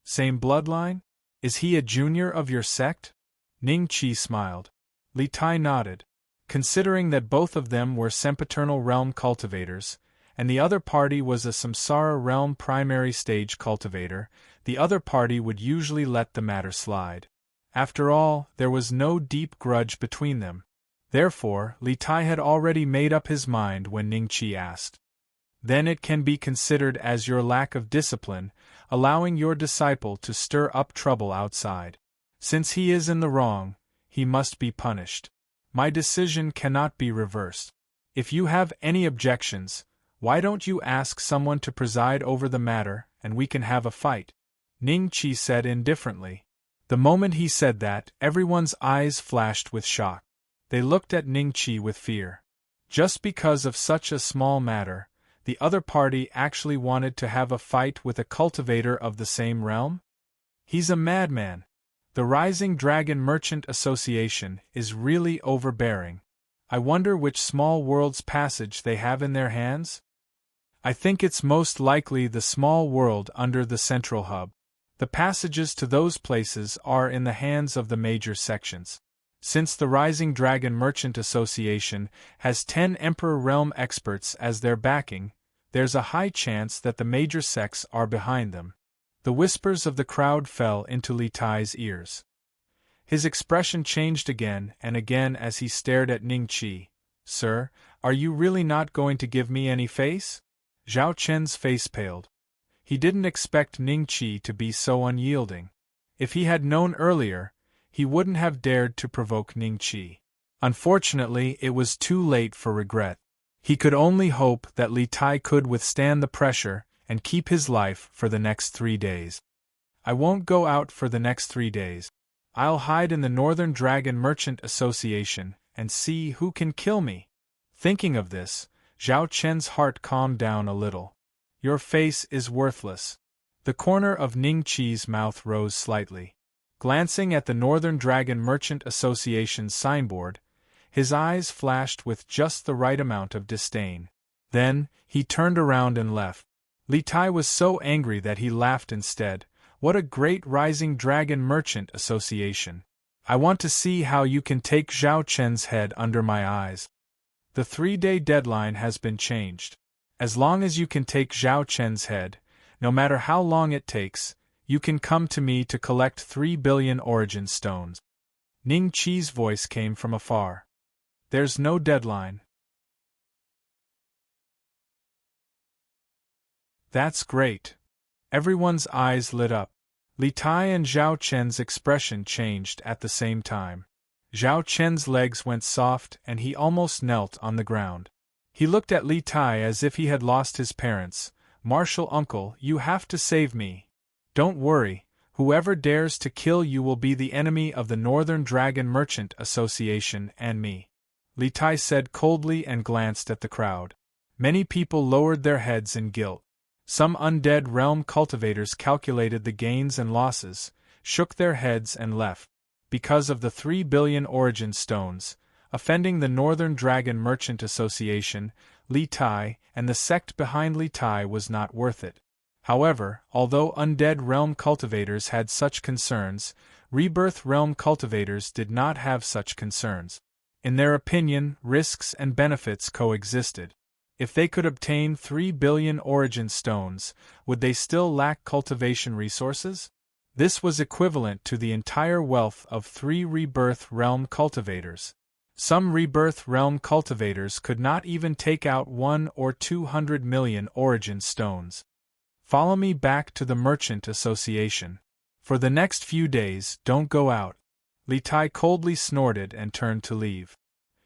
Speaker 1: "Same bloodline? Is he a junior of your sect?" Ning Qi smiled. Li Tai nodded. Considering that both of them were sempiternal realm cultivators, and the other party was a Samsara realm primary stage cultivator, the other party would usually let the matter slide. After all, there was no deep grudge between them. Therefore, Li Tai had already made up his mind when Ning Qi asked. "Then it can be considered as your lack of discipline, allowing your disciple to stir up trouble outside. Since he is in the wrong, he must be punished. My decision cannot be reversed. If you have any objections, why don't you ask someone to preside over the matter, and we can have a fight?" Ning Qi said indifferently. The moment he said that, everyone's eyes flashed with shock. They looked at Ning Qi with fear. Just because of such a small matter, the other party actually wanted to have a fight with a cultivator of the same realm? He's a madman. The Rising Dragon Merchant Association is really overbearing. I wonder which small world's passage they have in their hands? I think it's most likely the small world under the central hub. The passages to those places are in the hands of the major sections. Since the Rising Dragon Merchant Association has 10 Emperor Realm experts as their backing, there's a high chance that the major sects are behind them. The whispers of the crowd fell into Li Tai's ears. His expression changed again and again as he stared at Ning Qi. "Sir, are you really not going to give me any face?" Zhao Chen's face paled. He didn't expect Ning Qi to be so unyielding. If he had known earlier, he wouldn't have dared to provoke Ning Qi. Unfortunately, it was too late for regret. He could only hope that Li Tai could withstand the pressure and keep his life for the next 3 days. "I won't go out for the next 3 days. I'll hide in the Northern Dragon Merchant Association and see who can kill me." Thinking of this, Zhao Chen's heart calmed down a little. "Your face is worthless." The corner of Ning Qi's mouth rose slightly. Glancing at the Northern Dragon Merchant Association's signboard, his eyes flashed with just the right amount of disdain. Then, he turned around and left. Li Tai was so angry that he laughed instead. "What a great Rising Dragon Merchant Association! I want to see how you can take Zhao Chen's head under my eyes." The 3-day deadline has been changed. As long as you can take Zhao Chen's head, no matter how long it takes, you can come to me to collect 3 billion origin stones. Ning Qi's voice came from afar. There's no deadline. That's great. Everyone's eyes lit up. Li Tai and Zhao Chen's expression changed at the same time. Zhao Chen's legs went soft and he almost knelt on the ground. He looked at Li Tai as if he had lost his parents. Martial uncle, you have to save me. Don't worry, whoever dares to kill you will be the enemy of the Northern Dragon Merchant Association and me. Li Tai said coldly and glanced at the crowd. Many people lowered their heads in guilt. Some undead realm cultivators calculated the gains and losses, shook their heads and left. Because of the 3 billion origin stones, offending the Northern Dragon Merchant Association, Li Tai, and the sect behind Li Tai was not worth it. However, although undead realm cultivators had such concerns, rebirth realm cultivators did not have such concerns. In their opinion, risks and benefits coexisted. If they could obtain 3 billion origin stones, would they still lack cultivation resources? This was equivalent to the entire wealth of 3 rebirth realm cultivators. Some rebirth realm cultivators could not even take out 1 or 200 million origin stones. Follow me back to the Merchant Association. For the next few days, don't go out. Li Tai coldly snorted and turned to leave.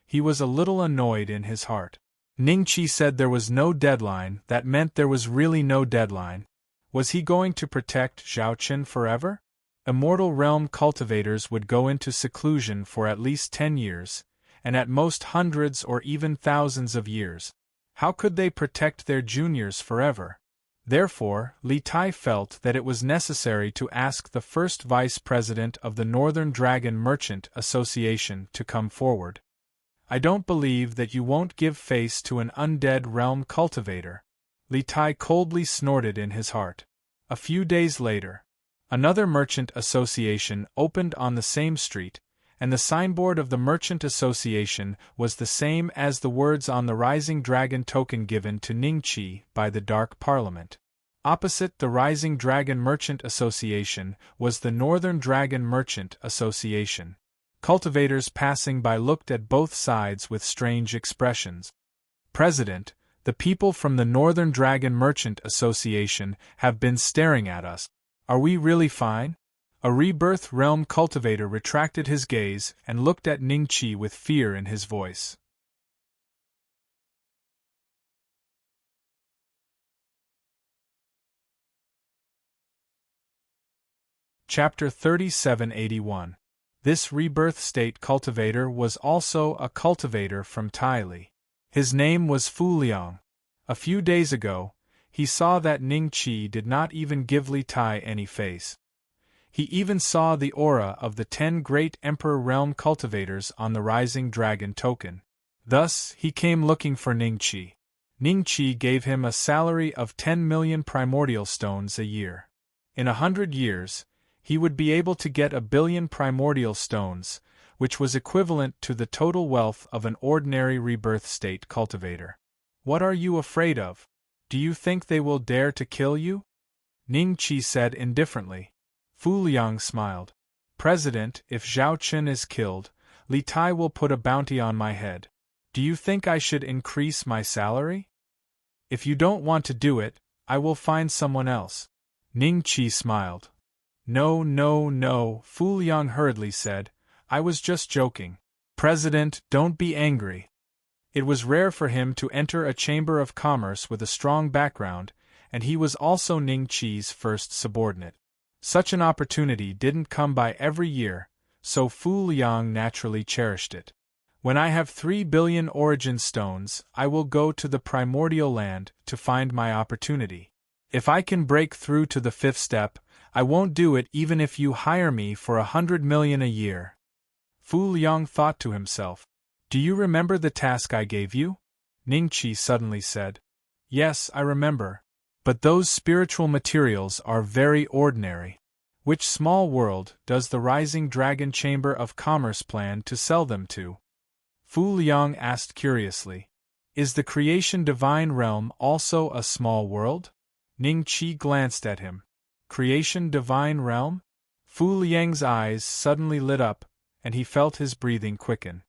Speaker 1: He was a little annoyed in his heart. Ningqi said there was no deadline, that meant there was really no deadline. Was he going to protect Zhao Chen forever? Immortal realm cultivators would go into seclusion for at least 10 years, and at most hundreds or even thousands of years. How could they protect their juniors forever? Therefore, Li Tai felt that it was necessary to ask the first vice president of the Northern Dragon Merchant Association to come forward. I don't believe that you won't give face to an undead realm cultivator. Li Tai coldly snorted in his heart. A few days later, another merchant association opened on the same street, and the signboard of the Merchant Association was the same as the words on the Rising Dragon token given to Ningqi by the Dark Parliament. Opposite the Rising Dragon Merchant Association was the Northern Dragon Merchant Association. Cultivators passing by looked at both sides with strange expressions. President, the people from the Northern Dragon Merchant Association have been staring at us. Are we really fine? A rebirth realm cultivator retracted his gaze and looked at Ningqi with fear in his voice. Chapter 3781. This rebirth state cultivator was also a cultivator from Tyli. His name was Fu Liang. A few days ago, he saw that Ningqi did not even give Li Tai any face. He even saw the aura of the 10 great Emperor Realm cultivators on the Rising Dragon token. Thus, he came looking for Ningqi. Ningqi gave him a salary of 10 million primordial stones a year. In 100 years, he would be able to get 1 billion primordial stones, which was equivalent to the total wealth of an ordinary rebirth state cultivator. What are you afraid of? Do you think they will dare to kill you? Ningqi said indifferently. Fu Liang smiled. President, if Zhao Chen is killed, Li Tai will put a bounty on my head. Do you think I should increase my salary? If you don't want to do it, I will find someone else. Ningqi smiled. No, Fu Liang hurriedly said. I was just joking. President, don't be angry. It was rare for him to enter a chamber of commerce with a strong background, and he was also Ningqi's first subordinate. Such an opportunity didn't come by every year, so Fu Liang naturally cherished it. When I have 3 billion origin stones, I will go to the primordial land to find my opportunity. If I can break through to the 5th step, I won't do it even if you hire me for 100 million a year. Fu Liang thought to himself. Do you remember the task I gave you? Ningqi suddenly said. Yes, I remember. But those spiritual materials are very ordinary. Which small world does the Rising Dragon Chamber of Commerce plan to sell them to? Fu Liang asked curiously. Is the creation divine realm also a small world? Ningqi glanced at him. Creation divine realm? Fu Liang's eyes suddenly lit up, and he felt his breathing quicken.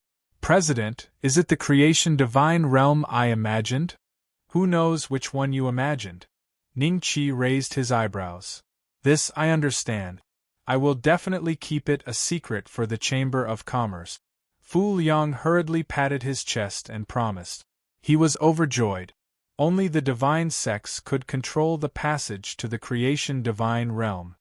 Speaker 1: President, is it the creation divine realm I imagined? Who knows which one you imagined? Ning-Chi raised his eyebrows. This I understand. I will definitely keep it a secret for the Chamber of Commerce. Fu Liang hurriedly patted his chest and promised. He was overjoyed. Only the divine sex could control the passage to the creation divine realm.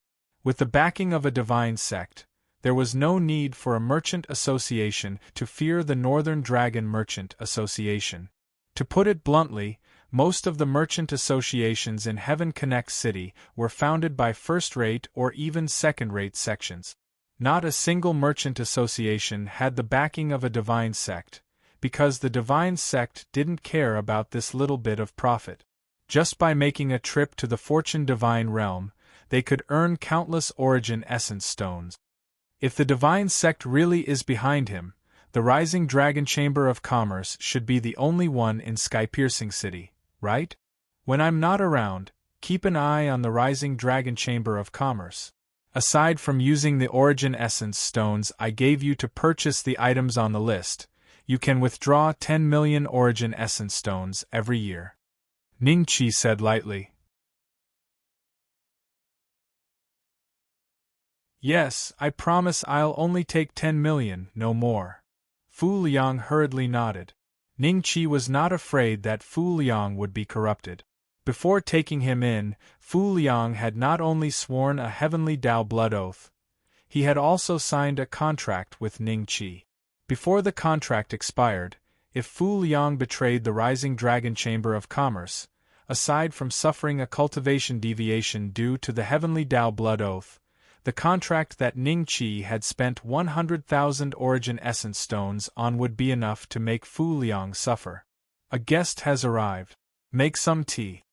Speaker 1: With the backing of a divine sect, there was no need for a merchant association to fear the Northern Dragon Merchant Association. To put it bluntly, most of the merchant associations in Heaven Connect City were founded by first-rate or even second-rate sections. Not a single merchant association had the backing of a divine sect, because the divine sect didn't care about this little bit of profit. Just by making a trip to the Fortune Divine Realm, they could earn countless Origin Essence Stones. If the divine sect really is behind him, the Rising Dragon Chamber of Commerce should be the only one in Sky-Piercing City, right? When I'm not around, keep an eye on the Rising Dragon Chamber of Commerce. Aside from using the Origin Essence Stones I gave you to purchase the items on the list, you can withdraw 10 million Origin Essence Stones every year. Ning-Chi said lightly. Yes, I promise I'll only take 10 million, no more. Fu Liang hurriedly nodded. Ning-Chi was not afraid that Fu Liang would be corrupted. Before taking him in, Fu Liang had not only sworn a heavenly Tao blood oath, he had also signed a contract with Ning-Chi. Before the contract expired, if Fu Liang betrayed the Rising Dragon Chamber of Commerce, aside from suffering a cultivation deviation due to the heavenly Tao blood oath, the contract that Ning-Chi had spent 100,000 Origin Essence Stones on would be enough to make Fu Liang suffer. A guest has arrived. Make some tea.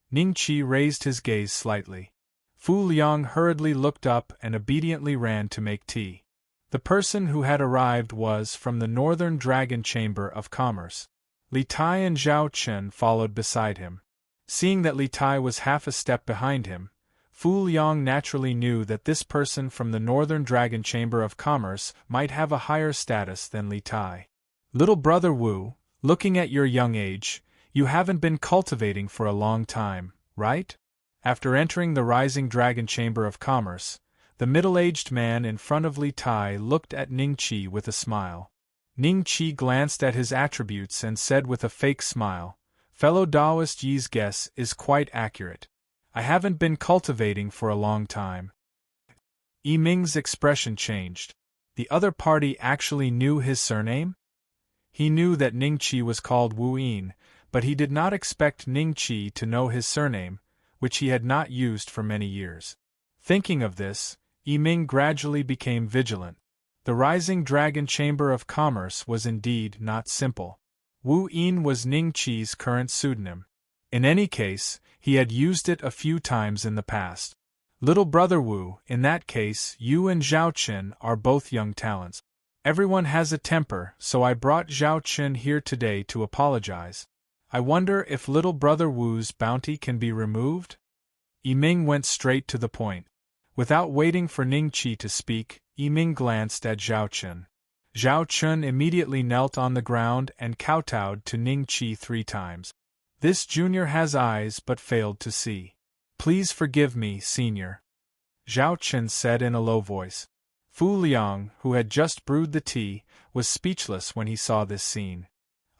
Speaker 1: Ning-Chi raised his gaze slightly. Fu Liang hurriedly looked up and obediently ran to make tea. The person who had arrived was from the Northern Dragon Chamber of Commerce. Li Tai and Zhao Chen followed beside him. Seeing that Li Tai was half a step behind him, Fu Liang naturally knew that this person from the Northern Dragon Chamber of Commerce might have a higher status than Li Tai. Little brother Wu, looking at your young age, you haven't been cultivating for a long time, right? After entering the Rising Dragon Chamber of Commerce, the middle-aged man in front of Li Tai looked at Ning-Chi with a smile. Ning-Chi glanced at his attributes and said with a fake smile, "Fellow Taoist Yi's guess is quite accurate. I haven't been cultivating for a long time." Yi Ming's expression changed. The other party actually knew his surname? He knew that Ning-Chi was called Wu Yin, but he did not expect Ning-Chi to know his surname, which he had not used for many years. Thinking of this, Yi Ming gradually became vigilant. The Rising Dragon Chamber of Commerce was indeed not simple. Wu Yin was Ning-Chi's current pseudonym. In any case, he had used it a few times in the past. Little brother Wu, in that case, you and Zhao Chen are both young talents. Everyone has a temper, so I brought Zhao Chen here today to apologize. I wonder if little brother Wu's bounty can be removed? Yi Ming went straight to the point. Without waiting for Ning-Chi to speak, Yi Ming glanced at Zhao Chen. Zhao Chen immediately knelt on the ground and kowtowed to Ning-Chi 3 times. This junior has eyes but failed to see. Please forgive me, senior. Zhao Chen said in a low voice. Fu Liang, who had just brewed the tea, was speechless when he saw this scene.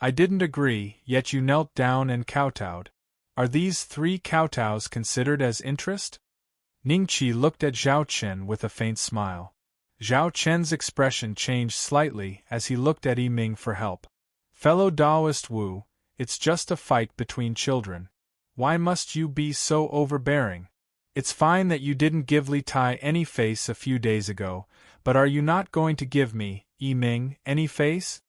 Speaker 1: I didn't agree, yet you knelt down and kowtowed. Are these 3 kowtows considered as interest? Ning-Chi looked at Zhao Chen with a faint smile. Zhao Chen's expression changed slightly as he looked at Yi Ming for help. Fellow Taoist Wu, it's just a fight between children. Why must you be so overbearing? It's fine that you didn't give Li Tai any face a few days ago, but are you not going to give me, Yi Ming, any face?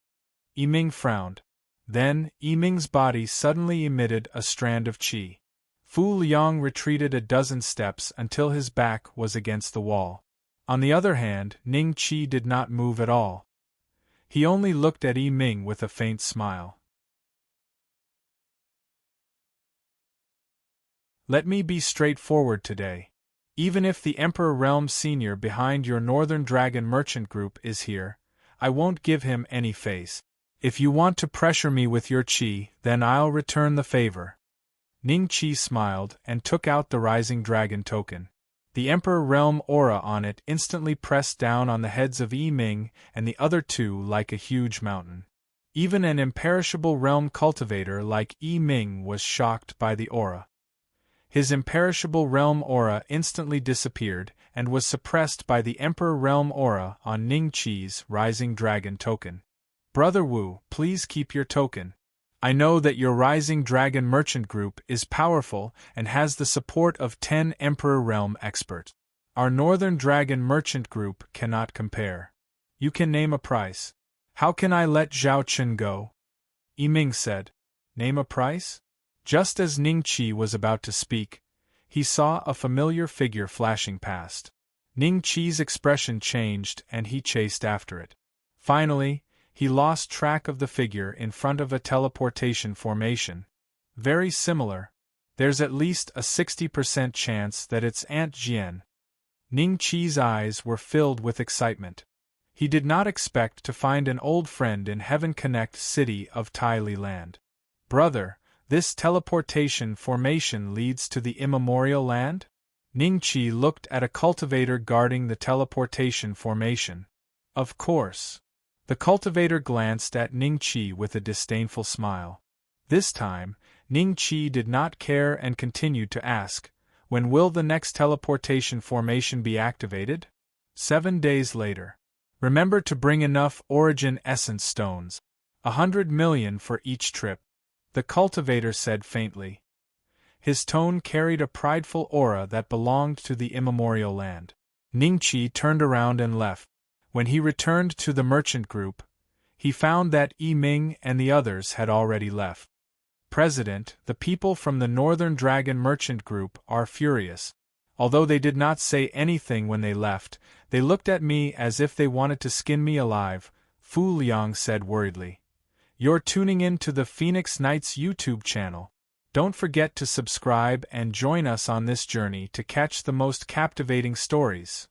Speaker 1: Yi Ming frowned. Then, Yi Ming's body suddenly emitted a strand of qi. Fu Liang retreated a dozen steps until his back was against the wall. On the other hand, Ning-Chi did not move at all. He only looked at Yi Ming with a faint smile. Let me be straightforward today. Even if the Emperor Realm Senior behind your Northern Dragon Merchant Group is here, I won't give him any face. If you want to pressure me with your chi, then I'll return the favor. Ning Qi smiled and took out the Rising Dragon token. The Emperor Realm aura on it instantly pressed down on the heads of Yi Ming and the other two like a huge mountain. Even an imperishable realm cultivator like Yi Ming was shocked by the aura. His imperishable realm aura instantly disappeared and was suppressed by the Emperor Realm aura on Ning Qi's Rising Dragon token. Brother Wu, please keep your token. I know that your Rising Dragon merchant group is powerful and has the support of 10 Emperor Realm experts. Our Northern Dragon merchant group cannot compare. You can name a price. How can I let Zhao Chen go? Yi Ming said. Name a price? Just as Ning Qi was about to speak, he saw a familiar figure flashing past. Ning Qi's expression changed and he chased after it. Finally, he lost track of the figure in front of a teleportation formation. Very similar. There's at least a 60% chance that it's Aunt Jian. Ning Qi's eyes were filled with excitement. He did not expect to find an old friend in Heaven Connect city of Tai Li Land. Brother, this teleportation formation leads to the immemorial land? Ning Qi looked at a cultivator guarding the teleportation formation. Of course. The cultivator glanced at Ning Qi with a disdainful smile. This time, Ning Qi did not care and continued to ask, when will the next teleportation formation be activated? 7 days later. Remember to bring enough origin essence stones. 100 million for each trip. The cultivator said faintly. His tone carried a prideful aura that belonged to the immemorial land. Ning Qi turned around and left. When he returned to the merchant group, he found that Yi Ming and the others had already left. President, the people from the Northern Dragon merchant group are furious. Although they did not say anything when they left, they looked at me as if they wanted to skin me alive, Fu Liang said worriedly. You're tuning in to the Phoenix Knights YouTube channel. Don't forget to subscribe and join us on this journey to catch the most captivating stories.